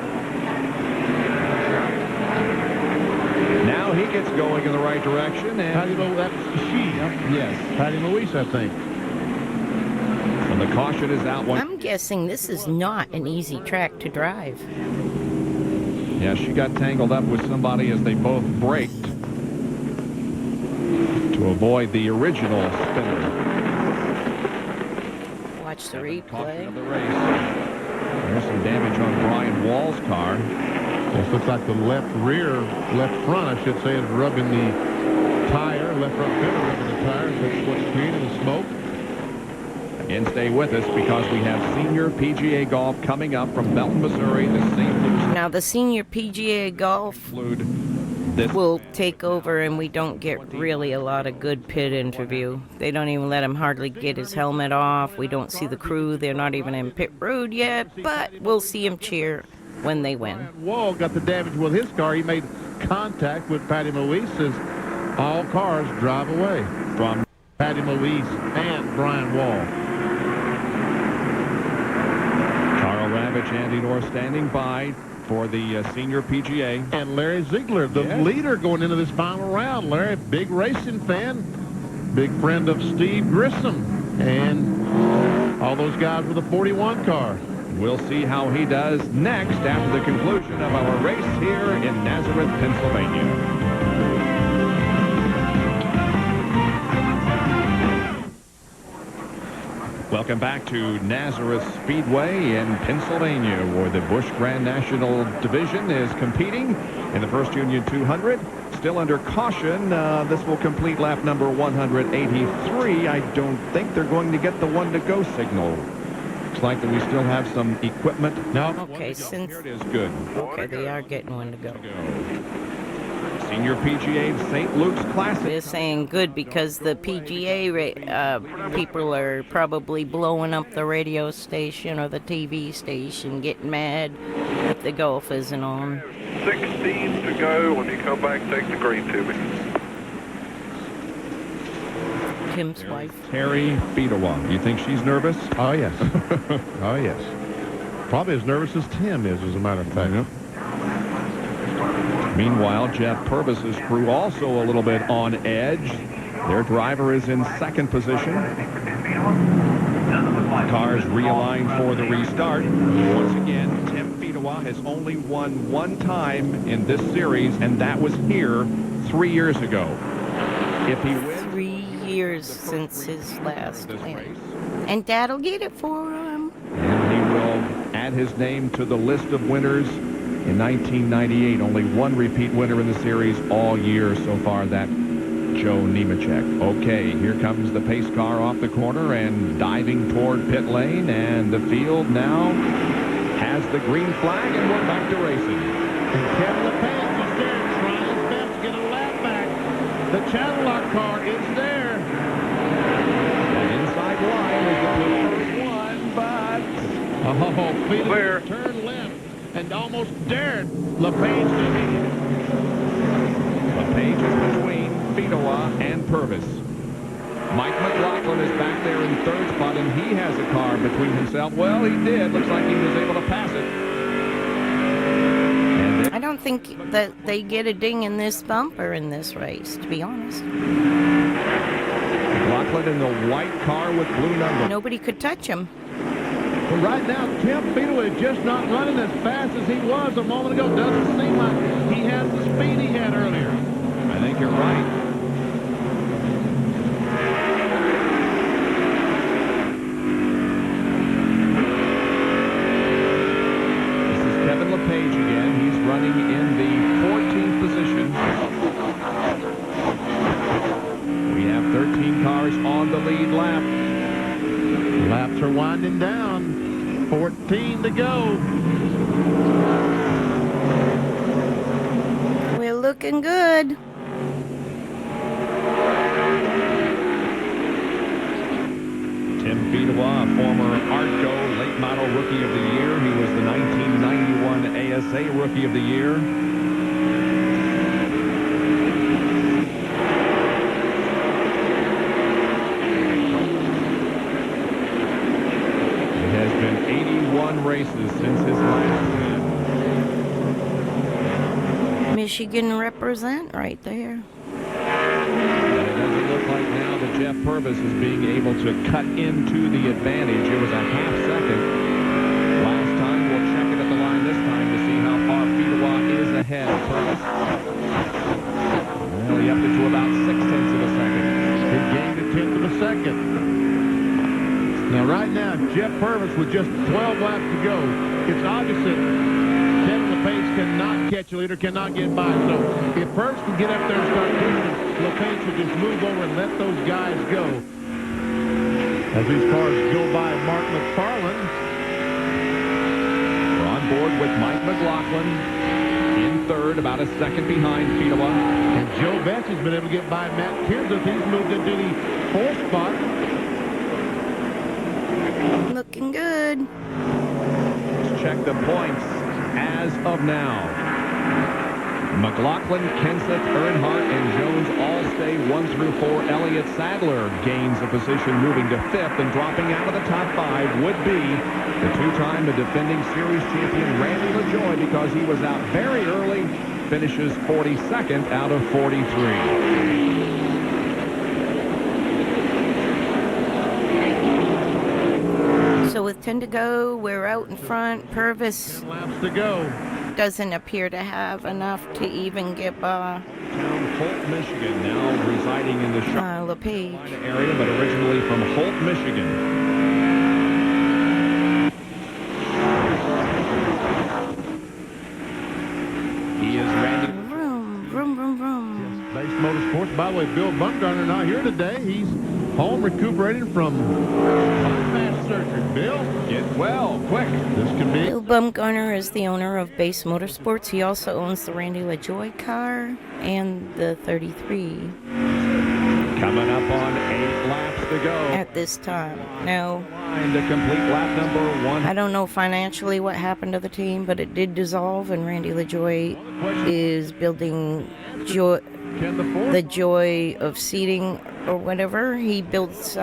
Now he gets going in the right direction. And Patty that's she. Yes. Patty Louise, I think. And the caution is out. I'm guessing this is not an easy track to drive. Yeah, she got tangled up with somebody as they both braked to avoid the original spinner. Watch the replay. Of the race. There's some damage on Brian Wall's car. This looks like the left front, I should say, is rubbing the tire. Left front fender rubbing the tire. That's what's creating the smoke. Again, stay with us because we have senior PGA golf coming up from Belton, Missouri, the St. Louis. Now, the senior PGA golf will take over, and we don't get really a lot of good pit interview. They don't even let him hardly get his helmet off. We don't see the crew. They're not even in pit road yet, but we'll see him cheer when they win. Wall got the damage with his car. He made contact with Patty Louise as all cars drive away from Patty Louise and Brian Wall. Carl Ravitch, Andy North standing by for the senior PGA. And Larry Ziegler, the leader going into this final round. Larry, big racing fan, big friend of Steve Grissom, and all those guys with a 41 car. We'll see how he does next after the conclusion of our race here in Nazareth, Pennsylvania. Welcome back to Nazareth Speedway in Pennsylvania, where the Busch Grand National Division is competing in the First Union 200. Still under caution. This will complete lap number 183. I don't think they're going to get the one-to-go signal. Looks like that we still have some equipment. No. Okay, since here it is. Good. Okay, they are getting one to go. Senior PGA St. Luke's Classic. They're saying good because the PGA people are probably blowing up the radio station or the TV station, getting mad if the golf isn't on. 16 to go. When you come back, take the green to me. Tim's wife. Terry Fedewa. You think she's nervous? Oh, yes. Oh, yes. Probably as nervous as Tim is, as a matter of fact. Yep. Meanwhile, Jeff Purvis's crew also a little bit on edge. Their driver is in second position. Cars realigned for the restart. Once again, Tim Fedewa has only won one time in this series, and that was here 3 years ago. If he wins 3 years since his last win. And Dad'll get it for him. and he will add his name to the list of winners in 1998. Only one repeat winner in the series all year so far, that Joe Nemechek. Okay, here comes the pace car off the corner and diving toward pit lane, and the field now has the green flag, and we're back to racing. And Kevin LePage is there trying his best to get a lap back. The Cadillac car is there. And inside line is the first one, but Felix turned left and almost dared LePage to hit. LePage is between Fedewa and Purvis. Mike McLaughlin is back there in third spot, and he has a car between himself. Well, he did. Looks like he was able to pass it. I don't think that they get a ding in this bumper in this race, to be honest. McLaughlin in the white car with blue numbers. Nobody could touch him. But right now, Tim Fedewa is just not running as fast as he was a moment ago. Doesn't seem like he has the speed he had earlier. I think you're right. This is Kevin LePage again. He's running in the 14th position. We have 13 cars on the lead lap. Laps are winding down. 14 to go. We're looking good. Tim Fedewa, a former Artco late model rookie of the year. He was the 1991 ASA rookie of the year. It has been 81 races since his last win. Michigan represent right there. It doesn't look like now that Jeff Purvis is being able to cut into the advantage. It was a half second last time. We'll check it at the line this time to see how far Fedewa is ahead of Purvis. Well, he upped it to about 0.6 of a second. He gained a tenth of a second. Now, right now, Jeff Purvis with just 12 laps to go. It's obvious that Kevin LePage cannot catch a leader, cannot get by. So if Purvis can get up there and start pushing, LePage should just move over and let those guys go. As these cars go by Mark McFarland. We're on board with Mike McLaughlin in third, about a second behind Fedewa. And Joe Bessey's been able to get by Matt Kenseth. He's moved into the fourth spot. Looking good. Let's check the points as of now. McLaughlin, Kenseth, Earnhardt, and Jones all stay 1 through 4. Elliott Sadler gains a position, moving to 5th, and dropping out of the top 5 would be the two-time defending series champion Randy LaJoie, because he was out very early, finishes 42nd out of 43. So with 10 to go, we're out in front. Purvis 10 laps to go. Doesn't appear to have enough to even get by. Holt, Michigan, now residing in the LePage area, but originally from Holt, Michigan. He is Randy. Vroom, vroom, vroom, vroom. Base Motorsports. By the way, Bill Bumgarner not here today. He's home recuperating from bypass surgery. Bill? Get well, quick. This could be. Bill Bumgarner is the owner of Base Motorsports. He also owns the Randy LaJoie car and the 33. Coming up on 8 laps to go. At this time. Now, Line to complete lap number 1. I don't know financially what happened to the team, but it did dissolve, and Randy LaJoie is building the joy of seating or whatever. He builds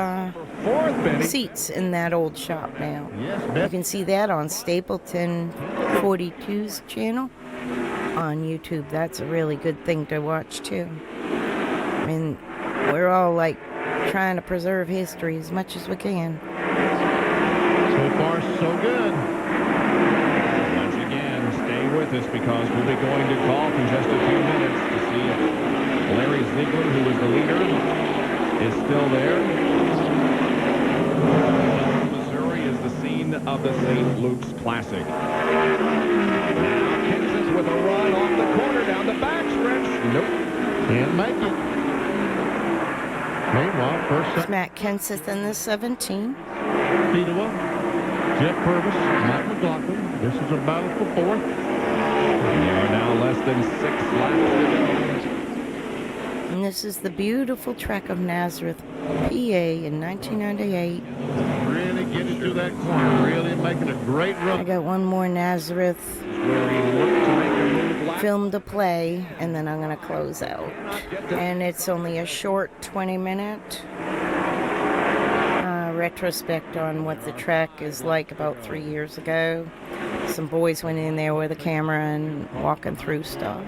seats in that old shop now. You can see that on Stapleton 42's channel on YouTube. That's a really good thing to watch too. I mean, we're all like trying to preserve history as much as we can. So far, so good. Once again, stay with us because we'll be going to golf in just a few minutes to see if Larry Ziegler, who was the leader, is still there. Missouri is the scene of the St. Luke's Classic. Now Kansas with a run off the corner down the backstretch. Nope. Can't make it. Meanwhile, first Matt Kenseth in the 17. Fedewa, Jeff Purvis, Mike McLaughlin. This is a battle for fourth. We are now less than 6 laps to go. And this is the beautiful track of Nazareth, PA in 1998. Really getting through that corner. Really making a great run. I got one more Nazareth film to play, and then I'm going to close out. And it's only a short 20-minute retrospect on what the track is like about 3 years ago. Some boys went in there with a camera and walking through stuff.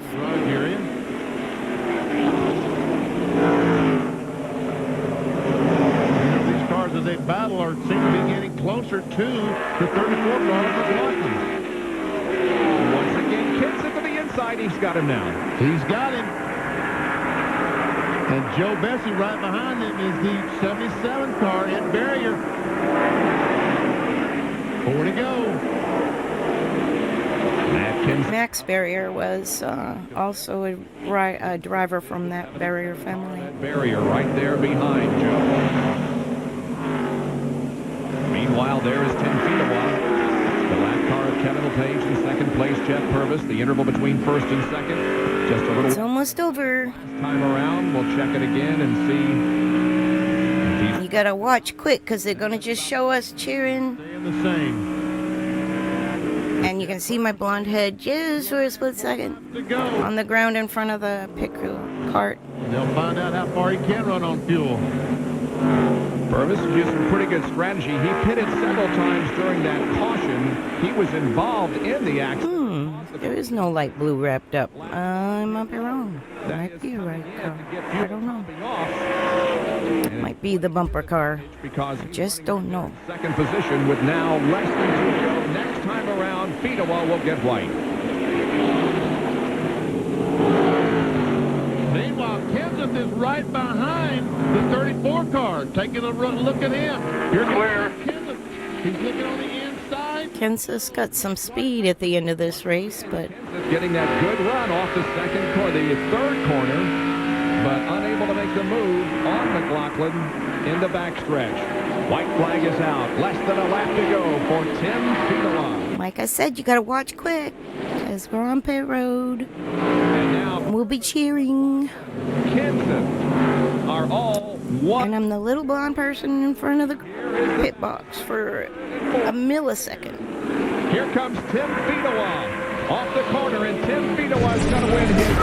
These cars, as they battle, seem to be getting closer to the 34 car of McLaughlin. Once again, Kenseth to the inside. He's got him now. He's got him. And Joe Bessey right behind him is the 77 car in barrier. 4 to go. Max Barrier was also a driver from that Barrier family. Barrier right there behind Joe. Meanwhile, there is Tim Fedewa. The lap car of Kevin LePage in second place. Jeff Purvis. The interval between first and second. Just a little. It's almost over. Time around. We'll check it again and see. You gotta watch quick because they're gonna just show us cheering. Staying the same. And you can see my blonde head just for a split second on the ground in front of the pit crew cart. They'll find out how far he can run on fuel. Purvis used some pretty good strategy. He pitted several times during that caution. He was involved in the accident. There is no light blue wrapped up. I might be wrong. Might be a right car. I don't know. Might be the bumper car. Because I just don't know. Second position with now less than 2 to go. Next time around, Fedewa will get white. Meanwhile, Kenseth is right behind the 34 car. Taking a look at him. Here's clear. Kenseth. He's looking on the inside. Kenseth's got some speed at the end of this race, but getting that good run off the second corner, the third corner, but unable to make the move on McLaughlin in the backstretch. White flag is out. Less than a lap to go for Tim Fedewa. like I said, you gotta watch quick, because we're on pit road. And now we'll be cheering. Kenseth are all one. And I'm the little blonde person in front of the pit box for a millisecond. Here comes Tim Fedewa off the corner, and Tim Fedewa's going to win his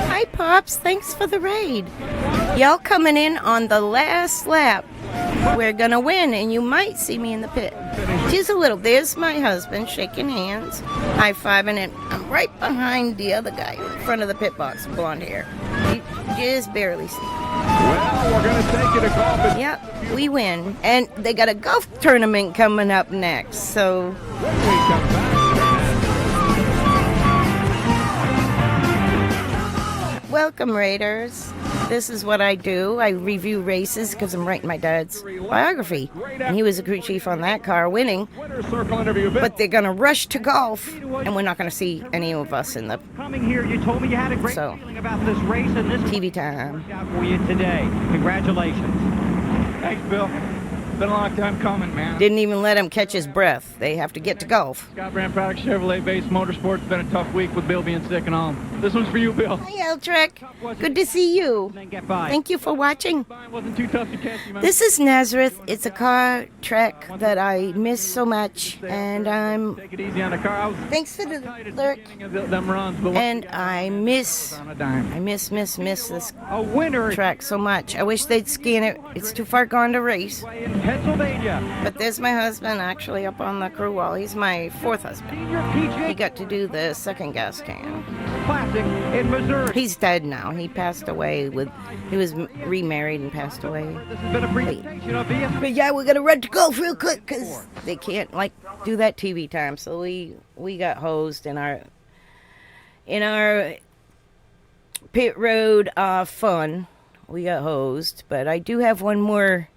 Hi, Pops. Thanks for the raid. Y'all coming in on the last lap. We're going to win, and you might see me in the pit. Just a little. There's my husband shaking hands, high-fiving, and I'm right behind the other guy in front of the pit box, blonde hair. You just barely see. Well, we're going to take you to golf. Yep, we win. And they got a golf tournament coming up next, so... When we come back... Welcome, Raiders. This is what I do. I review races because I'm writing my dad's biography. And he was a crew chief on that car winning. But they're going to rush to golf, and we're not going to see any of us in the... Coming here, you told me you had a great feeling about this race, and this TV time for you today. Congratulations. Thanks, Bill. Been a long time coming, man. Didn't even let him catch his breath. They have to get to golf. Scott Brand Products Chevrolet Base Motorsports. Been a tough week with Bill being sick and all. This one's for you, Bill. Hi, Eltrick. Good to see you. Thank you for watching. Wasn't too tough to catch you, man. This is Nazareth. It's a car trek that I miss so much, and I'm... Take it easy on the car. I was Thanks for the lurk. them runs, but And I miss this track so much. I wish they'd scan it. It's too far gone to race. Pennsylvania. But there's my husband actually up on the crew wall. He's my fourth husband. He got to do the second gas can. Classic in Missouri. He's dead now. He passed away he was remarried and passed away. This has been a presentation of the... But yeah, we're gonna run to golf real quick because they can't do that TV time. So we got hosed in our pit road fun. We got hosed, but I do have one more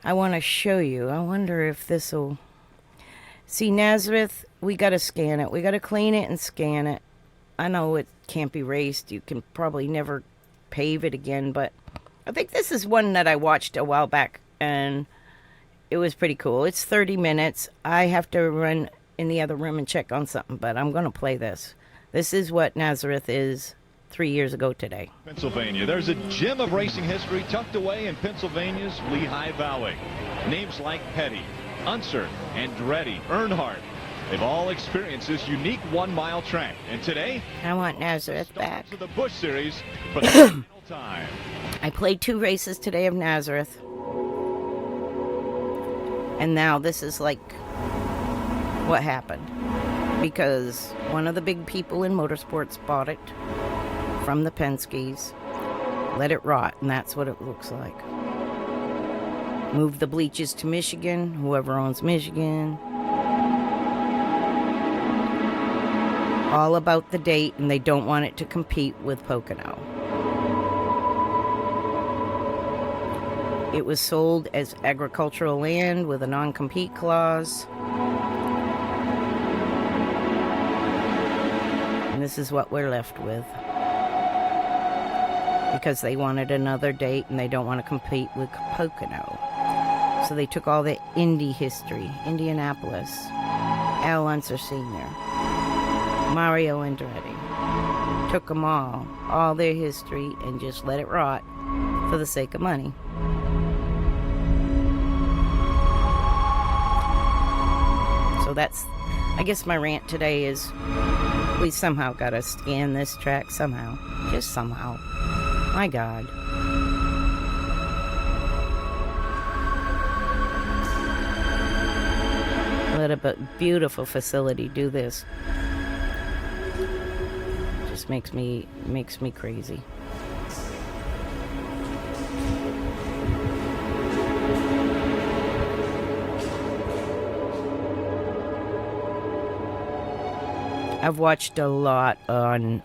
I want to show you. I wonder if this will... See, Nazareth, we got to scan it. We got to clean it and scan it. I know it can't be raced. You can probably never pave it again, but I think this is one that I watched a while back, and it was pretty cool. It's 30 minutes. I have to run in the other room and check on something, but I'm going to play this. This is what Nazareth is 3 years ago today. Pennsylvania. There's a gem of racing history tucked away in Pennsylvania's Lehigh Valley. Names like Petty, Unser, Andretti, Earnhardt. They've all experienced this unique 1 mile track. And today, I want Nazareth back. To the Busch Series for the final time. I played 2 races today of Nazareth. And now this is like what happened. Because one of the big people in motorsports bought it from the Penske's, let it rot, and that's what it looks like. Moved the bleachers to Michigan, whoever owns Michigan. All about the date, and they don't want it to compete with Pocono. It was sold as agricultural land with a non-compete clause. And this is what we're left with. Because they wanted another date and they don't want to compete with Pocono. So they took all the Indy history, Indianapolis, Al Unser Sr., Mario Andretti, took them all their history, and just let it rot for the sake of money. So that's, I guess my rant today is, we somehow gotta scan this track somehow, just somehow. My God. Let a beautiful facility do this. Just makes me crazy. I've watched a lot on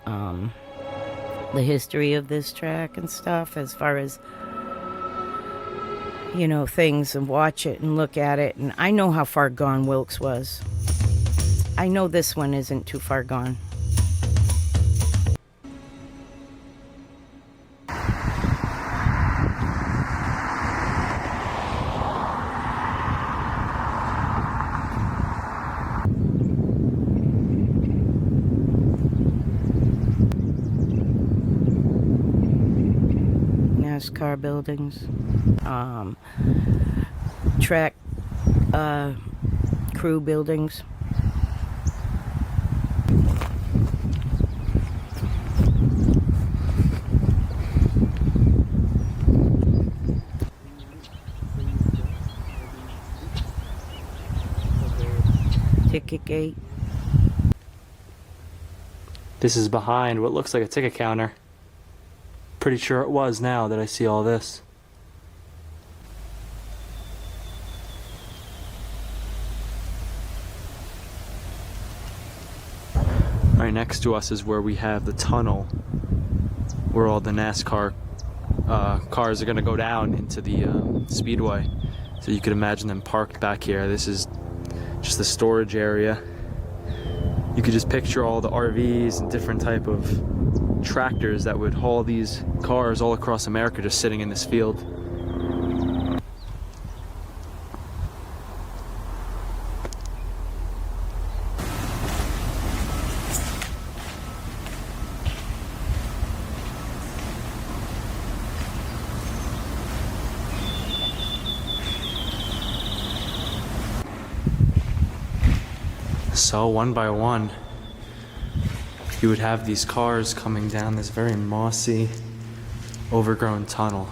the history of this track and stuff, as far as, you know, things, and watch it and look at it, and I know how far gone Wilkes was. I know this one isn't too far gone. NASCAR buildings, track crew buildings. Ticket gate. This is behind what looks like a ticket counter. Pretty sure it was now that I see all this. Right next to us is where we have the tunnel where all the NASCAR cars are going to go down into the speedway. So you could imagine them parked back here. This is just the storage area. You could just picture all the RVs and different type of tractors that would haul these cars all across America just sitting in this field. So one by one, you would have these cars coming down this very mossy, overgrown tunnel.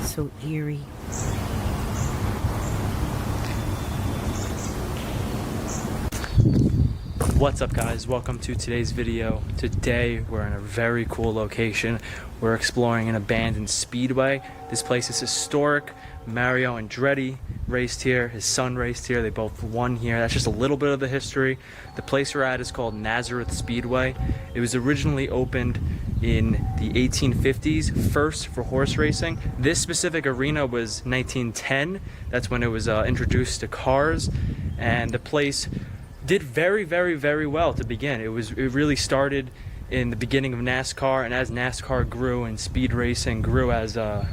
So eerie. What's up, guys? Welcome to today's video. Today we're in a very cool location. We're exploring an abandoned speedway. This place is historic. Mario Andretti raced here, his son raced here, they both won here. That's just a little bit of the history. The place we're at is called Nazareth Speedway. It was originally opened in the 1850s, first for horse racing. This specific arena was 1910. That's when it was introduced to cars, and the place did very, very, very well to begin. It really started in the beginning of NASCAR, and as NASCAR grew and speed racing grew as a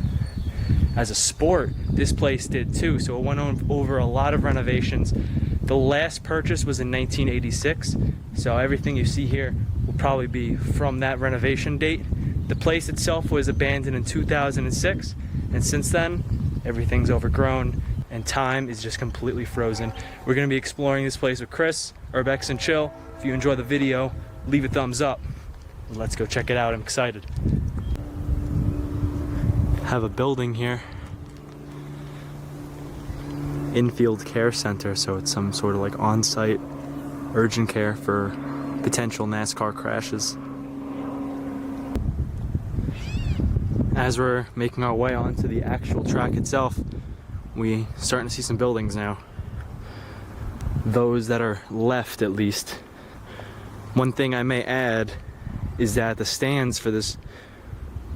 sport, this place did too. So it went over a lot of renovations. The last purchase was in 1986, so everything you see here will probably be from that renovation date. The place itself was abandoned in 2006, and since then everything's overgrown and time is just completely frozen. We're going to be exploring this place with Chris, Urbex and Chill. If you enjoy the video, leave a thumbs up. Let's go check it out. I'm excited. Have a building here. Infield Care Center, so it's some sort of like on-site urgent care for potential NASCAR crashes. As we're making our way onto the actual track itself, we starting to see some buildings now. Those that are left, at least. One thing I may add is that the stands for this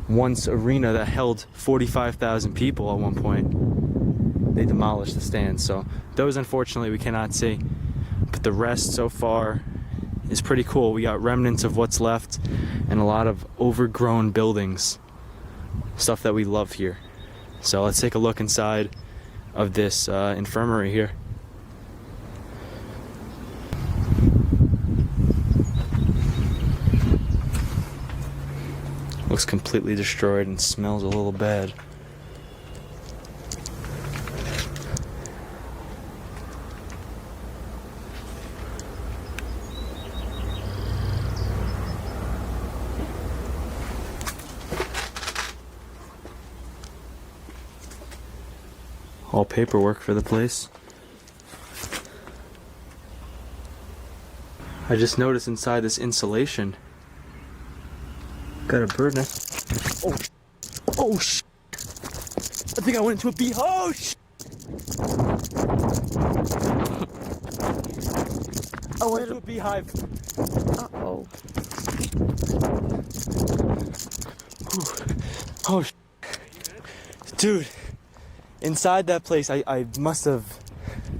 once arena that held 45,000 people at one point, they demolished the stands. So those, unfortunately, we cannot see. But the rest so far is pretty cool. We got remnants of what's left and a lot of overgrown buildings. Stuff that we love here. So let's take a look inside of this infirmary here. Looks completely destroyed and smells a little bad. All paperwork for the place. I just noticed inside this insulation got a bird nest. Oh sh! I think I went into a bee. Oh sh! I went into a beehive. Uh-oh. Oh sh! Dude, inside that place, I must have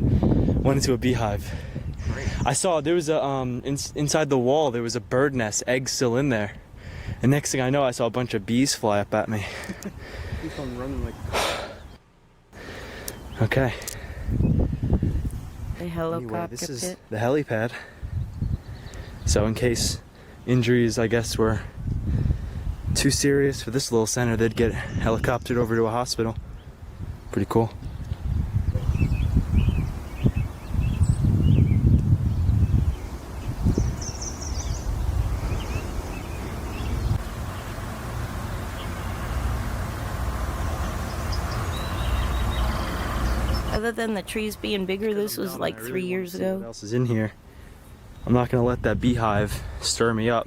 went into a beehive. I saw there was a inside the wall there was a bird nest, egg still in there. And next thing I know, I saw a bunch of bees fly up at me. Keep on running like. Okay. The helicopter anyway, this is pit. the helipad. So in case injuries, I guess, were too serious for this little center, they'd get helicoptered over to a hospital. Pretty cool. Other than the trees being bigger, this was like 3 years ago. What else is in here? I'm not gonna let that beehive stir me up.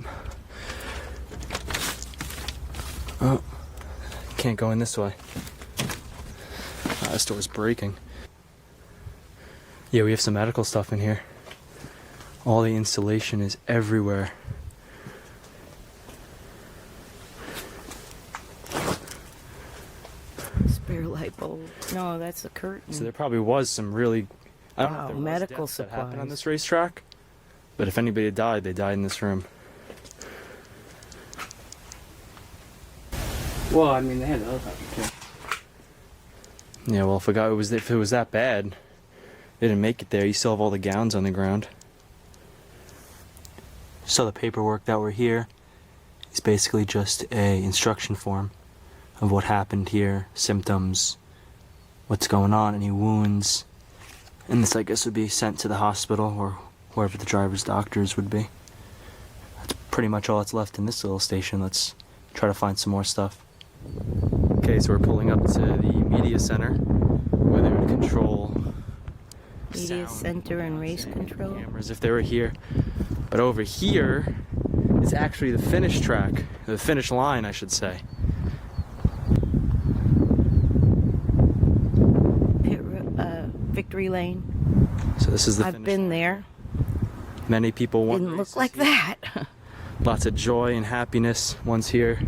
Oh, can't go in this way. This door's breaking. Yeah, we have some medical stuff in here. All the insulation is everywhere. Spare light bulb. No, that's a curtain. So there probably was some really, I don't know if there was medical deaths that happened on supplies. this racetrack, but if anybody died, they died in this room. Well, I mean, they had other type of Yeah, well, if it was that bad, they didn't make it there. You still have all the gowns on the ground. So the paperwork that were here is basically just a instruction form of what happened here, symptoms, what's going on, any wounds, and this I guess would be sent to the hospital or wherever the driver's doctors would be. That's pretty much all that's left in this little station. Let's try to find some more stuff. Okay, so we're pulling up to the media center where they would control Media center and race control. cameras if they were here. But over here is actually the finish track, the finish line, I should say. Victory lane. So this is the I've finish been line. there. Many people want Didn't look like that. lots of joy and happiness once here.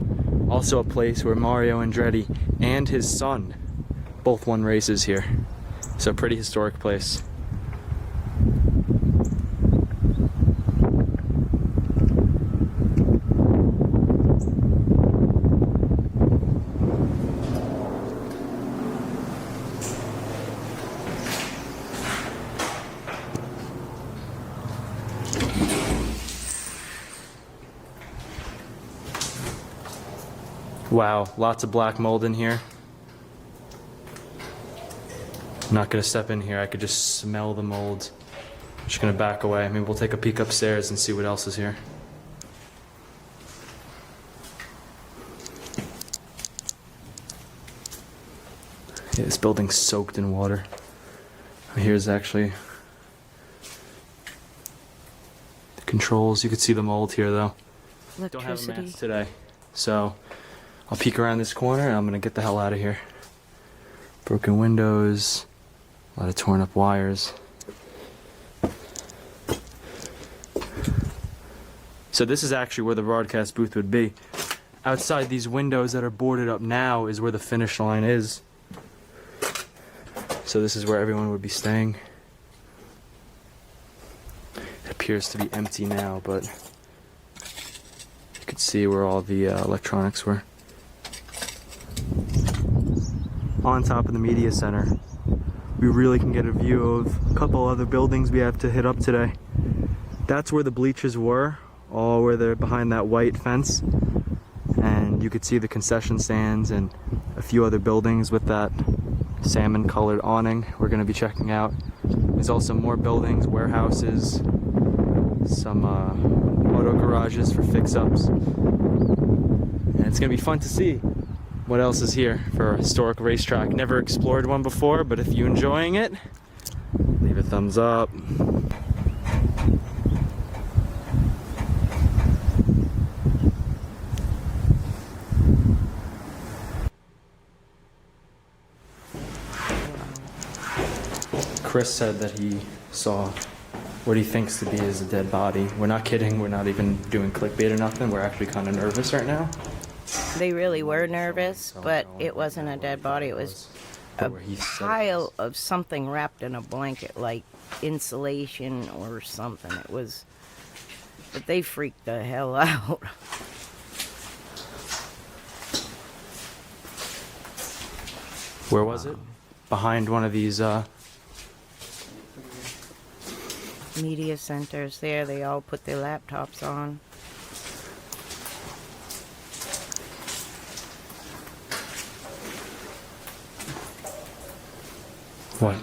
Also a place where Mario Andretti and his son both won races here. So a pretty historic place. Wow, lots of black mold in here. I'm not gonna step in here, I could just smell the mold. I'm just gonna back away. Maybe we'll take a peek upstairs and see what else is here. Yeah, this building's soaked in water. Here's actually the controls. You can see the mold here though. Don't have a mask today, so I'll peek around this corner and I'm gonna get the hell out of here. Broken windows, a lot of torn up wires. So this is actually where the broadcast booth would be. Outside these windows that are boarded up now is where the finish line is. So this is where everyone would be staying. It appears to be empty now, but you could see where all the electronics were. On top of the media center, we really can get a view of a couple other buildings we have to hit up today. That's where the bleachers were, all where they're behind that white fence. And you could see the concession stands and a few other buildings with that salmon colored awning we're going to be checking out. There's also more buildings, warehouses, some auto garages for fix-ups. And it's going to be fun to see what else is here for a historic racetrack. Never explored one before, but if you're enjoying it, leave a thumbs up. Chris said that he saw what he thinks to be is a dead body. We're not kidding, we're not even doing clickbait or nothing. We're actually kind of nervous right now. They really were nervous, but it wasn't a dead body. It was a pile of something wrapped in a blanket, like insulation or something. It was, but they freaked the hell out. Where was it? Behind one of these Media centers there, they all put their laptops on. What?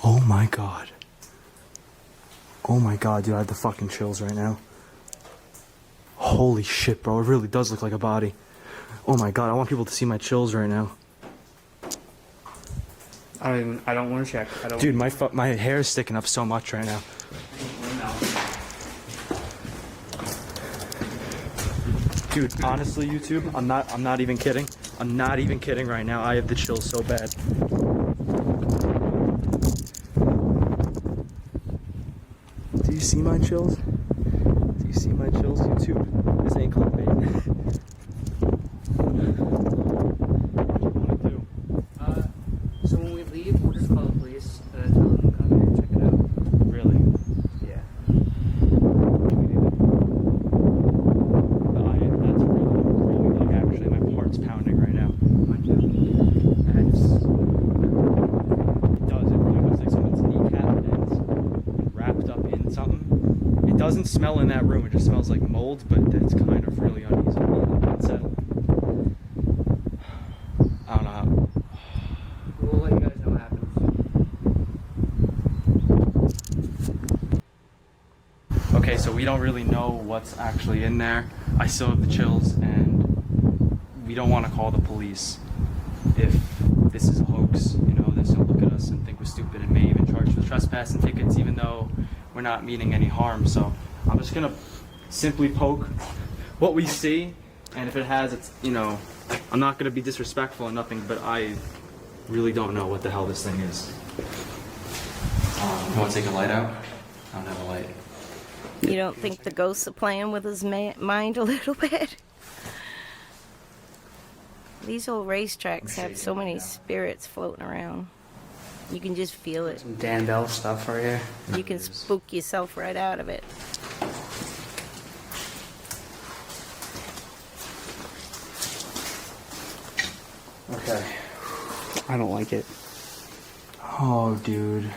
Oh my god. Oh my god, dude, I have the fucking chills right now. Holy shit, bro, it really does look like a body. Oh my god, I want people to see my chills right now. I don't want to check. Dude, my hair is sticking up so much right now. Dude, honestly, YouTube, I'm not even kidding. I'm not even kidding right now. I have the chills so bad. Do you see my chills? Do you see my chills, YouTube? This ain't clickbait. So when we leave, we'll just call the police and tell them to come here and check it out. Really? Yeah. That's really, like doesn't smell in that room. It just smells like mold, but it's kind of really uneasy. I don't know how. We'll let you guys know what happens. Okay, so we don't really know what's actually in there. I still have the chills, and we don't want to call the police if this is a hoax. You know, they'll still look at us and think we're stupid and may even charge with trespass and tickets, even though we're not meaning any harm. So I'm just gonna simply poke what we see, and if it has, it's, you know, I'm not gonna be disrespectful or nothing, but I really don't know what the hell this thing is. You want to take a light out? I don't have a light. You don't think the ghosts are playing with his mind a little bit? These old racetracks have so many spirits floating around. You can just feel it. Some Dan Bell stuff for you. You can spook yourself right out of it. Okay. I don't like it. Oh, dude.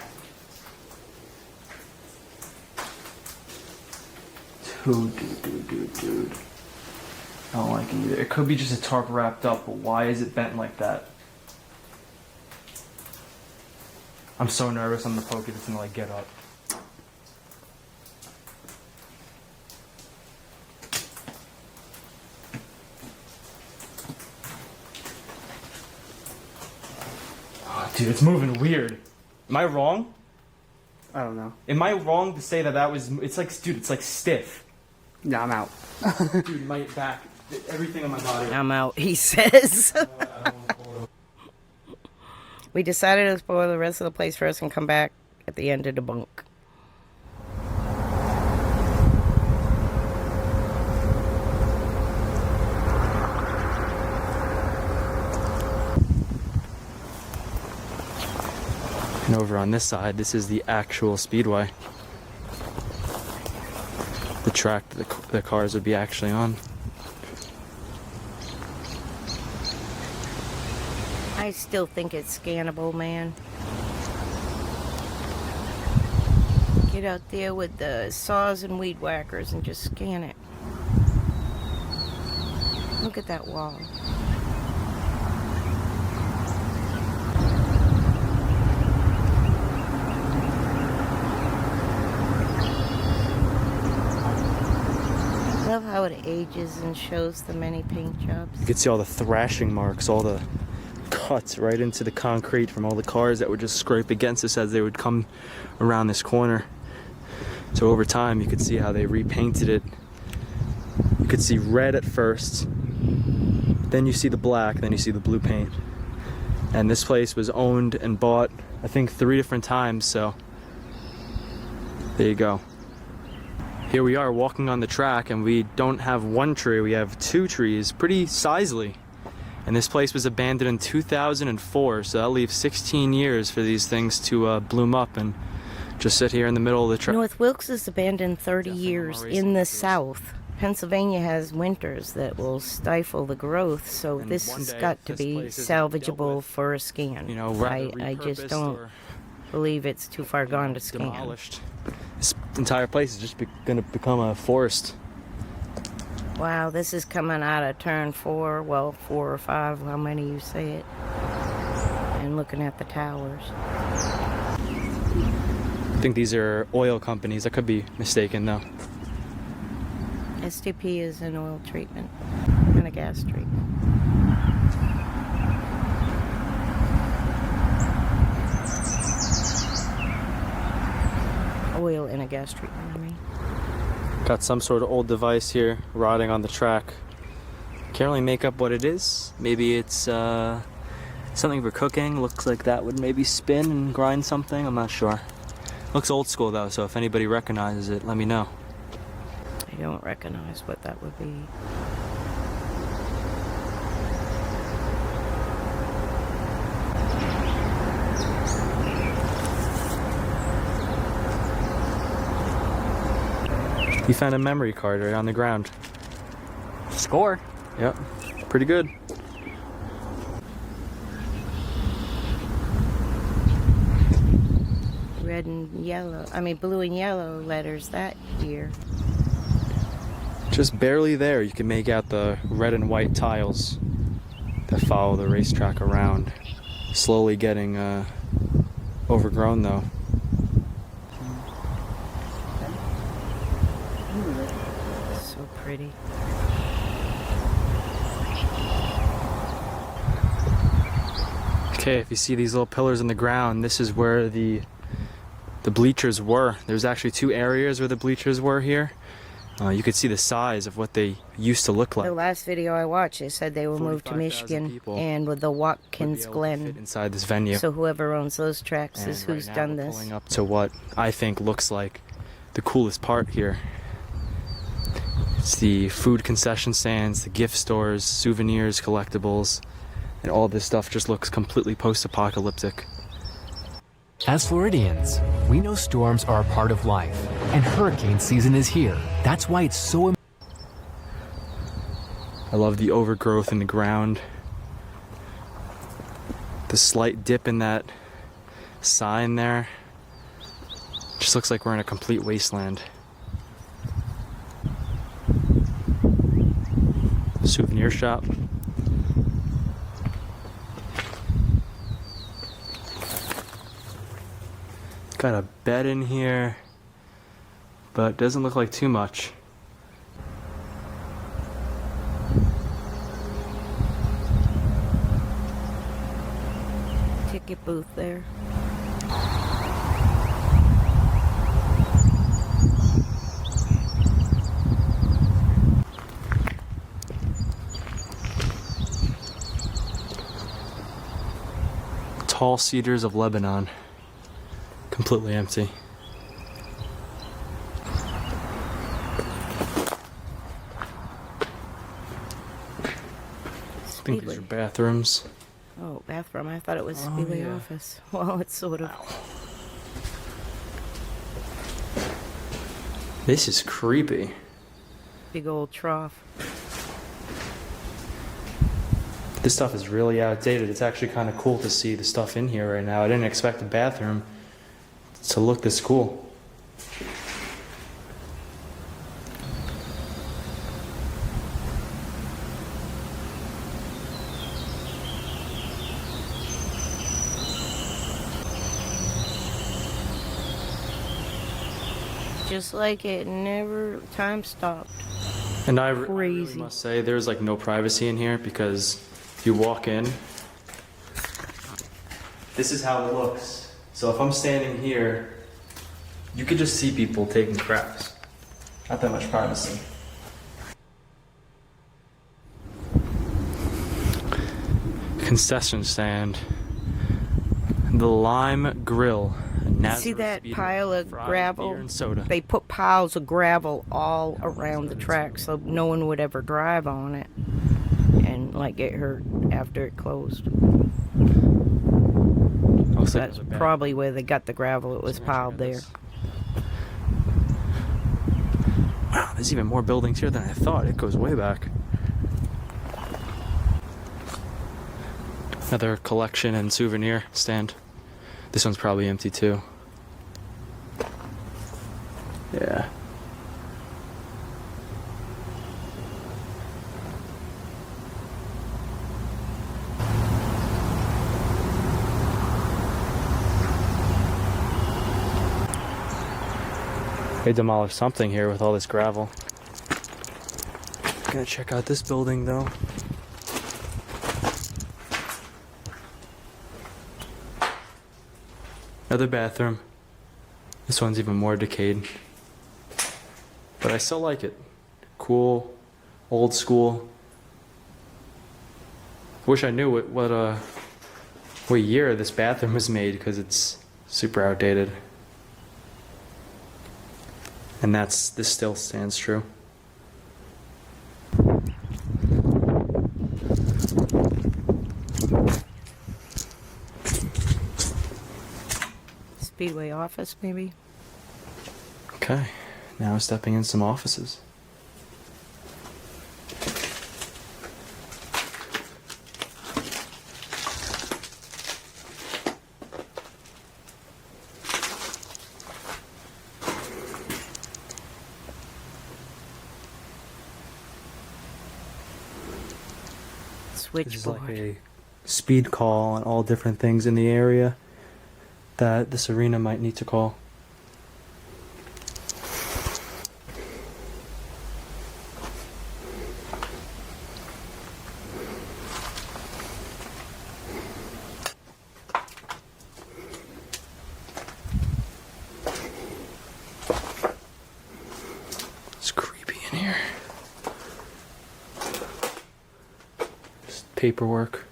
Dude. I don't like it either. It could be just a tarp wrapped up, but why is it bent like that? I'm so nervous I'm gonna poke it, it's gonna like get up. Oh, dude, it's moving weird. Am I wrong? I don't know. Am I wrong to say that was, it's like, dude, it's like stiff. Yeah, I'm out. Dude, my back, everything on my body. I'm out, he says. We decided to explore the rest of the place first and come back at the end of the bunk. And over on this side, this is the actual speedway. The track that the cars would be actually on. I still think it's scannable, man. Get out there with the saws and weed whackers and just scan it. Look at that wall. I love how it ages and shows the many paint jobs. You can see all the thrashing marks, all the cuts right into the concrete from all the cars that would just scrape against us as they would come around this corner. So over time you could see how they repainted it. You could see red at first, then you see the black, then you see the blue paint. And this place was owned and bought, I think, 3 different times, so there you go. Here we are walking on the track, and we don't have one tree, we have 2 trees, pretty sizely. And this place was abandoned in 2004, so that leaves 16 years for these things to bloom up and just sit here in the middle of the track. North Wilkes is abandoned 30 years in the south. Pennsylvania has winters that will stifle the growth, so this has got to be salvageable for a scan. You know, I just don't believe it's too far gone to scan. Demolished. This entire place is just going to become a forest. Wow, this is coming out of turn 4, well, 4 or 5, how many you say it, and looking at the towers. I think these are oil companies. I could be mistaken though. STP is an oil treatment and a gas treatment. Oil and a gas treatment, I mean. Got some sort of old device here rotting on the track. Can't really make up what it is. Maybe it's something for cooking. Looks like that would maybe spin and grind something. I'm not sure. Looks old school though, so if anybody recognizes it, let me know. I don't recognize what that would be. You found a memory card right on the ground. Score. Yep, pretty good. Red and and yellow. I mean, blue and yellow letters that year. Just barely there, you can make out the red and white tiles that follow the racetrack around. Slowly getting overgrown though. So pretty. Okay, if you see these little pillars in the ground, this is where the bleachers were. There's actually 2 areas where the bleachers were here. You could see the size of what they used to look like. The last video I watched, they said they will move to Michigan and with the Watkins Glen inside this venue. So whoever owns those tracks is who's right now done we're this. Pulling up to what I think looks like the coolest part here. It's the food concession stands, the gift stores, souvenirs, collectibles, and all this stuff just looks completely post-apocalyptic. As Floridians, we know storms are a part of life, and hurricane season is here. That's why it's so I love the overgrowth in the ground. The slight dip in that sign there. Just looks like we're in a complete wasteland. Souvenir shop. Got a bed in here, but doesn't look like too much. Ticket booth there. Tall cedars of Lebanon. Completely empty. I think these are bathrooms. Oh, bathroom. I thought it was Speedway office. Well, it's sort of. This is creepy. Big old trough. This stuff is really outdated. It's actually kind of cool to see the stuff in here right now. I didn't expect the bathroom to look this cool. Just like it never, time stopped. And I really must say, there's like no privacy in here because if you walk in, this is how it looks. So if I'm standing here, you could just see people taking craps. Not that much privacy. Concession stand. The Lime Grill. Nazareth See that Speedway. pile of Fried gravel? beer and soda. They put piles of gravel all around the track so no one would ever drive on it and like get hurt after it closed. So that's probably where they got the gravel. It was piled there. Wow, there's even more buildings here than I thought. It goes way back. Another collection and souvenir stand. This one's probably empty too. Yeah. They demolished something here with all this gravel. Gonna check out this building though. Another bathroom. This one's even more decayed. But I still like it. Cool, old school. Wish I knew what year this bathroom was made because it's super outdated. And this still stands true. Speedway office, maybe? Okay, now stepping in some offices. This is like switchboard. a speed call on all different things in the area that this arena might need to call. It's creepy in here. Just paperwork.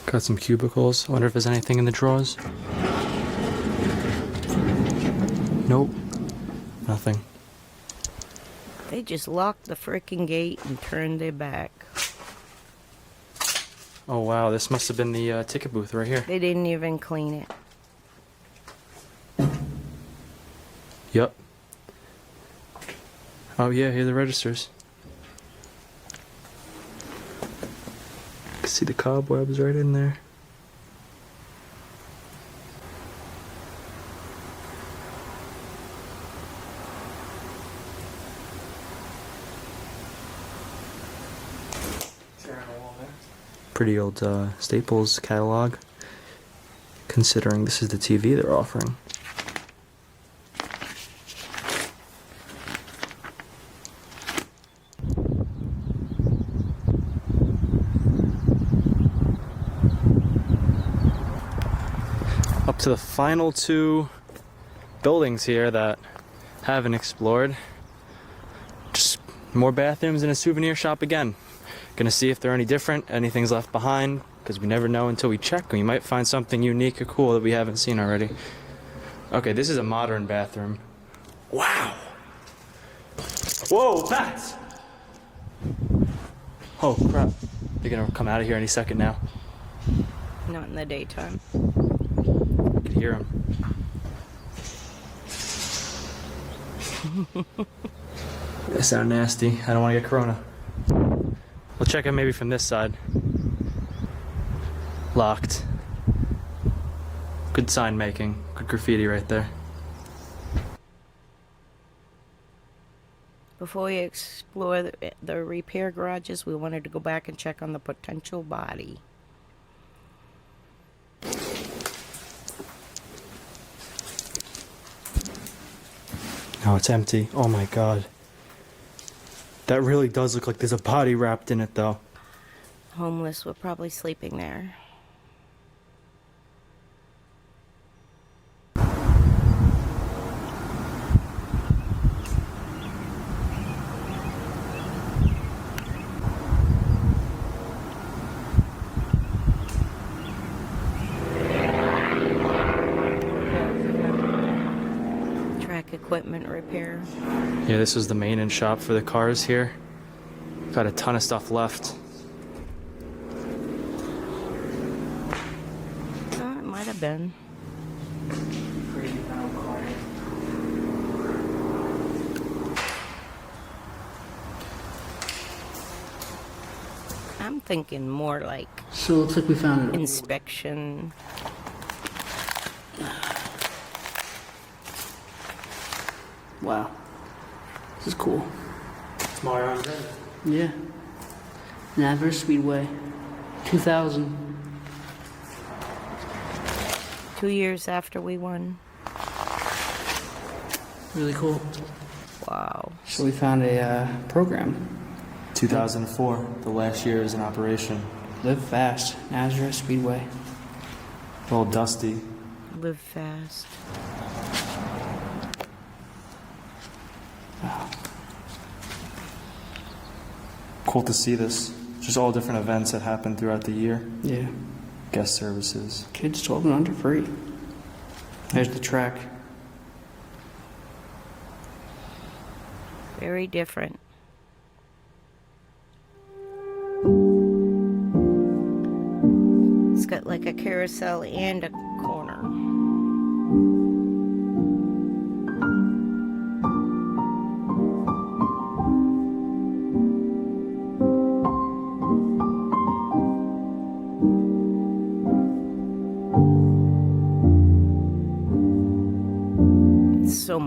Got some cubicles. I wonder if there's anything in the drawers. Nope. Nothing. They just locked the frickin' gate and turned their back. Oh wow, this must have been the ticket booth right here. They didn't even clean it. Yep. Oh yeah, here are the registers. You can see the cobwebs right in there. Pretty old Staples catalog, considering this is the TV they're offering. Up to the final two buildings here that haven't explored. Just more bathrooms and a souvenir shop again. Gonna see if they're any different, anything's left behind, because we never know until we check. We might find something unique or cool that we haven't seen already. Okay, this is a modern bathroom. Wow! Whoa, bats! Oh crap. They're gonna come out of here any second now. Not in the daytime. I can hear them. They sound nasty. I don't want to get corona. We'll check it maybe from this side. Locked. Good sign making. Good graffiti right there. Before we explore the repair garages, we wanted to go back and check on the potential body. Oh, it's empty. Oh my god. That really does look like there's a body wrapped in it, though. Homeless were probably sleeping there. Track equipment repair. Yeah, this was the maintenance shop for the cars here. Got a ton of stuff left. Oh, it might have been. I'm thinking more like. So it looks like we found an inspection. Wow. This is cool. It's Mario and Yeah. NASCAR Speedway. 2000. 2 years after we won. Really cool. Wow. So we found a program. 2004, the last year is in operation. Live fast. NAZARETH Speedway. A little dusty. Live fast. Wow. Cool to see this. Just all different events that happen throughout the year. Yeah. Guest services. Kids 12 and under free. There's the track. Very different. It's got like a carousel and a corner.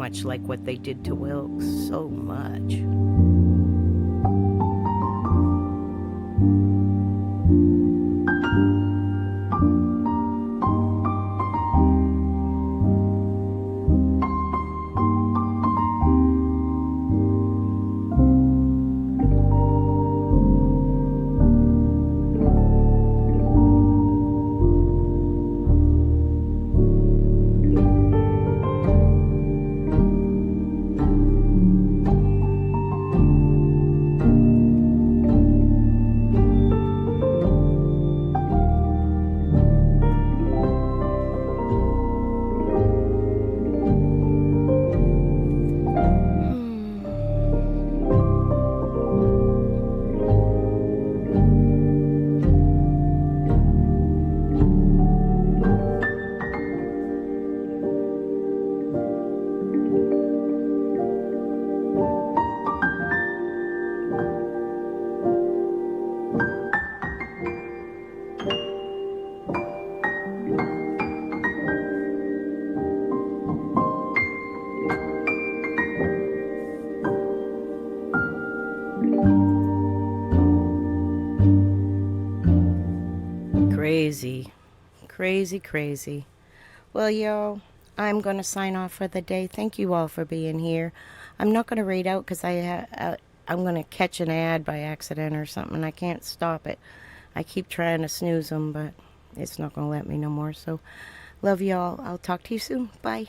much like what they did to Wilkes. So much. Crazy. Crazy, crazy. Well, y'all, I'm going to sign off for the day. Thank you all for being here. I'm not going to read out because I'm going to catch an ad by accident or something. I can't stop it. I keep trying to snooze them, but it's not going to let me no more. So, love y'all. I'll talk to you soon. Bye.